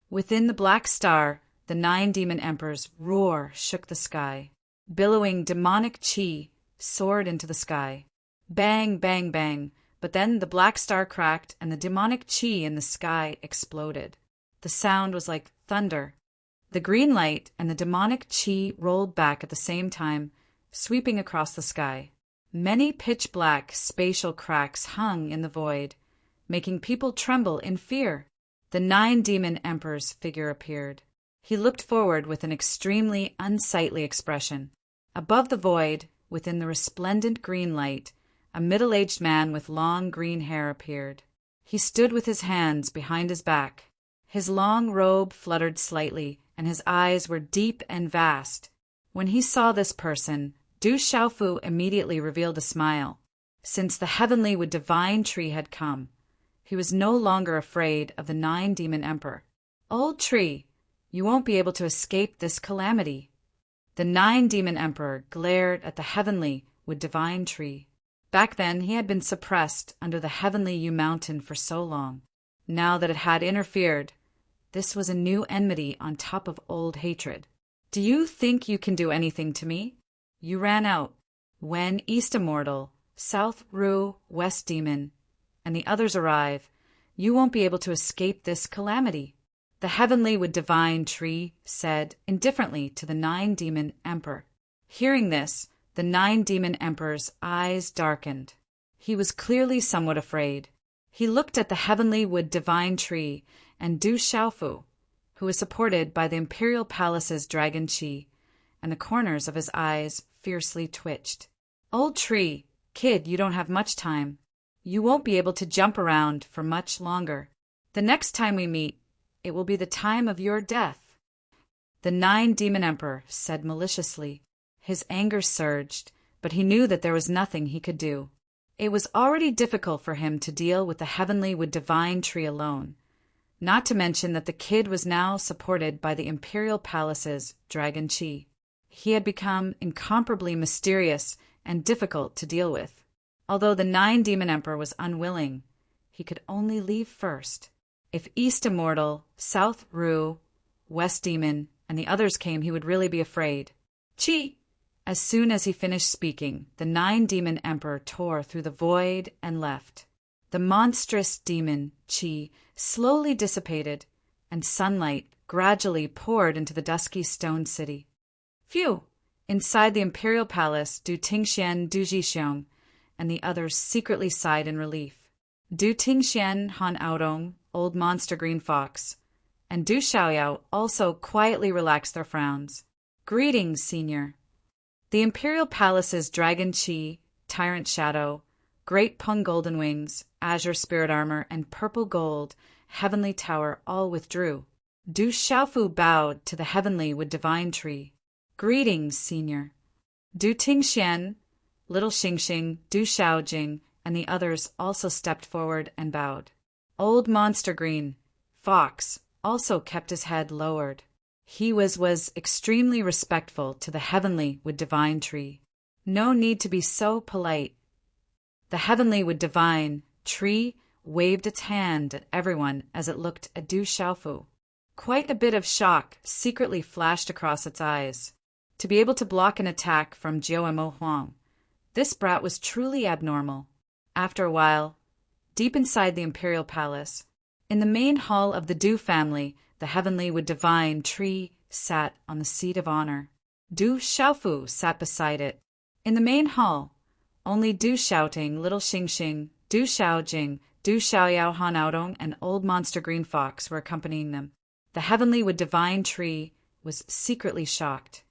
Within the black star, the 9 demon emperors' roar shook the sky. Billowing demonic chi soared into the sky. Bang, bang, bang, but then the black star cracked and the demonic chi in the sky exploded. The sound was like thunder. The green light and the demonic chi rolled back at the same time, sweeping across the sky. Many pitch-black spatial cracks hung in the void, making people tremble in fear. The 9 demon emperors' figure appeared. He looked forward with an extremely unsightly expression. Above the void, within the resplendent green light, a middle-aged man with long green hair appeared. He stood with his hands behind his back. His long robe fluttered slightly, and his eyes were deep and vast. When he saw this person, Du Xiaofu immediately revealed a smile. Since the heavenly with divine tree had come, he was no longer afraid of the 9 demon emperor. Old tree, you won't be able to escape this calamity. The 9 demon emperor glared at the heavenly with divine tree. Back then he had been suppressed under the heavenly Yu mountain for so long. Now that it had interfered, this was a new enmity on top of old hatred. Do you think you can do anything to me? You ran out. When East Immortal, South Ru, West Demon, and the others arrive, you won't be able to escape this calamity. The heavenly with divine tree said indifferently to the 9 demon emperor. Hearing this, the 9 demon emperor's eyes darkened. He was clearly somewhat afraid. He looked at the heavenly with divine tree and Du Xiaofu, who was supported by the imperial palace's dragon chi, and the corners of his eyes fiercely twitched. Old tree, kid, you don't have much time. You won't be able to jump around for much longer. The next time we meet, it will be the time of your death. The 9 demon emperor said maliciously. His anger surged, but he knew that there was nothing he could do. It was already difficult for him to deal with the heavenly with divine tree alone, not to mention that the kid was now supported by the imperial palace's dragon chi. He had become incomparably mysterious and difficult to deal with. Although the 9 demon emperor was unwilling, he could only leave first. If East Immortal, South Ru, West Demon, and the others came, he would really be afraid. Chi! As soon as he finished speaking, the 9 demon emperor tore through the void and left. The monstrous demon, Chi, slowly dissipated, and sunlight gradually poured into the dusky stone city. Phew! Inside the imperial palace, Du Tingxian, Du Jixiong, and the others secretly sighed in relief. Du Tingxian, Han Aodong, Old Monster Green Fox, and Du Xiaoyao also quietly relaxed their frowns. Greetings, senior. The imperial palace's dragon chi, tyrant shadow, great Peng golden wings, azure spirit armor, and purple gold heavenly tower all withdrew. Du Xiaofu bowed to the heavenly with divine tree. Greetings, senior. Du Tingxian, Little Xingxing, Du Xiaojing, and the others also stepped forward and bowed. Old Monster Green Fox also kept his head lowered. He was extremely respectful to the heavenly with divine tree. No need to be so polite. The heavenly with divine tree waved its hand at everyone as it looked at Du Xiaofu. Quite a bit of shock secretly flashed across its eyes. To be able to block an attack from Jiao Huang, this brat was truly abnormal. After a while, deep inside the imperial palace, in the main hall of the Du family, the heavenly with divine tree sat on the seat of honor. Du Xiaofu sat beside it. In the main hall, only Du Shouting, Little Xingxing, Du Xiaojing, Du Xiaoyao, Han Aodong, and Old Monster Green Fox were accompanying them. The heavenly with divine tree was secretly shocked.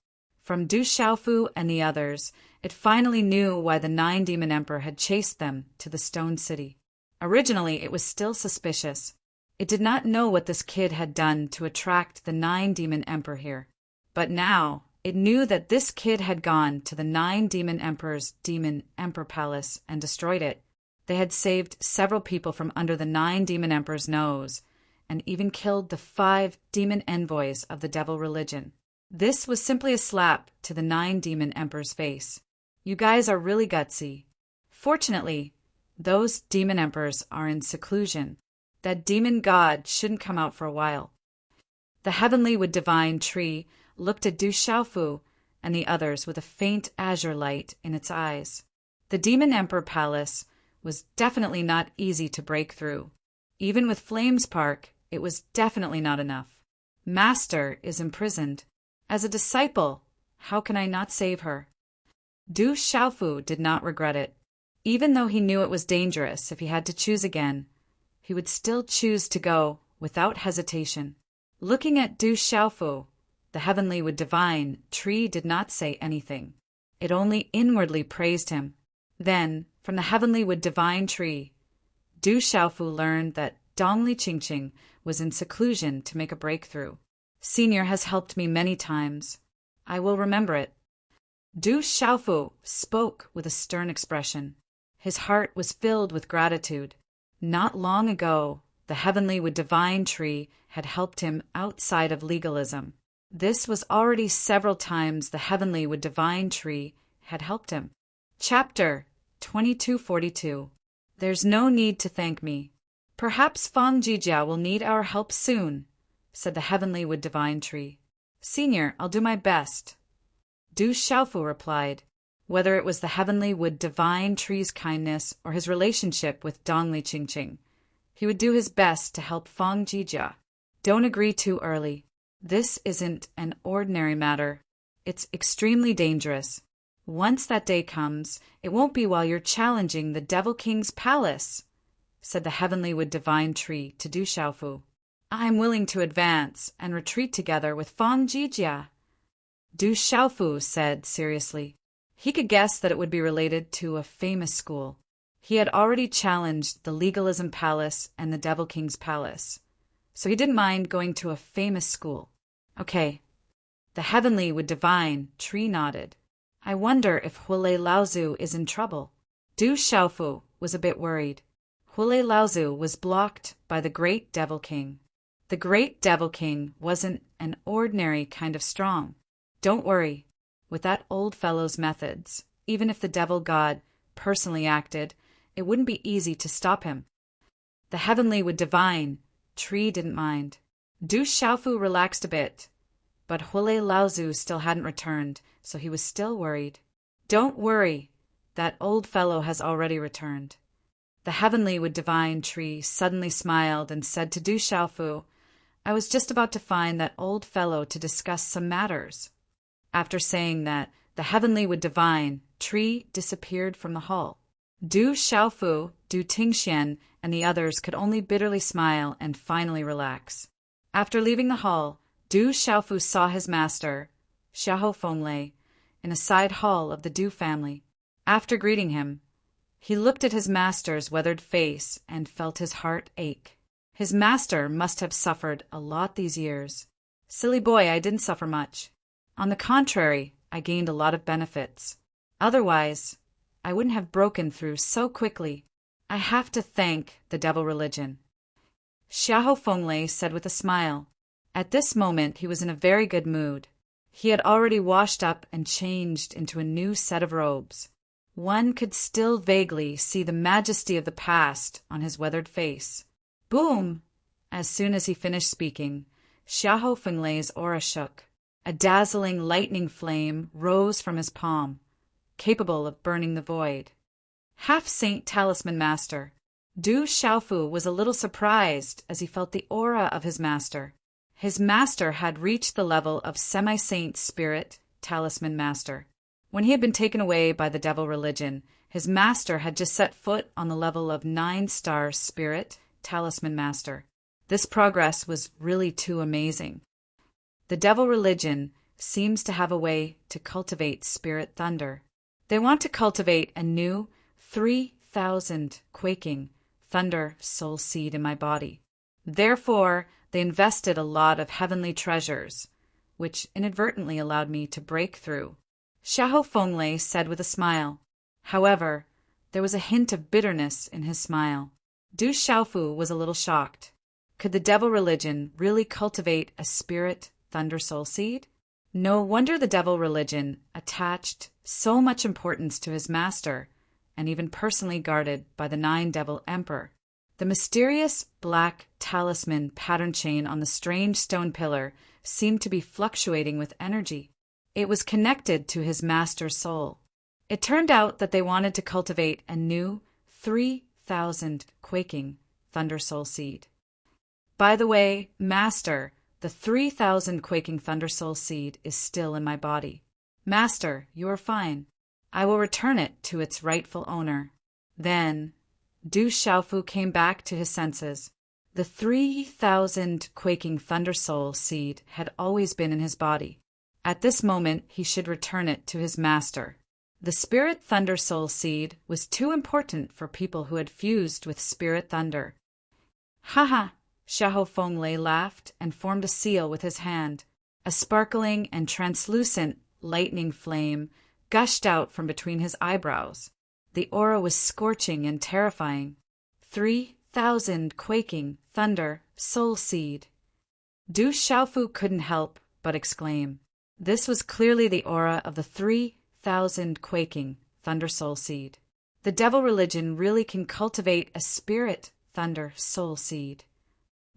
From Du Xiaofu and the others, it finally knew why the 9-demon emperor had chased them to the Stone City. Originally, it was still suspicious. It did not know what this kid had done to attract the 9-demon emperor here. But now, it knew that this kid had gone to the 9-demon emperor's demon emperor palace and destroyed it. They had saved several people from under the 9-demon emperor's nose, and even killed the 5 demon envoys of the devil religion. This was simply a slap to the 9-demon emperor's face. You guys are really gutsy. Fortunately, those demon emperors are in seclusion. That demon god shouldn't come out for a while. The heavenly wood divine tree looked at Du Xiaofu and the others with a faint azure light in its eyes. The demon emperor palace was definitely not easy to break through. Even with flame spark, it was definitely not enough. Master is imprisoned. As a disciple, how can I not save her? Du Xiaofu did not regret it. Even though he knew it was dangerous if he had to choose again, he would still choose to go without hesitation. Looking at Du Xiaofu, the heavenly wood divine tree did not say anything. It only inwardly praised him. Then, from the heavenly wood divine tree, Du Xiaofu learned that Dongli Qingqing was in seclusion to make a breakthrough. Senior has helped me many times. I will remember it. Du Xiaofu spoke with a stern expression. His heart was filled with gratitude. Not long ago, the heavenly wood divine tree had helped him outside of legalism. This was already several times the heavenly wood divine tree had helped him. Chapter 2242. There's no need to thank me. Perhaps Fang Jijia will need our help soon, said the heavenly wood divine tree. Senior, I'll do my best. Du Xiaofu replied. Whether it was the heavenly wood divine tree's kindness or his relationship with Dongli Qingqing, he would do his best to help Fang Jijia. Don't agree too early. This isn't an ordinary matter. It's extremely dangerous. Once that day comes, it won't be while you're challenging the Devil King's palace, said the heavenly wood divine tree to Du Xiaofu. I'm willing to advance and retreat together with Fang Jijia. Du Xiaofu said seriously. He could guess that it would be related to a famous school. He had already challenged the Legalism Palace and the Devil King's Palace, so he didn't mind going to a famous school. Okay. The heavenly wood divine tree nodded. I wonder if Hule Laozu is in trouble. Du Xiaofu was a bit worried. Hule Laozu was blocked by the Great Devil King. The Great Devil King wasn't an ordinary kind of strong. Don't worry. With that old fellow's methods, even if the devil god personally acted, it wouldn't be easy to stop him. The heavenly wood divine tree didn't mind. Du Xiaofu relaxed a bit, but Hule Laozu still hadn't returned, so he was still worried. Don't worry, that old fellow has already returned. The heavenly wood divine tree suddenly smiled and said to Du Xiaofu, I was just about to find that old fellow to discuss some matters. After saying that, the heavenly wood divine tree disappeared from the hall. Du Xiaofu, Du Tingxian, and the others could only bitterly smile and finally relax. After leaving the hall, Du Xiaofu saw his master, Xiahou Fenglei, in a side hall of the Du family. After greeting him, he looked at his master's weathered face and felt his heart ache. His master must have suffered a lot these years. Silly boy, I didn't suffer much. On the contrary, I gained a lot of benefits. Otherwise, I wouldn't have broken through so quickly. I have to thank the devil religion. Xiahou Fenglei said with a smile. At this moment, he was in a very good mood. He had already washed up and changed into a new set of robes. One could still vaguely see the majesty of the past on his weathered face. Boom! As soon as he finished speaking, Xiahou Fenglei's aura shook. A dazzling lightning flame rose from his palm, capable of burning the void. Half-Saint Talisman Master. Du Xiaofu was a little surprised as he felt the aura of his master. His master had reached the level of Semi-Saint Spirit Talisman Master. When he had been taken away by the devil religion, his master had just set foot on the level of 9-star Spirit Talisman Master. This progress was really too amazing. The devil religion seems to have a way to cultivate spirit thunder. They want to cultivate a new 3,000 quaking thunder soul seed in my body. Therefore, they invested a lot of heavenly treasures, which inadvertently allowed me to break through. Xiahou Fenglei said with a smile. However, there was a hint of bitterness in his smile. Du Xiaofu was a little shocked. Could the devil religion really cultivate a spirit thunder soul seed? No wonder the devil religion attached so much importance to his master, and even personally guarded by the 9-devil emperor. The mysterious black talisman pattern chain on the strange stone pillar seemed to be fluctuating with energy. It was connected to his master's soul. It turned out that they wanted to cultivate a new 3,000 quaking thunder soul seed. By the way, Master, the 3,000 quaking thunder soul seed is still in my body. Master, you are fine. I will return it to its rightful owner. Then, Du Xiaofu came back to his senses. The 3,000 quaking thunder soul seed had always been in his body. At this moment, he should return it to his master. The spirit thunder soul seed was too important for people who had fused with spirit thunder. Ha! Xiahou Fenglei laughed and formed a seal with his hand. A sparkling and translucent lightning flame gushed out from between his eyebrows. The aura was scorching and terrifying. 3,000 quaking thunder soul seed. Du Xiaofu couldn't help but exclaim. This was clearly the aura of the 3,000 quaking thunder soul seed. The devil religion really can cultivate a spirit thunder soul seed.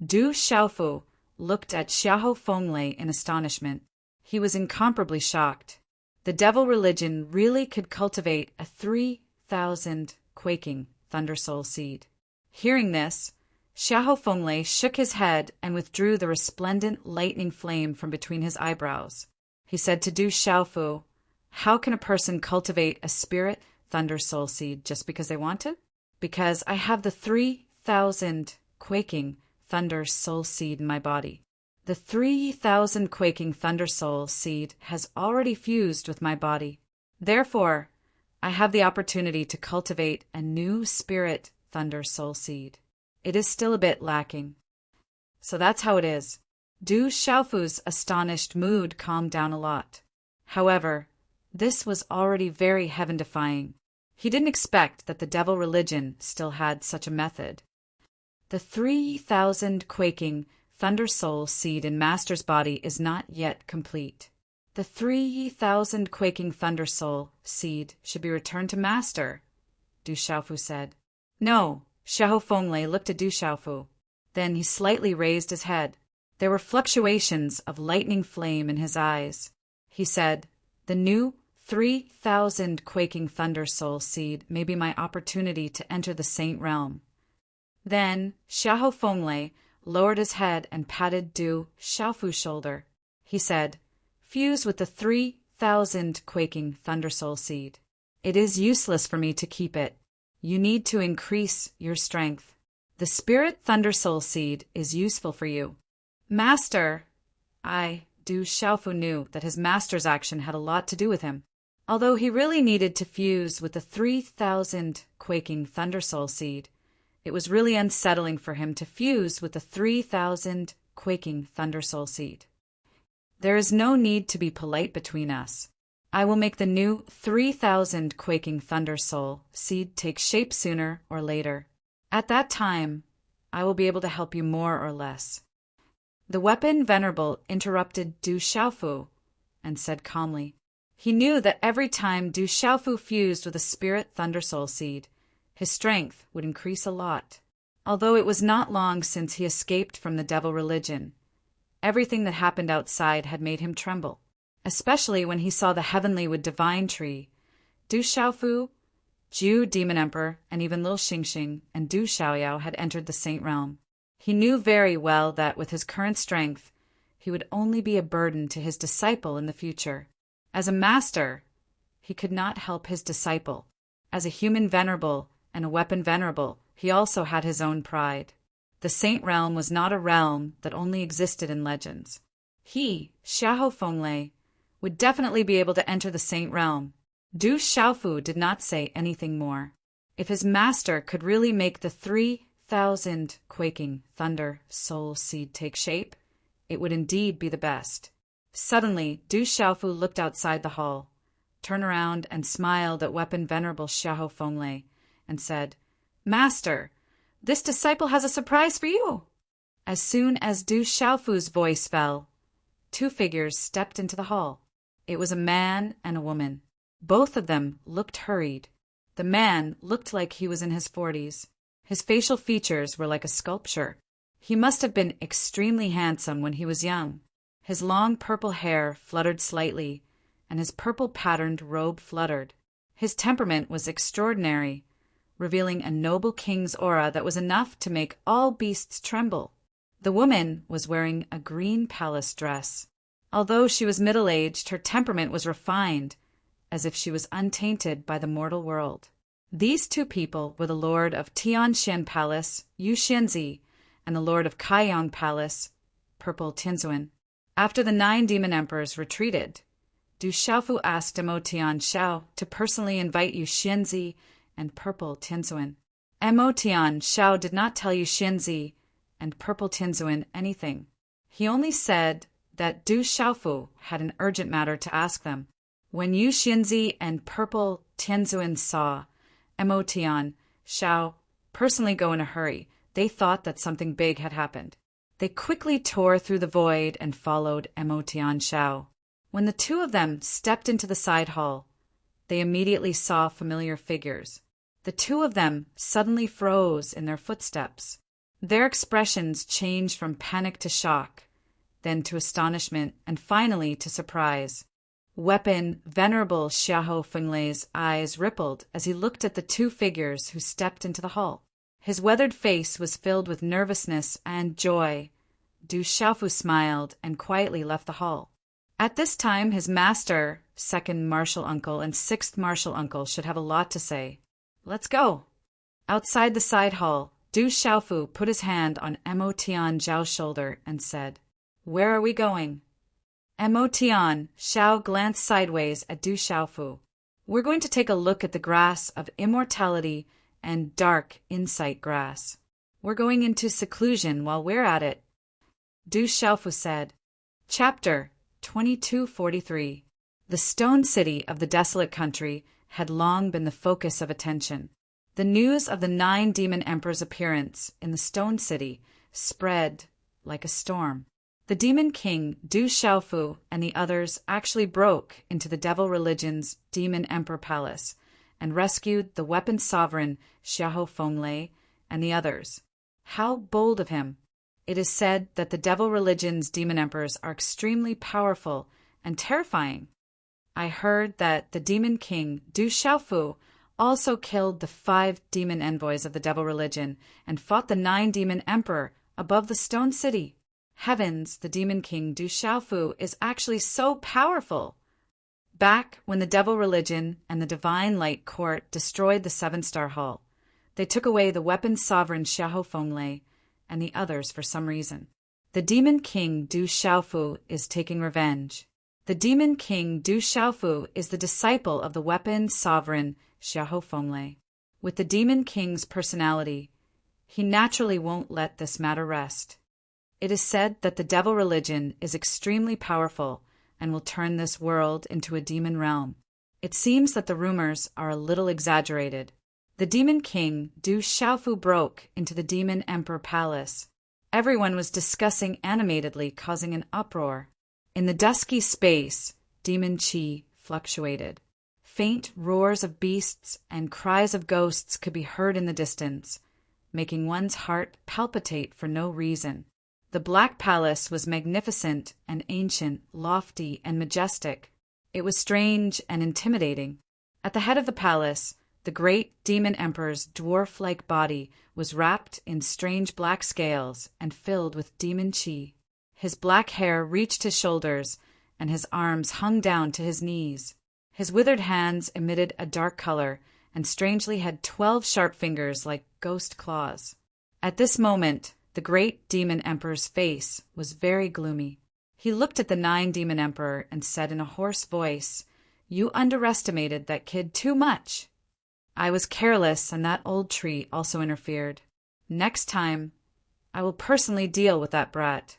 Du Xiaofu looked at Xiahou Fenglei in astonishment. He was incomparably shocked. The devil religion really could cultivate a 3,000 quaking thunder soul seed. Hearing this, Xiahou Fenglei shook his head and withdrew the resplendent lightning flame from between his eyebrows. He said to Du Xiaofu, "How can a person cultivate a spirit thunder soul seed just because they want it? Because I have the 3,000 quaking thunder soul seed in my body. The 3,000 quaking thunder soul seed has already fused with my body. Therefore, I have the opportunity to cultivate a new spirit thunder soul seed. It is still a bit lacking." So that's how it is. Du Xiaofu's astonished mood calmed down a lot. However, this was already very heaven-defying. He didn't expect that the devil religion still had such a method. The 3,000 quaking thunder soul seed in Master's body is not yet complete. The 3,000 quaking thunder soul seed should be returned to Master, Du Xiaofu said. No, Xiahou Fenglei looked at Du Xiaofu. Then he slightly raised his head. There were fluctuations of lightning flame in his eyes. He said, "The new 3,000 quaking thunder soul seed may be my opportunity to enter the saint realm." Then Xiahou Fenglei lowered his head and patted Du Xiaofu's shoulder. He said, "Fuse with the 3,000 quaking thunder soul seed. It is useless for me to keep it. You need to increase your strength. The spirit thunder soul seed is useful for you." Master! Du Xiaofu knew that his master's action had a lot to do with him. Although he really needed to fuse with the 3,000 quaking thunder soul seed, it was really unsettling for him to fuse with the 3,000 quaking thunder soul seed. There is no need to be polite between us. I will make the new 3,000 quaking thunder soul seed take shape sooner or later. At that time, I will be able to help you more or less. The weapon venerable interrupted Du Xiaofu and said calmly. He knew that every time Du Xiaofu fused with a spirit thunder soul seed, his strength would increase a lot. Although it was not long since he escaped from the devil religion, everything that happened outside had made him tremble, especially when he saw the heavenly with divine tree. Du Xiaofu, Ju Demon Emperor, and even Lil Xingxing and Du Xiaoyao had entered the saint realm. He knew very well that with his current strength, he would only be a burden to his disciple in the future. As a master, he could not help his disciple. As a human venerable and a weapon venerable, he also had his own pride. The saint realm was not a realm that only existed in legends. He, Xiahou Fenglei, would definitely be able to enter the Saint Realm. Du Xiaofu did not say anything more. If his master could really make the 3,000 quaking thunder soul seed take shape, it would indeed be the best. Suddenly, Du Xiaofu looked outside the hall, turned around and smiled at weapon venerable Xiahou Fenglei, and said, "Master, this disciple has a surprise for you." As soon as Du Xiaofu's voice fell, two figures stepped into the hall. It was a man and a woman. Both of them looked hurried. The man looked like he was in his 40s. His facial features were like a sculpture. He must have been extremely handsome when he was young. His long purple hair fluttered slightly, and his purple-patterned robe fluttered. His temperament was extraordinary, revealing a noble king's aura that was enough to make all beasts tremble. The woman was wearing a green palace dress. Although she was middle-aged, her temperament was refined, as if she was untainted by the mortal world. These two people were the lord of Tianxian Palace, Yu Xianzi, and the lord of Kaiyang Palace, Purple Tinzuan. After the 9 demon emperors retreated, Du Xiaofu asked Mo Tianxiao to personally invite Yu Xianzi and Purple Tinzuan. Mo Tianxiao did not tell Yu Xianzi and Purple Tinzuan anything. He only said that Du Xiaofu had an urgent matter to ask them. When Yu Xianzi and Purple Tinzuan saw Mo Tianxiao personally go in a hurry, they thought that something big had happened. They quickly tore through the void and followed Mo Tianxiao. When the two of them stepped into the side hall, they immediately saw familiar figures. The two of them suddenly froze in their footsteps. Their expressions changed from panic to shock, then to astonishment, and finally to surprise. Weapon Venerable Xiahou Fenglei's eyes rippled as he looked at the two figures who stepped into the hall. His weathered face was filled with nervousness and joy. Du Xiaofu smiled and quietly left the hall. At this time, his master, second martial uncle, and sixth martial uncle should have a lot to say. "Let's go." Outside the side hall, Du Xiaofu put his hand on Mo Tianxiao's shoulder and said, "Where are we going?" Mo Tianxiao glanced sideways at Du Xiaofu. "We're going to take a look at the grass of immortality and dark insight grass. We're going into seclusion while we're at it." Du Xiaofu said. Chapter 2243. The stone city of the desolate country had long been the focus of attention. The news of the 9 demon emperors' appearance in the stone city spread like a storm. The demon king Du Xiaofu and the others actually broke into the devil religion's demon emperor palace and rescued the weapon sovereign Xiahou Fenglei and the others. How bold of him! It is said that the devil religion's demon emperors are extremely powerful and terrifying. I heard that the demon king Du Xiaofu also killed the 5 demon envoys of the devil religion and fought the 9 demon emperor above the stone city. Heavens, the demon king Du Xiaofu is actually so powerful. Back when the devil religion and the divine light court destroyed the 7-star hall, they took away the weapon sovereign Xiahou Fenglei and the others for some reason. The demon king Du Xiaofu is taking revenge. The demon king Du Xiaofu is the disciple of the weapon sovereign Xiahou Fenglei. With the demon king's personality, he naturally won't let this matter rest. It is said that the devil religion is extremely powerful and will turn this world into a demon realm. It seems that the rumors are a little exaggerated. The demon king Du Xiaofu broke into the demon emperor palace. Everyone was discussing animatedly, causing an uproar. In the dusky space, demon qi fluctuated. Faint roars of beasts and cries of ghosts could be heard in the distance, making one's heart palpitate for no reason. The Black Palace was magnificent and ancient, lofty and majestic. It was strange and intimidating. At the head of the palace, the great demon emperor's dwarf-like body was wrapped in strange black scales and filled with demon qi. His black hair reached his shoulders, and his arms hung down to his knees. His withered hands emitted a dark color and strangely had 12 sharp fingers like ghost claws. At this moment, the great demon emperor's face was very gloomy. He looked at the 9 demon emperor and said in a hoarse voice, "You underestimated that kid too much." I was careless, and that old tree also interfered. Next time, I will personally deal with that brat.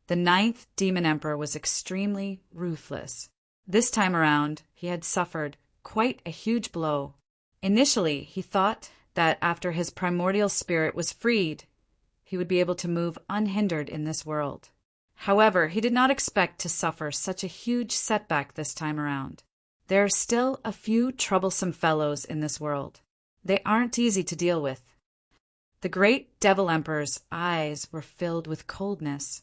The 9th demon emperor was extremely ruthless. This time around, he had suffered quite a huge blow. Initially, he thought that after his primordial spirit was freed, he would be able to move unhindered in this world. However, he did not expect to suffer such a huge setback this time around. There are still a few troublesome fellows in this world. They aren't easy to deal with. The great devil emperor's eyes were filled with coldness.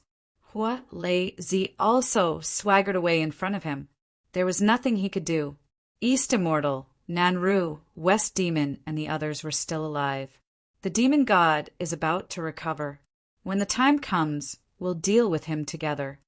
Hua Lei Zi also swaggered away in front of him. There was nothing he could do. East Immortal, Nanru, West Demon, and the others were still alive. The demon god is about to recover. When the time comes, we'll deal with him together.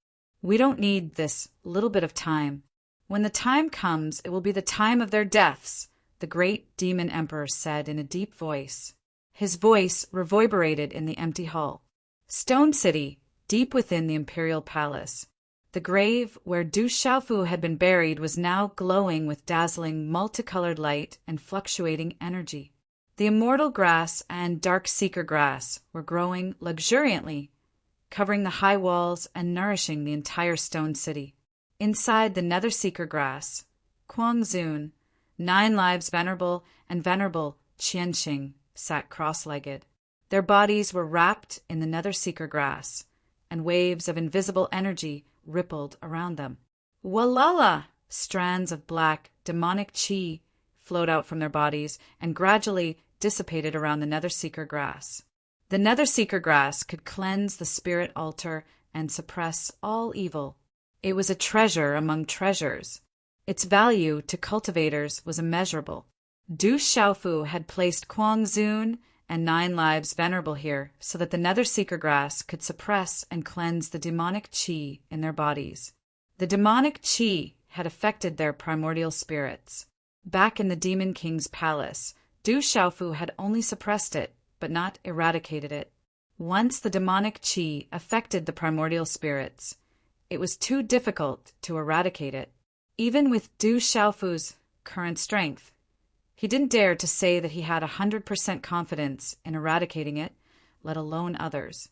We don't need this little bit of time. When the time comes, it will be the time of their deaths, the great demon emperor said in a deep voice. His voice reverberated in the empty hall. Stone City, deep within the imperial palace. The grave where Du Xiaofu had been buried was now glowing with dazzling multicolored light and fluctuating energy. The immortal grass and dark seeker grass were growing luxuriantly, covering the high walls and nourishing the entire stone city. Inside the nether seeker grass, Kuang Zun, 9 lives venerable, and venerable Qianxing sat cross-legged. Their bodies were wrapped in the nether seeker grass, and waves of invisible energy rippled around them. Walala! Strands of black, demonic qi flowed out from their bodies and gradually dissipated around the nether seeker grass. The nether seeker grass could cleanse the spirit altar and suppress all evil. It was a treasure among treasures. Its value to cultivators was immeasurable. Du Xiaofu had placed Kuang Zun and 9 lives venerable here so that the nether seeker grass could suppress and cleanse the demonic qi in their bodies. The demonic qi had affected their primordial spirits. Back in the Demon King's palace, Du Xiaofu had only suppressed it, but not eradicated it. Once the demonic qi affected the primordial spirits, it was too difficult to eradicate it. Even with Du Xiaofu's current strength, he didn't dare to say that he had 100% confidence in eradicating it, let alone others.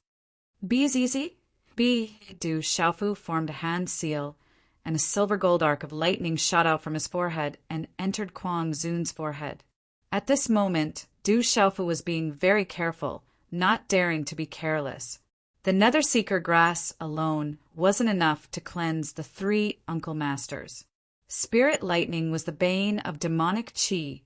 Be's easy. Du Xiaofu formed a hand seal, and a silver gold arc of lightning shot out from his forehead and entered Kuang Zun's forehead. At this moment, Du Xiaofu was being very careful, not daring to be careless. The nether seeker grass alone wasn't enough to cleanse the 3 uncle masters. Spirit lightning was the bane of demonic qi,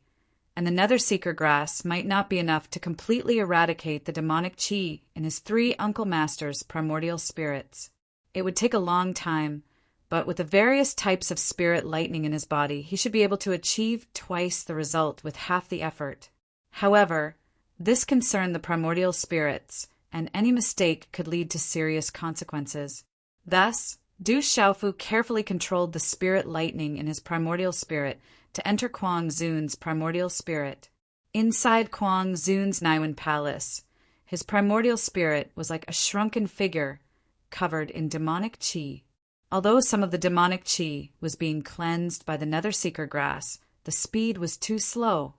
and the nether seeker grass might not be enough to completely eradicate the demonic qi in his 3 uncle masters' primordial spirits. It would take a long time, but with the various types of spirit lightning in his body, he should be able to achieve twice the result with half the effort. However, this concerned the primordial spirits, and any mistake could lead to serious consequences. Thus, Du Xiaofu carefully controlled the spirit lightning in his primordial spirit to enter Kuang Zun's primordial spirit. Inside Kuang Zun's Naiwen palace, his primordial spirit was like a shrunken figure covered in demonic qi. Although some of the demonic qi was being cleansed by the nether seeker grass, the speed was too slow.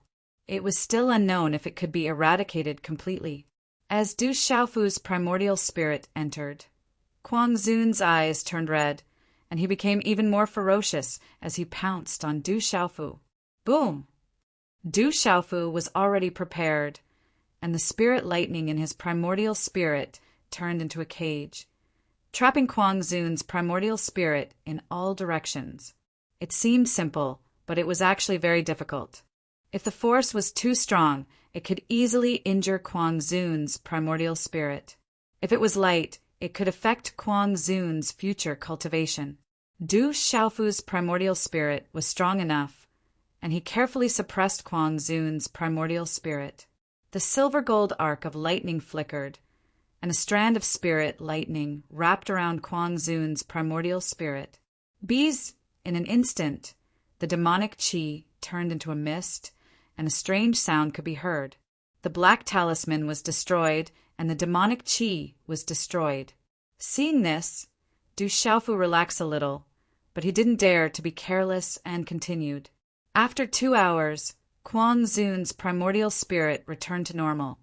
It was still unknown if it could be eradicated completely. As Du Xiaofu's primordial spirit entered, Kuang Zun's eyes turned red, and he became even more ferocious as he pounced on Du Xiaofu. Boom! Du Xiaofu was already prepared, and the spirit lightning in his primordial spirit turned into a cage, trapping Kuang Zun's primordial spirit in all directions. It seemed simple, but it was actually very difficult. If the force was too strong, it could easily injure Kuang Zun's primordial spirit. If it was light, it could affect Kuang Zun's future cultivation. Du Xiaofu's primordial spirit was strong enough, and he carefully suppressed Kuang Zun's primordial spirit. The silver gold arc of lightning flickered, and a strand of spirit lightning wrapped around Kuang Zun's primordial spirit. In an instant, the demonic qi turned into a mist, and a strange sound could be heard. The black talisman was destroyed, and the demonic qi was destroyed. Seeing this, Du Xiaofu relaxed a little, but he didn't dare to be careless and continued. After 2 hours, Quan Zun's primordial spirit returned to normal,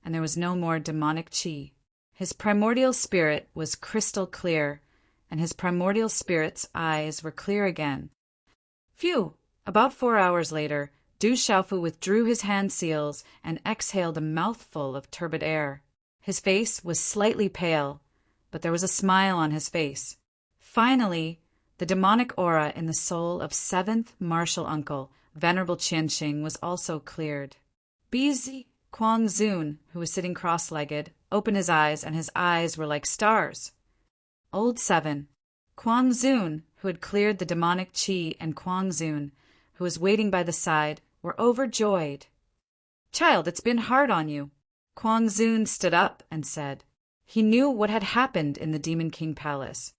and there was no more demonic qi. His primordial spirit was crystal clear, and his primordial spirit's eyes were clear again. Phew! About 4 hours later, Du Xiaofu withdrew his hand seals and exhaled a mouthful of turbid air. His face was slightly pale, but there was a smile on his face. Finally, the demonic aura in the soul of 7th martial uncle, Venerable Qianxing, was also cleared. Busy Quan Zun, who was sitting cross-legged, opened his eyes, and his eyes were like stars. Old 7. Quan Zun, who had cleared the demonic qi, and Quan Zun, who was waiting by the side, were overjoyed. "Child, it's been hard on you." Quan Zun stood up and said. He knew what had happened in the Demon King Palace.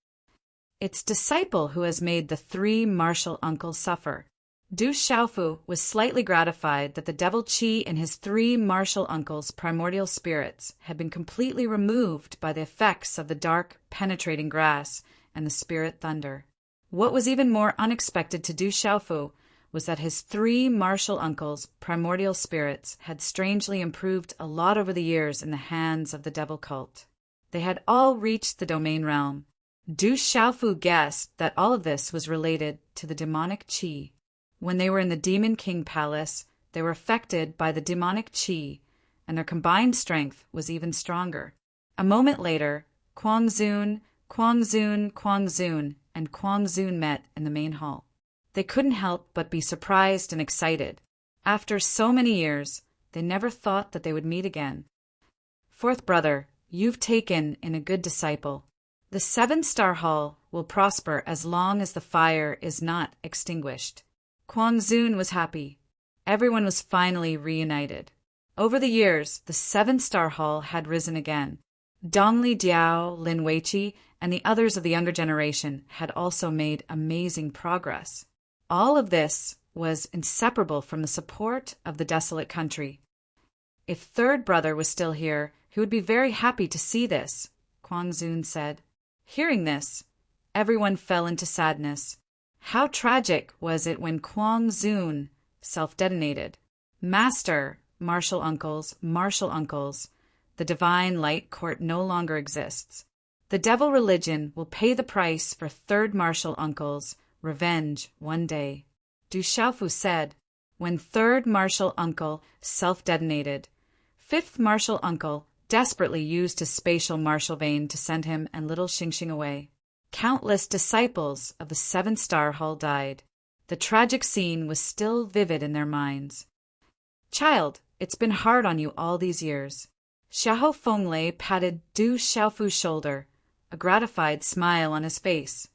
It's disciple who has made the 3 martial uncles suffer. Du Xiaofu was slightly gratified that the devil qi in his 3 martial uncles' primordial spirits had been completely removed by the effects of the dark, penetrating grass and the spirit thunder. What was even more unexpected to Du Xiaofu was that his 3 martial uncles' primordial spirits had strangely improved a lot over the years in the hands of the devil cult. They had all reached the domain realm. Du Xiaofu guessed that all of this was related to the demonic qi. When they were in the Demon King Palace, they were affected by the demonic qi, and their combined strength was even stronger. A moment later, Quan Zun, and Quan Zun met in the main hall. They couldn't help but be surprised and excited. After so many years, they never thought that they would meet again. "Fourth brother, you've taken in a good disciple. The 7-star hall will prosper as long as the fire is not extinguished." Quan Zun was happy. Everyone was finally reunited. Over the years, the 7-star hall had risen again. Dongli Diao, Lin Weiqi, and the others of the younger generation had also made amazing progress. All of this was inseparable from the support of the desolate country. If third brother was still here, he would be very happy to see this, Quan Zun said. Hearing this, everyone fell into sadness. How tragic was it when Quan Zun self-detonated. Master, martial uncles, the divine light court no longer exists. The devil religion will pay the price for third martial uncle's revenge one day. Du Xiaofu said, when third martial uncle self-detonated, fifth martial uncle desperately used his spatial martial vein to send him and little Xingxing away. Countless disciples of the 7-star hall died. The tragic scene was still vivid in their minds. Child, it's been hard on you all these years. Xiahou Fenglei patted Du Xiaofu's shoulder, a gratified smile on his face.